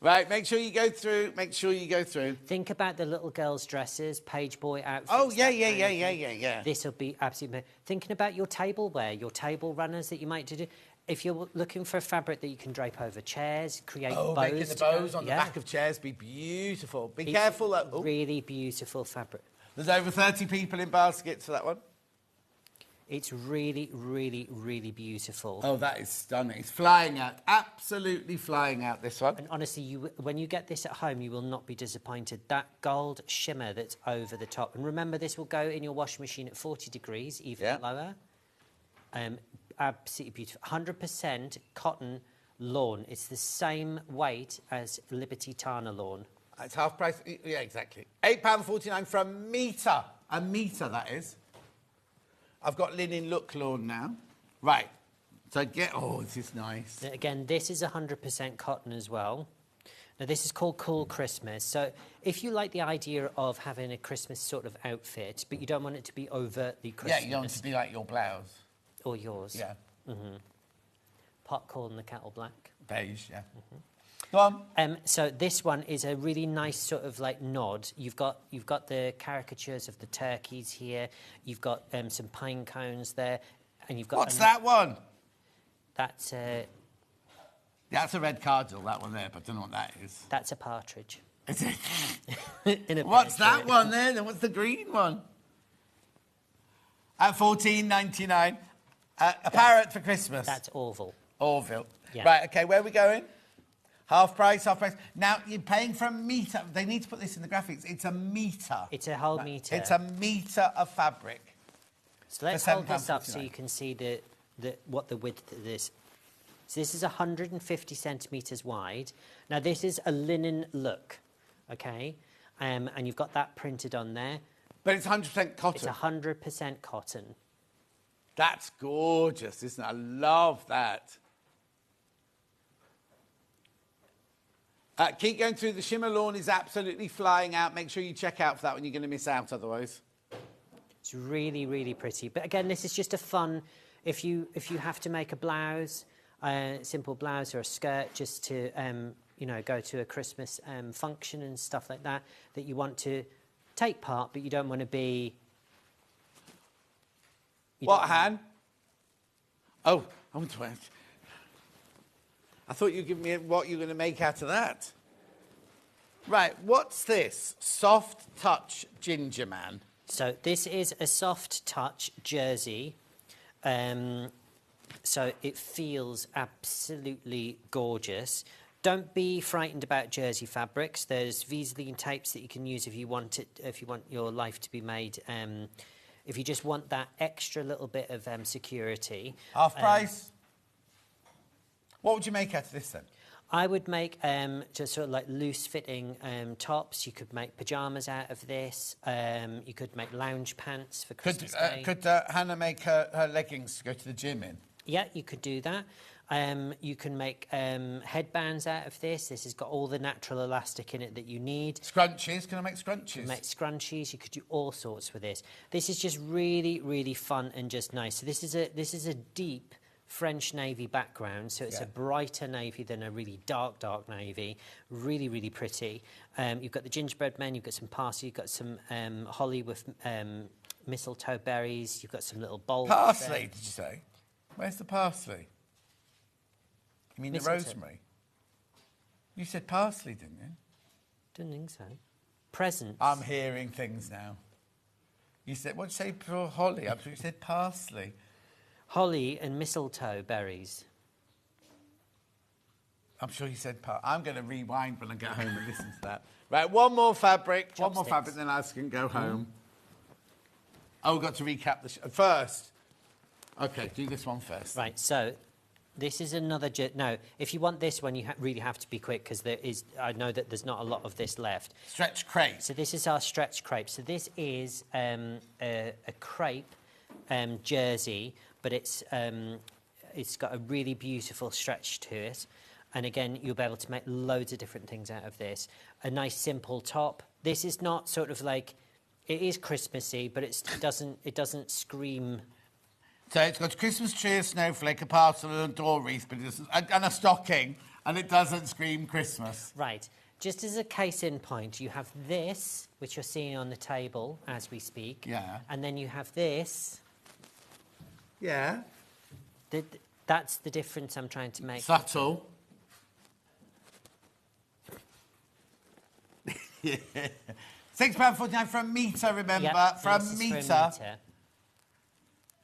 Right, make sure you go through. Make sure you go through. Think about the little girls' dresses, page boy outfits. Oh, yeah, that yeah, kind yeah, of yeah, thing. yeah, yeah. This will be absolutely... Thinking about your tableware, your table runners that you might do. If you're looking for a fabric that you can drape over chairs, create bows. Making the to go- bows on the back of chairs be beautiful. Be It's careful. That, really beautiful fabric. There's over 30 people in baskets for that one. It's really, really, really beautiful. Oh, that is stunning. It's flying out. Absolutely flying out, this one. And honestly, when you get this at home, you will not be disappointed. That gold shimmer that's over the top. And remember, this will go in your washing machine at 40 degrees, even lower. Absolutely beautiful. 100% cotton lawn. It's the same weight as Liberty Tana lawn. It's half price. Yeah, exactly. £8.49 for a metre. A metre, that is. I've got linen look lawn now. Right. So this is nice. Again, this is 100% cotton as well. Now, this is called Cool Christmas. So if you like the idea of having a Christmas sort of outfit, but you don't want it to be overtly Christmas. Yeah, you don't want it to be like your blouse. Or yours. Yeah. Popcorn, the kettle black. Beige, yeah. Go on. So this one is a really nice sort of like nod. You've got the caricatures of the turkeys here. You've got some pine cones there, and you've got. What's that one? That's a. That's a red cardinal. That one there, but I don't know what that is. That's a partridge. Is it? In a What's pear that tree. one there? Then what's the green one? At $14.99. A parrot for Christmas. That's Orville. Orville. Yeah. Right. Okay. Where are we going? Half price, half price. Now, you're paying for a metre. They need to put this in the graphics. It's a metre. It's a whole metre. It's a metre of fabric. So let's hold this up so you can see what the width of this. So this is 150 centimetres wide. Now, this is a linen look, OK? And you've got that printed on there. But it's 100% cotton. It's 100% cotton. That's gorgeous, isn't it? I love that. Keep going through. The shimmer lawn is absolutely flying out. Make sure you check out for that one. You're going to miss out otherwise. It's really, really pretty. But again, this is just a fun. If you have to make a blouse, simple blouse or a skirt, just to go to a Christmas function and stuff like that, that you want to take part, but you don't want to be. What, Han? Oh, I want to ask. I thought you were giving me what you're going to make out of that. Right, what's this? Soft Touch Ginger Man. So this is a soft touch jersey. So it feels absolutely gorgeous. Don't be frightened about jersey fabrics. There's Vaseline tapes that you can use if you want your life to be made. If you just want that extra little bit of security. Half price. What would you make out of this then? I would make just sort of like loose-fitting tops. You could make pyjamas out of this. You could make lounge pants for Christmas Day. Could Hannah make her leggings to go to the gym in? Yeah, you could do that. You can make headbands out of this. This has got all the natural elastic in it that you need. Scrunchies. Can I make scrunchies? You can make scrunchies. You could do all sorts with this. This is just really, really fun and just nice. So this is a deep French navy background, so it's a brighter navy than a really dark navy. Really, really pretty. You've got the gingerbread men, you've got some parsley, you've got some holly with mistletoe berries, you've got some little bowls. Parsley, there. did you say? Where's the parsley? You mean Mistletoe. the rosemary? You said parsley, didn't you? Don't think so. Presents. I'm hearing things now. You said, what did you say for holly? I'm sure you said parsley. Holly and mistletoe berries. I'm sure you said I'm going to rewind when I get home and listen to that. Right, one more fabric. One more fabric, then I can go home. Oh, we've got to recap the first. Okay, do this one first. Right, so this is another... No, if you want this one, you really have to be quick because I know that there's not a lot of this left. Stretch crepe. So this is our stretch crepe. So this is a crepe jersey, but it's got a really beautiful stretch to it. And again, you'll be able to make loads of different things out of this. A nice simple top. This is not sort of like... It is Christmassy, but it doesn't scream... So it's got a Christmas tree, a snowflake, a parcel and a door wreath, but it doesn't, and a stocking. and it doesn't scream Christmas. Right. Just as a case in point, you have this, which you're seeing on the table as we speak. Yeah. And then you have this. Yeah. That's the difference I'm trying to make. Subtle. Yeah. £6.49 for a metre, remember? Yep, for a this is metre. for a metre.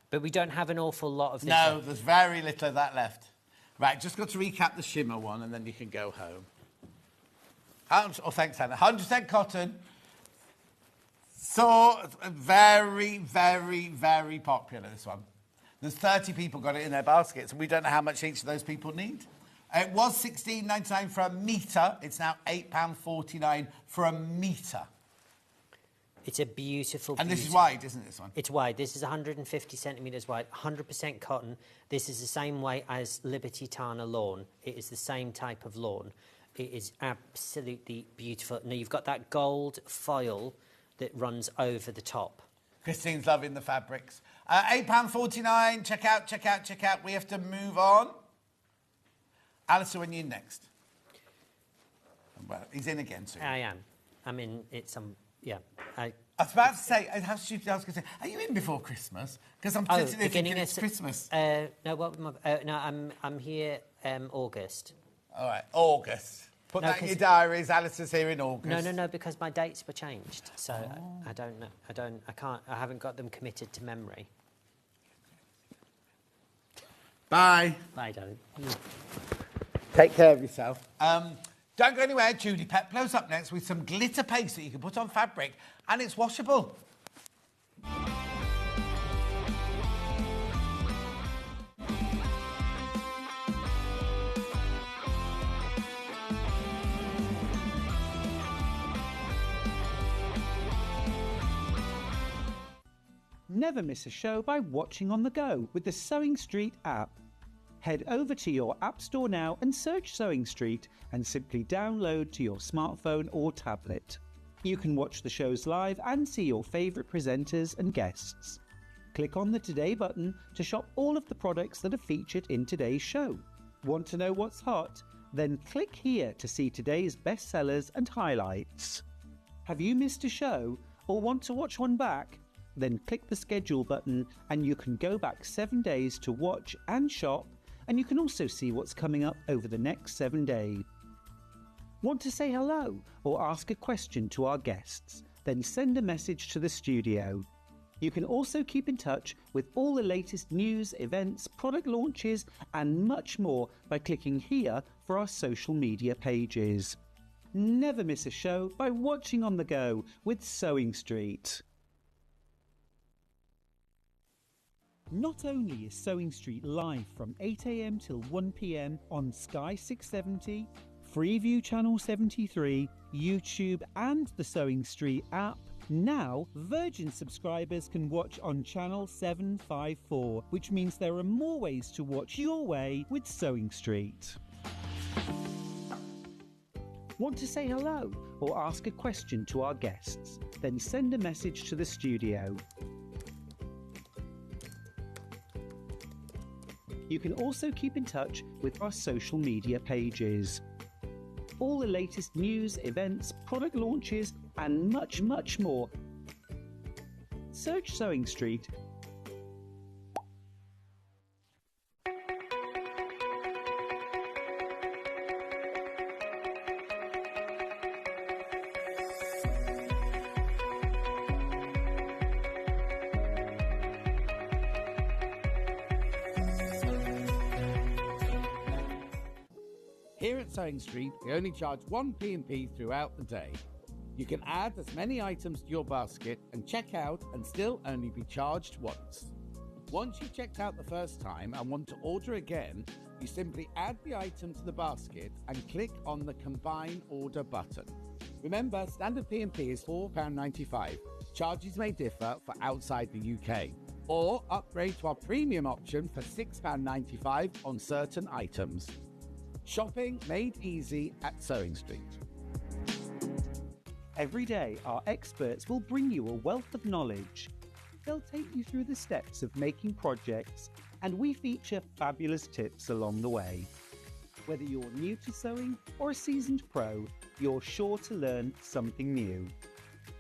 But we don't have an awful lot of this. No, there's very little of that left. Right, just got to recap the shimmer one, and then you can go home. Oh, thanks, Hannah. 100% cotton. So, very, very, very popular, this one. There's 30 people got it in their baskets, and we don't know how much each of those people need. It was £16.99 for a metre. It's now £8.49 for a metre. It's a beautiful, And this is wide, isn't it, this one? It's wide. This is 150 centimetres wide, 100% cotton. This is the same weight as Liberty Tana lawn. It is the same type of lawn. It is absolutely beautiful. Now, you've got that gold foil that runs over the top. Christine's loving the fabrics. £8.49. Check out, check out, check out. We have to move on. Alistair, when are you next? Well, he's in again soon. I am. I'm in. Yeah. I was about to say, how stupid I was going to say, are you in before Christmas? Because I'm sitting there thinking it's Christmas. I'm here August. All right, August. Put that in your diaries. Alistair's here in August. No, because my dates were changed. So I don't know. I haven't got them committed to memory. Bye. Bye, darling. Take care of yourself. Don't go anywhere. Judy Peplow's up next with some glitter paste that you can put on fabric, and it's washable. Never miss a show by watching on the go with the Sewing Street app. Head over to your App Store now and search Sewing Street and simply download to your smartphone or tablet. You can watch the shows live and see your favourite presenters and guests. Click on the Today button to shop all of the products that are featured in today's show. Want to know what's hot? Then click here to see today's bestsellers and highlights. Have you missed a show or want to watch one back? Then click the schedule button and you can go back 7 days to watch and shop, and you can also see what's coming up over the next 7 days. Want to say hello or ask a question to our guests? Then send a message to the studio. You can also keep in touch with all the latest news, events, product launches and much more by clicking here for our social media pages. Never miss a show by watching on the go with Sewing Street. Not only is Sewing Street live from 8 a.m. till 1 p.m. on Sky 670, Freeview Channel 73, YouTube and the Sewing Street app, now Virgin subscribers can watch on Channel 754, which means there are more ways to watch your way with Sewing Street. Want to say hello or ask a question to our guests? Then send a message to the studio. You can also keep in touch with our social media pages. All the latest news, events, product launches and much, much more. Search Sewing Street. Here at Sewing Street, we only charge one P&P throughout the day. You can add as many items to your basket and check out and still only be charged once. Once you've checked out the first time and want to order again, you simply add the item to the basket and click on the Combine Order button. Remember, standard P&P is £4.95. Charges may differ for outside the UK. Or upgrade to our premium option for £6.95 on certain items. Shopping made easy at Sewing Street. Every day, our experts will bring you a wealth of knowledge. They'll take you through the steps of making projects, and we feature fabulous tips along the way. Whether you're new to sewing or a seasoned pro, you're sure to learn something new.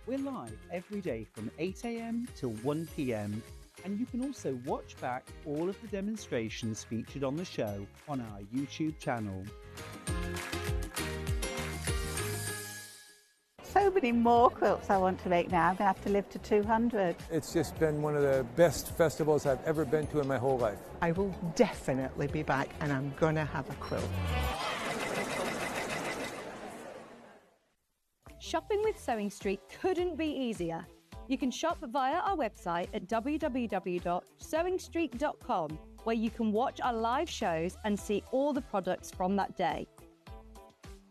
We're live every day from 8 a.m. till 1 p.m. and you can also watch back all of the demonstrations featured on the show on our YouTube channel. So many more quilts I want to make now. I'm going to have to live to 200. It's just been one of the best festivals I've ever been to in my whole life. I will definitely be back and I'm going to have a quilt. Shopping with Sewing Street couldn't be easier. You can shop via our website at www.sewingstreet.com, where you can watch our live shows and see all the products from that day.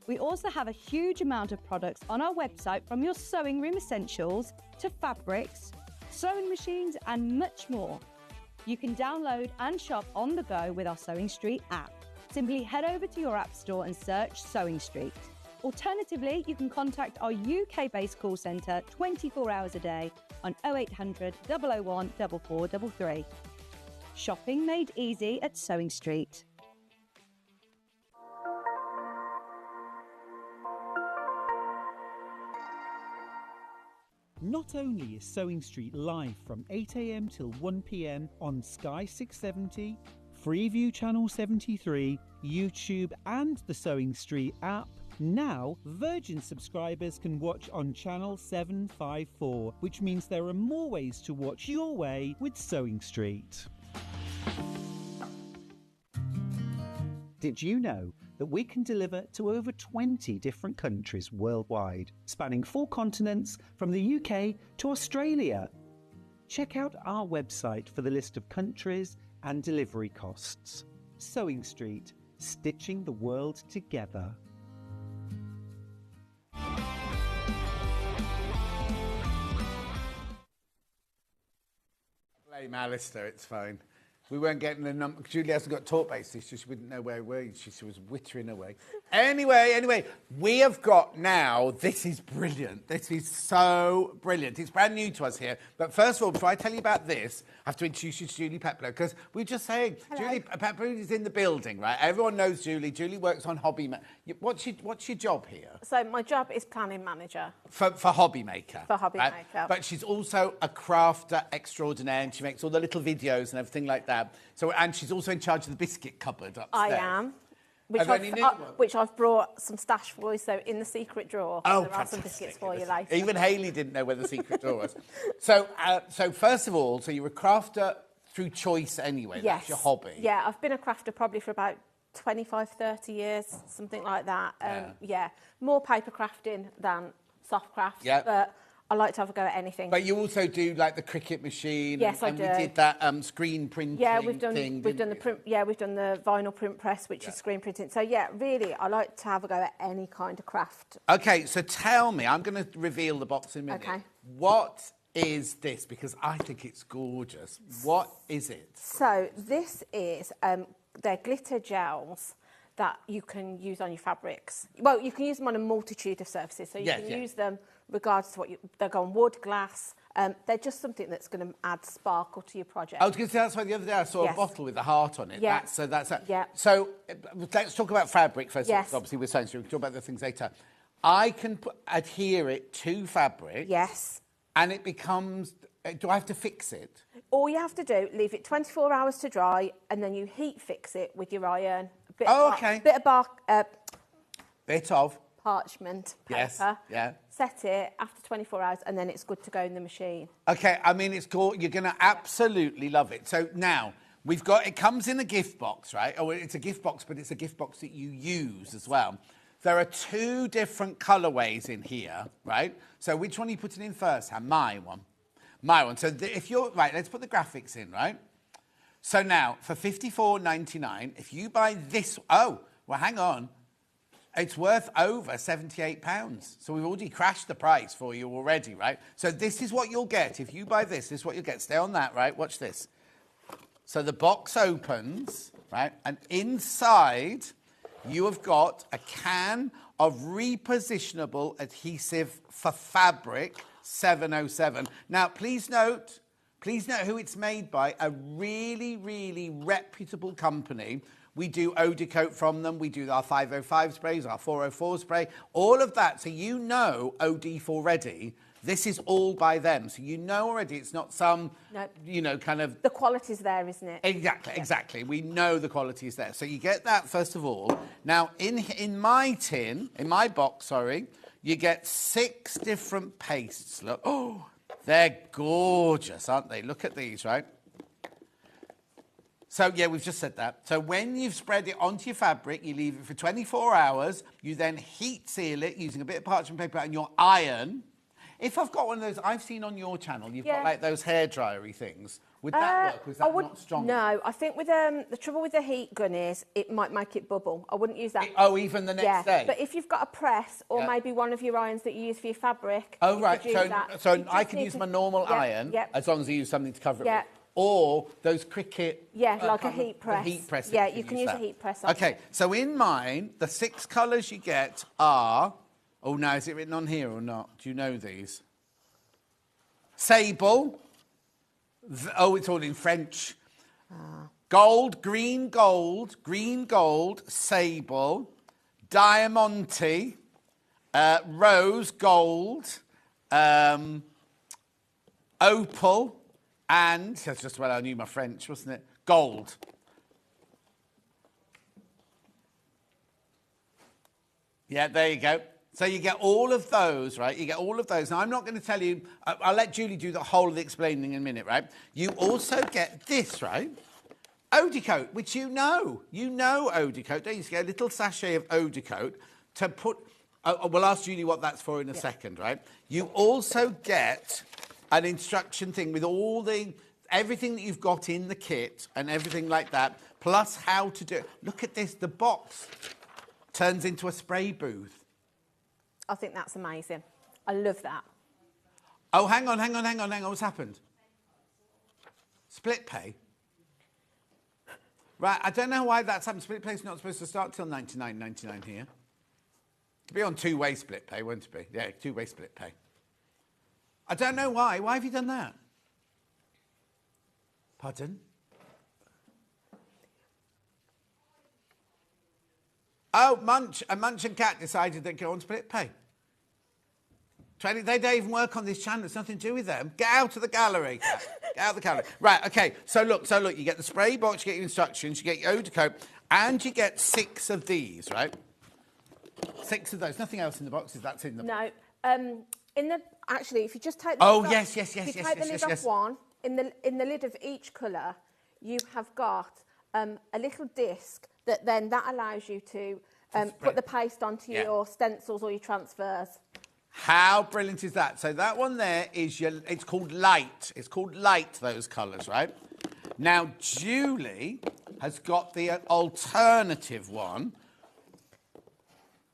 We also have a huge amount of products on our website, from your sewing room essentials to fabrics, sewing machines and much more. You can download and shop on the go with our Sewing Street app. Simply head over to your app store and search Sewing Street. Alternatively, you can contact our UK-based call centre 24 hours a day on 0800 001 4433. Shopping made easy at Sewing Street. Not only is Sewing Street live from 8 a.m. till 1 p.m. on Sky 670, Freeview Channel 73, YouTube and the Sewing Street app, now Virgin subscribers can watch on Channel 754, which means there are more ways to watch your way with Sewing Street. Did you know that we can deliver to over 20 different countries worldwide, spanning 4 continents from the UK to Australia? Check out our website for the list of countries and delivery costs. Sewing Street, stitching the world together. Blame Alistair, it's fine. We weren't getting the number. Julie hasn't got talk basis, so she wouldn't know where we were. She was wittering away. Anyway, we have got now, this is brilliant. This is so brilliant. It's brand new to us here. But first of all, before I tell you about this, I have to introduce you to Julie Peplow, because we were just saying, Hello. Julie Peplow is in the building, right? Everyone knows Julie. Julie works on Hobby What's your job here? So my job is planning manager. For Hobby Maker. For Hobby Maker. But she's also a crafter extraordinaire, and she makes all the little videos and everything like that. So, and she's also in charge of the biscuit cupboard upstairs. I am. Which I've brought some stash for you, so in the secret drawer. Oh, there are some biscuits for you later. Even Hayley didn't know where the secret drawer was. So first of all, so you're a crafter through choice anyway. Yes. That's your hobby. Yeah, I've been a crafter probably for about 25, 30 years, something like that. Yeah, more paper crafting than soft crafts. Yeah. But I like to have a go at anything. But you also do like the cricket machine. Yes, and I we do. did that screen printing. Yeah, we've done thing, the print. Yeah, we've done the vinyl print press, which is screen printing. So yeah, really, I like to have a go at any kind of craft. Okay, so tell me, I'm going to reveal the box in a minute. Okay. What is this? Because I think it's gorgeous. What is it? So this is they're glitter gels that you can use on your fabrics. Well, you can use them on a multitude of surfaces. So you can use them regardless of what they go on wood, glass. They're just something that's going to add sparkle to your project. I was going to say, that's why the other day I saw a bottle with a heart on it. Yeah. So So let's talk about fabric first. Yes. Obviously, we're saying, so we can talk about the things later. I can adhere it to fabric. Yes. And it becomes... Do I have to fix it? All you have to do, leave it 24 hours to dry, and then you heat fix it with your iron. Bit of parchment paper. Yes, yeah. Set it after 24 hours, and then it's good to go in the machine. Okay, I mean, it's cool. You're going to absolutely love it. So now, it comes in a gift box, right? Oh, it's a gift box, but it's a gift box that you use as well. There are 2 different colourways in here, right? So which one are you putting in first? My one. So if you're... Right, let's put the graphics in, right? So now, for $54.99, if you buy this... Oh, well, hang on. It's worth over £78. So we've already crashed the price for you already, right? So this is what you'll get. If you buy this is what you'll get. Stay on that, right? Watch this. So the box opens, right? And inside, you have got a can of repositionable adhesive for fabric 707. Now, please note, Please note who it's made by, a really, really reputable company. We do eau de coat from them. We do our 505 sprays, our 404 spray, all of that. So you know OD4 Ready. This is all by them. So you know already it's not some, you know, kind of... The quality's there, isn't it? Exactly, exactly. We know the quality is there. So you get that first of all. Now, in my tin, in my box, sorry, you get 6 different pastes. Look, oh, they're gorgeous, aren't they? Look at these, right? So, yeah, we've just said that. So when you've spread it onto your fabric, you leave it for 24 hours. You then heat seal it using a bit of parchment paper and your iron. If I've got one of those, I've seen on your channel, you've got like those hairdryery things. Would that work? Was that not strong? No, I think with the trouble with the heat gun is it might make it bubble. I wouldn't use that. Even the next day? But if you've got a press or maybe one of your irons that you use for your fabric. Oh, you right. could use that. So I can use my normal iron as long as I use something to cover it with. Or those cricket... like a heat press. The heat press. Yeah, you can use a heat press on Okay, so in mine, the 6 colours you get are... Oh, now, is it written on here or not? Do you know these? Sable. Oh, it's all in French. Gold, green, gold, sable, diamante, rose, gold, opal, and, that's just what I knew my French, wasn't it? Gold. Yeah, there you go. So you get all of those, right? You get all of those. Now, I'm not going to tell you... I'll let Julie do the whole of the explaining in a minute, right? You also get this, right? Eau de coat, which you know. You know eau de coat, don't you? You get a little sachet of eau de coat to put... we'll ask Julie what that's for in a second, right? You also get an instruction thing with all the... everything that you've got in the kit and everything like that, plus how to do it. Look at this. The box turns into a spray booth. I think that's amazing. I love that. Oh, hang on. What's happened? Split pay? Right, I don't know why that's happened. Split pay's not supposed to start till $99.99 here. It'll be on 2-way split pay, won't it be? Yeah, 2-way split pay. I don't know why. Why have you done that? Pardon? Oh, Munch and Cat decided they'd go on split pay. They don't even work on this channel. It's nothing to do with them. Get out of the gallery. Get out of the gallery. Right, OK. So look, you get the spray box, you get your instructions, you get your eau de coat, and you get 6 of these, right? 6 of those. Nothing else in the boxes. That's in the... No. Actually, if you just take... Yes. If you take the lid off one, in the lid of each colour, you have got a little disc that allows you to put the paste onto your stencils or your transfers. How brilliant is that? So that one there is it's called Light. It's called Light, those colours, right? Now, Julie has got the alternative one.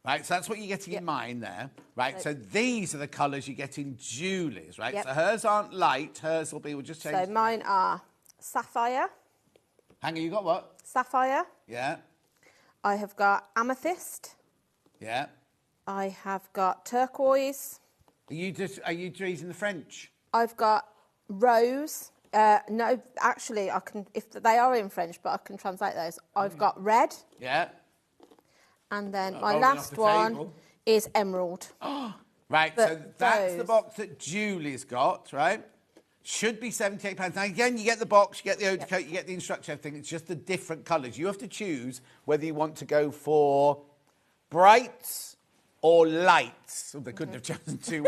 Right, so that's what you're getting in mine there. Right, so these are the colours you get in Julie's, right? So hers aren't light. Hers will be, we'll just change. So mine are sapphire. Hang on, you got what? Sapphire. Yeah. I have got amethyst. Yeah. I have got turquoise. Are you using the French? I've got rose. No, actually, I can. If they are in French, but I can translate those. I've got red. Yeah. And then my last one is emerald. Right, so that's the box that Julie's got, right? Should be £78. Now, again, you get the box, you get the eau de coat, you get the instruction, everything. It's just the different colours. You have to choose whether you want to go for brights or lights. Oh, they couldn't have chosen two.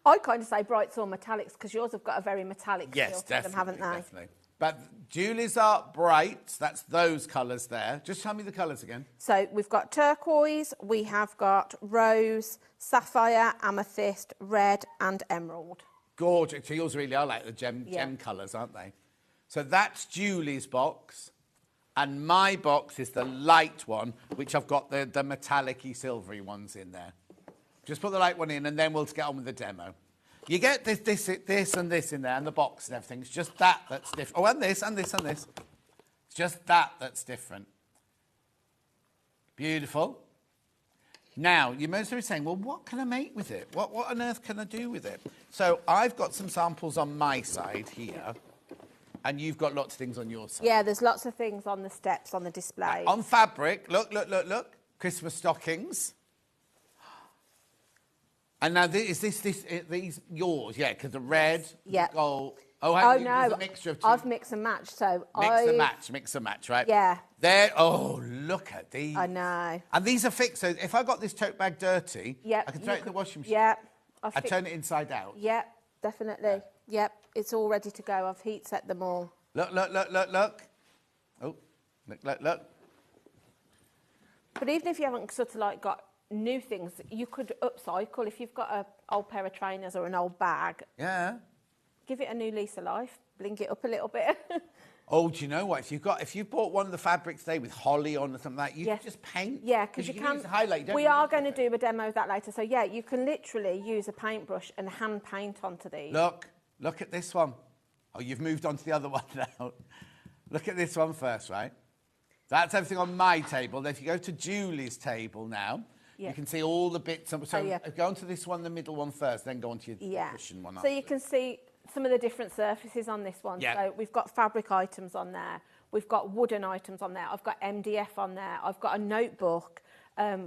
I kind of say brights or metallics because yours have got a very metallic feel to them, haven't they? Definitely. But Julie's are brights. That's those colours there. Just tell me the colours again. So we've got turquoise, we have got rose, sapphire, amethyst, red and emerald. Gorgeous. So yours really are like the gem colours, aren't they? So that's Julie's box. And my box is the light one, which I've got the metallic-y, silvery ones in there. Just put the light one in and then we'll get on with the demo. You get this and this in there and the box and everything. It's just that that's different. Oh, and this and this and this. It's just that that's different. Beautiful. Now, you must be saying, well, what can I make with it? What on earth can I do with it? So I've got some samples on my side here, and you've got lots of things on your side. Yeah, there's lots of things on the steps, on the display. On fabric, look. Christmas stockings. And now, is these yours? Yeah, because the red, Yeah. the gold. Oh, there's no, a mixture of two. I've mixed and matched, so Mix and match, right? Yeah. There. Oh, look at these. I know. And these are fixed, so if I got this tote bag dirty, Yep, I can throw it in the washing machine. Yeah. I turn it inside out. Yep, definitely. Yep, it's all ready to go. I've heat set them all. Look. Oh, look. But even if you haven't sort of like got new things, you could upcycle. If you've got an old pair of trainers or an old bag, Yeah. give it a new lease of life, blink it up a little bit. Oh, do you know what? If you bought one of the fabrics today with holly on or something like that, you can just paint. Yeah, because you can can. use the highlight. We are going to do a demo of that later. So yeah, you can literally use a paintbrush and hand paint onto these. Look at this one. Oh, you've moved on to the other one now. Look at this one first, right? That's everything on my table. Then if you go to Julie's table now, you can see all the bits. So go on to this one, the middle one first, then go on to your cushion one. So you can see some of the different surfaces on this one. Yeah. So we've got fabric items on there. We've got wooden items on there. I've got MDF on there. I've got a notebook.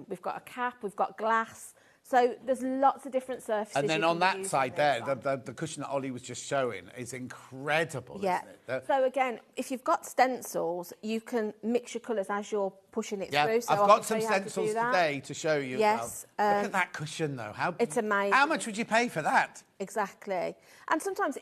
We've got a cap. We've got glass. So there's lots of different surfaces. And then you on can that use side on there, this one. the cushion that Ollie was just showing is incredible, Yeah. isn't it? So again, if you've got stencils, you can mix your colours as you're pushing it through. So I've I got can some show you how to do stencils that. today to show you. Yes. Look at that cushion, though. It's amazing. How much would you pay for that? Exactly. And sometimes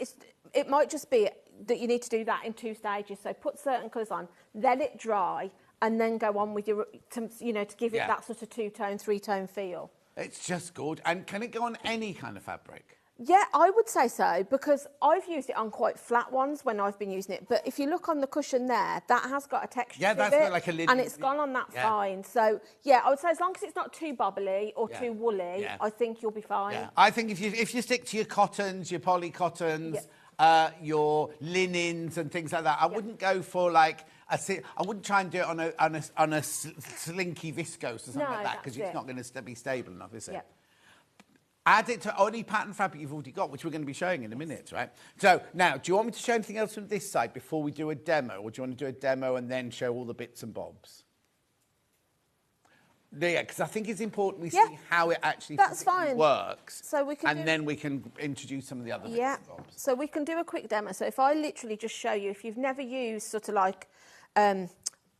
it might just be that you need to do that in 2 stages. So put certain colours on, let it dry, and then go on with your, to give it that sort of 2-tone, 3-tone feel. It's just good. And can it go on any kind of fabric? Yeah, I would say so, because I've used it on quite flat ones when I've been using it. But if you look on the cushion there, that has got a texture to that's it, got like a linen. and it's gone on that fine. So, yeah, I would say as long as it's not too bubbly or too woolly, I think you'll be fine. Yeah. I think if you stick to your cottons, your polycottons, your linens and things like that, I wouldn't go for like I wouldn't try and do it on a slinky viscose or something like that, because it's not going to be stable enough, is it? Yep. Add it to any pattern fabric you've already got, which we're going to be showing in a minute, right? So now, do you want me to show anything else from this side before we do a demo, or do you want to do a demo and then show all the bits and bobs? Yeah, because I think it's important we see how it actually works. So we can then we can introduce some of the other bits and bobs. So we can do a quick demo. So if I literally just show you, if you've never used sort of like a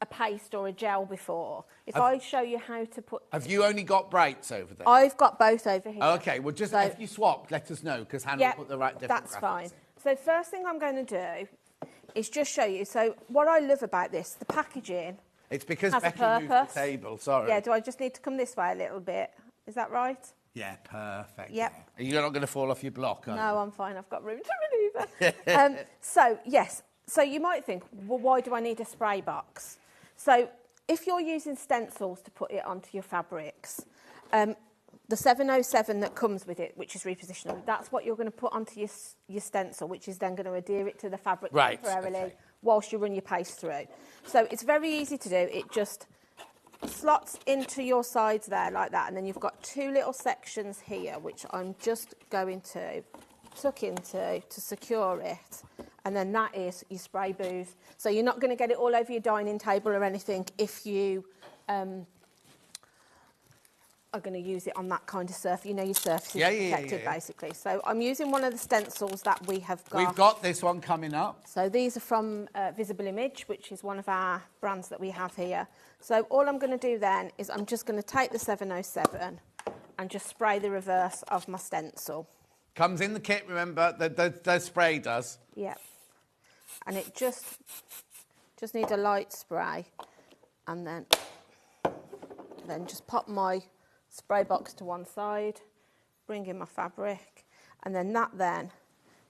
paste or a gel before, if I show you how to put... Have you only got brights over there? I've got both over here. Okay, well, just if you swap, let us know, because Hannah will put the right different that's graphics fine. in. So first thing I'm going to do is just show you. So what I love about this, the packaging... It's because has Becky a moved purpose. the table, sorry. Yeah, do I just need to come this way a little bit? Is that right? Yeah, perfect. Yep. Yeah. You're not going to fall off your block, are No, I'm fine. I've got room to manoeuvre. So, yes. So you might think, well, why do I need a spray box? So if you're using stencils to put it onto your fabrics, the 707 that comes with it, which is repositionable, that's what you're going to put onto your stencil, which is then going to adhere it to the fabric temporarily whilst you run your paste through. So it's very easy to do. It just slots into your sides there like that, and then you've got 2 little sections here, which I'm just going to tuck into to secure it. And then that is your spray booth. So you're not going to get it all over your dining table or anything if you are going to use it on that kind of surface. You know, your surface is protected, basically. So I'm using one of the stencils that we have got. We've got this one coming up. So these are from Visible Image, which is one of our brands that we have here. So all I'm going to do then is I'm just going to take the 707 and just spray the reverse of my stencil. Comes in the kit, remember, the spray does. Yeah. And it just need a light spray, and then just pop my spray box to one side, bring in my fabric, and then that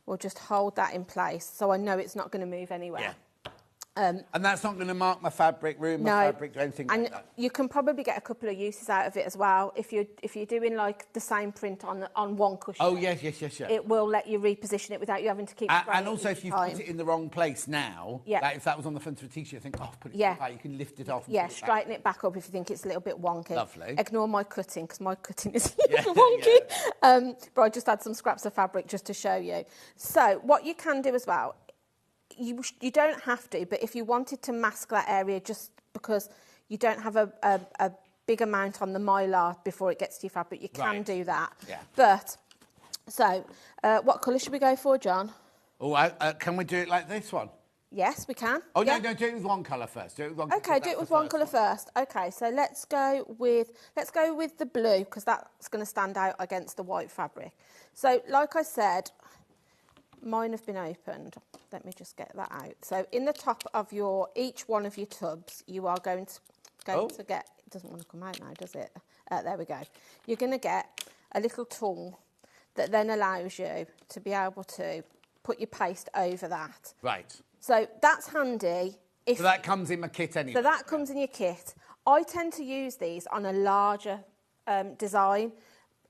will just hold that in place, so I know it's not going to move anywhere. And that's not going to mark my fabric, ruin my fabric, or anything and like that? you can probably get a couple of uses out of it as well. If you're doing like the same print on one cushion. Oh, yes. It will let you reposition it without you having to keep spraying And also, if you put it in the wrong place now, like if that was on the front of a t-shirt, you think, oh, put it too high, you can lift it off. And straighten it back up if you think it's a little bit wonky. Lovely. Ignore my cutting, because my cutting is a little bit wonky. But I just had some scraps of fabric just to show you. So what you can do as well, you don't have to, but if you wanted to mask that area just because you don't have a big amount on the mylar before it gets to your fabric, you can do that. Yeah. But, so, what colour should we go for, John? Oh, can we do it like this one? Yes, we can. Oh, no, do it with one colour first. Do it with one Okay, do it with one colour first. Okay, so let's go with the blue, because that's going to stand out against the white fabric. So, like I said, mine have been opened. Let me just get that out. So in the top of each one of your tubs, you are going to get, it doesn't want to come out now, does it? There we go. You're going to get a little tool that then allows you to be able to put your paste over that. Right. So that's handy. So that comes in my kit anyway. So that comes in your kit. I tend to use these on a larger design.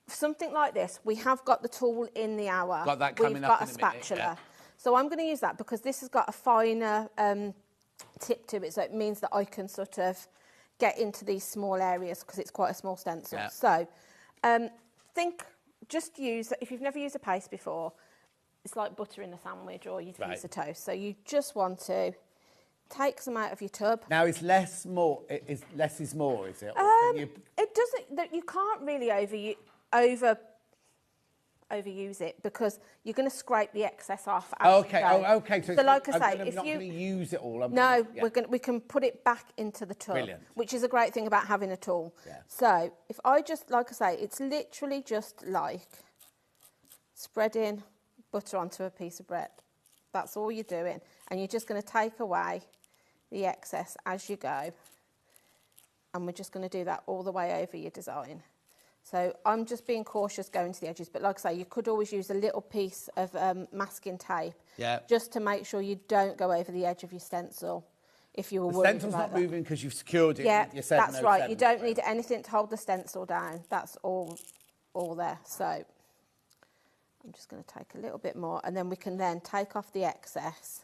Something like this, we have got the tool in the hour. Got that coming We've up got in a a minute, spatula. yeah. So I'm going to use that because this has got a finer tip to it, so it means that I can sort of get into these small areas because it's quite a small stencil. Yeah. So just use, if you've never used a paste before, it's like butter in a sandwich or you'd use a toast. So you just want to take some out of your tub. Now, is less more? Less is more, is it? It doesn't. You can't really overuse it because you're going to scrape the excess off. Okay. So like I say, I'm not going to use it all. We can put it back into the tub. Brilliant. Which is a great thing about having a tool. Yeah. So if I just, like I say, it's literally just like spreading butter onto a piece of bread. That's all you're doing, and you're just going to take away the excess as you go, and we're just going to do that all the way over your design. So I'm just being cautious going to the edges, but like I say, you could always use a little piece of masking tape just to make sure you don't go over the edge of your stencil if you were worried about that. The stencil's not moving because you've secured it with your 707. That's right. You don't need anything to hold the stencil down. That's all there. So I'm just going to take a little bit more, and then we can then take off the excess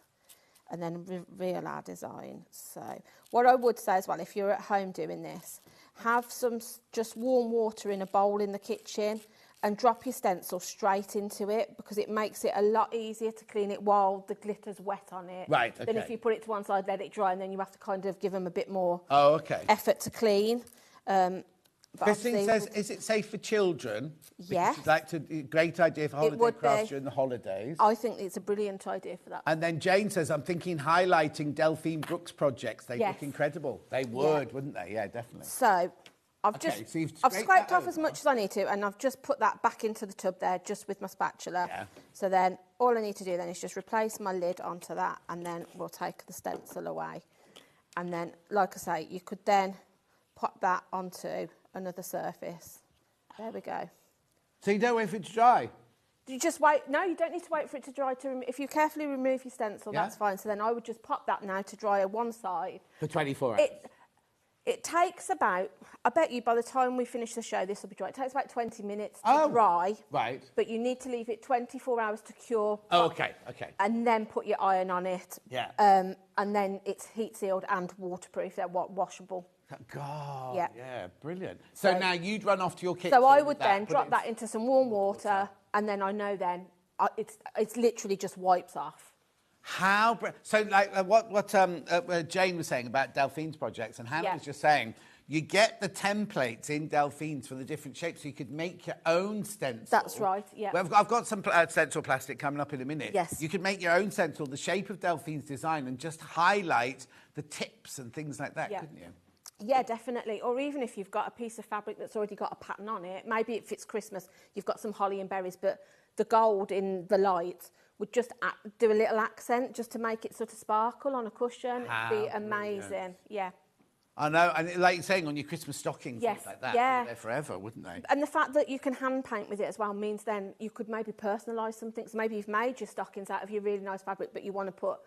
and then reveal our design. So what I would say as well, if you're at home doing this, have some just warm water in a bowl in the kitchen and drop your stencil straight into it, because it makes it a lot easier to clean it while the glitter's wet on it. Right, Than if you put it to one side, let it dry, and then you have to kind of give them a bit more effort to clean. Christine says, is it safe for children? Yes. She'd like to, great idea for holiday crafts during the holidays. I think it's a brilliant idea for that. And then Jane says, I'm thinking highlighting Delphine Brooks projects. They look incredible. They would, wouldn't they? Yeah, definitely. So I've scraped off as much as I need to, and I've just put that back into the tub there just with my spatula. Yeah. So then all I need to do then is just replace my lid onto that, and then we'll take the stencil away. And then, like I say, you could then pop that onto another surface. There we go. So you don't wait for it to dry? You just wait. No, you don't need to wait for it to dry. If you carefully remove your stencil, that's fine. So then I would just pop that now to dry on one side. For 24 hours? It takes about, I bet you by the time we finish the show, this will be dry. It takes about 20 minutes to dry. Right. But you need to leave it 24 hours to cure. Oh, okay. And then put your iron on it. Yeah. And then it's heat sealed and waterproof. They're washable. God, yeah, brilliant. So now you'd run off to your kitchen. So I would then drop that into some warm water, and then I know then it's literally just wipes off. So like what Jane was saying about Delphine's projects, and Hannah was just saying, you get the templates in Delphine's for the different shapes, so you could make your own stencil. That's right, yeah. Well, I've got some stencil plastic coming up in a minute. Yes. You could make your own stencil, the shape of Delphine's design, and just highlight the tips and things like that, couldn't you? Yeah, definitely. Or even if you've got a piece of fabric that's already got a pattern on it, maybe if it's Christmas, you've got some holly and berries, but the gold in the light would just do a little accent just to make it sort of sparkle on a cushion. It'd be amazing. Brilliant. Yeah. I know, and like you're saying, on your Christmas stockings, things like that, yeah. they're there forever, wouldn't they? And the fact that you can hand paint with it as well means then you could maybe personalise something. So maybe you've made your stockings out of your really nice fabric, but you want to put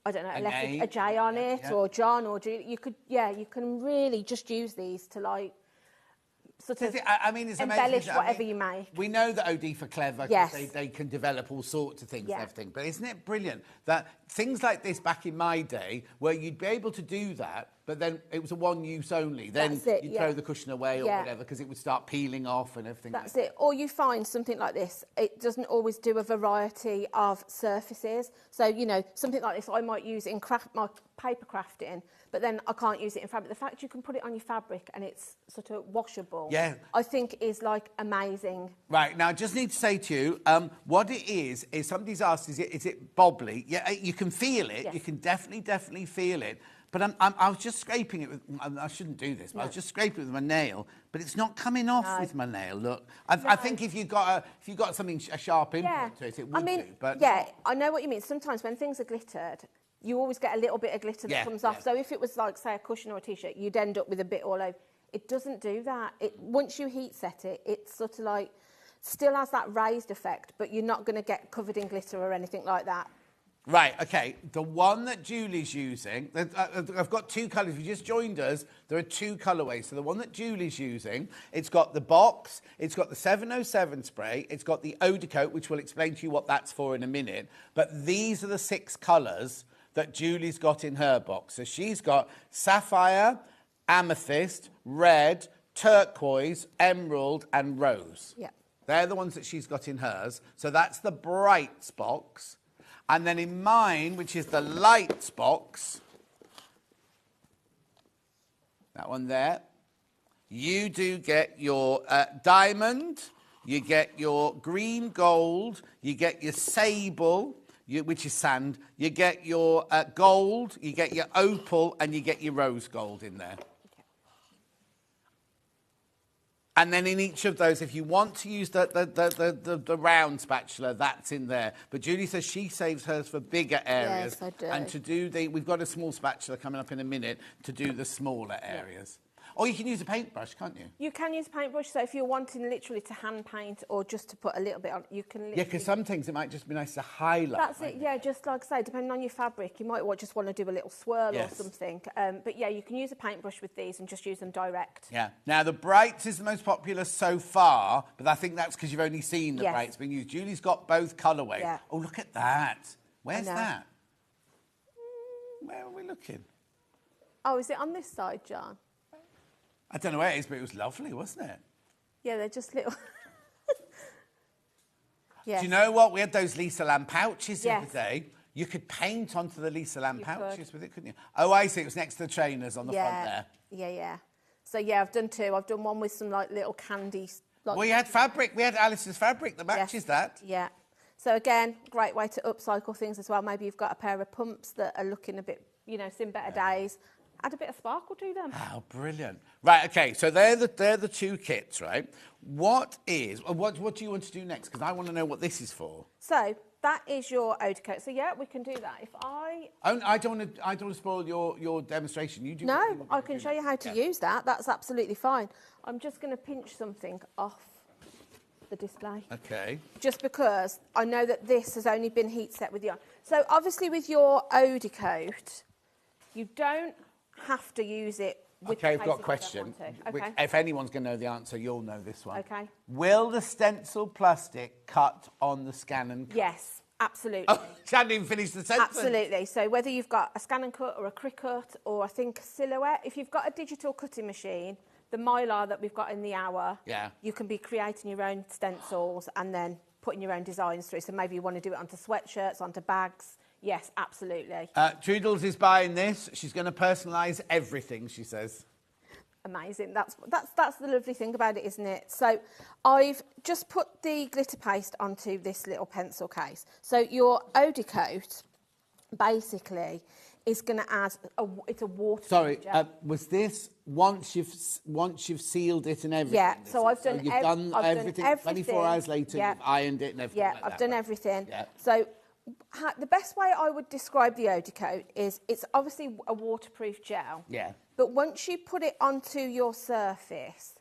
I don't know, An left A, a J on yeah, it, yeah. or John, or Julie. You can really just use these to like sort of I mean, it's amazing. embellish I whatever mean, you make. We know that OD for clever, 'cause Yes. they can develop all sorts of things Yeah. and everything. But isn't it brilliant that things like this back in my day, where you'd be able to do that, but then it was a one use only. Then That's it, you'd yeah. throw the cushion away or Yeah. whatever because it would start peeling off and everything. That's like it. Or you find something like this. It doesn't always do a variety of surfaces. So, you know, something like this I might use in my paper crafting, but then I can't use it in fabric. The fact you can put it on your fabric and it's sort of washable, Yeah. I think is like amazing. Right, now I just need to say to you, what it is somebody's asked, is it bobbly? Yeah, you can feel it. Yes. You can definitely feel it. But I was just scraping it with, I shouldn't do this, but I was just scraping it with my nail, but it's not coming off with my nail, look. I think if you got something, a sharp implement to it would do. But yeah, I know what you mean. Sometimes when things are glittered, you always get a little bit of glitter that comes off. So if it was like, say, a cushion or a T-shirt, you'd end up with a bit all over. It doesn't do that. Once you heat set it, it's sort of like, still has that raised effect, but you're not going to get covered in glitter or anything like that. Right, okay. The one that Julie's using, I've got two colours. If you just joined us, there are two colourways. So the one that Julie's using, it's got the box, it's got the 707 spray, it's got the Eau de Coat, which we'll explain to you what that's for in a minute. But these are the 6 colours that Julie's got in her box. So she's got sapphire, amethyst, red, turquoise, emerald, and rose. Yeah. They're the ones that she's got in hers. So that's the brights box. And then in mine, which is the lights box, that one there, you do get your diamond, you get your green gold, you get your sable, which is sand, you get your gold, you get your opal, and you get your rose gold in there. And then in each of those, if you want to use the round spatula, that's in there. But Julie says she saves hers for bigger areas. Yes, I do. And to do we've got a small spatula coming up in a minute to do the smaller areas. Or you can use a paintbrush, can't you? You can use a paintbrush, so if you're wanting literally to hand paint or just to put a little bit on, you can literally... Yeah, because some things it might just be nice to highlight. That's it, yeah, just like I say, depending on your fabric, you might just want to do a little swirl or something. But yeah, you can use a paintbrush with these and just use them direct. Yeah. Now, the Brights is the most popular so far, but I think that's because you've only seen the Brights being used. Julie's got both colourways. Yeah. Oh, look at that. Where's that? Where are we looking? Oh, is it on this side, John? I don't know where it is, but it was lovely, wasn't it? Yeah, they're just little... Do you know what? We had those Lisa Lamb pouches the other Yes. day. You could paint onto the Lisa Lamb You pouches could. with it, couldn't you? Oh, I see. It was next to the trainers on the front there. Yeah. So yeah, I've done 2. I've done one with some like little candy... Like, Well, you had fabric. We had Alice's fabric that matches that. Yeah. So again, great way to upcycle things as well. Maybe you've got a pair of pumps that are looking a bit, seen better days. Add a bit of sparkle to them. Oh, brilliant. Right, okay, so they're the 2 kits, right? What do you want to do next? Because I want to know what this is for. So that is your Eau de Coat. So yeah, we can do that. If I don't want to spoil your demonstration. You do. No, I can show you how to use that. That's absolutely fine. I'm just going to pinch something off the display. Okay. Just because I know that this has only been heat set with the iron. So obviously with your Eau de Coat, you don't have to use it with Okay, I've the got a paste question. if you don't want to. Which, Okay. if anyone's going to know the answer, you'll know this one. Okay. Will the stencil plastic cut on the scan and cut? Yes, absolutely. Oh, she hadn't even finished the sentence. Absolutely. So whether you've got a scan and cut or a Cricut or I think a Silhouette, if you've got a digital cutting machine, the Mylar that we've got in the hour, you can be creating your own stencils and then putting your own designs through. So maybe you want to do it onto sweatshirts, onto bags. Yes, absolutely. Trudels is buying this. She's going to personalise everything, she says. Amazing. That's the lovely thing about it, isn't it? So I've just put the glitter paste onto this little pencil case. So your Eau de Coat basically is going to add it's a water. Sorry, was this once you've sealed it and everything? Yeah. So I've done everything. 24 hours later, you've ironed it and everything. Yeah, like I've that, done right? everything. Yeah. So the best way I would describe the Eau de Coat is it's obviously a waterproof gel. Yeah. But once you put it onto your surface,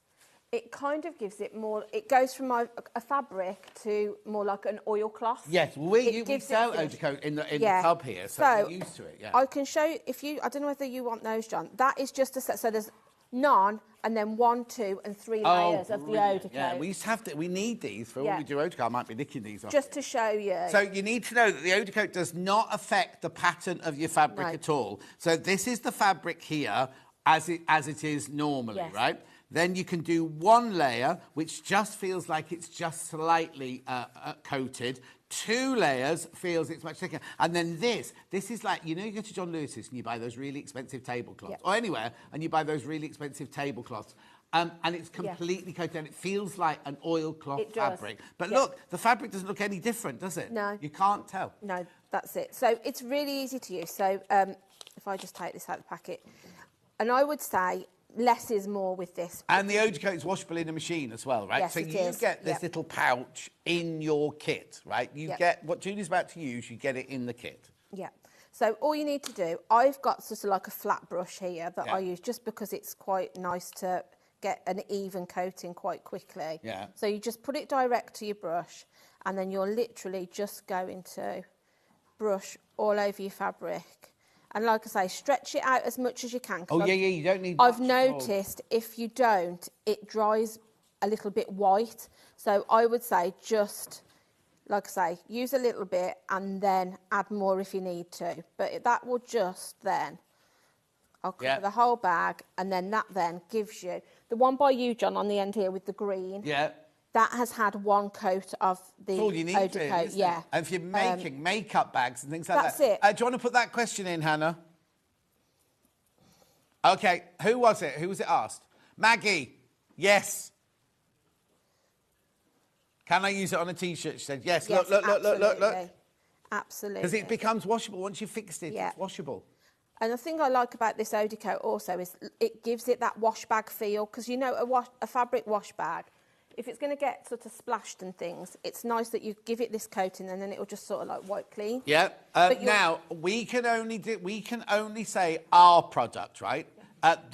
It kind of gives it more. It goes from a fabric to more like an oilcloth. Yes, well, we sell eau de coat in the tub here, so we're used to it. Yeah. I can show you if you. I don't know whether you want those, John. That is just a set. So there's none, and then 1, 2, and 3 layers of the eau de coat. Yeah, we used to have to. We need these for when we do eau de coat. I might be nicking these off. Just to show you. So you need to know that the eau de coat does not affect the pattern of your fabric at all. So this is the fabric here as it is normally, right? Then you can do 1 layer, which just feels like it's just slightly coated. 2 layers feels it's much thicker. And then this is like, you know, you go to John Lewis's and you buy those really expensive tablecloths, or anywhere, and you buy those really expensive tablecloths. And it's completely coated, and it feels like an oilcloth fabric. But look, the fabric doesn't look any different, does it? No. You can't tell. No, that's it. So it's really easy to use. So if I just take this out of the packet, and I would say less is more with this. And the eau de coat is washable in a machine as well, right? Yes, so it you is. get this little pouch in your kit, right? You get what Julie's about to use, you get it in the kit. Yeah. So all you need to do, I've got sort of like a flat brush here that I use just because it's quite nice to get an even coating quite quickly. Yeah. So you just put it direct to your brush, and then you're literally just going to brush all over your fabric. And like I say, stretch it out as much as you can. Oh, yeah, you don't need I've much noticed if you don't, it dries a little bit white. So I would say just, like I say, use a little bit and then add more if you need to. But that will just then, I'll cover the whole bag, and then that then gives you, the one by you, John, on the end here with the green. Yeah. That has had 1 coat of the all you need eau de coat, And if you're making makeup bags and things like that's that. it. Do you want to put that question in, Hannah? Okay, who was it? Who was it asked? Maggie, yes. Can I use it on a T-shirt? She said, yes. Yes, look. Absolutely. Because it becomes washable. Once you've fixed it, it's washable. And the thing I like about this eau de coat also is it gives it that wash bag feel. Because, you know, a fabric wash bag, if it's going to get sort of splashed and things, it's nice that you give it this coating and then it'll just sort of like wipe clean. Yeah. Now we can only say our product, right?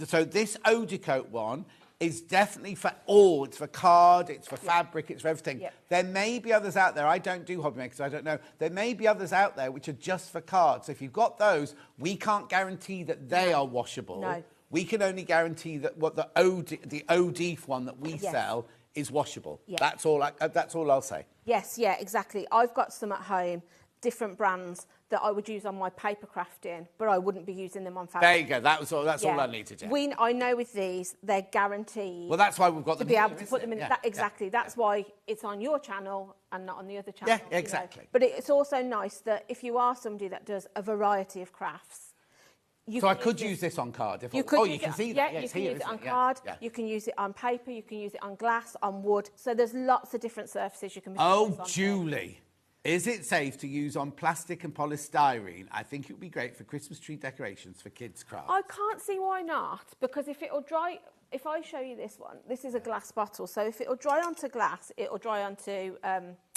So this eau de coat one is definitely for all. It's for card, it's for fabric, it's for everything. Yeah. There may be others out there. I don't do hobby makers, I don't know. There may be others out there which are just for cards. So if you've got those, we can't guarantee that they are washable. No. We can only guarantee that what the OD one that we sell is washable. Yeah. That's all I'll say. Yes, yeah, exactly. I've got some at home, different brands that I would use on my paper crafting, but I wouldn't be using them on fabric. There you go. That's all I need to do. I know with these, they're guaranteed. Well, that's why we've got to them be here, able to put them in. Yeah. Exactly. That's why it's on your channel and not on the other channel. Yeah, exactly. You know. But it's also nice that if you are somebody that does a variety of crafts, I could use this on card. You can see that. Yeah, you can use it on card. You can use it on paper. You can use it on glass, on wood. So there's lots of different surfaces you can. Oh, Julie, is it safe to use on plastic and polystyrene? I think it would be great for Christmas tree decorations for kids' crafts. I can't see why not, because if it'll dry. If I show you this one, this is a glass bottle. So if it'll dry onto glass, it'll dry onto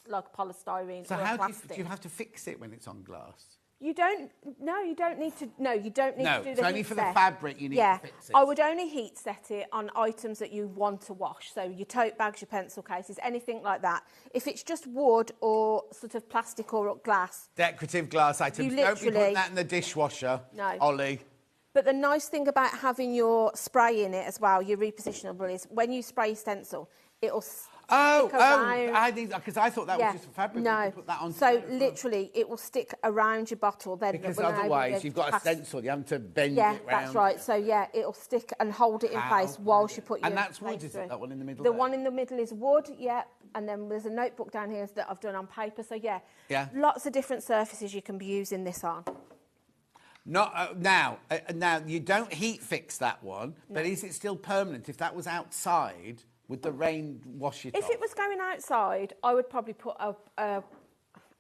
like polystyrene. So or how plastic. do you have to fix it when it's on glass? You don't. No, you don't need to. No, you don't need to do the it's only heat for set. the fabric you need to fix it. I would only heat set it on items that you want to wash. So your tote bags, your pencil cases, anything like that. If it's just wood or sort of plastic or glass. Decorative glass items. Don't be putting that in the dishwasher, no. Ollie. But the nice thing about having your spray in it as well, your repositionable, is when you spray stencil, it'll because I thought that was just for fabric. No, you can put that on. So literally, it will stick around your bottle. Then because otherwise, you've got a stencil. You have to bend it round. Yeah, that's right. So it'll stick and hold it in place whilst you put your. And that's wood, is it? That one in the middle. The one in the middle is wood. Yeah, and then there's a notebook down here that I've done on paper. So lots of different surfaces you can be using this on. Not now you don't heat fix that one, but is it still permanent? If that was outside, would the rain wash it off? If it was going outside, I would probably put a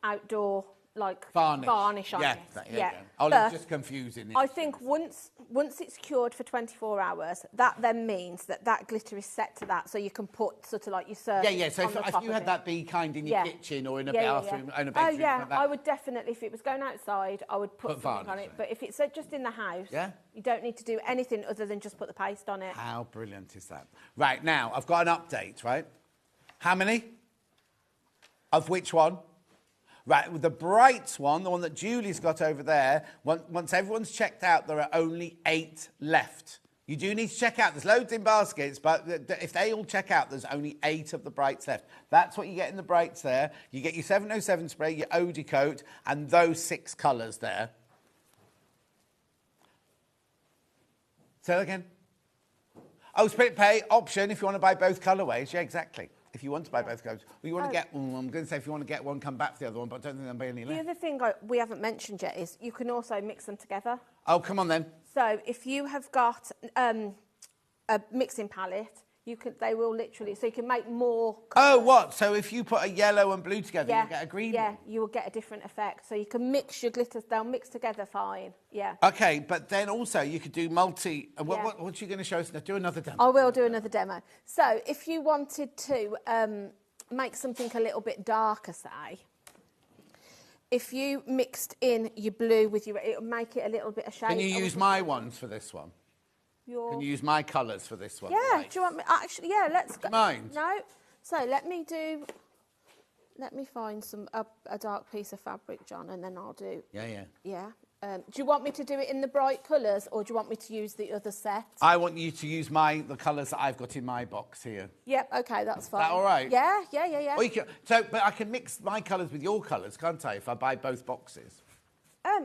outdoor like varnish on yeah, it. there you Yeah, go. Oh, but it's just confusing. I think once it's cured for 24 hours, that then means that glitter is set to that, so you can put sort of like your surface. Yeah. So on the if top you of had it. that Be Kind in your kitchen or in a bathroom, in a bedroom, Oh yeah, like that. I would definitely, if it was going outside, I would put something on varnish it. But if it's just in the house, you don't need to do anything other than just put the paste on it. How brilliant is that? Right, now, I've got an update, right? How many? Of which one? Right, with the bright one, the one that Julie's got over there, once everyone's checked out, there are only 8 left. You do need to check out. There's loads in baskets, but if they all check out, there's only 8 of the brights left. That's what you get in the brights there. You get your 707 spray, your Eau-de coat, and those 6 colours there. Say that again. Oh, split pay option if you want to buy both colourways. Yeah, exactly. If you want to buy both colours. Well, you want to get one. I'm going to say if you want to get one, come back for the other one, but I don't think there'll be any left. The other thing we haven't mentioned yet is you can also mix them together. Oh, come on then. So if you have got a mixing palette, they will literally, so you can make more colours. Oh, what? So if you put a yellow and blue together, you get a green one? Yeah, you will get a different effect. So you can mix your glitters, they'll mix together fine, yeah. Okay, but then also you could do multi... What are you going to show us? Do another demo. I will do another demo. So if you wanted to make something a little bit darker, say, if you mixed in your blue with your... It'll make it a little bit of shade. Can you use my ones for this one? Can you use my colours for this one? Yeah, Right. do you want me... Actually, yeah, let's go... Mind? No. So let me find a dark piece of fabric, John, and then I'll do... Yeah. Yeah. Do you want me to do it in the bright colours, or do you want me to use the other set? I want you to use the colours that I've got in my box here. Yep, okay, that's fine. Is that all right? Yeah. Or but I can mix my colours with your colours, can't I, if I buy both boxes?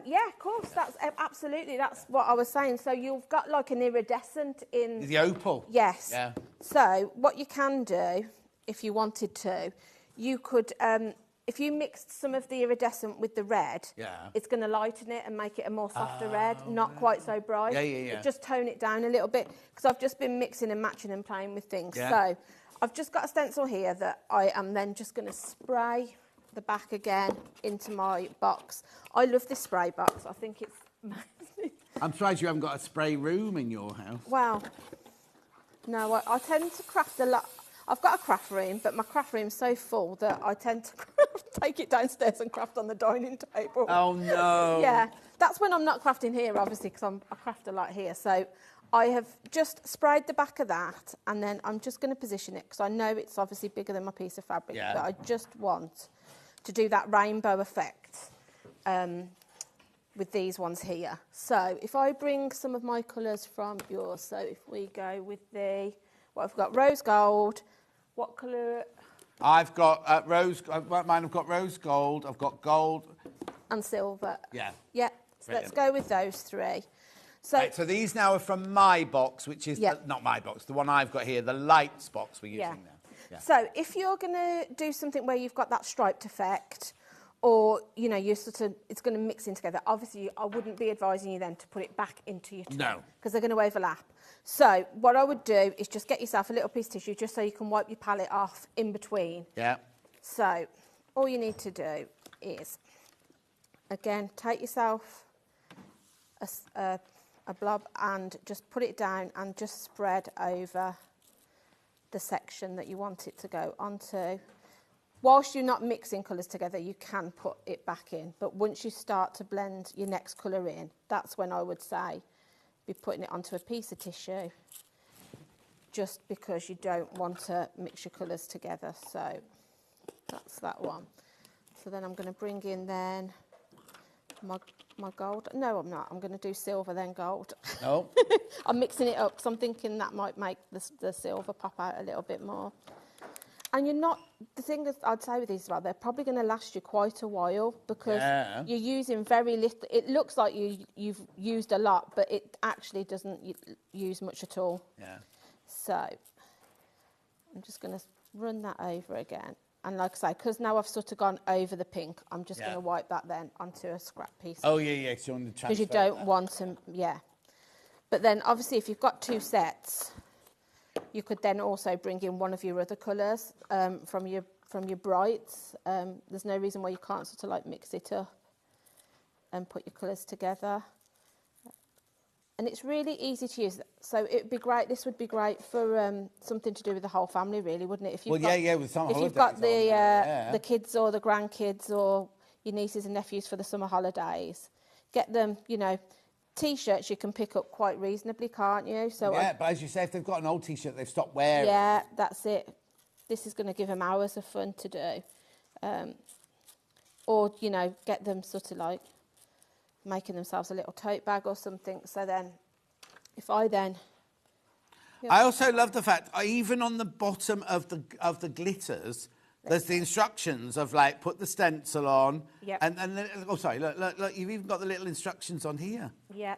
Yeah, of course. That's absolutely. That's what I was saying. So you've got like an iridescent in The opal. Yes. Yeah. So what you can do, if you wanted to, you could, if you mixed some of the iridescent with the red, it's going to lighten it and make it a more softer red, not quite so bright. Yeah. Just tone it down a little bit, because I've just been mixing and matching and playing with things. Yeah. So I've just got a stencil here that I am then just going to spray the back again into my box. I love this spray box. I think it's amazing. I'm surprised you haven't got a spray room in your house. Well, no, I tend to craft a lot. I've got a craft room, but my craft room's so full that I tend to take it downstairs and craft on the dining table. Oh, no. Yeah, that's when I'm not crafting here, obviously, because I craft a lot here. So I have just sprayed the back of that, and then I'm just going to position it, because I know it's obviously bigger than my piece of fabric, but I just want to do that rainbow effect with these ones here. So if I bring some of my colours from yours, so if we go with what I've got, rose gold, what colour? I've got rose, mine have got rose gold, I've got gold. And silver. Yeah. Yeah, so let's go with those 3. So, right, so these now are from my box, which is, not my box, the one I've got here, the lights box we're using now. Yeah. So if you're going to do something where you've got that striped effect, or, you're it's going to mix in together, obviously I wouldn't be advising you then to put it back into your tub. No. Because they're going to overlap. So what I would do is just get yourself a little piece of tissue just so you can wipe your palette off in between. Yeah. So all you need to do is, again, take yourself a blob and just put it down and just spread over the section that you want it to go onto. Whilst you're not mixing colours together, you can put it back in. But once you start to blend your next colour in, that's when I would say be putting it onto a piece of tissue, just because you don't want to mix your colours together. So that's that one. So then I'm going to bring in then my gold. No, I'm not. I'm going to do silver, then gold. Oh. I'm mixing it up because I'm thinking that might make the silver pop out a little bit more. And the thing that I'd say with these as well, they're probably going to last you quite a while, because you're using very little. It looks like you've used a lot, but it actually doesn't use much at all. Yeah. So I'm just going to run that over again. And like I say, because now I've sort of gone over the pink, I'm just going to wipe that then onto a scrap piece. Oh, yeah, so you want to transfer. Because you don't want to, But then obviously if you've got 2 sets, you could then also bring in one of your other colours from from your brights. There's no reason why you can't sort of like mix it up and put your colours together. And it's really easy to use. So it'd be great. This would be great for something to do with the whole family, really, wouldn't it? If you've with summer if holidays you've got on, the kids or the grandkids or your nieces and nephews for the summer holidays, get them, you know, T-shirts you can pick up quite reasonably, can't you? So yeah, but as you say, if they've got an old T-shirt they've stopped wearing. Yeah, that's it. This is going to give them hours of fun to do. Or, you know, get them sort of like making themselves a little tote bag or something. So then, if I then... I also love the fact, even on the bottom of the glitters, there's the instructions of like, put the stencil on. Yep. And then, oh, sorry, look, you've even got the little instructions on here. Yeah.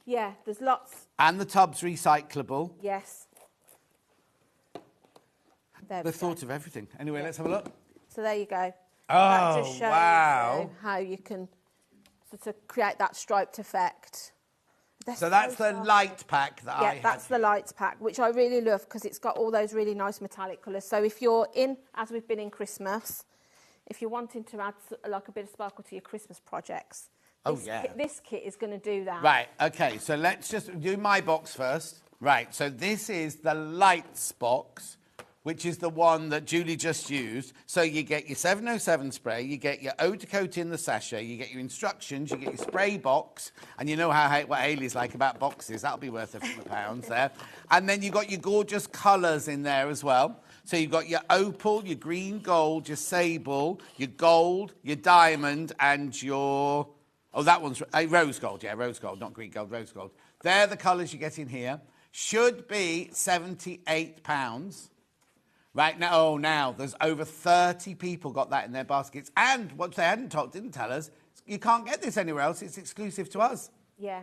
Yeah, there's lots. And the tub's recyclable. Yes. There They've thought of everything. Anyway, let's have a look. So there you go. Oh, that just shows wow. you how you can sort of create that striped effect. So that's the light pack that I Yeah, that's the lights pack, which I really love because it's got all those really nice metallic colours. So if you're in, as we've been in Christmas, if you're wanting to add like a bit of sparkle to your Christmas projects, this kit is going to do that. Right, okay, so let's just do my box first. Right, so this is the lights box, which is the one that Julie just used. So you get your 707 spray, you get your eau de coat in the sachet, you get your instructions, you get your spray box, and you know what Hayley's like about boxes. That'll be worth a few pounds there. And then you've got your gorgeous colours in there as well. So you've got your opal, your green gold, your sable, your gold, your diamond, and your... Oh, that one's rose gold. Yeah, rose gold, not green gold, rose gold. They're the colours you get in here. Should be £78. Right now, there's over 30 people got that in their baskets. And what they didn't tell us, you can't get this anywhere else. It's exclusive to us. Yeah.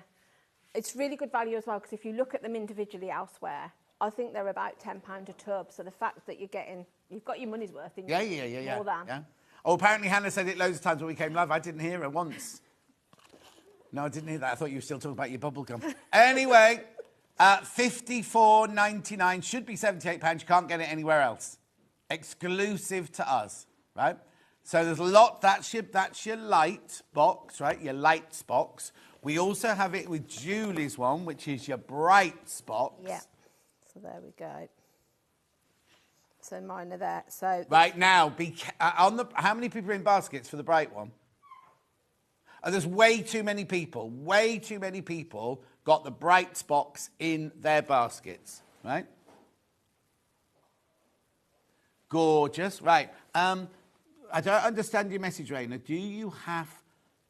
It's really good value as well, because if you look at them individually elsewhere, I think they're about £10 a tub. So the fact that you've got your money's worth in more than. Yeah. Oh, apparently Hannah said it loads of times when we came live. I didn't hear her once. No, I didn't hear that. I thought you were still talking about your bubble gum. Anyway... £54.99 should be £78. You can't get it anywhere else. Exclusive to us, right? So there's a lot. That's your light box, right? Your lights box. We also have it with Julie's one, which is your brights box. Yeah. So there we go. So mine are there. So right now, how many people are in baskets for the bright one? Oh, there's way too many people. Way too many people got the brights box in their baskets, right? Gorgeous. Right. I don't understand your message, Raina. Do you have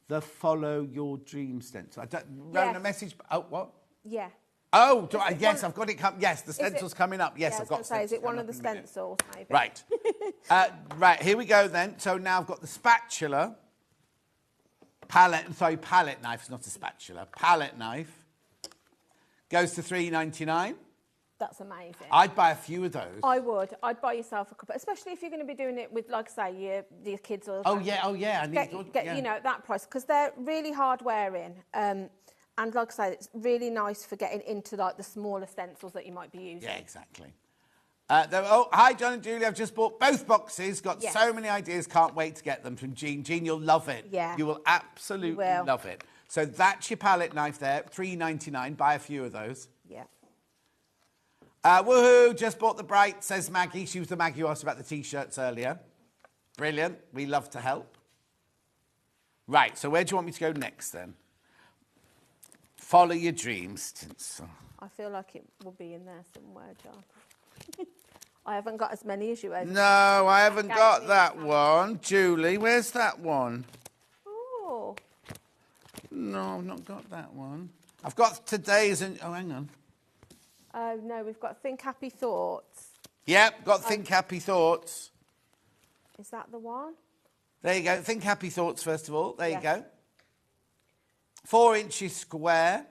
the follow your dream stencil? Raina, message. Oh, what? Yeah. Oh, yes, I've got it. Yes, the stencil's coming up. Yes, I've got it. Is it one of the stencils, maybe? Right. Right, here we go then. So now I've got the spatula. Palette knife. It's not a spatula. Palette knife. Goes to $3.99. That's amazing. I'd buy a few of those. I would. I'd buy yourself a couple, especially if you're going to be doing it with, like I say, your kids or... Oh, yeah. You know, at that price, because they're really hard wearing. And like I say, it's really nice for getting into like the smaller stencils that you might be using. Yeah, exactly. Hi, John and Julie. I've just bought both boxes. Got so many ideas. Can't wait to get them from Jean. Jean, you'll love it. Yeah. You will absolutely love it. So that's your palette knife there. $3.99. Buy a few of those. Yeah. Woohoo! Just bought the bright, says Maggie. She was the Maggie who asked about the T-shirts earlier. Brilliant. We love to help. Right. So where do you want me to go next then? Follow your dreams, Tinsel. I feel like it will be in there somewhere, John. I haven't got as many as you have. No, I haven't got that one. Julie, where's that one? Oh. No, I've not got that one. I've got today's... Oh, hang on. Oh, no, we've got Think Happy Thoughts. Yep, got Think Happy Thoughts. Is that the one? There you go. Think Happy Thoughts, first of all. There you go. 4 inches square.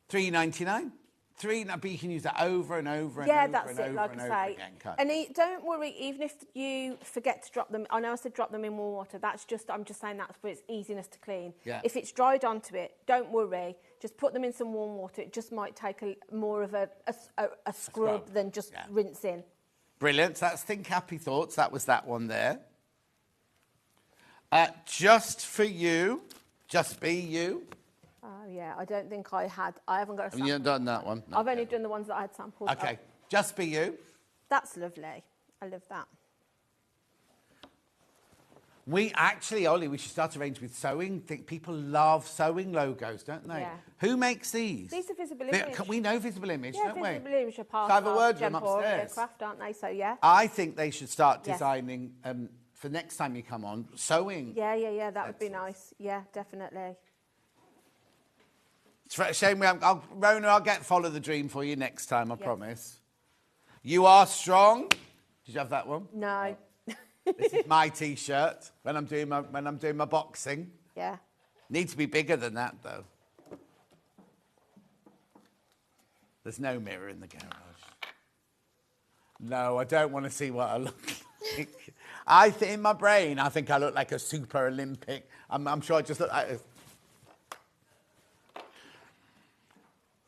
$3.99. But you can use that over and over and over and over and over again. And don't worry, even if you forget to drop them. I know I said drop them in warm water. I'm just saying that's for its easiness to clean. Yeah. If it's dried onto it, don't worry. Just put them in some warm water. It just might take more of a scrub than just rinsing. Brilliant. So that's Think Happy Thoughts. That was that one there. Just for you. Just be you. Oh, yeah. I don't think I haven't got a sample. You haven't done that one? No. I've only done the ones that I had sampled. Okay. Just be you. That's lovely. I love that. We actually, Ollie, we should start arranging with sewing. People love sewing logos, don't they? Yeah. Who makes these? These are Visible Image. We know Visible Image, don't we? Visible Image are part Shall I have a of word with them Gemporia upstairs? Craft, aren't they? So, yeah. I think they should start Yes. designing, for next time you come on, sewing. Yeah. That would be nice. Yeah, definitely. It's a shame Rona, I'll follow the dream for you next time, I promise. You are strong. Did you have that one? No. This is my T-shirt when I'm doing my boxing. Yeah. Needs to be bigger than that, though. There's no mirror in the garage. No, I don't want to see what I look like. In my brain, I think I look like a super Olympic. I'm sure I just look like.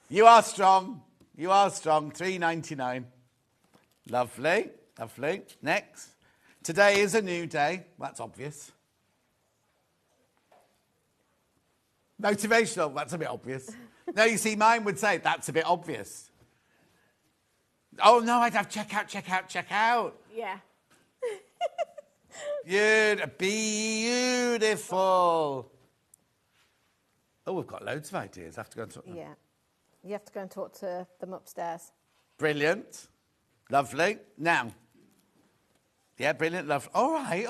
You are strong. You are strong. $3.99. Lovely. Lovely. Next. Today is a new day. That's obvious. Motivational. That's a bit obvious. No, you see, mine would say that's a bit obvious. Oh, no, I'd have check out. Yeah. Beautiful. Oh, we've got loads of ideas. I have to go and talk to them. Yeah. You have to go and talk to them upstairs. Brilliant. Lovely. Now. Yeah, brilliant. Lovely. All right.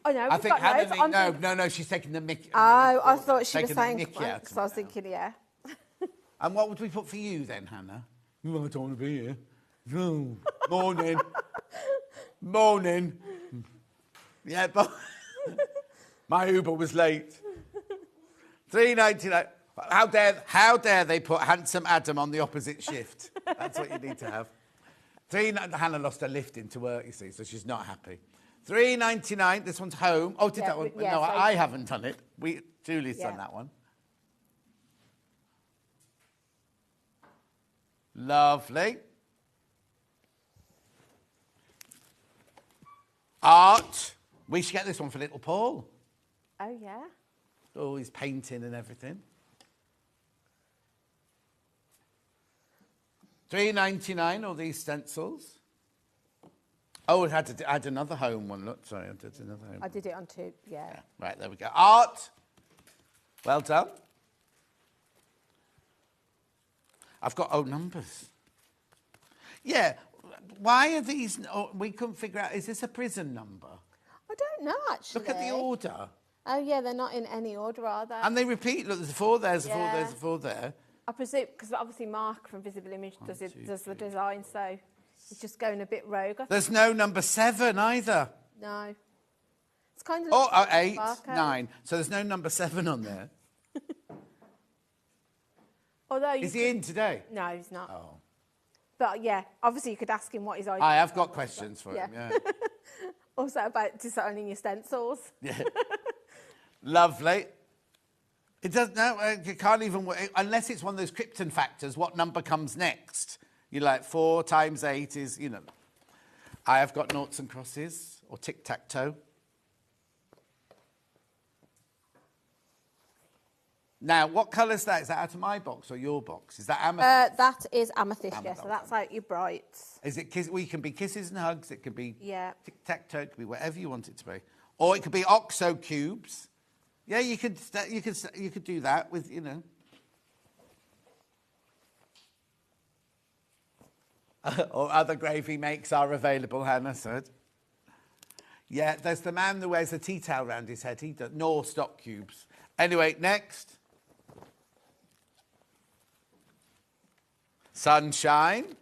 Oh, no, I think got loads. No, she's taking the mickey. Oh, I thought she was Taking the saying, mickey out because I was thinking, yeah. And what would we put for you then, Hannah? Oh, I don't want to be here. No. Morning. Yeah, but my Uber was late. $3.99. How dare they put Handsome Adam on the opposite shift? That's what you need to have. Hannah lost her lift into work, you see, so she's not happy. $3.99. This one's home. Oh, did that one? Yeah, no, so I haven't done it. Julie's done Yeah. that one. Lovely. Art. We should get this one for little Paul. Oh, yeah. Oh, he's painting and everything. $3.99, all these stencils. Oh, it had to add another home one. Look, sorry, I did another home. I did it on two, yeah. Right, there we go. Art. Well done. I've got numbers. Yeah. Why are these? We couldn't figure out. Is this a prison number? I don't know, actually. Look at the order. Oh, yeah, they're not in any order, are they? And they repeat. Look, there's a 4 there, there's a 4 there, Yeah. there's a 4 there. I presume, because obviously Mark from Visible Image does the design, so he's just going a bit rogue. I There's think. no number 7 either. No. It's kind of Oh, like a 8, barcode. 9. So there's no number 7 on there. Although Is he in today? No, he's not. Oh. But yeah, obviously you could ask him what his idea I have got questions for Yeah. him, yeah. Also about designing your stencils. Yeah. Lovely. It doesn't, no, you can't even, unless it's one of those Krypton factors, what number comes next? You're like 4 times 8 is, I have got noughts and crosses, or tic-tac-toe. Now, what colour is that? Is that out of my box or your box? Is that amethyst? That is amethyst, yeah, Amethyst. so that's like your brights. Is it we can be kisses and hugs, it could be Yeah. tic-tac-toe, it could be whatever you want it to be. Or it could be OXO cubes. Yeah, you could do that with, Or other gravy makes are available, Hannah said. Yeah, there's the man who wears a tea towel round his head. He does nor stock cubes. Anyway, next. Sunshine.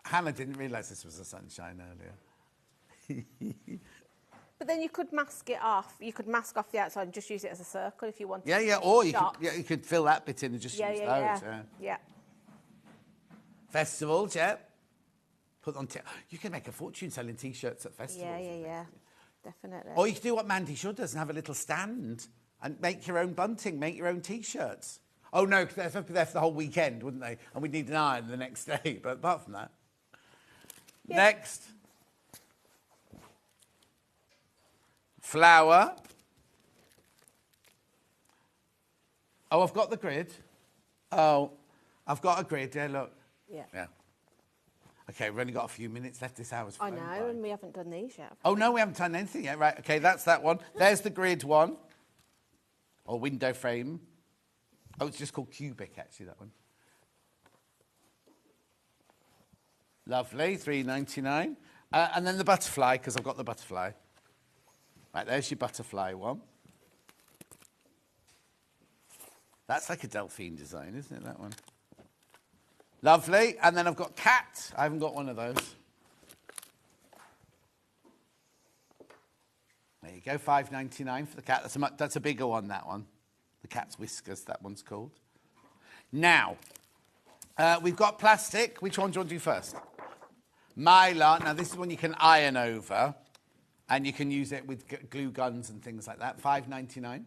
Hannah didn't realise this was a sunshine earlier. But then you could mask it off. You could mask off the outside and just use it as a circle if you wanted. Yeah, or you could fill that bit in and just use those. Yeah. Festivals, yeah. Put on. You can make a fortune selling T-shirts at festivals. Yeah. Definitely. Or you could do what Mandy Should does and have a little stand and make your own bunting, make your own T-shirts. Oh no, because they'd be there for the whole weekend, wouldn't they? And we'd need an iron the next day. But apart from that, Next. Flower. Oh, I've got the grid. Oh, I've got a grid. Yeah, look. Yeah. Yeah. Okay, we've only got a few minutes left. This hour's I flown know, by. and we haven't done these yet. Oh, no, we haven't done anything yet. Right, okay, that's that one. There's the grid one. Or window frame. Oh, it's just called cubic, actually, that one. Lovely, $3.99. And then the butterfly, because I've got the butterfly. Right, there's your butterfly one. That's like a Delphine design, isn't it, that one? Lovely. And then I've got cat. I haven't got one of those. There you go, $5.99 for the cat. That's a bigger one, that one. The cat's whiskers, that one's called. Now, we've got plastic. Which one do you want to do first? Mylar. Now, this is one you can iron over, and you can use it with glue guns and things like that. $5.99.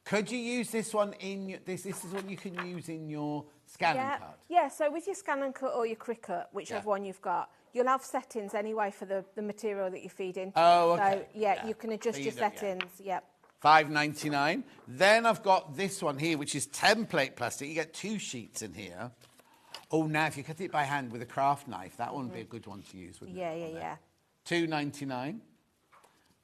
Could you use this one in your, this is one you can use in your scan and card? Yeah, so with your scan and cut or your Cricut, whichever one you've got, you'll have settings anyway for the material that you feed into. Oh, okay. So, yeah, you can adjust So your settings. Yep. $5.99. Then I've got this one here, which is template plastic. You get 2 sheets in here. Oh, now if you cut it by hand with a craft knife, that one would be a good one to use, wouldn't it? Yeah. $2.99.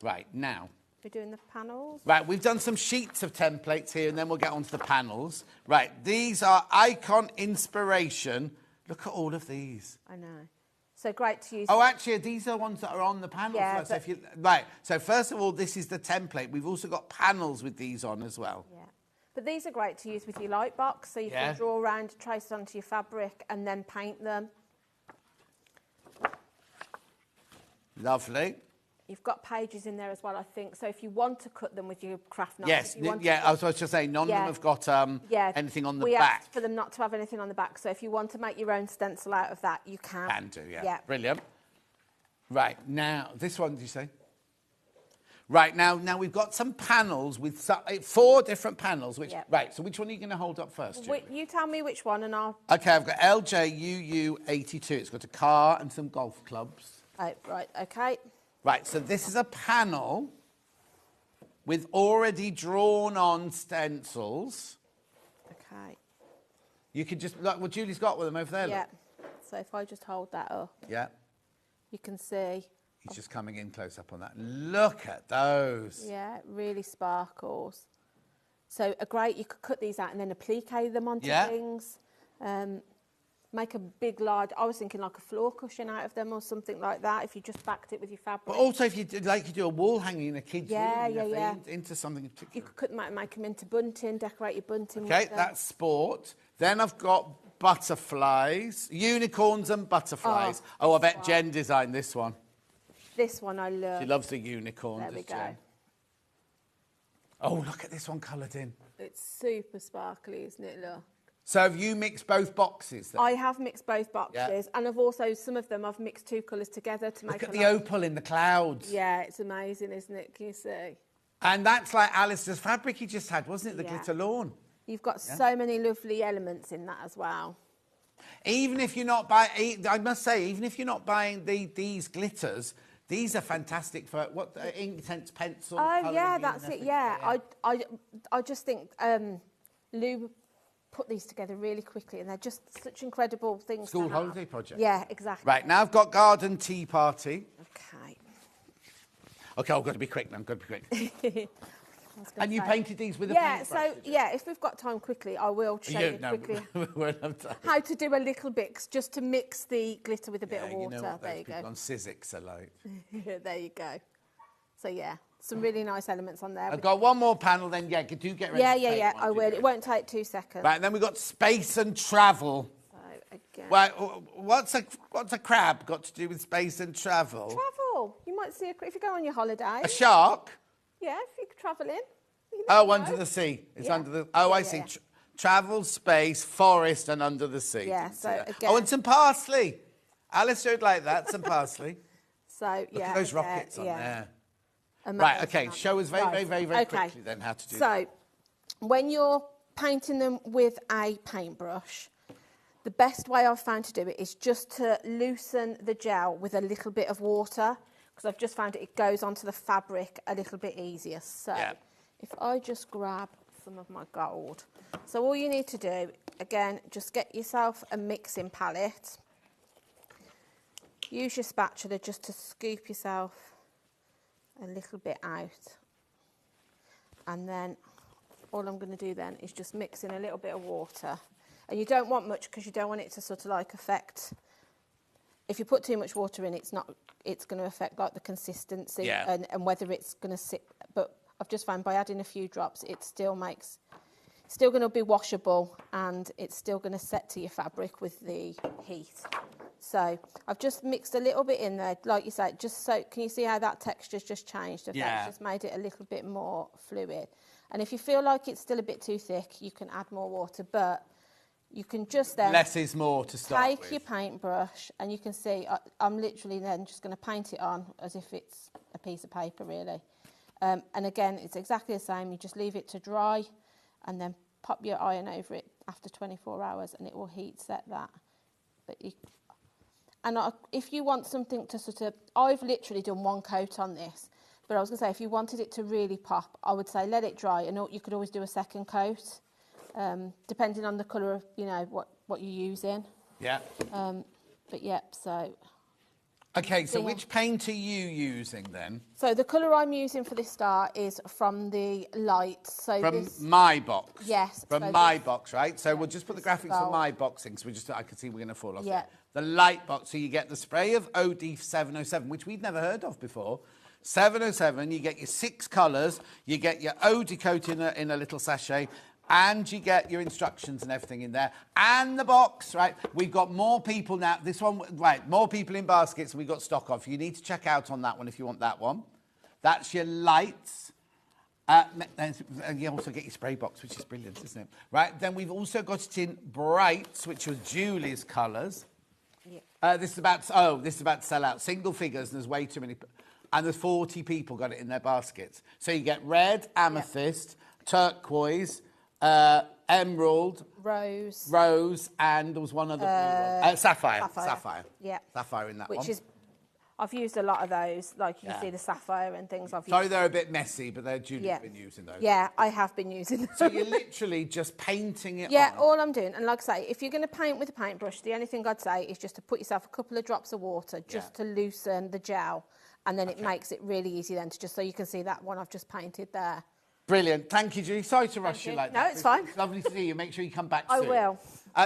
Right, now. We're doing the panels. Right, we've done some sheets of templates here, and then we'll get on to the panels. Right, these are Icon Inspiration. Look at all of these. I know. So great to use. Oh, actually, these are ones that are on the panel. Yeah, so right, so first of all, this is the template. We've also got panels with these on as well. Yeah. But these are great to use with your light box, so you can draw around, trace onto your fabric, and then paint them. Lovely. You've got pages in there as well, I think. So if you want to cut them with your craft knife. Yes, I was just saying, none of them have got anything on the back. We asked for them not to have anything on the back. So if you want to make your own stencil out of that, you can. Can do, yeah. Brilliant. Right, now, this one, did you say? Right, now we've got some panels with 4 different panels. Right, so which one are you going to hold up first, Julie? You tell me which one and I'll... OK, I've got LJUU82. It's got a car and some golf clubs. Oh, right, OK. Right, so this is a panel with already drawn on stencils. OK. You could just, look, well, Julie's got one of them over there. Yeah. Look. So if I just hold that up. Yeah. You can see. He's just coming in close up on that. Look at those. Yeah, it really sparkles. So you could cut these out and then applique them onto things. Make a big, large, I was thinking like a floor cushion out of them or something like that, if you just backed it with your fabric. But also if you did, like you do a wall hanging in a kid's room, into something particular. You could cut them out and make them into bunting, decorate your bunting with Okay, them. that's sport. Then I've got butterflies, unicorns and butterflies. Oh, I bet Jen designed this one. This one I love. She loves the unicorn. There we go. Jen. Oh, look at this one coloured in. It's super sparkly, isn't it? Look. So have you mixed both boxes then? I have mixed both boxes, and I've also, some of them, I've mixed 2 colours together to make Look at the opal in the clouds. Yeah, it's amazing, isn't it? Can you see? And that's like Alistair's fabric he just had, wasn't it? The glitter lawn. You've got so many lovely elements in that as well. Even if you're not buying, I must say, even if you're not buying these glitters, these are fantastic for what Inktense pencil. Oh yeah, that's it. Yeah, I just think Lou put these together really quickly, and they're just such incredible things. School holiday project. Yeah, exactly. Right, now I've got garden tea party. Okay. Okay, I've got to be quick now. I've got to be quick. And you painted these with a paintbrush? So if we've got time quickly, I will show you quickly how to do a little bit, just to mix the glitter with a bit of water. You know what there those you people go. on Sizzix are like. There you go. So yeah, some really nice elements on there. I've got one more panel then. Yeah, do get ready. Yeah, I will. It won't take 2 seconds. Right, and then we've got space and travel. So again. Well, what's a crab got to do with space and travel? Travel. You might see if you go on your holiday. A shark? Yeah, if you're travelling. Under the sea. It's under the. Oh, I see. Travel, space, forest, and under the sea. Yeah. So again. Oh, and some parsley. Alice would like that. Some parsley. So Look at those rockets on there. Amazing. Right. Okay. Show us very quickly then how to do that. So, when you're painting them with a paintbrush, the best way I've found to do it is just to loosen the gel with a little bit of water, because I've just found it goes onto the fabric a little bit easier. So if I just grab some of my gold. So all you need to do, again, just get yourself a mixing palette. Use your spatula just to scoop yourself a little bit out. And then all I'm going to do then is just mix in a little bit of water. And you don't want much because you don't want it to sort of like affect. If you put too much water in, it's going to affect like the consistency and whether it's going to sit. But I've just found by adding a few drops, it still going to be washable, and it's still going to set to your fabric with the heat. So I've just mixed a little bit in there, like you say, just so, can you see how that texture's just changed? It's just made it a little bit more fluid. And if you feel like it's still a bit too thick, you can add more water, but you can just then... Less is more to start with. Take your paintbrush, and you can see I'm literally then just going to paint it on as if it's a piece of paper, really. And again, it's exactly the same. You just leave it to dry and then pop your iron over it after 24 hours and it will heat set that. If you want something to sort of... I've literally done one coat on this, but I was going to say, if you wanted it to really pop, I would say let it dry, and you could always do a second coat, depending on the colour of, you know, what you're using. Yeah. But yeah, so... Okay, so which paint are you using then? So the colour I'm using for this star is from the light. So from my box? Yes. From so my box, right? So we'll just put the graphics on my box in, because I can see we're going to fall off. Yeah. The light box, so you get the spray of OD 707, which we'd never heard of before. 707, you get your 6 colours, you get your OD coat in a little sachet, and you get your instructions and everything in there. And the box, right? We've got more people now. This one, right, more people in baskets we've got stock of. You need to check out on that one if you want that one. That's your lights. You also get your spray box, which is brilliant, isn't it? Right, then we've also got it in brights, which was Julie's colours. Yeah. This is about to sell out. Single figures, and there's way too many. And there's 40 people got it in their baskets. So you get red, amethyst, turquoise, emerald, rose, and there was one other blue one. Sapphire. Yeah. Sapphire in that one. Which is, I've used a lot of those, like you can see the sapphire and things. Sorry, they're a bit messy, but Julie's been using those. Yeah, I have been using them. So you're literally just painting it on? Yeah, all I'm doing, and like I say, if you're going to paint with a paintbrush, the only thing I'd say is just to put yourself a couple of drops of water just to loosen the gel, and then it makes it really easy then to just, so you can see that one I've just painted there. Brilliant. Thank you, Julie. Sorry to rush you like that. No, it's fine. It's lovely to see you. Make sure you come back soon. I will.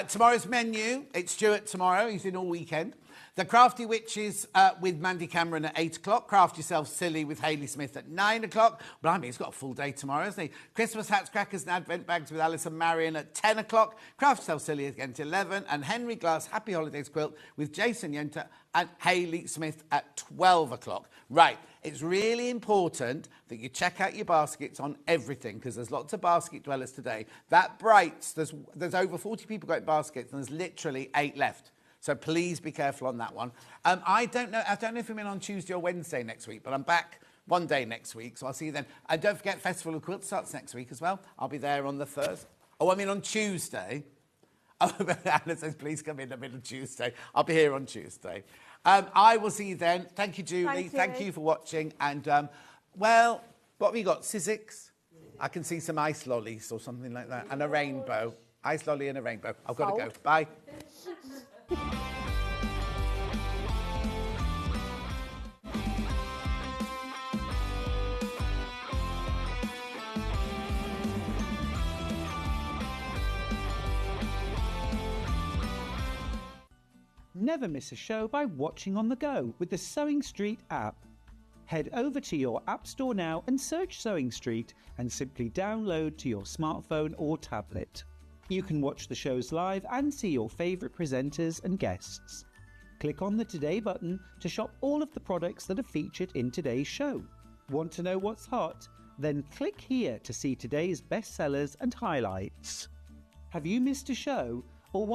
Tomorrow's menu, it's Stuart tomorrow. He's in all weekend. The Crafty Witches with Mandy Cameron at 8 o'clock. Craft Yourself Silly with Hayley Smith at 9 o'clock. Blimey, he's got a full day tomorrow, hasn't he? Christmas Hats, Crackers and Advent Bags with Alice and Marion at 10 o'clock. Craft Yourself Silly again at 11. And Henry Glass Happy Holidays Quilt with Jason Yenta and Hayley Smith at 12 o'clock. Right, it's really important that you check out your baskets on everything, because there's lots of basket dwellers today. That Brights, there's over 40 people got baskets, and there's literally 8 left. So please be careful on that one. I don't know if I'm in on Tuesday or Wednesday next week, but I'm back one day next week, so I'll see you then. And don't forget, Festival of Quilts starts next week as well. I'll be there on the Thursday. Oh, I'm in on Tuesday. Oh, Anna says, please come in the middle of Tuesday. I'll be here on Tuesday. I will see you then. Thank you, Julie. Thank you for watching. And, well, what have you got? Sizzix? I can see some ice lollies or something like that. And a rainbow. Ice lolly and a rainbow. I've got to go. Bye. Never miss a show by watching on the go with the Sewing Street app. Head over to your App Store now and search Sewing Street and simply download to your smartphone or tablet. You can watch the shows live and see your favourite presenters and guests. Click on the Today button to shop all of the products that are featured in today's show. Want to know what's hot? Then click here to see today's bestsellers and highlights. Have you missed a show or want